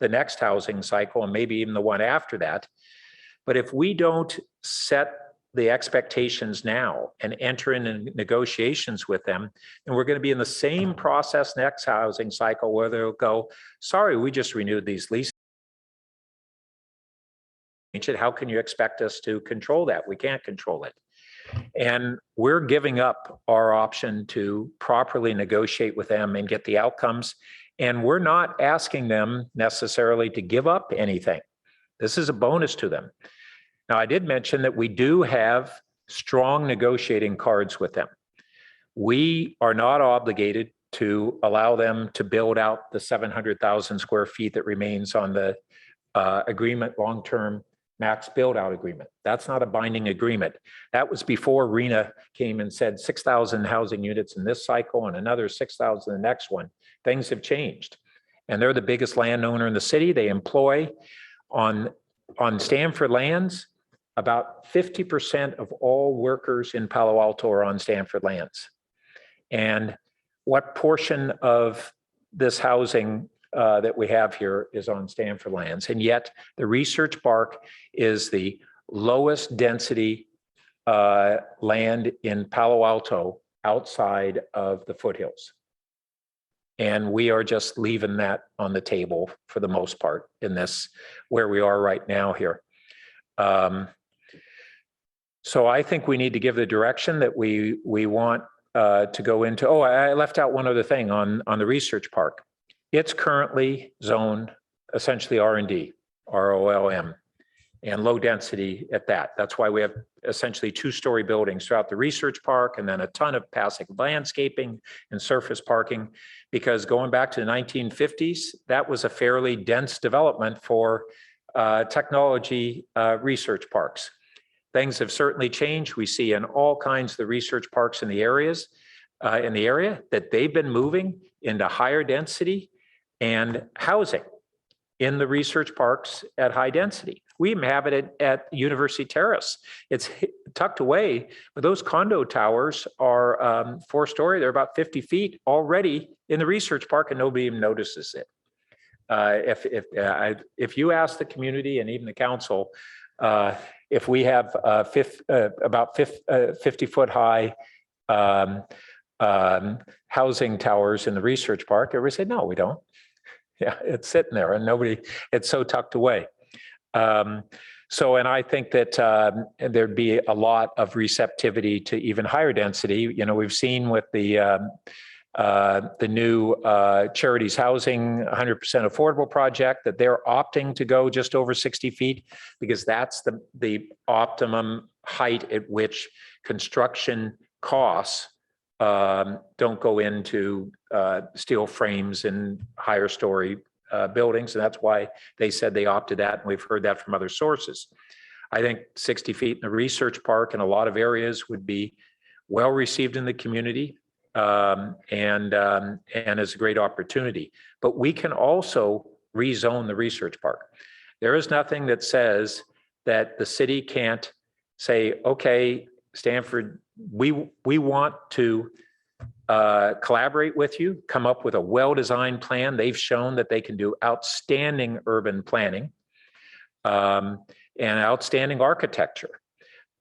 the next housing cycle, and maybe even the one after that. But if we don't set the expectations now and enter into negotiations with them, then we're going to be in the same process next housing cycle where they'll go, sorry, we just renewed these leases. How can you expect us to control that? We can't control it. And we're giving up our option to properly negotiate with them and get the outcomes. And we're not asking them necessarily to give up anything. This is a bonus to them. Now, I did mention that we do have strong negotiating cards with them. We are not obligated to allow them to build out the 700,000 square feet that remains on the agreement, long-term max build-out agreement. That's not a binding agreement. That was before RENA came and said 6,000 housing units in this cycle and another 6,000 in the next one. Things have changed. And they're the biggest landowner in the city. They employ on Stanford lands, about 50% of all workers in Palo Alto are on Stanford lands. And what portion of this housing that we have here is on Stanford lands? And yet the research park is the lowest density land in Palo Alto outside of the foothills. And we are just leaving that on the table for the most part in this, where we are right now here. So I think we need to give the direction that we want to go into. Oh, I left out one other thing on the research park. It's currently zoned essentially R&D, ROLM, and low density at that. That's why we have essentially 2-story buildings throughout the research park, and then a ton of passive landscaping and surface parking, because going back to the 1950s, that was a fairly dense development for technology research parks. Things have certainly changed. We see in all kinds of the research parks in the area that they've been moving into higher density and housing in the research parks at high density. We even have it at University Terrace. It's tucked away, but those condo towers are 4-story. They're about 50 feet already in the research park, and nobody even notices it. If you ask the community and even the council, if we have about 50-foot high housing towers in the research park, everybody said, no, we don't. Yeah, it's sitting there and it's so tucked away. And I think that there'd be a lot of receptivity to even higher density. You know, we've seen with the the new Charities Housing 100% affordable project, that they're opting to go just over 60 feet because that's the optimum height at which construction costs don't go into steel frames in higher story buildings. And that's why they said they opted that. And we've heard that from other sources. I think 60 feet in the research park in a lot of areas would be well received in the community and is a great opportunity. But we can also rezone the research park. There is nothing that says that the city can't say, okay, Stanford, we want to collaborate with you, come up with a well-designed plan. They've shown that they can do outstanding urban planning and outstanding architecture.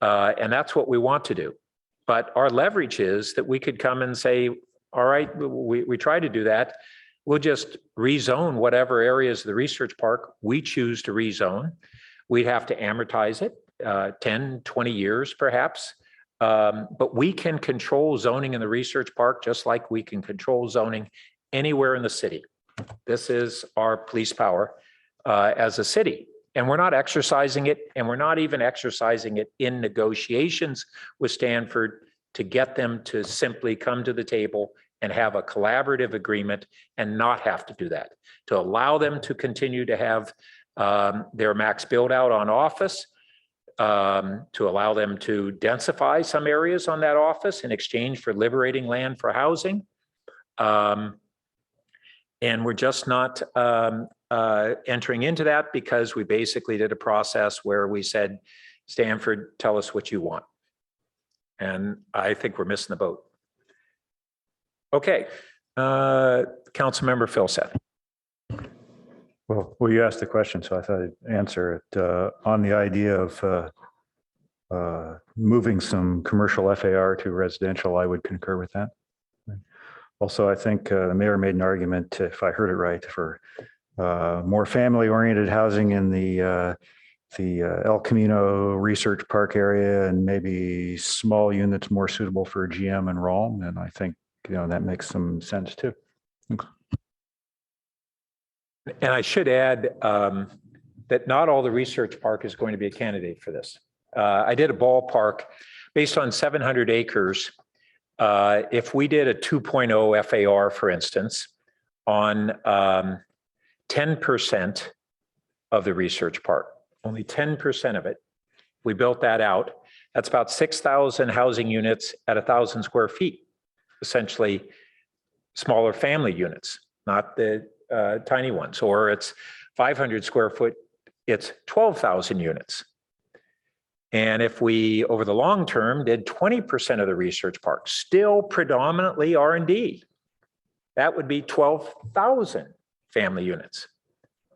And that's what we want to do. But our leverage is that we could come and say, all right, we try to do that. We'll just rezone whatever areas of the research park we choose to rezone. We'd have to amortize it, 10, 20 years perhaps. But we can control zoning in the research park just like we can control zoning anywhere in the city. This is our police power as a city. And we're not exercising it, and we're not even exercising it in negotiations with Stanford to get them to simply come to the table and have a collaborative agreement and not have to do that, to allow them to continue to have their max build out on office, to allow them to densify some areas on that office in exchange for liberating land for housing. And we're just not entering into that because we basically did a process where we said, Stanford, tell us what you want. And I think we're missing the boat. Okay, Councilmember Philseth. Well, you asked the question, so I thought I'd answer it. On the idea of moving some commercial FAR to residential, I would concur with that. Also, I think the mayor made an argument, if I heard it right, for more family-oriented housing in the El Camino Research Park area and maybe small units more suitable for GM and ROM. And I think, that makes some sense too. And I should add that not all the research park is going to be a candidate for this. I did a ballpark based on 700 acres. If we did a 2.0 FAR, for instance, on 10% of the research park, only 10% of it, we built that out. That's about 6,000 housing units at 1,000 square feet, essentially smaller family units, not the tiny ones, or it's 500 square foot, it's 12,000 units. And if we, over the long term, did 20% of the research park, still predominantly R&D, that would be 12,000 family units.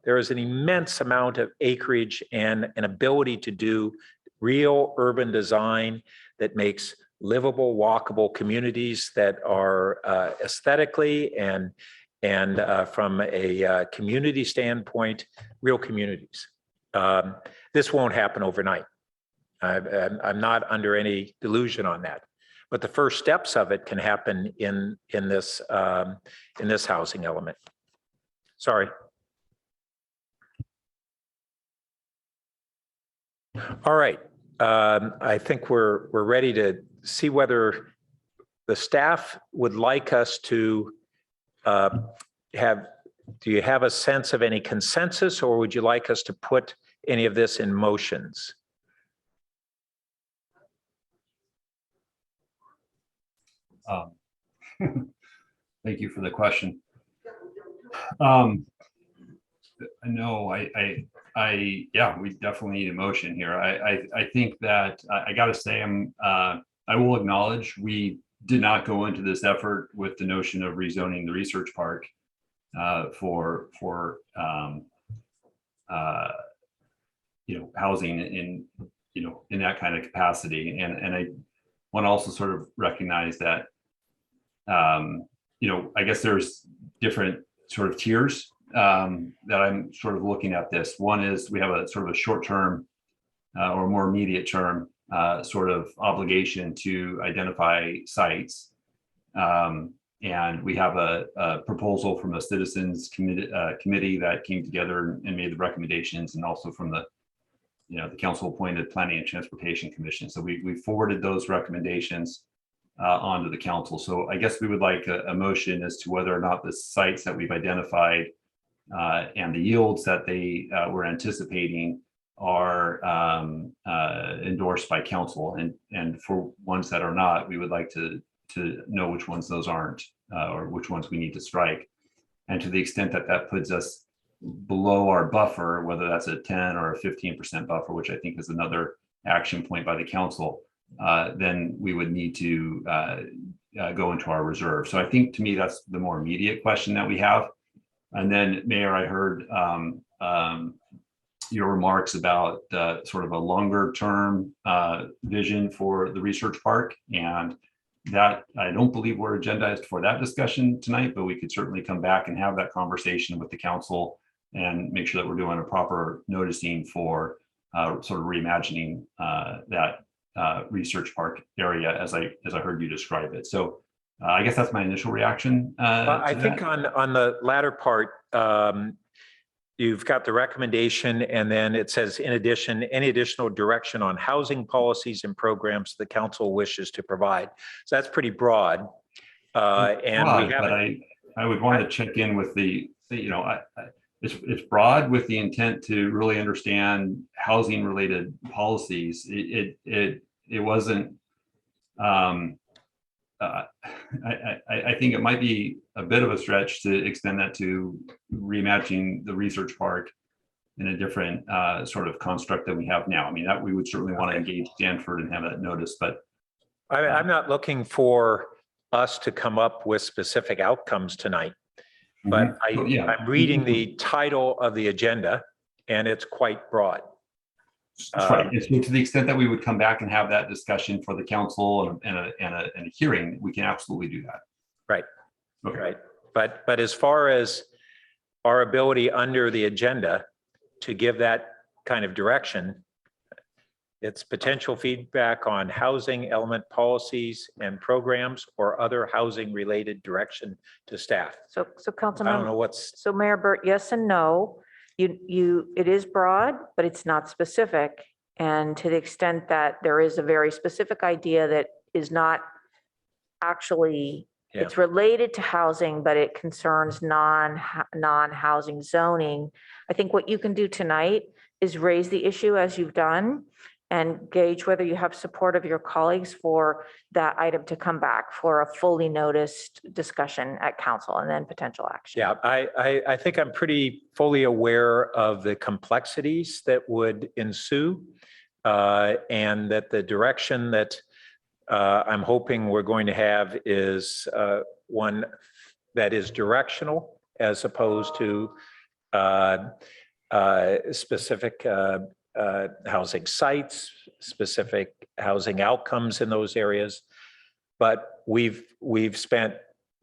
There is an immense amount of acreage and an ability to do real urban design that makes livable, walkable communities that are aesthetically and from a community standpoint, real communities. This won't happen overnight. I'm not under any delusion on that, but the first steps of it can happen in this housing element. Sorry. All right. I think we're ready to see whether the staff would like us to do you have a sense of any consensus, or would you like us to put any of this in motions? Thank you for the question. No, yeah, we definitely need a motion here. I think that I got to say, I will acknowledge we did not go into this effort with the notion of rezoning the research park for housing in that kind of capacity. And I want to also sort of recognize that I guess there's different sort of tiers that I'm sort of looking at this. One is we have a sort of a short-term or more immediate term sort of obligation to identify sites. And we have a proposal from a citizens committee that came together and made the recommendations, and also from the council appointed Planning and Transportation Commission. So we forwarded those recommendations onto the council. So I guess we would like a motion as to whether or not the sites that we've identified and the yields that they were anticipating are endorsed by council, and for ones that are not, we would like to know which ones those aren't, or which ones we need to strike. And to the extent that that puts us below our buffer, whether that's a 10 or a 15% buffer, which I think is another action point by the council, then we would need to go into our reserve. So I think, to me, that's the more immediate question that we have. And then, Mayor, I heard your remarks about sort of a longer term vision for the research park, and that I don't believe we're agendized for that discussion tonight, but we could certainly come back and have that conversation with the council and make sure that we're doing a proper noticing for sort of reimagining that research park area as I heard you describe it. So I guess that's my initial reaction. I think on the latter part, you've got the recommendation, and then it says, in addition, any additional direction on housing policies and programs the council wishes to provide. So that's pretty broad. And broad, we but I would want to check in with it's broad with the intent to really understand housing related policies. It wasn't, I think it might be a bit of a stretch to extend that to reimagining the research park in a different sort of construct that we have now. I mean, that we would certainly want to engage Stanford and have that notice, but I'm not looking for us to come up with specific outcomes tonight, but I'm reading the title of the agenda, and it's quite broad. That's right. And so to the extent that we would come back and have that discussion for the council and a hearing, we can absolutely do that. Right. Okay. Right. But as far as our ability under the agenda to give that kind of direction, it's potential feedback on housing element policies and programs or other housing related direction to staff. So Councilmember, I don't know so Mayor Burt, yes and no. It is broad, but it's not specific. And to the extent that there is a very specific idea that is not actually, it's related to housing, but it concerns non-housing zoning. I think what you can do tonight is raise the issue as you've done and gauge whether you have support of your colleagues for that item to come back for a fully noticed discussion at council and then potential action. Yeah, I think I'm pretty fully aware of the complexities that would ensue, and that the direction that I'm hoping we're going to have is one that is directional as opposed to specific housing sites, specific housing outcomes in those areas. But we've spent,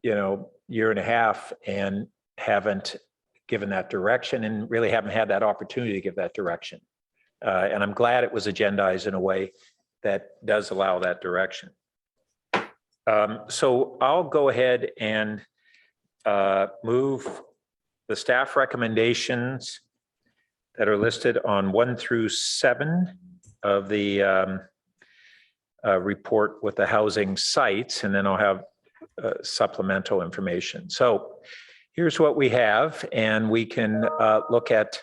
year and a half and haven't given that direction, and really haven't had that opportunity to give that direction. And I'm glad it was agendized in a way that does allow that direction. So I'll go ahead and move the staff recommendations that are listed on 1 through 7 of the report with the housing sites, and then I'll have supplemental information. So here's what we have, and we can look at,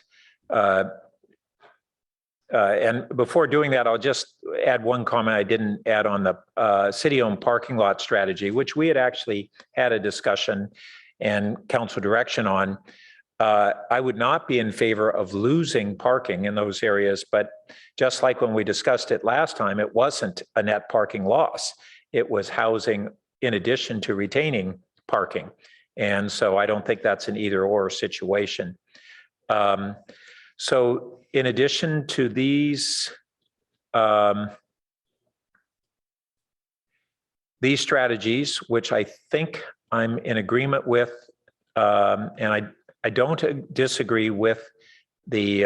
and before doing that, I'll just add one comment I didn't add on the city-owned parking lot strategy, which we had actually had a discussion and council direction on. I would not be in favor of losing parking in those areas, but just like when we discussed it last time, it wasn't a net parking loss. It was housing in addition to retaining parking. And so I don't think that's an either or situation. So in addition to these strategies, which I think I'm in agreement with, and I don't disagree with the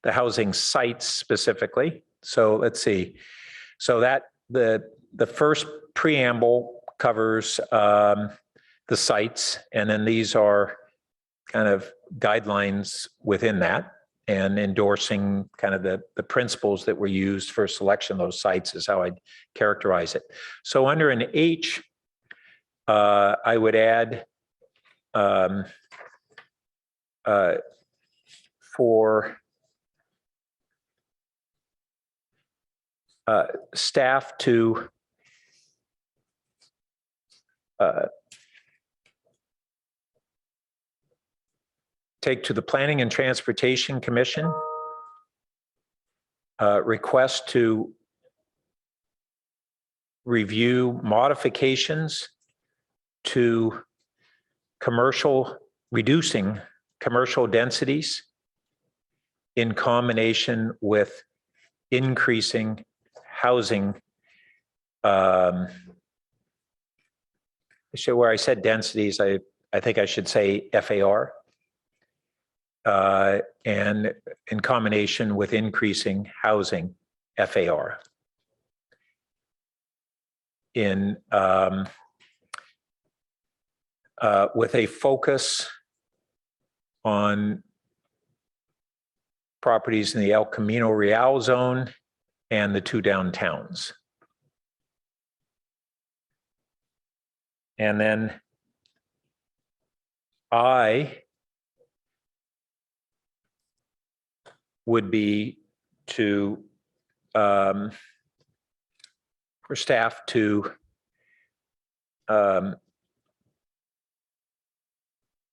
housing sites specifically. So let's see. So that the first preamble covers the sites, and then these are kind of guidelines within that, and endorsing kind of the principles that were used for selection of those sites is how I'd characterize it. So under an H, I would add for staff to take to the Planning and Transportation Commission request to review modifications to reducing commercial densities in combination with increasing housing. So where I said densities, I think I should say FAR. And in combination with increasing housing FAR. With a focus on properties in the El Camino Real zone and the 2 downtowns. And then I would be to, for staff to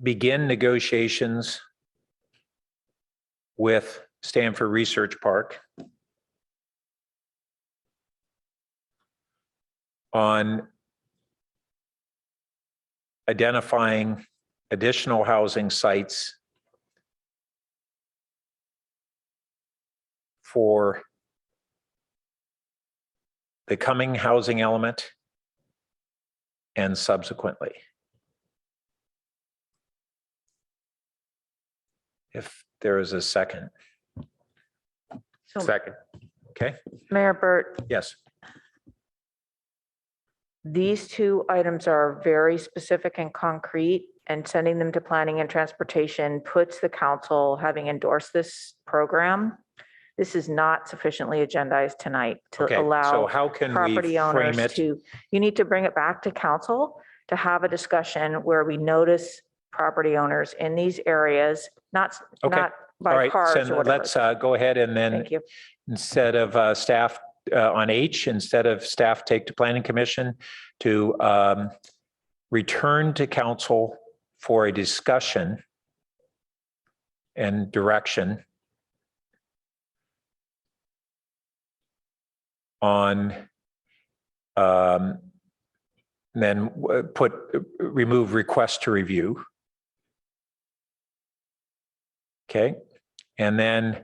begin negotiations with Stanford Research Park on identifying additional housing sites for the coming housing element and subsequently. If there is a second. Second. Okay. Mayor Burt, Yes. these 2 items are very specific and concrete, and sending them to Planning and Transportation puts the council, having endorsed this program. This is not sufficiently agendized tonight to Okay, allow so how can we property owners frame it? you need to bring it back to council to have a discussion where we notice property owners in these areas, not Okay. not All by right, cars so or whatever. let's go ahead and then Thank you. instead of staff on H, instead of staff take to Planning Commission to return to council for a discussion and direction on then remove request to review. Okay, and then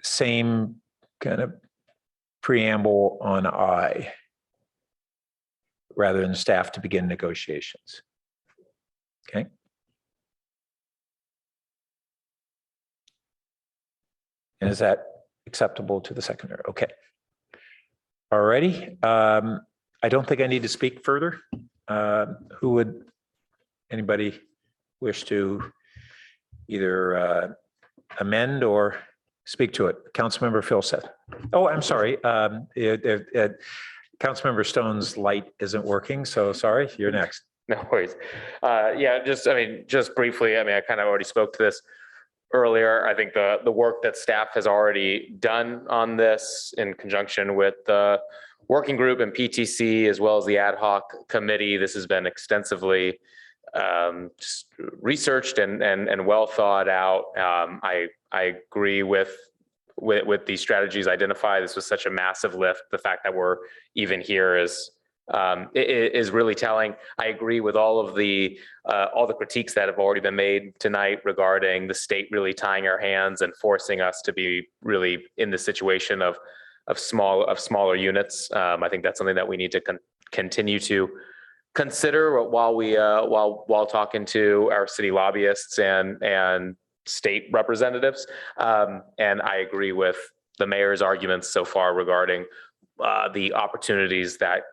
same kind of preamble on I, rather than staff to begin negotiations. Okay. And is that acceptable to the seconder? Okay. All righty. I don't think I need to speak further. Anybody wish to either amend or speak to it? Councilmember Phil Seth. Oh, I'm sorry. Councilmember Stone's light isn't working, so sorry. You're next. No worries. Yeah, just briefly, I kind of already spoke to this earlier. I think the work that staff has already done on this in conjunction with the working group and PTC, as well as the ad hoc committee, this has been extensively just researched and well thought out. I agree with these strategies identified. This was such a massive lift. The fact that we're even here is really telling. I agree with all the critiques that have already been made tonight regarding the state really tying our hands and forcing us to be really in the situation of smaller units. I think that's something that we need to continue to consider while talking to our city lobbyists and state representatives. And I agree with the mayor's arguments so far regarding the opportunities that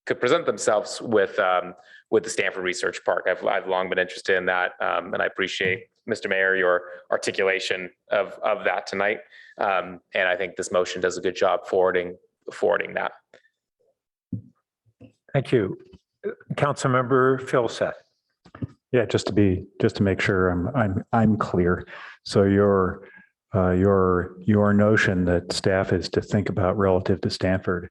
could present themselves with the Stanford Research Park. I've long been interested in that, and I appreciate, Mr. Mayor, your articulation of that tonight. And I think this motion does a good job forwarding that. Thank you. Councilmember Philsett. Yeah, just to make sure I'm clear. So your notion that staff is to think about relative to Stanford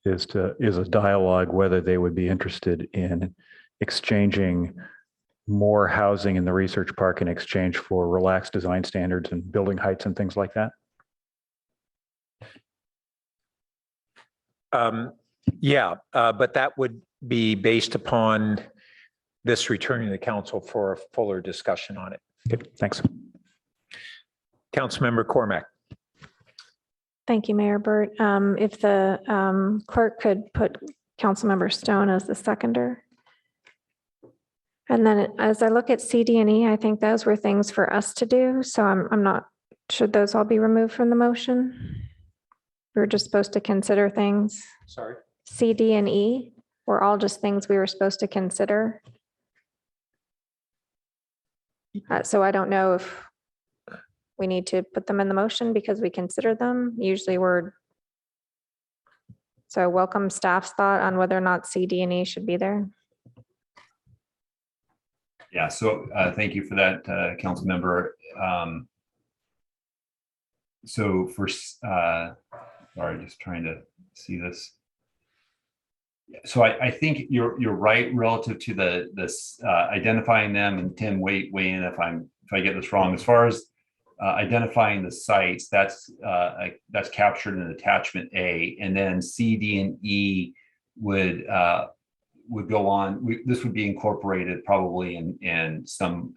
is a dialogue whether they would be interested in exchanging more housing in the research park in exchange for relaxed design standards and building heights and things like that. Yeah, but that would be based upon this returning to the council for a fuller discussion on it. Good, thanks. Councilmember Cormack. Thank you, Mayor Burt. If the clerk could put Councilmember Stone as the seconder. And then as I look at CD&E, I think those were things for us to do. So I'm not, should those all be removed from the motion? We were just supposed to consider things. Sorry. C, D, and E were all just things we were supposed to consider. So I don't know if we need to put them in the motion because we consider them. Usually so welcome staff's thought on whether or not C, D, and E should be there. Yeah, so thank you for that, council member. So for, sorry, just trying to see this. So I think you're right relative to this identifying them, and Tim, weigh in if I get this wrong. As far as identifying the sites, that's captured in attachment A, and then C, D, and E would go on. This would be incorporated probably in some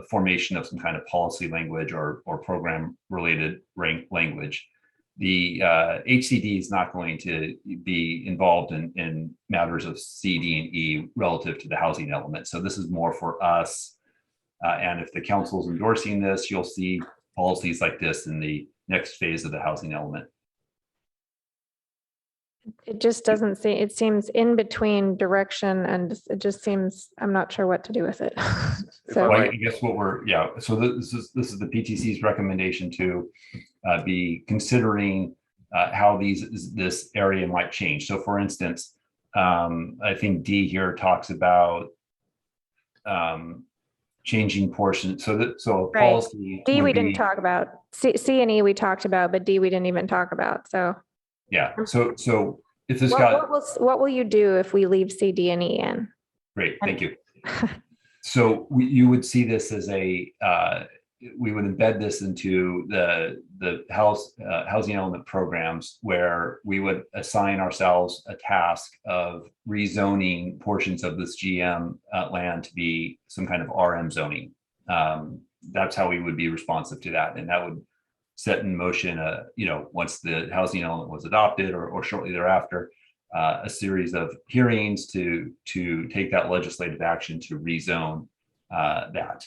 formation of some kind of policy language or program related language. The HCD is not going to be involved in matters of C, D, and E relative to the housing element. So this is more for us. And if the council is endorsing this, you'll see policies like this in the next phase of the housing element. It just doesn't seem, it seems in between direction, and it just seems, I'm not sure what to do with it. So well, I guess what so this is the PTC's recommendation to be considering how this area might change. So for instance, I think D here talks about changing portions. So right. Policy D we didn't talk about. C and E we talked about, but D we didn't even talk about. So yeah. So if this what will you do if we leave C, D, and E in? Great, thank you. So you would see this as we would embed this into the housing element programs, where we would assign ourselves a task of rezoning portions of this GM land to be some kind of RM zoning. That's how we would be responsive to that, and that would set in motion, once the housing element was adopted or shortly thereafter, a series of hearings to take that legislative action to rezone that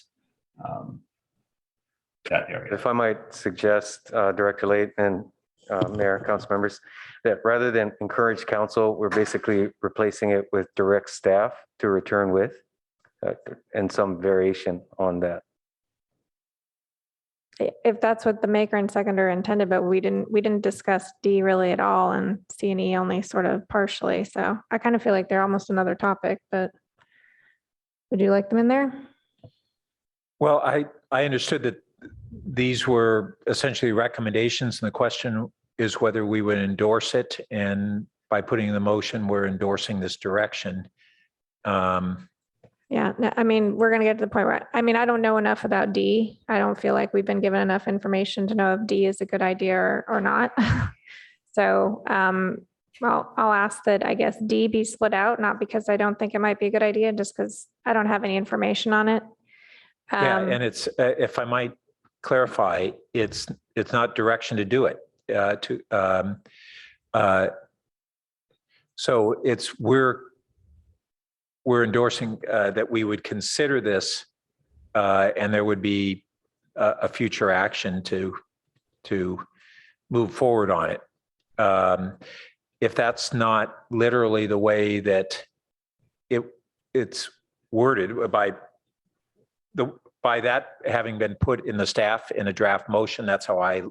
area. If I might suggest, Director Late and Mayor, council members, that rather than encourage council, we're basically replacing it with direct staff to return with, and some variation on that. If that's what the maker and seconder intended, but we didn't discuss D really at all, and C and E only sort of partially. So I kind of feel like they're almost another topic, but would you like them in there? Well, I understood that these were essentially recommendations, and the question is whether we would endorse it. And by putting in the motion, we're endorsing this direction. Yeah, no, I mean, we're going to get to the point where, I don't know enough about D. I don't feel like we've been given enough information to know if D is a good idea or not. So, well, I'll ask that, I guess, D be split out, not because I don't think it might be a good idea, just because I don't have any information on it. Yeah, and it's, if I might clarify, it's not direction to do it. So it's, we're endorsing that we would consider this, and there would be a future action to move forward on it. if that's not literally the way that it's worded by that having been put in the staff in a draft motion, that's how I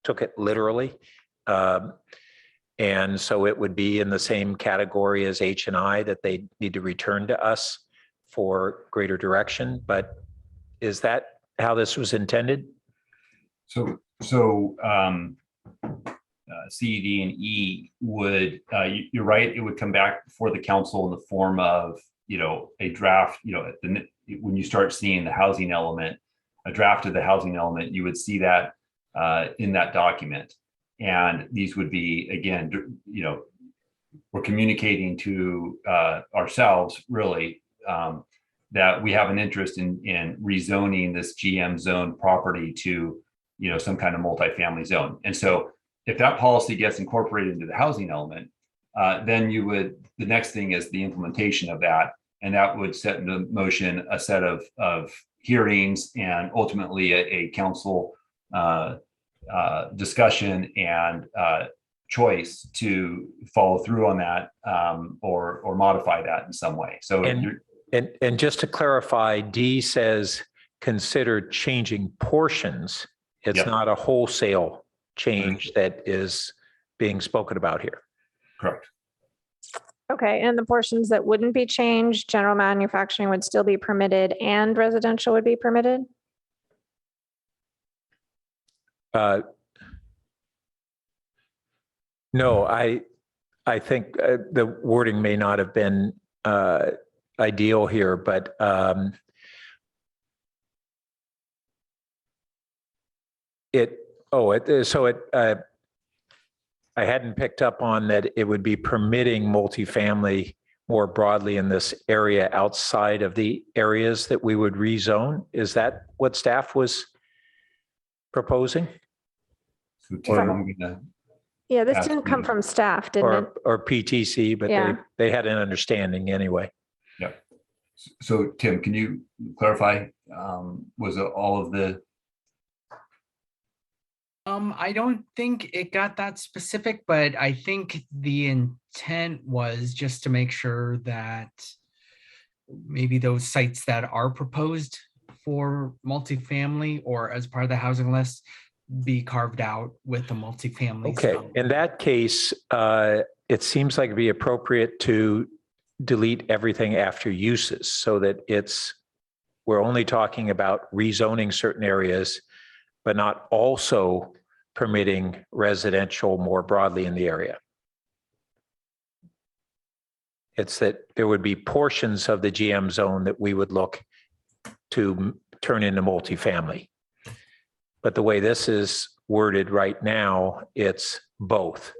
took it literally. And so it would be in the same category as H and I, that they need to return to us for greater direction. But is that how this was intended? So C, D, and E would, you're right, it would come back before the council in the form of, a draft, when you start seeing the housing element, a draft of the housing element, you would see that in that document. And these would be, again, we're communicating to ourselves really that we have an interest in rezoning this GM zone property to, some kind of multifamily zone. And so if that policy gets incorporated into the housing element, then the next thing is the implementation of that. And that would set into motion a set of hearings and ultimately a council discussion and choice to follow through on that or modify that in some way. So and just to clarify, D says consider changing portions. It's Yep. not a wholesale change that is being spoken about here. Correct. Okay, and the portions that wouldn't be changed, general manufacturing would still be permitted and residential would be permitted? No, I think the wording may not have been ideal here, but I hadn't picked up on that it would be permitting multifamily more broadly in this area outside of the areas that we would rezone. Is that what staff was proposing? So Tim, I'm gonna Yeah, this ask didn't come you- from staff, didn't it? Or PTC, but Yeah. they had an understanding anyway. Yep. So Tim, can you clarify, was it all of the, I don't think it got that specific, but I think the intent was just to make sure that maybe those sites that are proposed for multifamily or as part of the housing list be carved out with the multifamily. Okay, zone. in that case, it seems like it'd be appropriate to delete everything after uses so that we're only talking about rezoning certain areas, but not also permitting residential more broadly in the area. It's that there would be portions of the GM zone that we would look to turn into multifamily. But the way this is worded right now, it's both.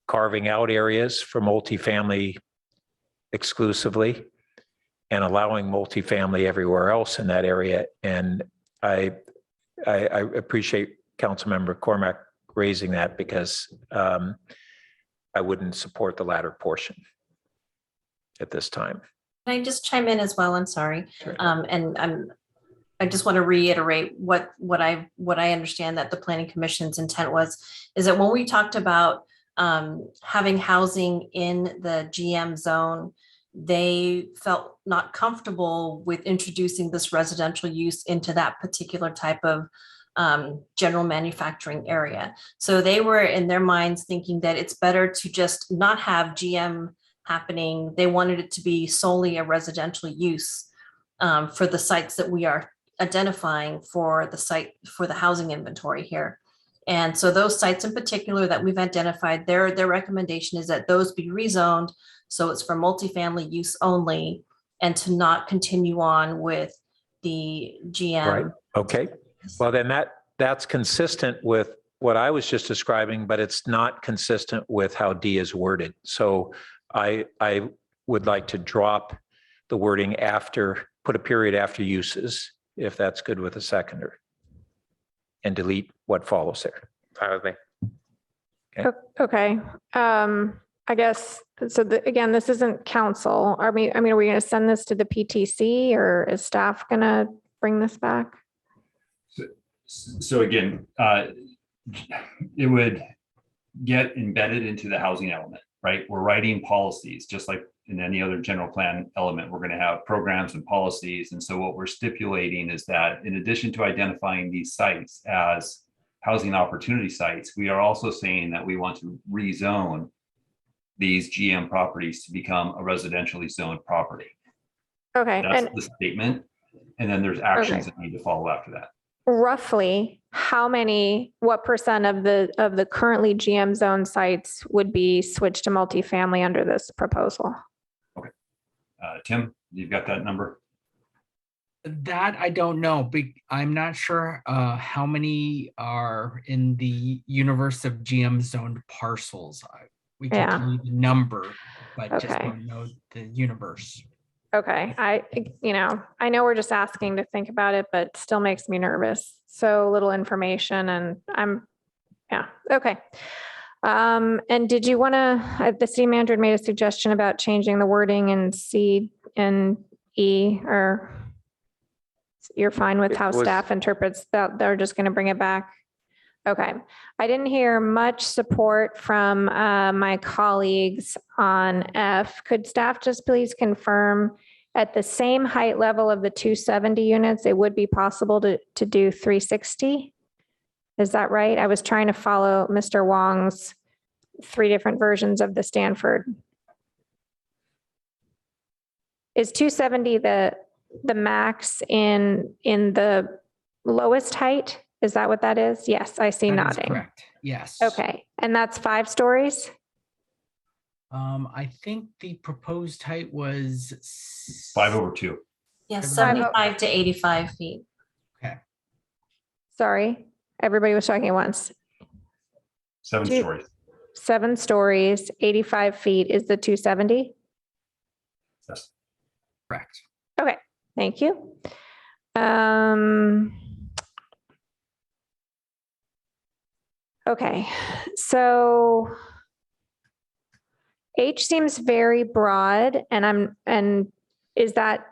Carving out areas for multifamily exclusively and allowing multifamily everywhere else in that area. And I appreciate Councilmember Cormack raising that because I wouldn't support the latter portion at this time. Can I just chime in as well? I'm sorry. I just want to reiterate what I understand that the Planning Commission's intent was, is that when we talked about having housing in the GM zone, they felt not comfortable with introducing this residential use into that particular type of general manufacturing area. So they were in their minds thinking that it's better to just not have GM happening. They wanted it to be solely a residential use for the sites that we are identifying for the housing inventory here. And so those sites in particular that we've identified, their recommendation is that those be rezoned. So it's for multifamily use only and to not continue on with the GM. Right. Okay. Well, then that's consistent with what I was just describing, but it's not consistent with how D is worded. So I would like to drop the wording put a period after uses, if that's good with a seconder, and delete what follows there. Fine with me. Okay. I guess, so again, this isn't council. Are we going to send this to the PTC or is staff going to bring this back? so again, it would, get embedded into the housing element, right? We're writing policies, just like in any other general plan element, we're going to have programs and policies. And so what we're stipulating is that in addition to identifying these sites as housing opportunity sites, we are also saying that we want to rezone these GM properties to become a residentially zoned property. Okay, That's and the statement. And then there's actions that need to follow after that. roughly what percent of the currently GM zone sites would be switched to multifamily under this proposal? Tim, you've got that number? That I don't know, but I'm not sure how many are in the universe of GM zoned parcels. We can Yeah. tell you the number, but just Okay. don't know the universe. Okay, I know we're just asking to think about it, but still makes me nervous. So little information and okay. And did you want to, the city manager had made a suggestion about changing the wording in C and E, or you're fine with how It was- staff interprets that they're just going to bring it back? Okay. I didn't hear much support from my colleagues on F. Could staff just please confirm at the same height level of the 270 units, it would be possible to do 360? Is that right? I was trying to follow Mr. Wong's 3 different versions of the Stanford. Is 270 the max in the lowest height? Is that what that is? Yes, I see That is nodding. correct. Yes. Okay, and that's 5 stories? I think the proposed height was 5/2. Yeah, 75 to 85 feet. Sorry, everybody was talking at once. 7 Two- stories. 7 stories, 85 feet is the 270? Yes. Correct. Okay, thank you. Okay, so H seems very broad and is that,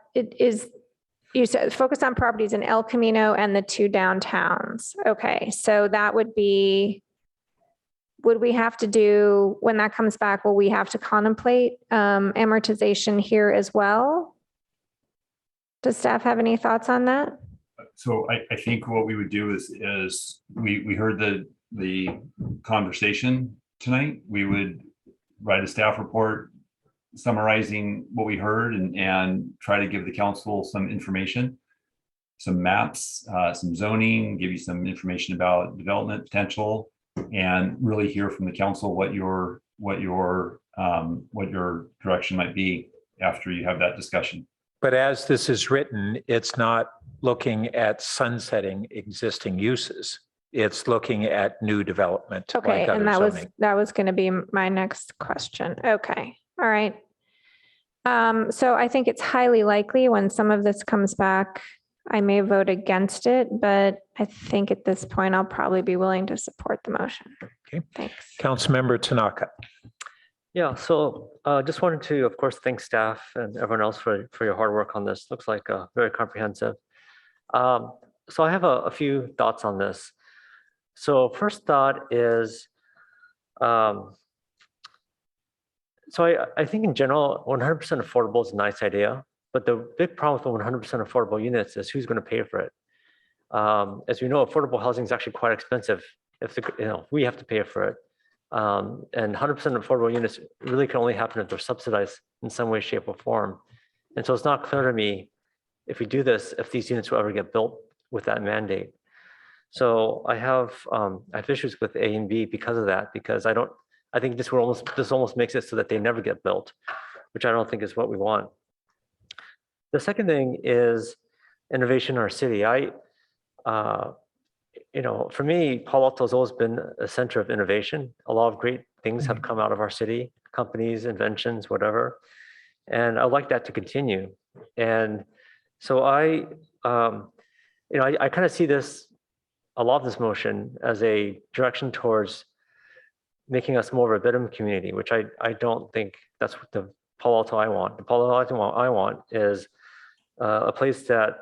you said focus on properties in El Camino and the 2 downtowns. Okay, so that would be, would we have to do, when that comes back, will we have to contemplate amortization here as well? Does staff have any thoughts on that? So I think what we would do is we heard the conversation tonight. We would write a staff report summarizing what we heard and try to give the council some information, some maps, some zoning, give you some information about development potential, and really hear from the council what your direction might be after you have that discussion. But as this is written, it's not looking at sunsetting existing uses. It's looking at new development. Okay, like and other that zoning. was going to be my next question. Okay, all right. So I think it's highly likely when some of this comes back, I may vote against it, but I think at this point, I'll probably be willing to support the motion. Okay. Thanks. Councilmember Tanaka. Yeah, so just wanted to, of course, thank staff and everyone else for your hard work on this. Looks like very comprehensive. So I have a few thoughts on this. So first thought is, so I think in general, 100% affordable is a nice idea, but the big problem with 100% affordable units is who's going to pay for it. As we know, affordable housing is actually quite expensive. If we have to pay for it. And 100% affordable units really can only happen if they're subsidized in some way, shape, or form. And so it's not clear to me if we do this, if these units will ever get built with that mandate. So I have issues with A and B because of that, because I think this almost makes it so that they never get built, which I don't think is what we want. The second thing is innovation in our city. For me, Palo Alto has always been a center of innovation. A lot of great things have come out of our city, companies, inventions, whatever. And I'd like that to continue. And so I kind of see a lot of this motion as a direction towards making us more of a BITM community, which I don't think that's what the Palo Alto I want. The Palo Alto I want is a place that,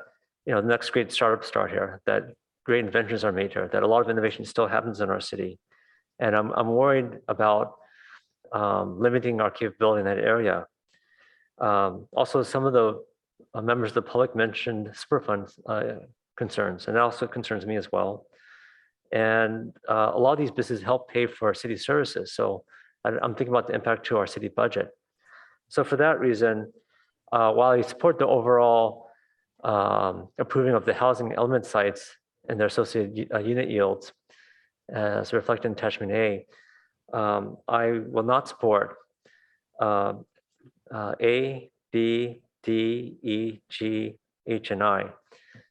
the next great startups start here, that great inventions are made here, that a lot of innovation still happens in our city. And I'm worried about limiting our capability in that area. Also, some of the members of the public mentioned Superfund concerns, and it also concerns me as well. And a lot of these businesses help pay for our city services. So I'm thinking about the impact to our city budget. So for that reason, while I support the overall approving of the housing element sites and their associated unit yields, as reflected in attachment A, I will not support A, B, D, E, G, H, and I.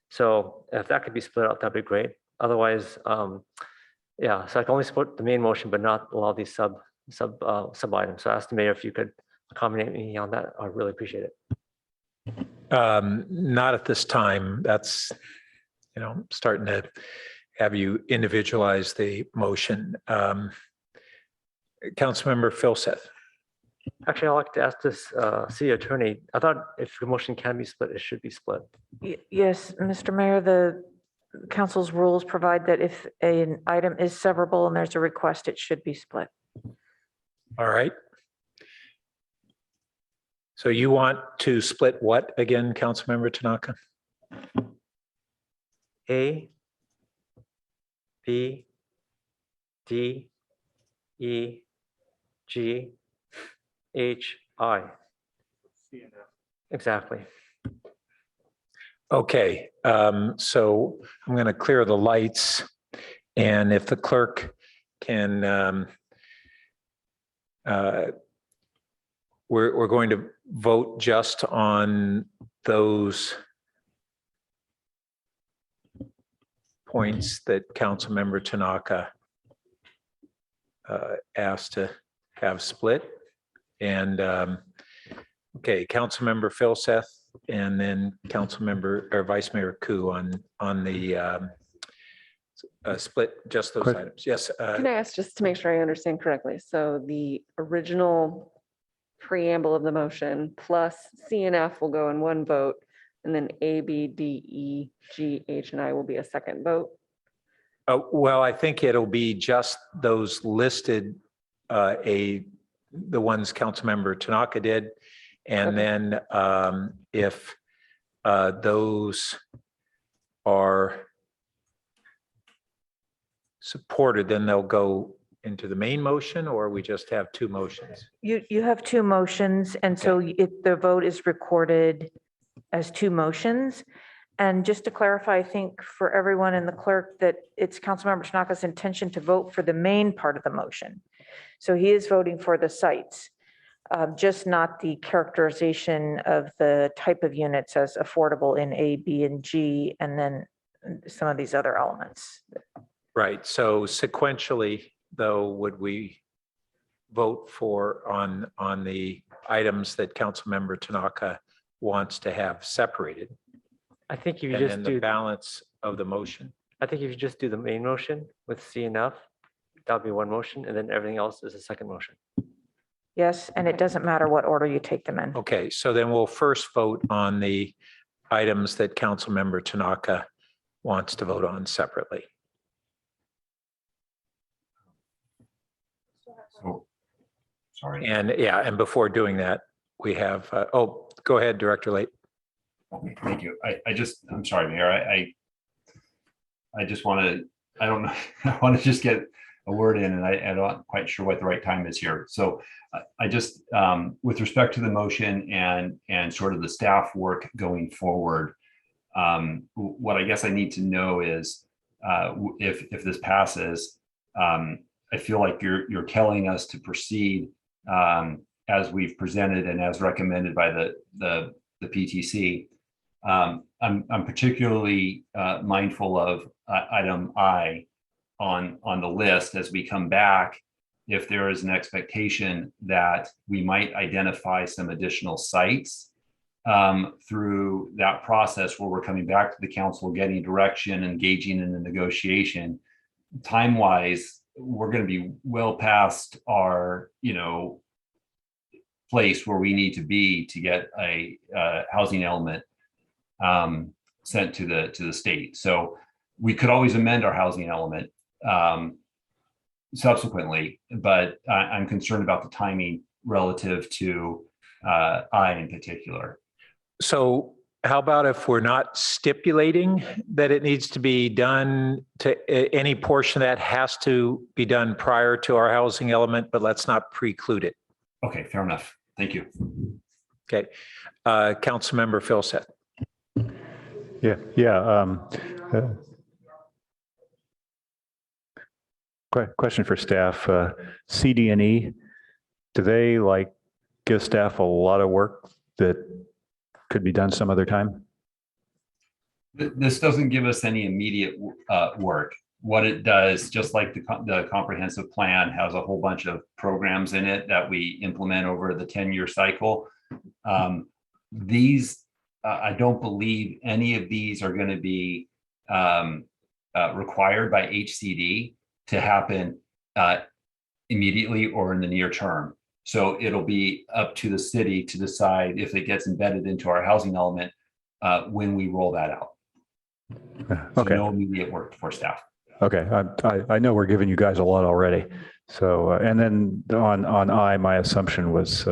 So if that could be split out, that'd be great. Otherwise, yeah, so I can only support the main motion, but not a lot of these sub items. So I asked the mayor if you could accommodate me on that. I'd really appreciate it. Not at this time. That's, starting to have you individualize the motion. Councilmember Filseth. Actually, I'd like to ask this city attorney. I thought if the motion can be split, it should be split. Yes, Mr. Mayor, the council's rules provide that if an item is severable and there's a request, it should be split. All right. So you want to split what again, Councilmember Tanaka? A, B, D, E, G, H, I. Exactly. Okay, so I'm going to clear the lights, and if the clerk can, we're going to vote just on those points that Councilmember Tanaka asked to have split. And okay, Councilmember Filseth, and then Councilmember or Vice Mayor Koo on the split just those items. Yes. Can I ask just to make sure I understand correctly? So the original preamble of the motion plus C and F will go in one vote, and then A, B, D, E, G, H, and I will be a second vote. Well, I think it'll be just those listed, the ones Councilmember Tanaka did. And then if those are supported, then they'll go into the main motion, or we just have two motions? You have two motions, and so if the vote is recorded as two motions. And just to clarify, I think for everyone in the clerk that it's Councilmember Tanaka's intention to vote for the main part of the motion. So he is voting for the sites, just not the characterization of the type of units as affordable in A, B, and G, and then some of these other elements. Right. So sequentially, though, would we vote for on the items that Councilmember Tanaka wants to have separated? I think if you And just then do the balance of the motion. I think if you just do the main motion with C and F, that'll be one motion, and then everything else is a second motion. Yes, and it doesn't matter what order you take them in. Okay, so then we'll first vote on the items that Councilmember Tanaka wants to vote on separately. So, sorry. And yeah, and before doing that, we have, go ahead, Director Late. Okay, thank you. I'm sorry, Mayor. I just want to, I don't know, I want to just get a word in, and I'm not quite sure what the right time is here. So I just, with respect to the motion and sort of the staff work going forward, what I guess I need to know is if this passes, I feel like you're telling us to proceed as we've presented and as recommended by the PTC. I'm particularly mindful of item I on the list as we come back. If there is an expectation that we might identify some additional sites through that process where we're coming back to the council, getting direction, engaging in the negotiation, time-wise, we're going to be well past our, place where we need to be to get a housing element sent to the state. So we could always amend our housing element subsequently, but I'm concerned about the timing relative to I in particular. So how about if we're not stipulating that it needs to be done to any portion that has to be done prior to our housing element, but let's not preclude it. Okay, fair enough. Thank you. Okay. Councilmember Philsett. Question for staff. CD&E, do they like give staff a lot of work that could be done some other time? This doesn't give us any immediate work. What it does, just like the comprehensive plan has a whole bunch of programs in it that we implement over the 10-year cycle. These, I don't believe any of these are going to be required by HCD to happen immediately or in the near term. So it'll be up to the city to decide if it gets embedded into our housing element when we roll that out. Okay. So no immediate work for staff. Okay, I know we're giving you guys a lot already. So, and then on I, my assumption was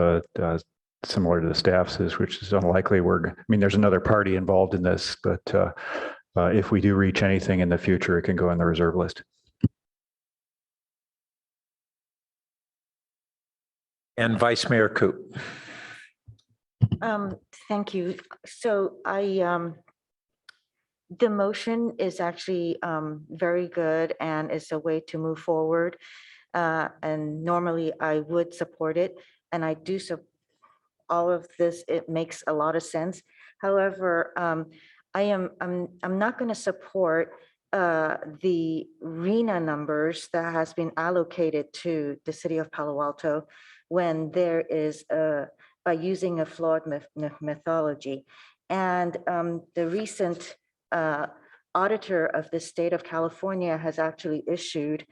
similar to the staff's, which is unlikely. I mean, there's another party involved in this, but if we do reach anything in the future, it can go in the reserve list. And Vice Mayor Coop. Thank you. So the motion is actually very good and is a way to move forward. And normally I would support it, and I do all of this. It makes a lot of sense. However, I'm not going to support the RHNA numbers that has been allocated to the city of Palo Alto when there is by using a flawed methodology. And the recent auditor of the state of California has actually issued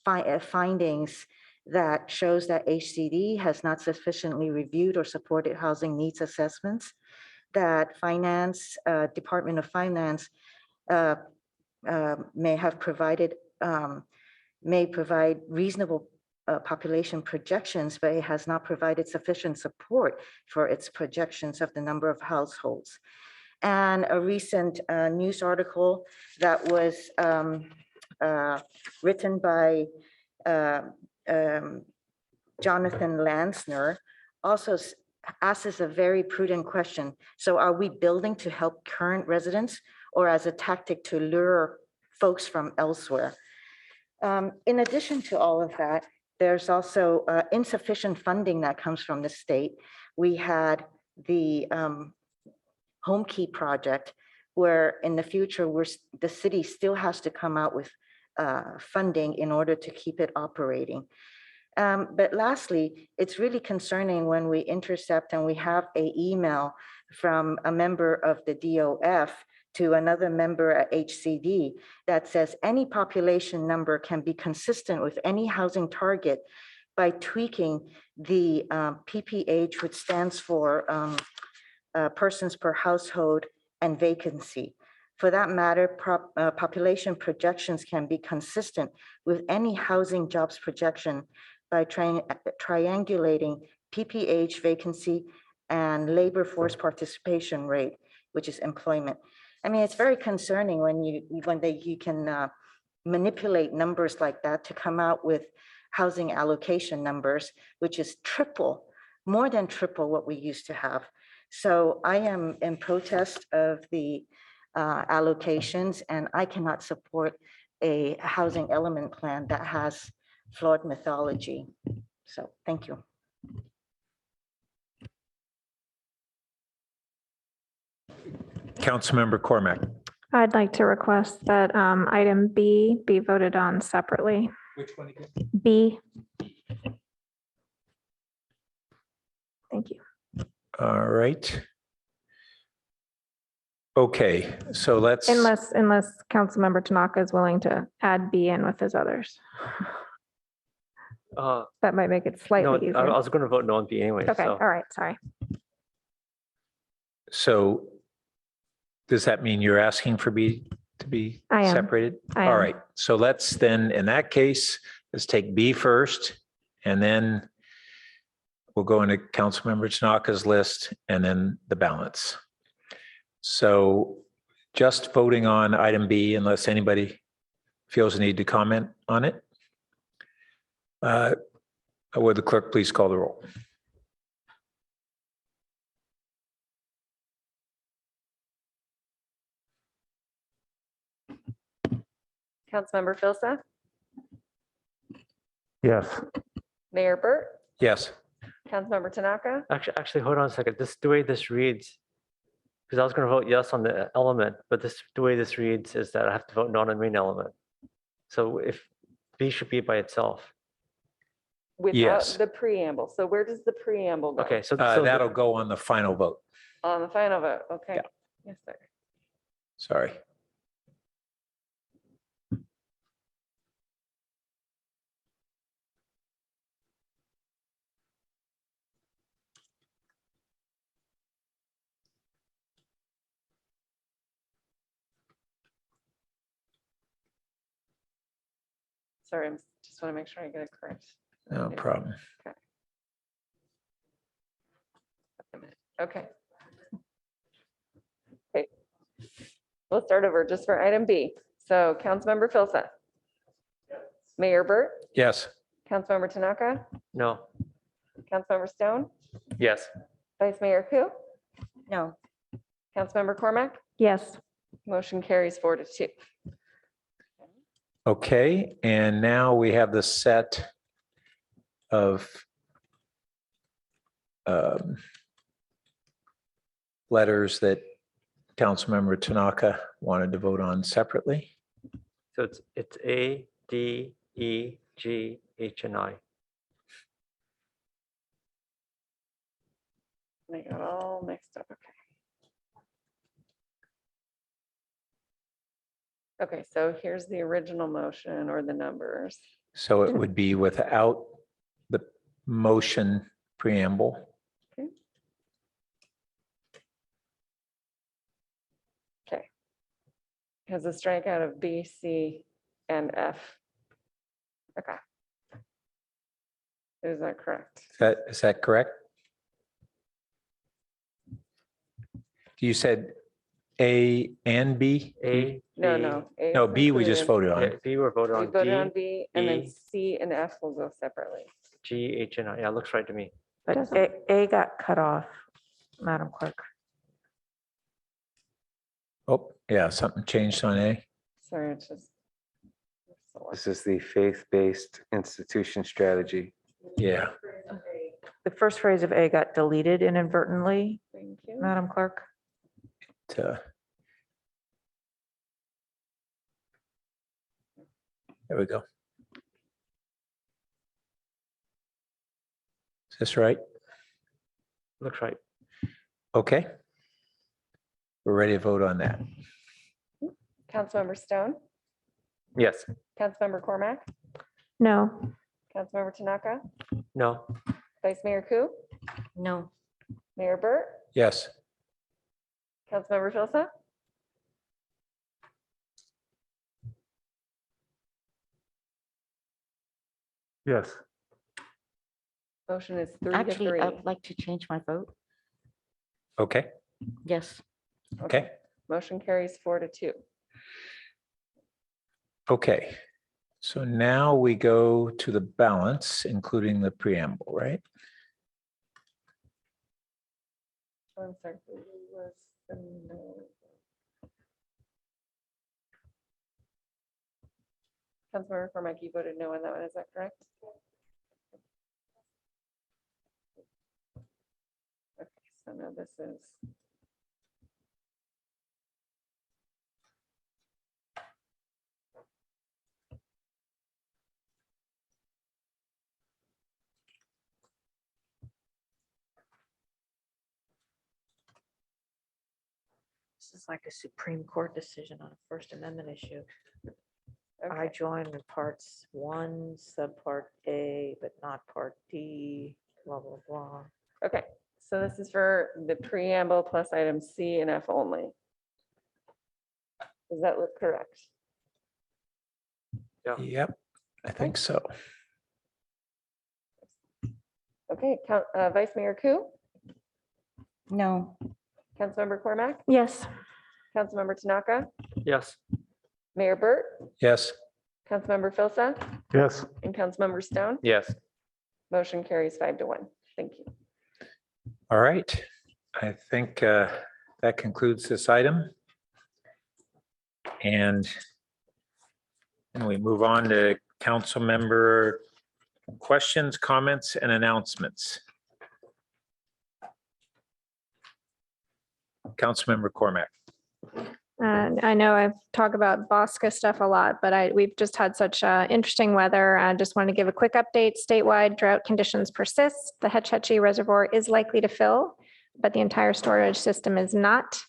findings that shows that HCD has not sufficiently reviewed or supported housing needs assessments, that Department of Finance may provide reasonable population projections, but it has not provided sufficient support for its projections of the number of households. And a recent news article that was written by Jonathan Lansner also asks a very prudent question. So are we building to help current residents or as a tactic to lure folks from elsewhere? In addition to all of that, there's also insufficient funding that comes from the state. We had the HomeKey project, where in the future, the city still has to come out with funding in order to keep it operating. But lastly, it's really concerning when we intercept and we have an email from a member of the DOF to another member at HCD that says any population number can be consistent with any housing target by tweaking the PPH, which stands for persons per household and vacancy. For that matter, population projections can be consistent with any housing jobs projection by triangulating PPH, vacancy, and labor force participation rate, which is employment. I mean, it's very concerning when you can manipulate numbers like that to come out with housing allocation numbers, which is more than triple what we used to have. So I am in protest of the allocations, and I cannot support a housing element plan that has flawed methodology. So thank you. Councilmember Cormack. I'd like to request that item B be voted on separately. Which one again? B. Thank you. All right. Okay, so let's. Unless Councilmember Tanaka is willing to add B in with his others. That might make it slightly No, easier. I was going to vote no on B anyway. Okay, so. all right, sorry. So does that mean you're asking for B to be I am. separated? I All am. right, so let's then, in that case, let's take B first, and then we'll go into Councilmember Tanaka's list and then the balance. So just voting on item B, unless anybody feels a need to comment on it. Would the clerk please call the roll? Councilmember Filsa, Yes. Mayor Burt, Yes. Councilmember Tanaka, Actually, hold on a second. The way this reads, because I was going to vote yes on the element, but the way this reads is that I have to vote no on the main element. So if B should be by itself. without Yes. the preamble. So where does the preamble go? Okay, so That'll go on the final vote. On the final vote, okay. Yeah. Yes, sir. Sorry. Sorry, I just want to make sure I get it correct. No problem. Okay. Okay. We'll start over just for item B. So Councilmember Filsa. Mayor Burt, Yes. Councilmember Tanaka, No. Councilmember Stone, Yes. Vice Mayor Ku, No. Councilmember Cormac, Yes. motion carries 4-2. Okay, and now we have the set of letters that Councilmember Tanaka wanted to vote on separately. So it's A, D, E, G, H, and I. They got all mixed up, okay. Okay, so here's the original motion or the numbers. So it would be without the motion preamble. Okay. Has a strikeout of B, C, and F. Okay. Is that correct? Is that correct? You said A and B? A, No, B. no. A No, is B we just included. voted Yeah, on. B were voted We on. voted on D, B, and then E. C and F will go separately. G, H, and I. Yeah, looks right to me. But A got cut off, Madam Clerk. Oh, yeah, something changed on A. Sorry, it's just. This is the faith-based institution strategy. Yeah. The first phrase of A got deleted inadvertently, Thank you. Madam Clerk. There we go. Is this right? Looks right. Okay. We're ready to vote on that. Councilmember Stone, Yes. Councilmember Cormac, No. Councilmember Tanaka, No. Vice Mayor Ku, No. Mayor Burt, Yes. Councilmember Filsa, Yes. motion is 3-3. Actually, I'd like to change my vote. Okay. Yes. Okay. Motion carries 4-2. Okay. So now we go to the balance, including the preamble, right? I'm sorry, who was the no? Councilmember Cormac, you voted no on that one, is that correct? Okay, so now this is. This is like a Supreme Court decision on a First Amendment issue. I join in parts 1, subpart A, but not part D, blah, blah, blah. Okay, so this is for the preamble plus items C and F only. Does that look correct? Yep, I think so. Okay, Vice Mayor Ku, No. Councilmember Cormac, Yes. Councilmember Tanaka, Yes. Mayor Burt, Yes. Councilmember Filsa, Yes. and Councilmember Stone. Yes. Motion carries 5-1. Thank you. All right. I think that concludes this item. And we move on to council member questions, comments, and announcements. Councilmember Cormac. I know I've talked about Bosca stuff a lot, but we've just had such interesting weather. I just want to give a quick update. Statewide drought conditions persist. The Hetch Hetchy Reservoir is likely to fill, but the entire storage system is not.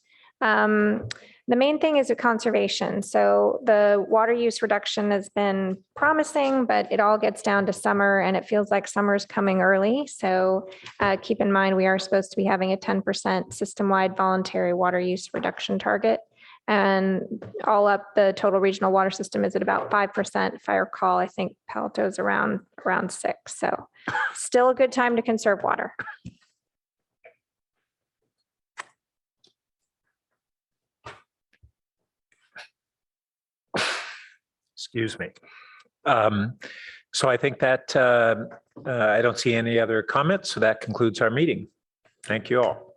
The main thing is conservation. So the water use reduction has been promising, but it all gets down to summer and it feels like summer's coming early. So keep in mind, we are supposed to be having a 10% system-wide voluntary water use reduction target. And all up, the total regional water system is at about 5%. If I recall, I think Paleto's around 6%. So still a good time to conserve water. Excuse me. So I think that I don't see any other comments. So that concludes our meeting. Thank you all.